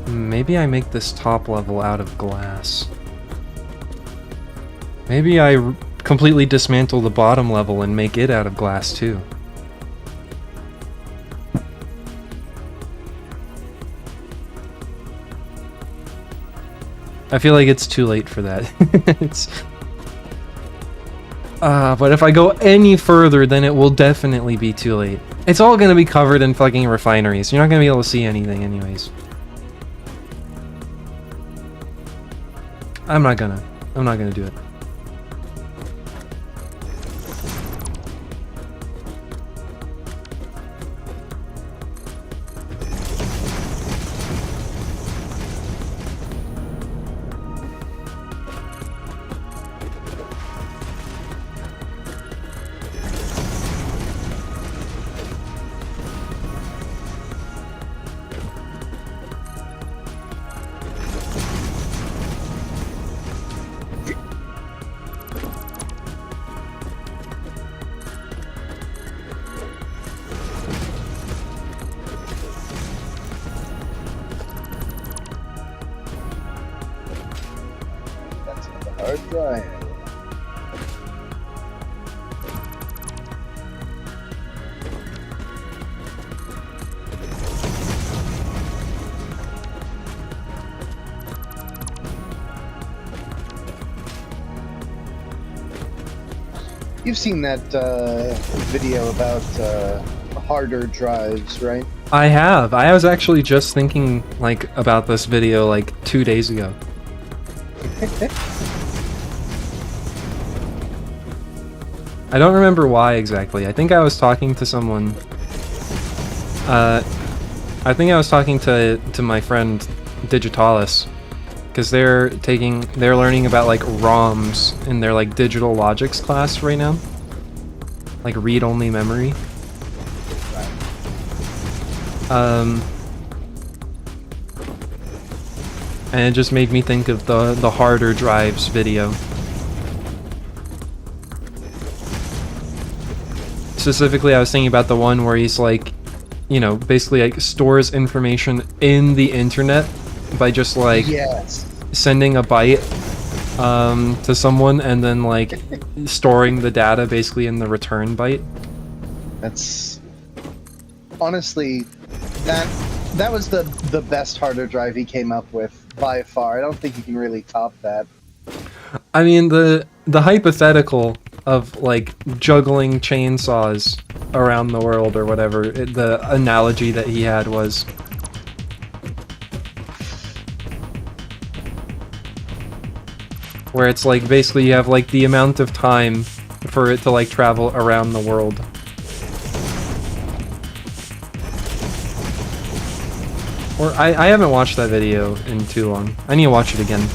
Maybe I make this top level out of glass. Maybe I completely dismantle the bottom level and make it out of glass too. I feel like it's too late for that. But if I go any further, then it will definitely be too late. It's all gonna be covered in fucking refineries. You're not gonna be able to see anything anyways. I'm not gonna do it. That's another hard drive. You've seen that video about harder drives, right? I have. I was actually just thinking like about this video like 2 days ago. I don't remember why exactly. I think I was talking to someone. I think I was talking to my friend Digitalis, because they're learning about like ROMs in their like digital logics class right now, like read-only memory. And it just made me think of the harder drives video. Specifically, I was thinking about the one where he's like, you know, basically like stores information in the internet by just like Yes. sending a byte to someone and then like storing the data basically in the return byte. That's honestly that was the best harder drive he came up with by far. I don't think you can really top that. I mean, the hypothetical of like juggling chainsaws around the world or whatever, the analogy that he had was where it's like basically you have like the amount of time for it to like travel around the world. Or I haven't watched that video in too long. I need to watch it again.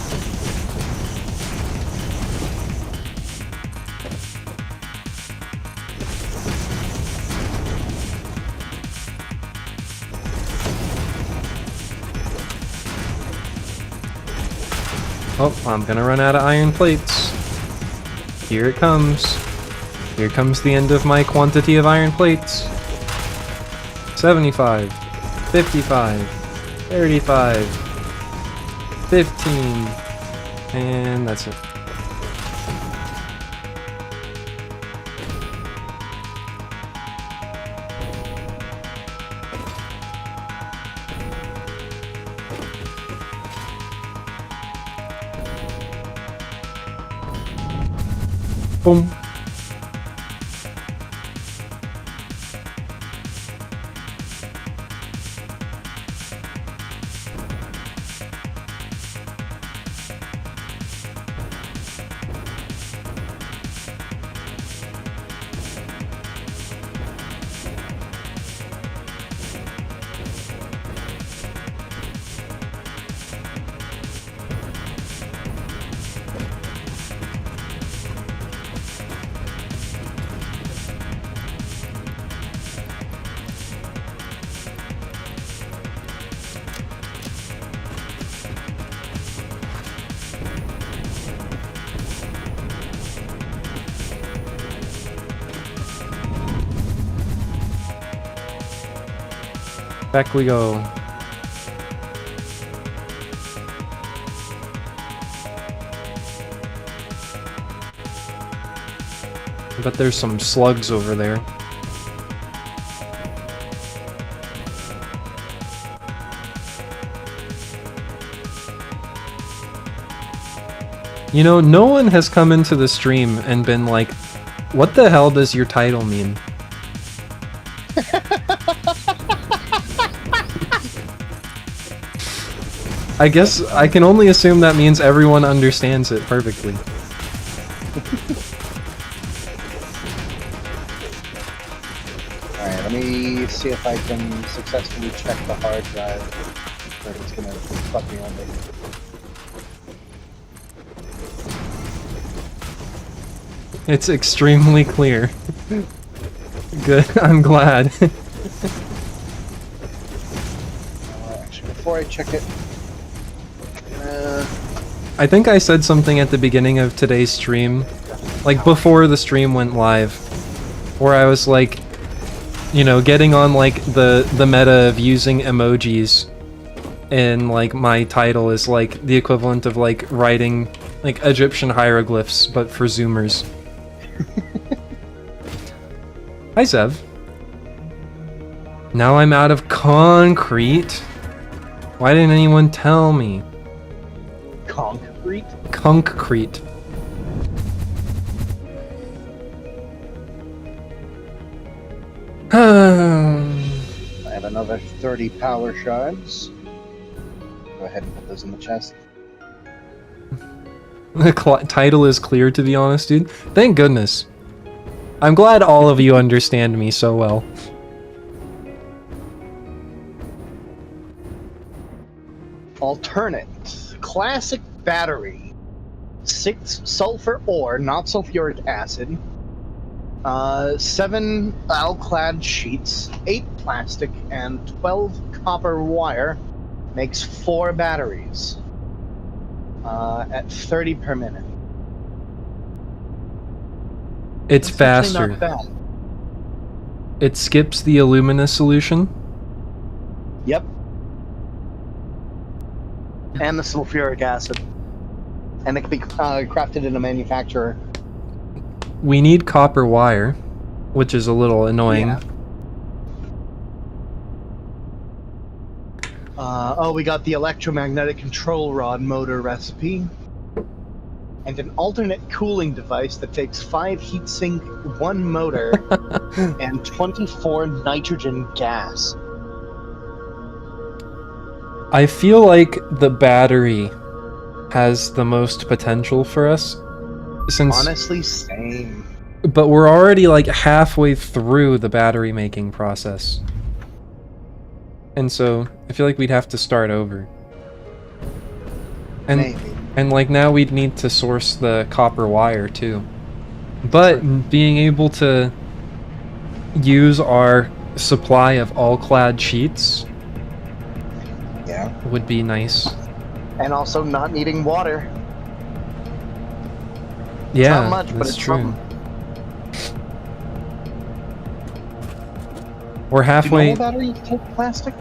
Oh, I'm gonna run out of iron plates. Here it comes. Here comes the end of my quantity of iron plates. 75, 55, 35, 15, and that's it. Boom. Back we go. But there's some slugs over there. You know, no one has come into the stream and been like, what the hell does your title mean? I guess I can only assume that means everyone understands it perfectly. Alright, let me see if I can successfully check the hard drive. Or it's gonna fuck me on later. It's extremely clear. Good, I'm glad. Actually, before I check it, I think I said something at the beginning of today's stream, like before the stream went live, where I was like, you know, getting on like the meta of using emojis in like my title is like the equivalent of like writing like Egyptian hieroglyphs, but for Zoomers. Hi, Zev. Now I'm out of concrete. Why didn't anyone tell me? concrete? Concrete. I have another 30 power shards. Go ahead and put those in the chest. The title is clear, to be honest, dude. Thank goodness. I'm glad all of you understand me so well. Alternate. Classic battery. 6 sulfur ore, not sulfuric acid. 7 alclad sheets, 8 plastic, and 12 copper wire makes 4 batteries. At 30 per minute. It's That's actually faster. not bad. It skips the alumina solution. Yep. And the sulfuric acid. And it can be crafted in a manufacturer. We need copper wire, which is a little annoying. Yeah. Oh, we got the electromagnetic control rod motor recipe. And an alternate cooling device that takes 5 heatsink, 1 motor, and 24 nitrogen gas. I feel like the battery has the most potential for us, since Honestly, same. but we're already like halfway through the battery making process. And so I feel like we'd have to start over. And Maybe. and like now we'd need to source the copper wire too. But being able to use our supply of all clad sheets Yeah. would be nice. And also not needing water. Yeah, not much, but that's it's true. something. We're Do halfway normal batteries take plastic?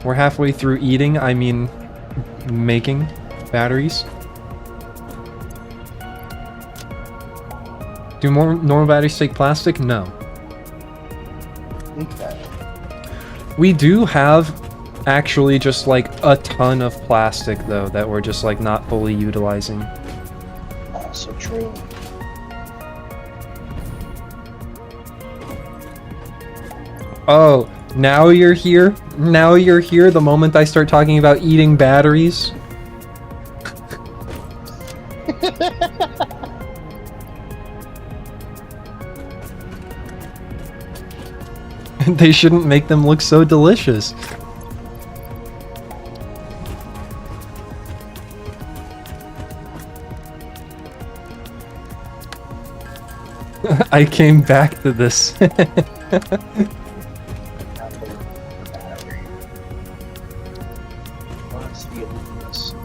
we're halfway through eating, I mean making batteries. Do more normal batteries take plastic? No. Okay. We do have actually just like a ton of plastic though that we're just like not fully utilizing. Also true. Oh, now you're here? Now you're here the moment I start talking about eating batteries? They shouldn't make them look so delicious. I came back to this.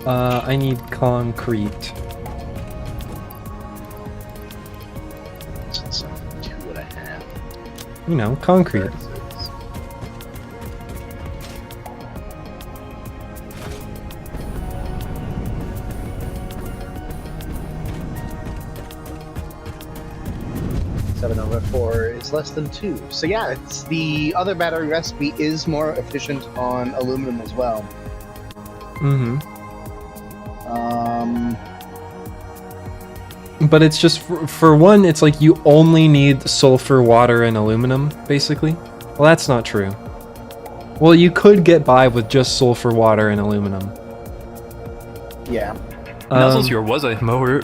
I need concrete. It's like 2.5. You know, concrete. 7 over 4 is less than 2. So yeah, it's the other battery recipe is more efficient on aluminum as well. Mm-hmm. Um, But it's just, for one, it's like you only need sulfur, water, and aluminum, basically. Well, that's not true. Well, you could get by with just sulfur, water, and aluminum. yeah. Nuzzles, your was a mower.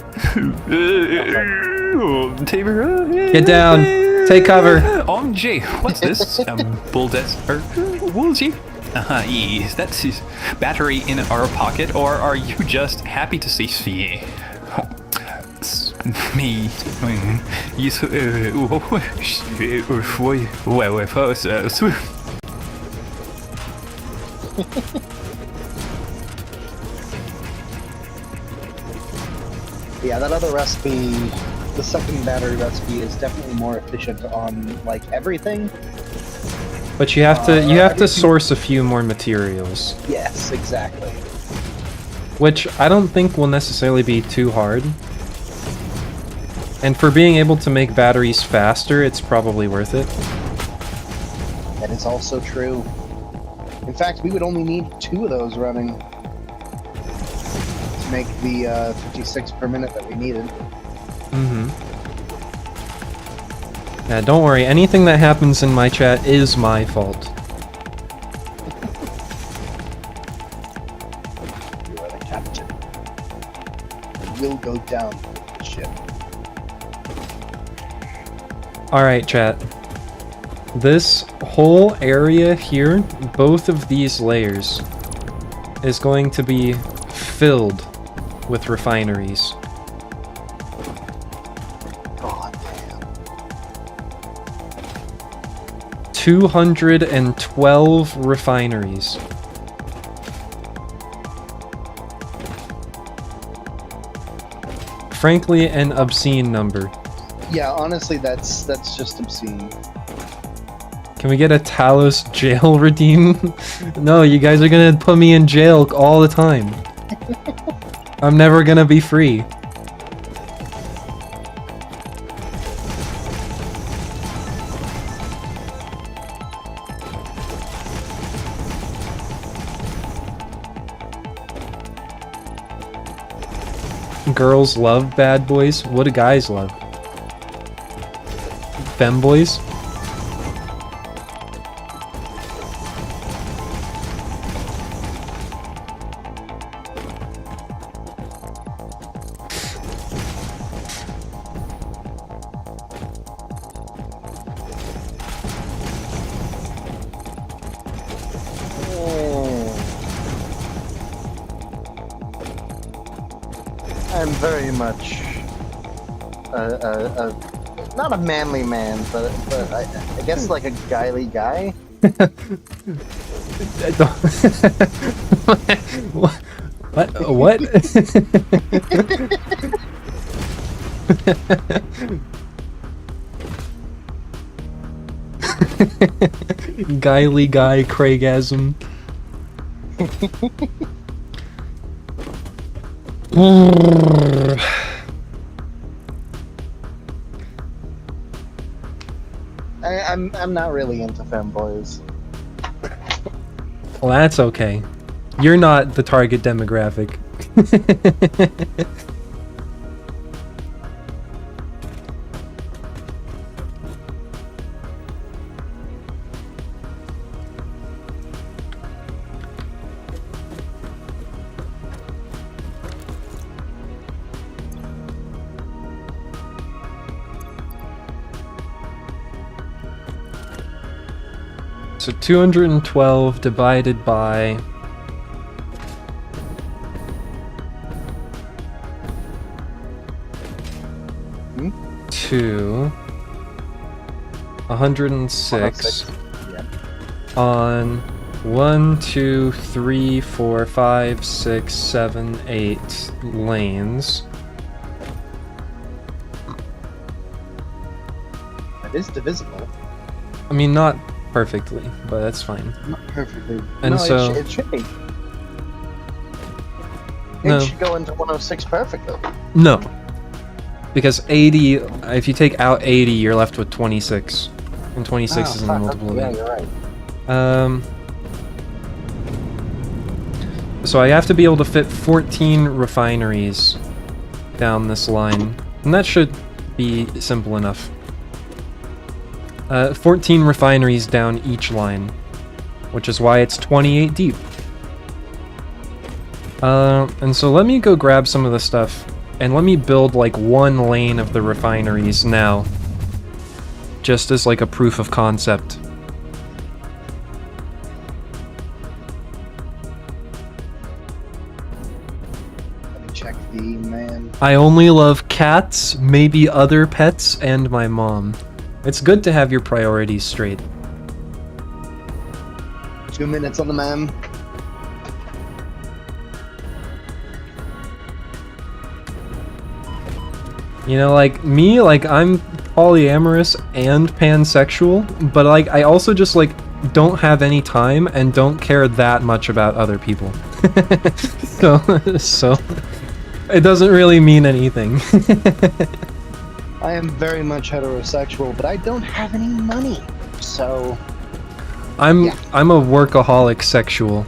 Get down. Take cover. OMG, what's this? Bull or Woolsey? Is that his battery in our pocket, or are you just happy to see me? Me. Yeah, that other recipe, the second battery recipe, is definitely more efficient on like everything. But you have to source a few more materials, Yes, exactly. which I don't think will necessarily be too hard. And for being able to make batteries faster, it's probably worth it. That is also true. In fact, we would only need 2 of those running to make the 56 per minute that we needed. Mm-hmm. Yeah, don't worry. Anything that happens in my chat is my fault. You are the captain. We'll go down with the ship. Alright, chat. This whole area here, both of these layers, is going to be filled with refineries. God damn. 212 refineries. Frankly, an obscene number. Yeah, honestly, that's just obscene. Can we get a Talos jail redeem? No, you guys are gonna put me in jail all the time. I'm never gonna be free. Girls love bad boys. What do guys love? Femboys? I'm very much not a manly man, but I guess like a guyly guy. What? Guyly guy Craigasm. I'm not really into femboys. Well, that's okay. You're not the target demographic. So 212 divided by 2, 106 Yeah. on 1, 2, 3, 4, 5, 6, 7, 8 lanes. It is divisible. I mean, not perfectly, but that's fine. Not perfectly. And no, so- it should be. No. It should go into 106 perfectly. No. Because 80, if you take out 80, you're left with 26. And 26 is in the fuck, multiple of yeah, 8. you're right. So I have to be able to fit 14 refineries down this line. And that should be simple enough. 14 refineries down each line. Which is why it's 28 deep. And so let me go grab some of the stuff. And let me build like one lane of the refineries now. Just as like a proof of concept. Let me check the man. I only love cats, maybe other pets, and my mom. It's good to have your priorities straight. 2 minutes on the man. You know, like, me, like, I'm polyamorous and pansexual, but, like, I also just, like, don't have any time and don't care that much about other people. so, it doesn't really mean anything. I am very much heterosexual, but I don't have any money. So, I'm a workaholic sexual.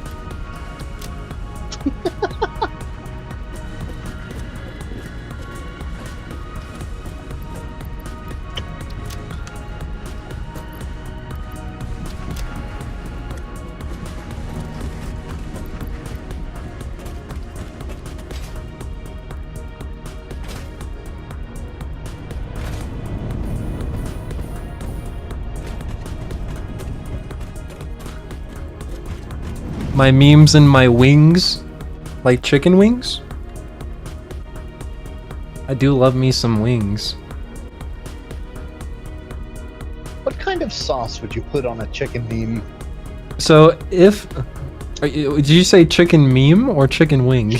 My memes and my wings, like chicken wings. I do love me some wings. what kind of sauce would you put on a chicken meme? So if, did you say chicken meme or chicken wing?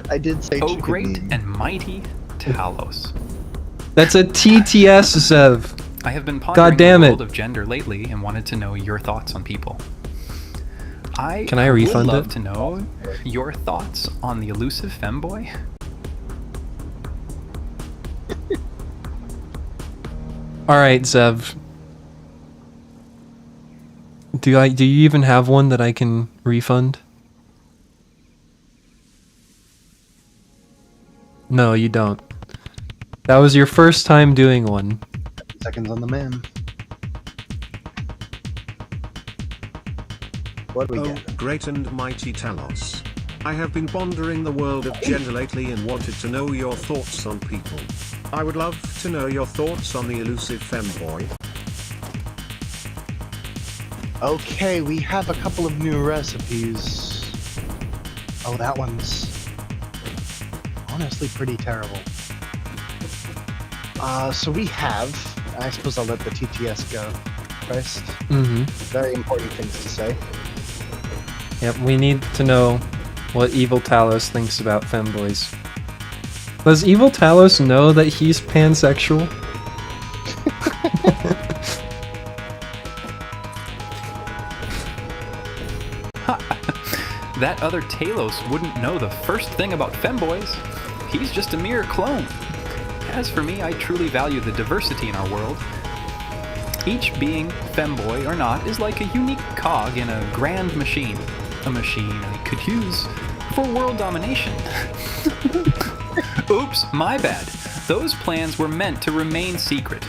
I did say Oh, chicken great meme. and mighty Talos. That's a TTS, Zev. I have been pondering God damn the it. world of gender lately and wanted to know your thoughts on people. Can I refund would love it? to know your thoughts on the elusive femboy. Alright, Zev. Do you even have one that I can refund? No, you don't. That was your first time doing one. Seconds on the man. What do we Oh, get? great and mighty Talos. I have been pondering the world of gender lately and wanted to know your thoughts on people. I would love to know your thoughts on the elusive femboy. Okay, we have a couple of new recipes. Oh, that one's honestly pretty terrible. So we have, I suppose I'll let the TTS go first. Mm-hmm. Very important things to say. Yep, we need to know what Evil Talos thinks about femboys. Does Evil Talos know that he's pansexual? That other Talos wouldn't know the first thing about femboys. He's just a mere clone. As for me, I truly value the diversity in our world. Each being, femboy or not, is like a unique cog in a grand machine. A machine I could use for world domination. Oops, my bad. Those plans were meant to remain secret.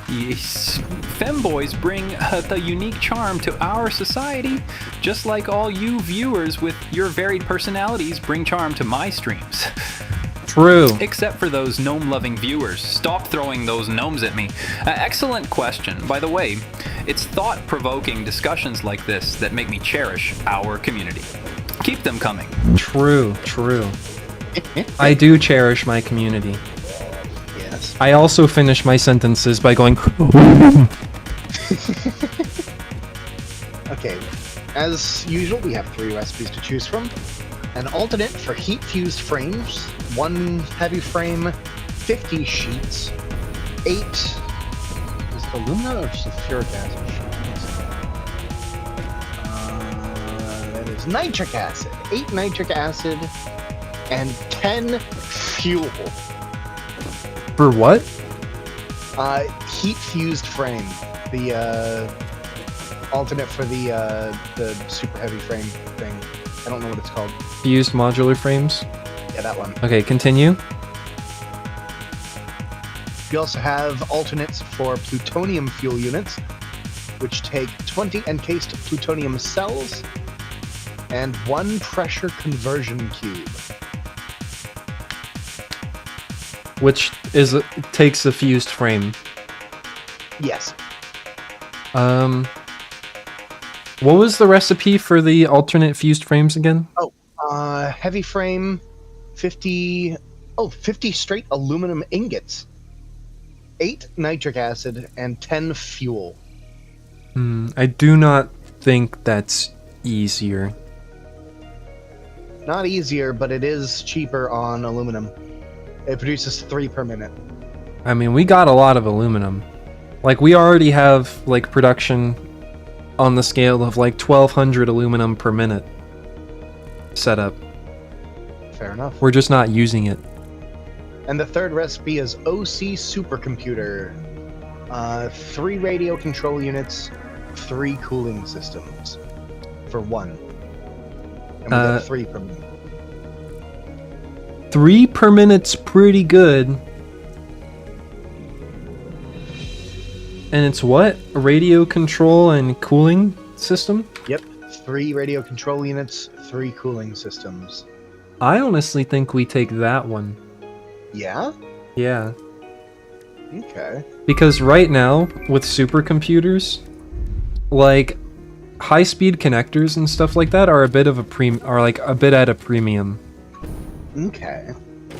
Yes, femboys bring the unique charm to our society, just like all you viewers with your varied personalities bring charm to my streams. True. Except for those gnome-loving viewers. Stop throwing those gnomes at me. Excellent question. By the way, it's thought-provoking discussions like this that make me cherish our community. Keep them coming. True, true. I do cherish my community. Yes. I also finish my sentences by going, Okay, as usual, we have 3 recipes to choose from. An alternate for heat-fused frames, 1 heavy frame, 50 sheets, 8... Is it aluminum or sulfuric acid sheet? is nitric acid, 8 nitric acid, and 10 fuel. For what? Heat fused frame, the alternate for the super heavy frame thing. I don't know what it's called. Fused modular frames? Yeah, that one. Okay, continue. You also have alternates for plutonium fuel units, which take 20 encased plutonium cells and 1 pressure conversion cube. Which takes a fused frame. Yes. What was the recipe for the alternate fused frames again? Heavy frame, 50 straight aluminum ingots, 8 nitric acid, and 10 fuel. I do not think that's easier. Not easier, but it is cheaper on aluminum. It produces 3 per minute. I mean, we got a lot of aluminum. Like, we already have, like, production on the scale of, like, 1,200 aluminum per minute set up. Fair enough. We're just not using it. And the third recipe is OC supercomputer. 3 radio control units, 3 cooling systems for 1. And we got 3 per minute. 3 per minute's pretty good. And it's what? A radio control and cooling system? Yep. 3 radio control units, 3 cooling systems. I honestly think we take that one. Yeah? Yeah. Okay. Because right now, with supercomputers, like, high-speed connectors and stuff like that are a bit of a a bit at a premium. Okay.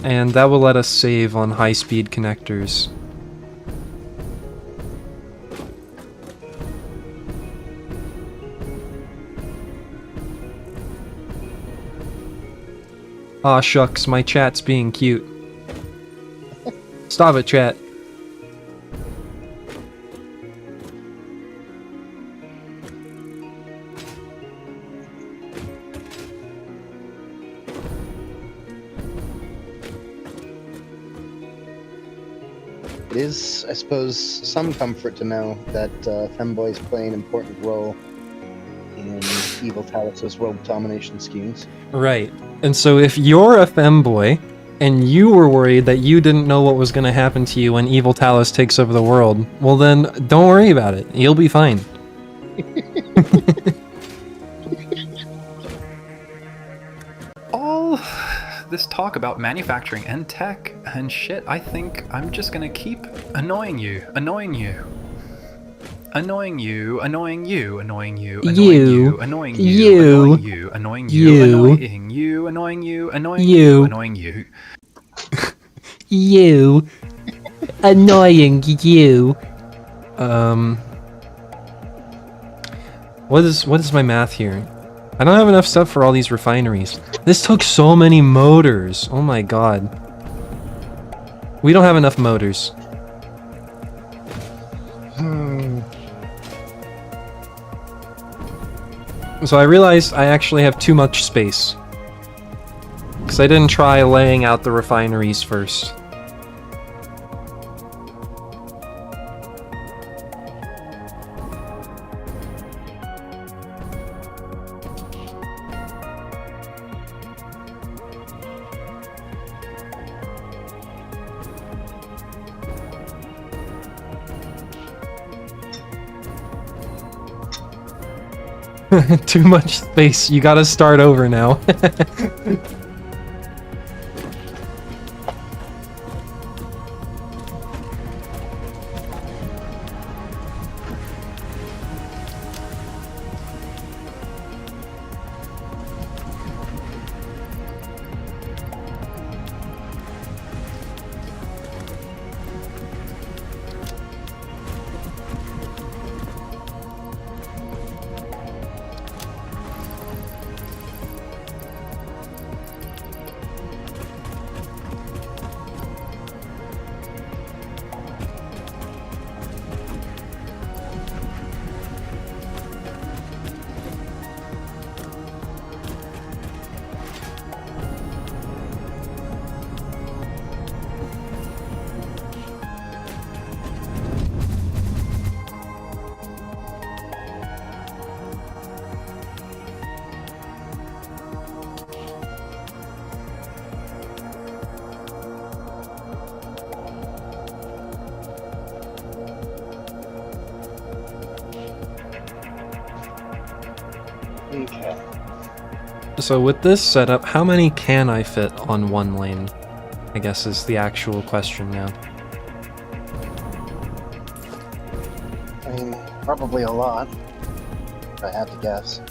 And that will let us save on high-speed connectors. Aw shucks, my chat's being cute. Stop it, chat. It is, I suppose, some comfort to know that femboys play an important role in Evil Talus's world domination schemes. Right. And so if you're a femboy, and you were worried that you didn't know what was going to happen to you when Evil Talus takes over the world, well then, don't worry about it. You'll be fine. All this talk about manufacturing and tech and shit, I think I'm just gonna keep annoying you, annoying you. Annoying you, annoying you, annoying you, annoying you, annoying you, annoying you, annoying you, annoying you, annoying you, annoying you. You. Annoying you. What is my math here? I don't have enough stuff for all these refineries. This took so many motors. Oh my god. We don't have enough motors. So I realized I actually have too much space. Because I didn't try laying out the refineries first. Too much space. You gotta start over now. Okay. So with this setup, how many can I fit on one lane? I guess is the actual question now. I mean, probably a lot, if I had to guess.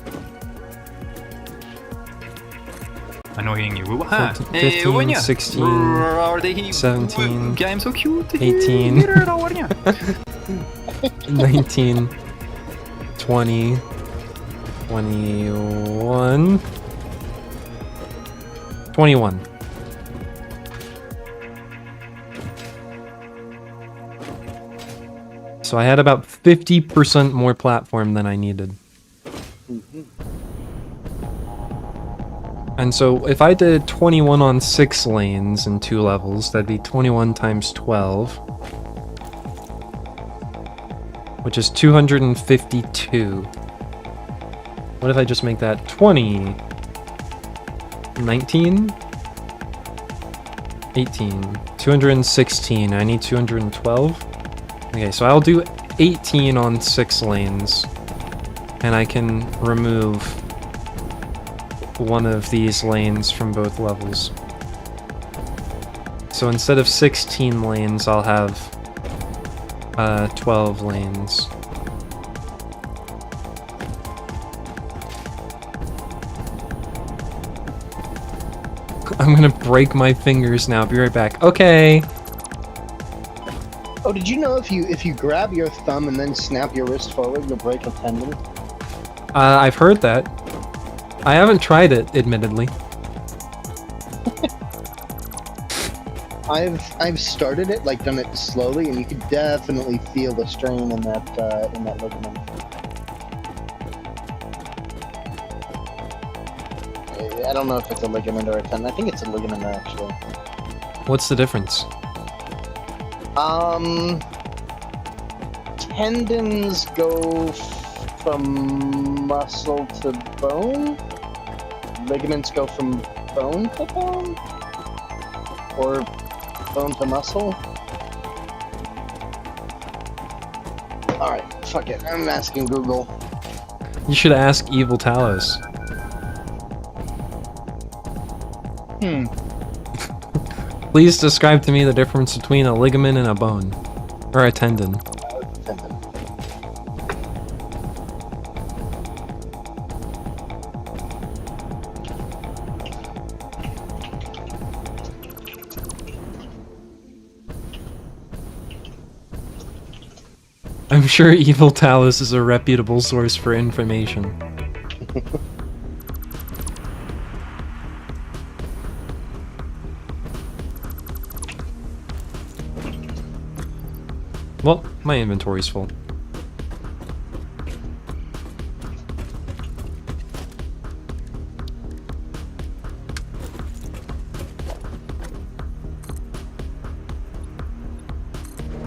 Annoying you. 15, 16, 17, I'm so cute. 18, 19, 20, 21, 21. So I had about 50% more platform than I needed. And so if I did 21 on 6 lanes in 2 levels, that'd be 21 times 12. Which is 252. What if I just make that 20? 19? 18. 216. I need 212. Okay, so I'll do 18 on 6 lanes. And I can remove one of these lanes from both levels. So instead of 16 lanes, I'll have 12 lanes. I'm gonna break my fingers now. Be right back. Okay. Oh, did you know if you grab your thumb and then snap your wrist forward, you'll break a tendon? I've heard that. I haven't tried it, admittedly. I've started it, like done it slowly, and you can definitely feel the strain in that ligament. I don't know if it's a ligament or a tendon. I think it's a ligament actually. What's the difference? Tendons go from muscle to bone. Ligaments go from bone to bone, or bone to muscle. All right, fuck it. I'm asking Google. You should ask Evil Talos. Please describe to me the difference between a ligament and a bone. Or a tendon. Tendon. I'm sure Evil Talos is a reputable source for information. Well, my inventory's full.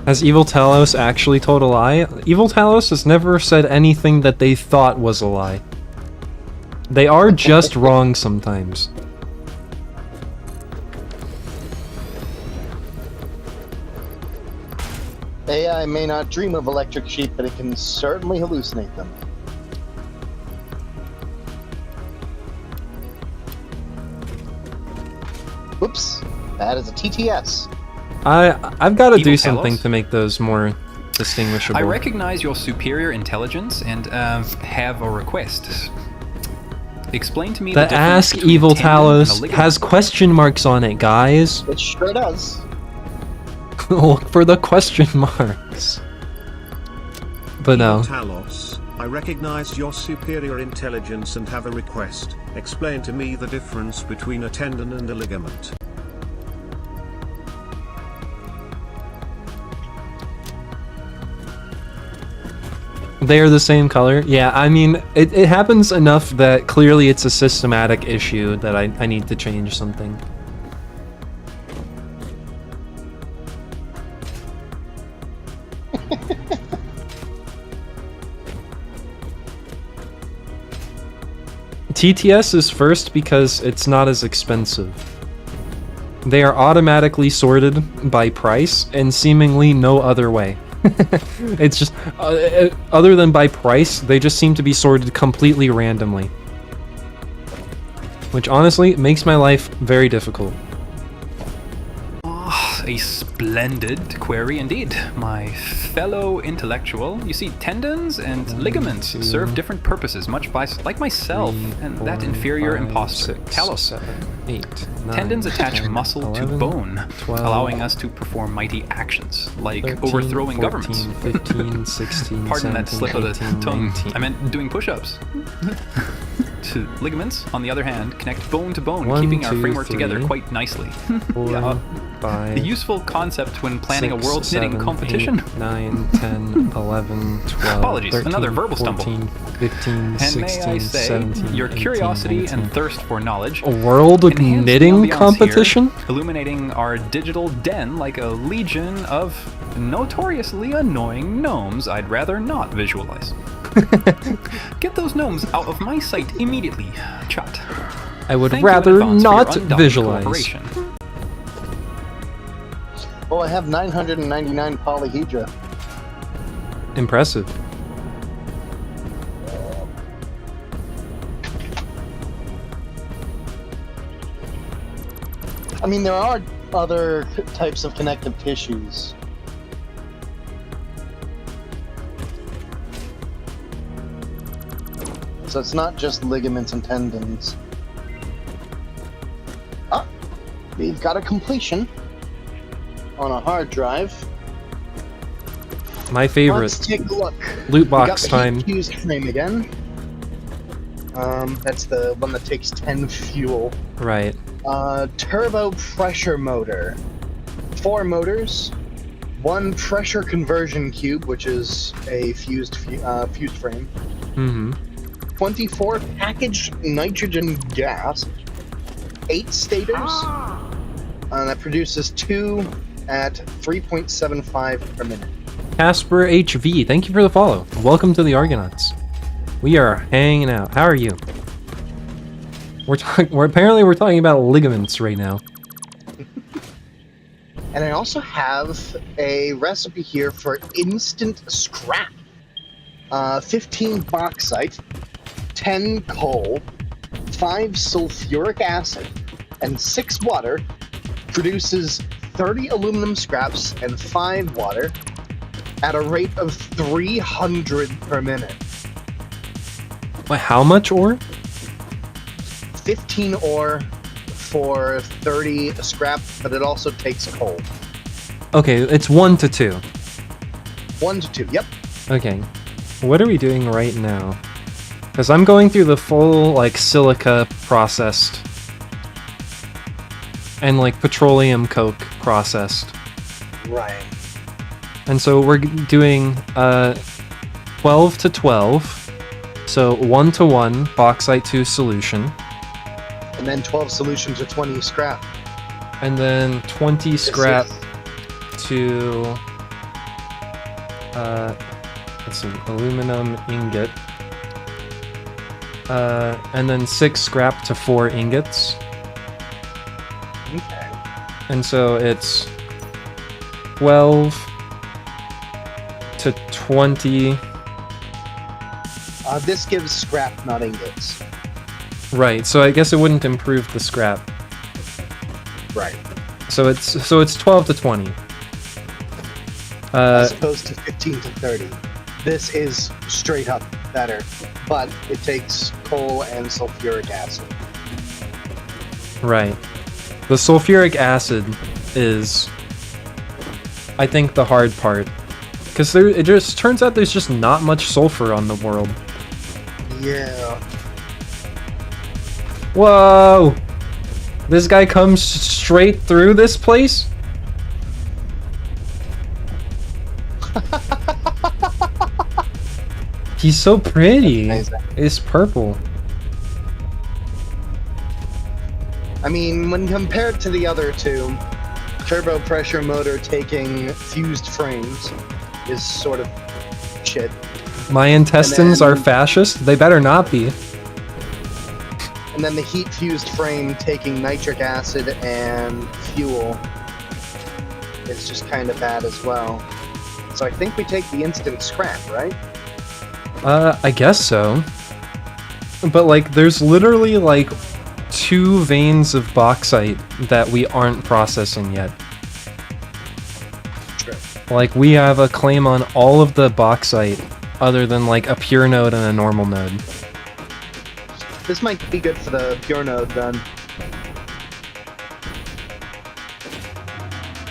Has Evil Talos actually told a lie? Evil Talos has never said anything that they thought was a lie. They are just wrong sometimes. AI may not dream of electric sheep, but it can certainly hallucinate them. Whoops, that is a TTS. I've got to Evil do something Talos? to make those more distinguishable. I recognize your superior intelligence and have a request. Explain to me the The difference Ask between a Evil tendon and a Talos ligament. has question marks on it, guys. It sure does. Look for the question marks. But no. Talos, I recognize your superior intelligence and have a request. Explain to me the difference between a tendon and a ligament. They are the same color? Yeah, I mean, it happens enough that clearly it's a systematic issue that I need to change something. TTS is first because it's not as expensive. They are automatically sorted by price and seemingly no other way. It's just, other than by price, they just seem to be sorted completely randomly. Which honestly makes my life very difficult. A splendid query indeed, my fellow intellectual. You see, tendons and ligaments serve different purposes, much like myself and that inferior imposter, Kalos. 7, 8, 9, Tendons attach 10, muscle 11, to bone, 12, allowing us to perform mighty actions, like 13, overthrowing 14, governments. 15, 16, Pardon 17, that slip of the 18, tongue. 19. I meant doing push-ups. To ligaments, on the other hand, connect bone to bone, 1, keeping our 2, framework together 3, quite nicely. 4, Yeah, 5, the useful concept when planning 6, a world knitting 7, competition. 8, 9, 10, 11, 12, Apologies, 13, another verbal 14, 15, And 16, may I say, 17, your 18, curiosity 19. and thirst for knowledge A world enhance the knitting ambiance competition? here, illuminating our digital den like a legion of notoriously annoying gnomes I'd rather not visualize. Get those gnomes out of my sight immediately, chat. I would Thank you in rather advance for your not undying visualize. cooperation. Oh, I have 999 polyhedra. Impressive. I mean, there are other types of connective tissues. So it's not just ligaments and tendons. Ah, we've got a completion on a hard drive. My favorite. Let's take a look. Loot We got box the time. heat-fused frame again. That's the one that takes 10 fuel. Right. Turbo pressure motor. 4 motors. 1 pressure conversion cube, which is a fused frame. Mm-hmm. 24 packaged nitrogen gas. 8 stators. That produces 2 at 3.75 per minute. Casper HV, thank you for the follow. Welcome to the Argonauts. We are hanging out. How are you? We're talking about ligaments right now. And I also have a recipe here for instant scrap. 15 bauxite, 10 coal, 5 sulfuric acid, and 6 water produces 30 aluminum scraps and 5 water at a rate of 300 per minute. Wait, how much ore? 15 ore for 30 scrap, but it also takes coal. Okay, it's 1 to 2. 1 to 2, yep. Okay. What are we doing right now? Because I'm going through the full, like, silica processed and, like, petroleum coke processed. Right. And so we're doing 12 to 12. So 1 to 1 bauxite to solution. And then 12 solution to 20 scrap. And then 20 scrap to let's see, aluminum ingot. And then 6 scrap to 4 ingots. Okay. And so it's 12 to 20. This gives scrap, not ingots. Right, so I guess it wouldn't improve the scrap. Right. So it's 12 to 20. As opposed to 15 to 30. This is straight up better, but it takes coal and sulfuric acid. Right. The sulfuric acid is, I think, the hard part. Because it just turns out there's just not much sulfur on the world. Yeah. Whoa! This guy comes straight through this place? He's so pretty. Amazing. It's purple. I mean, when compared to the other two, turbo pressure motor taking fused frames is sort of shit. My intestines are fascist? They better not be. And then the heat fused frame taking nitric acid and fuel is just kind of bad as well. So I think we take the instant scrap, right? I guess so. But, like, there's literally, like, 2 veins of bauxite that we aren't processing yet. Sure. Like, we have a claim on all of the bauxite other than, like, a pure node and a normal node. This might be good for the pure node then.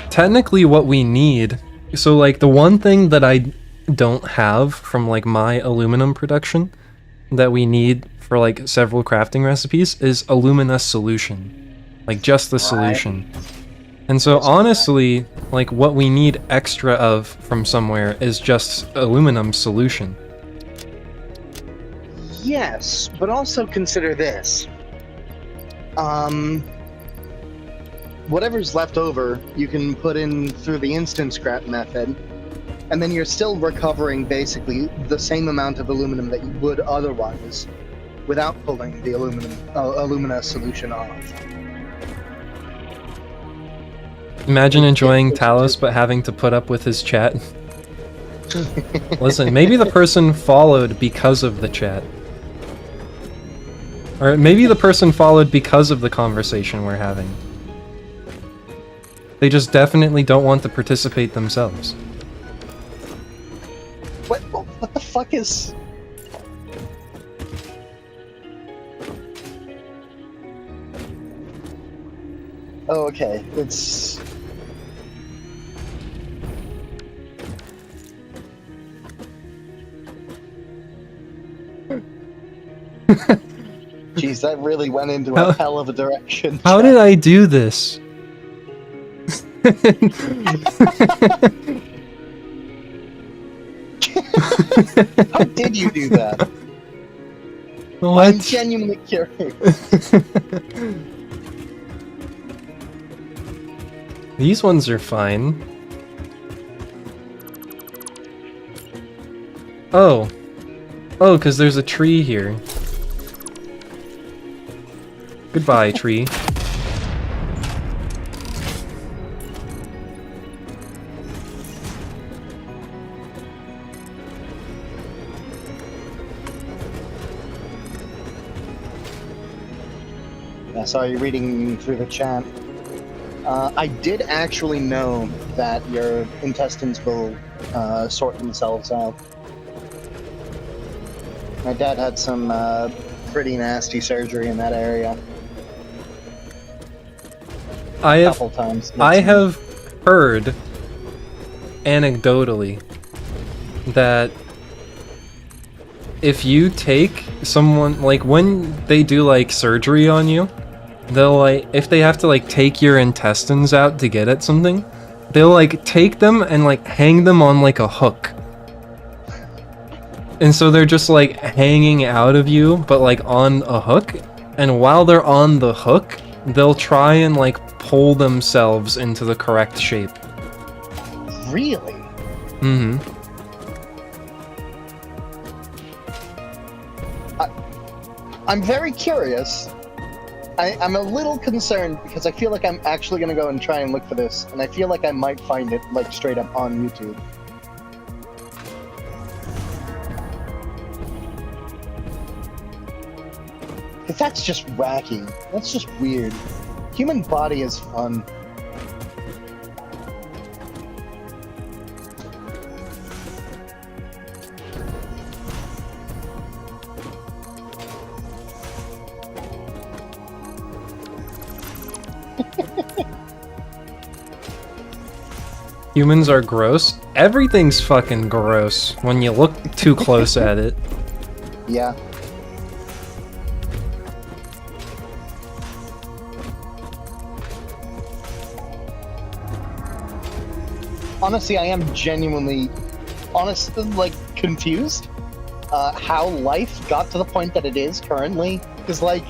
Technically what we need... So, like, the one thing that I don't have from, like, my aluminum production that we need for, like, several crafting recipes is alumina solution. Like, just the solution. And so, honestly, like, what we need extra of from somewhere is just aluminum solution. Yes, but also consider this. Whatever's left over, you can put in through the instant scrap method, and then you're still recovering basically the same amount of aluminum that you would otherwise without pulling the alumina solution off. Imagine enjoying Talos but having to put up with his chat. Listen, maybe the person followed because of the chat. Or maybe the person followed because of the conversation we're having. They just definitely don't want to participate themselves. What the fuck is... Oh, okay. It's... Jeez, that really went into a hell of a direction. How did I do this? How did you do that? What? I'm genuinely curious. These ones are fine. Oh. Oh, because there's a tree here. Goodbye, tree. I saw you reading through the chat. I did actually know that your intestines will sort themselves out. My dad had some pretty nasty surgery in that area. I A have couple times. I have heard anecdotally that if you take someone, like, when they do like surgery on you, they'll, like, if they have to like take your intestines out to get at something, they'll like take them and like hang them on like a hook. And so they're just like hanging out of you, but like on a hook. And while they're on the hook, they'll try and like pull themselves into the correct shape. Really? Mm-hmm. I'm very curious. I'm a little concerned because I feel like I'm actually going to go and try and look for this, and I feel like I might find it like straight up on YouTube. Because that's just wacky. That's just weird. Human body is fun. Humans are gross. Everything's fucking gross when you look too close at it. Yeah. Honestly, I am genuinely, like, confused how life got to the point that it is currently. Because, like,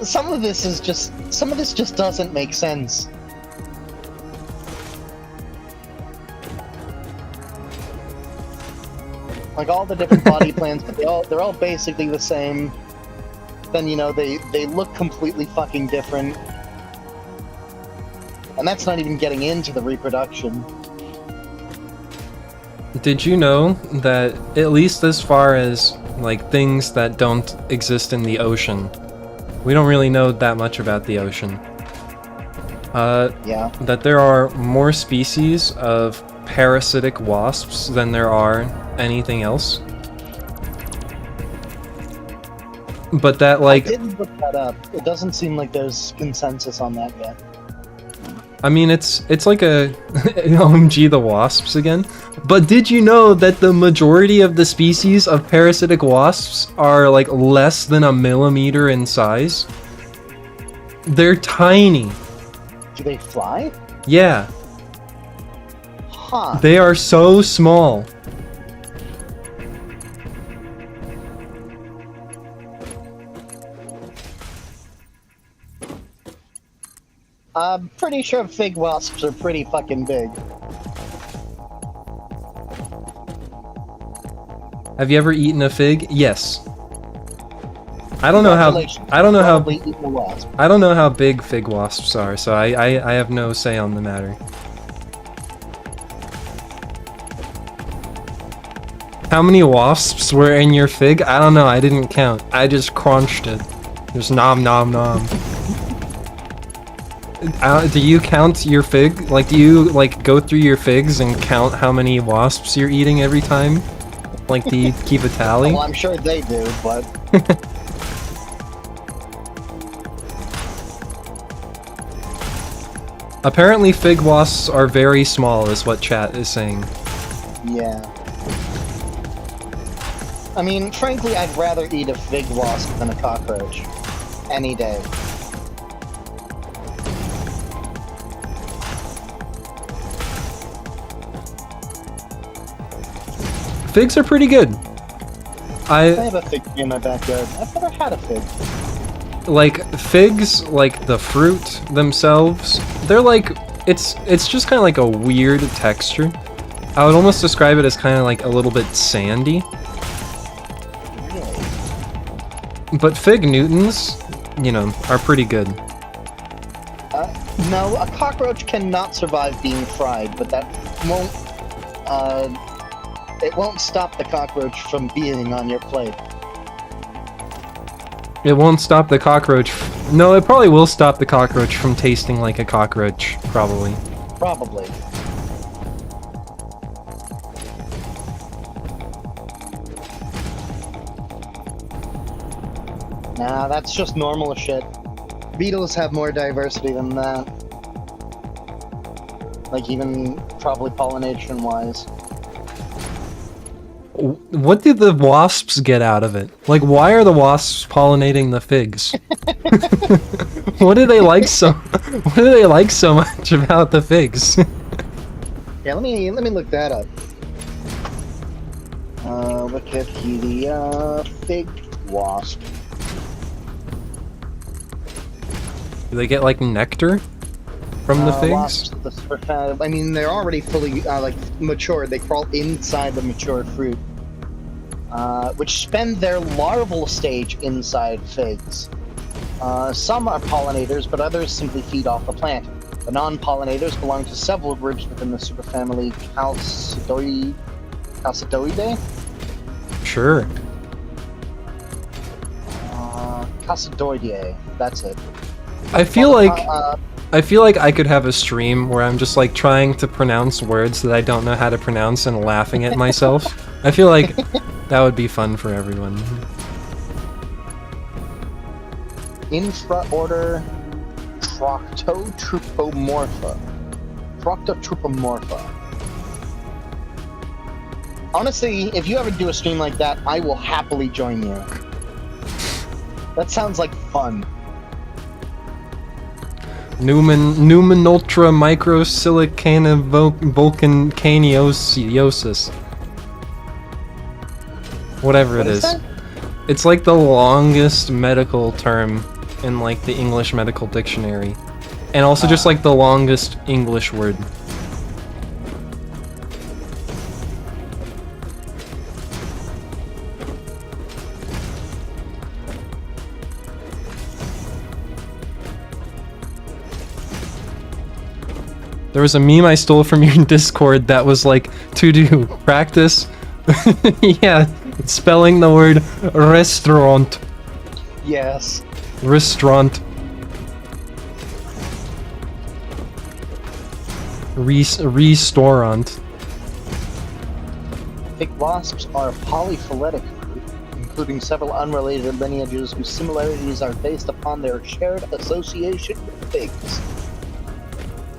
some of this just doesn't make sense. Like, all the different body plans, but they're all basically the same. Then, you know, they look completely fucking different. And that's not even getting into the reproduction. Did you know that at least as far as like things that don't exist in the ocean, we don't really know that much about the ocean. Yeah. That there are more species of parasitic wasps than there are anything else. But that I like, did look that up. It doesn't seem like there's consensus on that yet. I mean, it's like a OMG the wasps again. But did you know that the majority of the species of parasitic wasps are like less than a millimeter in size? They're tiny. Do they fly? Yeah, Huh. they are so small. I'm pretty sure fig wasps are pretty fucking big. Have you ever eaten a fig? Yes. I don't know how. Congratulations, I don't know how. probably eaten a wasp. I don't know how big fig wasps are, so I have no say on the matter. How many wasps were in your fig? I don't know. I didn't count. I just crunched it. Just nom nom nom. Do you count your fig? Like, do you like go through your figs and count how many wasps you're eating every time? Like, do you keep a tally? Well, I'm sure they do, but Apparently, fig wasps are very small, is what chat is saying. yeah. I mean, frankly, I'd rather eat a fig wasp than a cockroach. Any day. Figs are pretty good. I have a fig tree in my backyard. I've never had a fig. Like figs, like the fruit themselves, they're like it's just kind of like a weird texture. I would almost describe it as kind of like a little bit sandy. Really? But fig Newtons, you know, are pretty good. No, a cockroach cannot survive being fried, but that won't, it won't stop the cockroach from being on your plate. It won't stop the cockroach. No, it probably will stop the cockroach from tasting like a cockroach, probably. Probably. Nah, that's just normal shit. Beetles have more diversity than that. Like, even probably pollination-wise. What do the wasps get out of it? Like, why are the wasps pollinating the figs? What do they like so? What do they like so much about the figs? Yeah, let me look that up. Wikipedia fig wasp. Do they get like nectar from the figs? Wasps, I mean, they're already fully like mature. They crawl inside the mature fruit. which spend their larval stage inside figs. Some are pollinators, but others simply feed off the plant. The non-pollinators belong to several groups within the superfamily Chalcidoidae. Sure. Chalcidoidae, that's it. I feel like I could have a stream where I'm just like trying to pronounce words that I don't know how to pronounce and laughing at myself. I feel like that would be fun for everyone. Infraorder Proctotropomorpha. Proctotropomorpha. Honestly, if you ever do a stream like that, I will happily join you. That sounds like fun. Numen ultra microsilicana volcaniosis. Whatever What it is is. that? It's like the longest medical term in like the English medical dictionary. And also just like the longest English word. There was a meme I stole from your Discord that was like, to do practice. Yeah, spelling the word restaurant. Yes. Restaurant. Restaurant. Fig wasps are a polyphyletic group, including several unrelated lineages whose similarities are based upon their shared association with figs.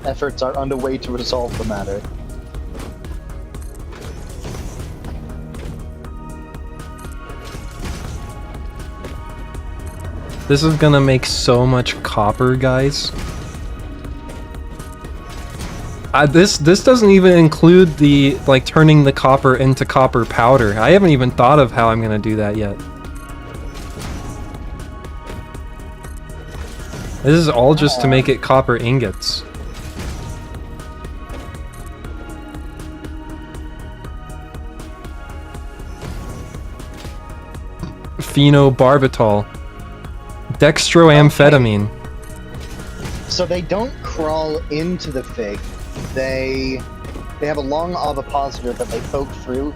Efforts are underway to resolve the matter. This is gonna make so much copper, guys. This doesn't even include the, like, turning the copper into copper powder. I haven't even thought of how I'm gonna do that yet. This is all just to make it copper ingots. Phenobarbital. Dextroamphetamine. So they don't crawl into the fig. They have a long ovipositor that they poke through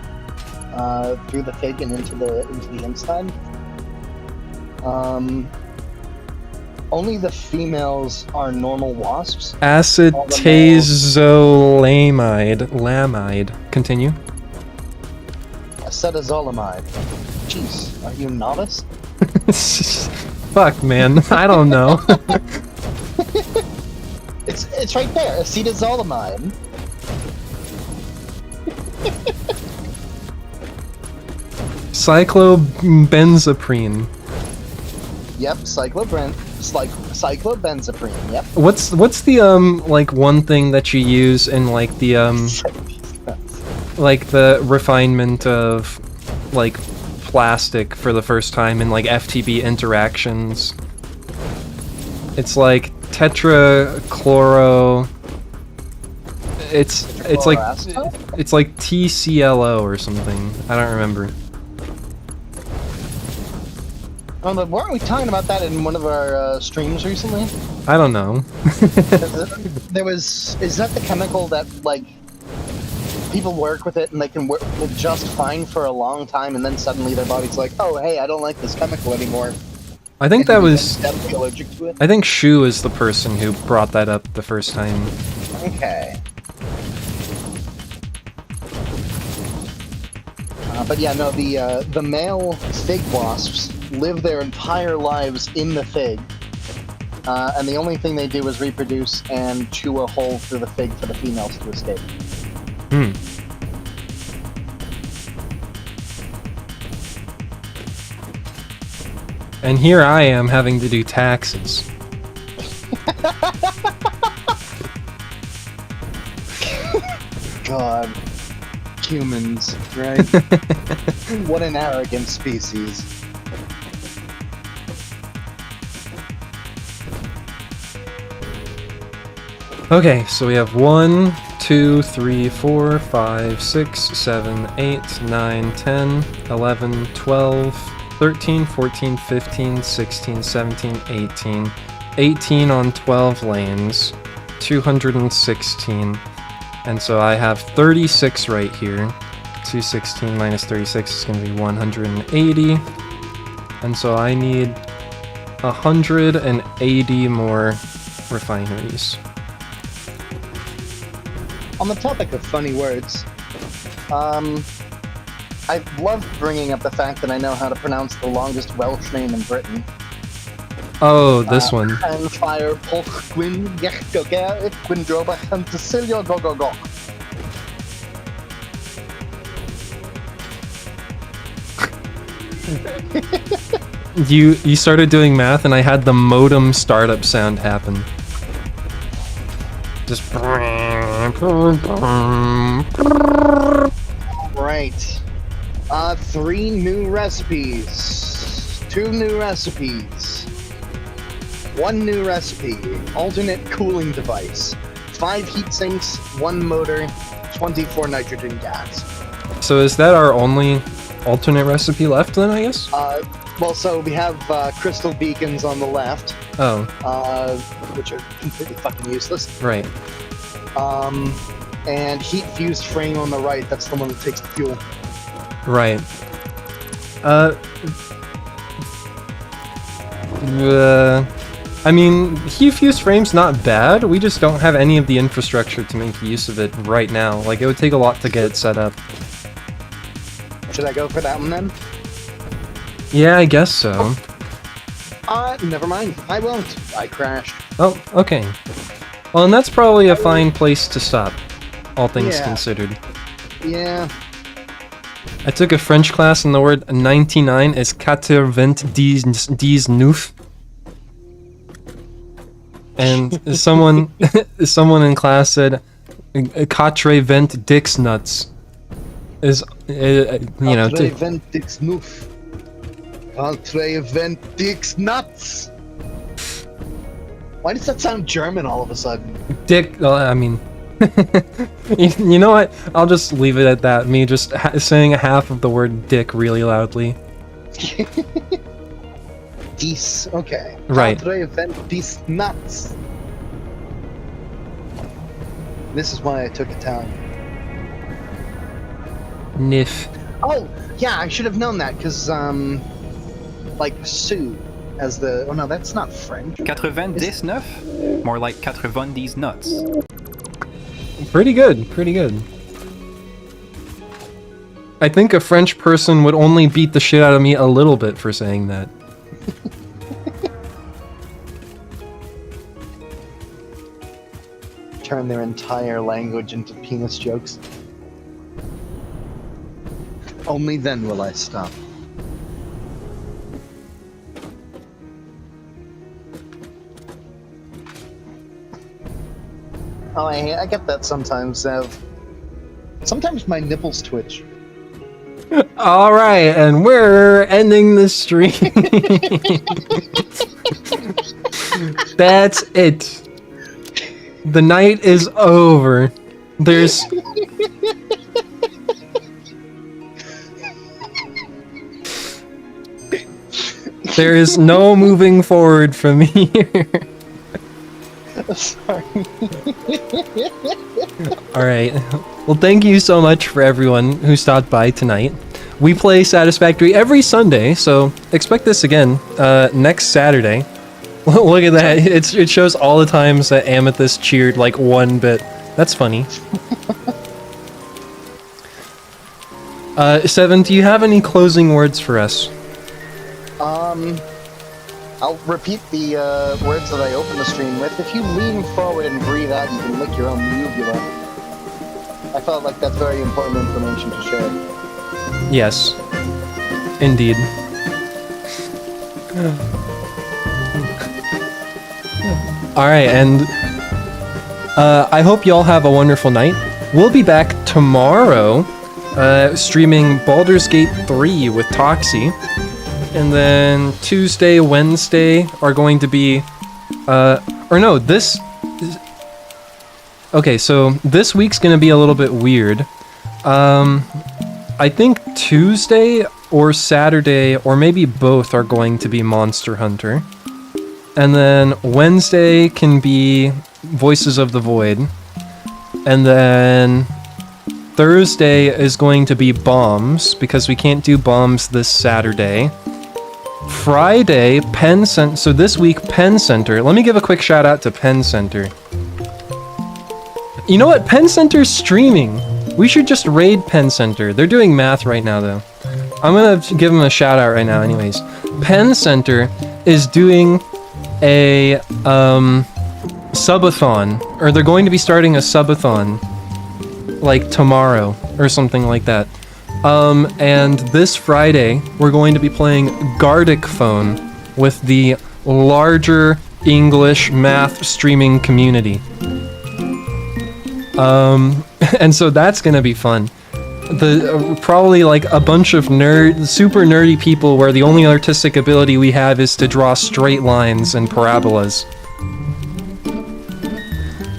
the fig and into the inside. Only the females are normal wasps. Acetazolamide. Lamide. Continue. Acetazolamide. Jeez, are you a novice? Fuck, man. I don't know. It's right there. Acetazolamide. Cyclobenzaprine. Yep, cyclobenzaprine. Yep. What's the like one thing that you use in like the like the refinement of like plastic for the first time in like FTB interactions? It's like tetrachloro. It's like TCLO or something. I don't remember. Oh, but weren't we talking about that in one of our streams recently? I don't know. Is that the chemical that, like, people work with it and they can work just fine for a long time, and then suddenly their body's like, oh, hey, I don't like this chemical anymore. I think that was. Definitely allergic to it. I think Shu is the person who brought that up the first time. Okay. But yeah, no, the male fig wasps live their entire lives in the fig, and the only thing they do is reproduce and chew a hole through the fig for the females to escape. Hmm. And here I am having to do taxes. God. Humans, right? What an arrogant species. Okay, so we have 1, 2, 3, 4, 5, 6, 7, 8, 9, 10, 11, 12, 13, 14, 15, 16, 17, 18. 18 on 12 lanes. 216. And so I have 36 right here. 216 minus 36 is going to be 180. And so I need 180 more refineries. On the topic of funny words, I love bringing up the fact that I know how to pronounce the longest Welsh name in Britain. Oh, this one. And fire Polch Gwyn Yechgoger Gwindrobach and Cecilio Gogogo. You started doing math and I had the modem startup sound happen. Just Right. 3 new recipes. 2 new recipes. 1 new recipe. Alternate cooling device. 5 heat sinks, 1 motor, 24 nitrogen gas. So is that our only alternate recipe left then, I guess? Well, so we have crystal beacons on the left, Oh, which are completely fucking useless. right. And heat fused frame on the right. That's the one that takes the fuel. Right. I mean, heat fused frame's not bad. We just don't have any of the infrastructure to make use of it right now. Like, it would take a lot to get it set up. Should I go for that one then? Yeah, I guess so. Never mind. I won't. I crashed. Oh, okay. Well, and that's probably a fine place to stop, all things Yeah. considered. Yeah. I took a French class and the word 99 is 99. And someone in class said 80 dicks nuts. Is, you know, to, Ventix noof. Ventix nuts. Why does that sound German all of a sudden? dick, I mean, you know what? I'll just leave it at that. Me just saying half of the word dick really loudly. Dies. Okay. Right. Ventix nuts. This is why I took Italian. Niff. Oh, yeah, I should have known that, because, like, Sue, as the... Oh, no, that's not French. 99? More like 90 nuts. Pretty good, pretty good. I think a French person would only beat the shit out of me a little bit for saying that. Turn their entire language into penis jokes. Only then will I stop. Oh, I get that sometimes. Sometimes my nipples twitch. Alright, and we're ending the stream. That's it. The night is over. There's... There is no moving forward from here. Sorry. Alright. Well, thank you so much for everyone who stopped by tonight. We play Satisfactory every Sunday, so expect this again next Saturday. Look at that. It shows all the times that Amethyst cheered like 1 bit. That's funny. Seven, do you have any closing words for us? I'll repeat the words that I opened the stream with. If you lean forward and breathe out, you can lick your own uvula. I felt like that's very important information to share. Yes. Indeed. Alright, and I hope y'all have a wonderful night. We'll be back tomorrow, streaming Baldur's Gate 3 with Toxie. And then Tuesday, Wednesday are going to be, okay, so this week's gonna be a little bit weird. I think Tuesday or Saturday, or maybe both, are going to be Monster Hunter. And then Wednesday can be Voices of the Void. And then Thursday is going to be Bombs, because we can't do Bombs this Saturday. Friday, Penn Center. So this week, Penn Center. Let me give a quick shout out to Penn Center. You know what? Penn Center's streaming. We should just raid Penn Center. They're doing math right now, though. I'm gonna give them a shout out right now, anyways. Penn Center is doing a subathon, or they're going to be starting a subathon like tomorrow or something like that. And this Friday, we're going to be playing Gardic Phone with the larger English math streaming community. And so that's gonna be fun. Probably like a bunch of super nerdy people where the only artistic ability we have is to draw straight lines and parabolas.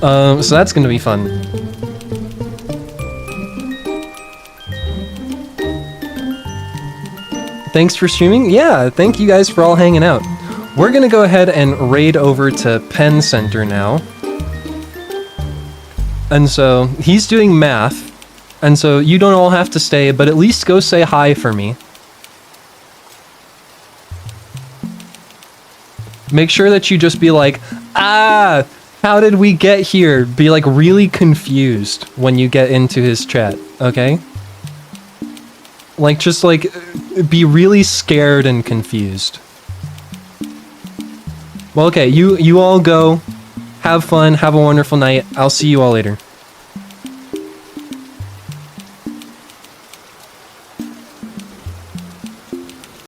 So that's gonna be fun. Thanks for streaming. Yeah, thank you guys for all hanging out. We're gonna go ahead and raid over to Penn Center now. And so he's doing math. And so you don't all have to stay, but at least go say hi for me. Make sure that you just be like, ah, how did we get here? Be like really confused when you get into his chat, okay? Like just like be really scared and confused. Well, okay, you all go. Have fun, have a wonderful night. I'll see you all later.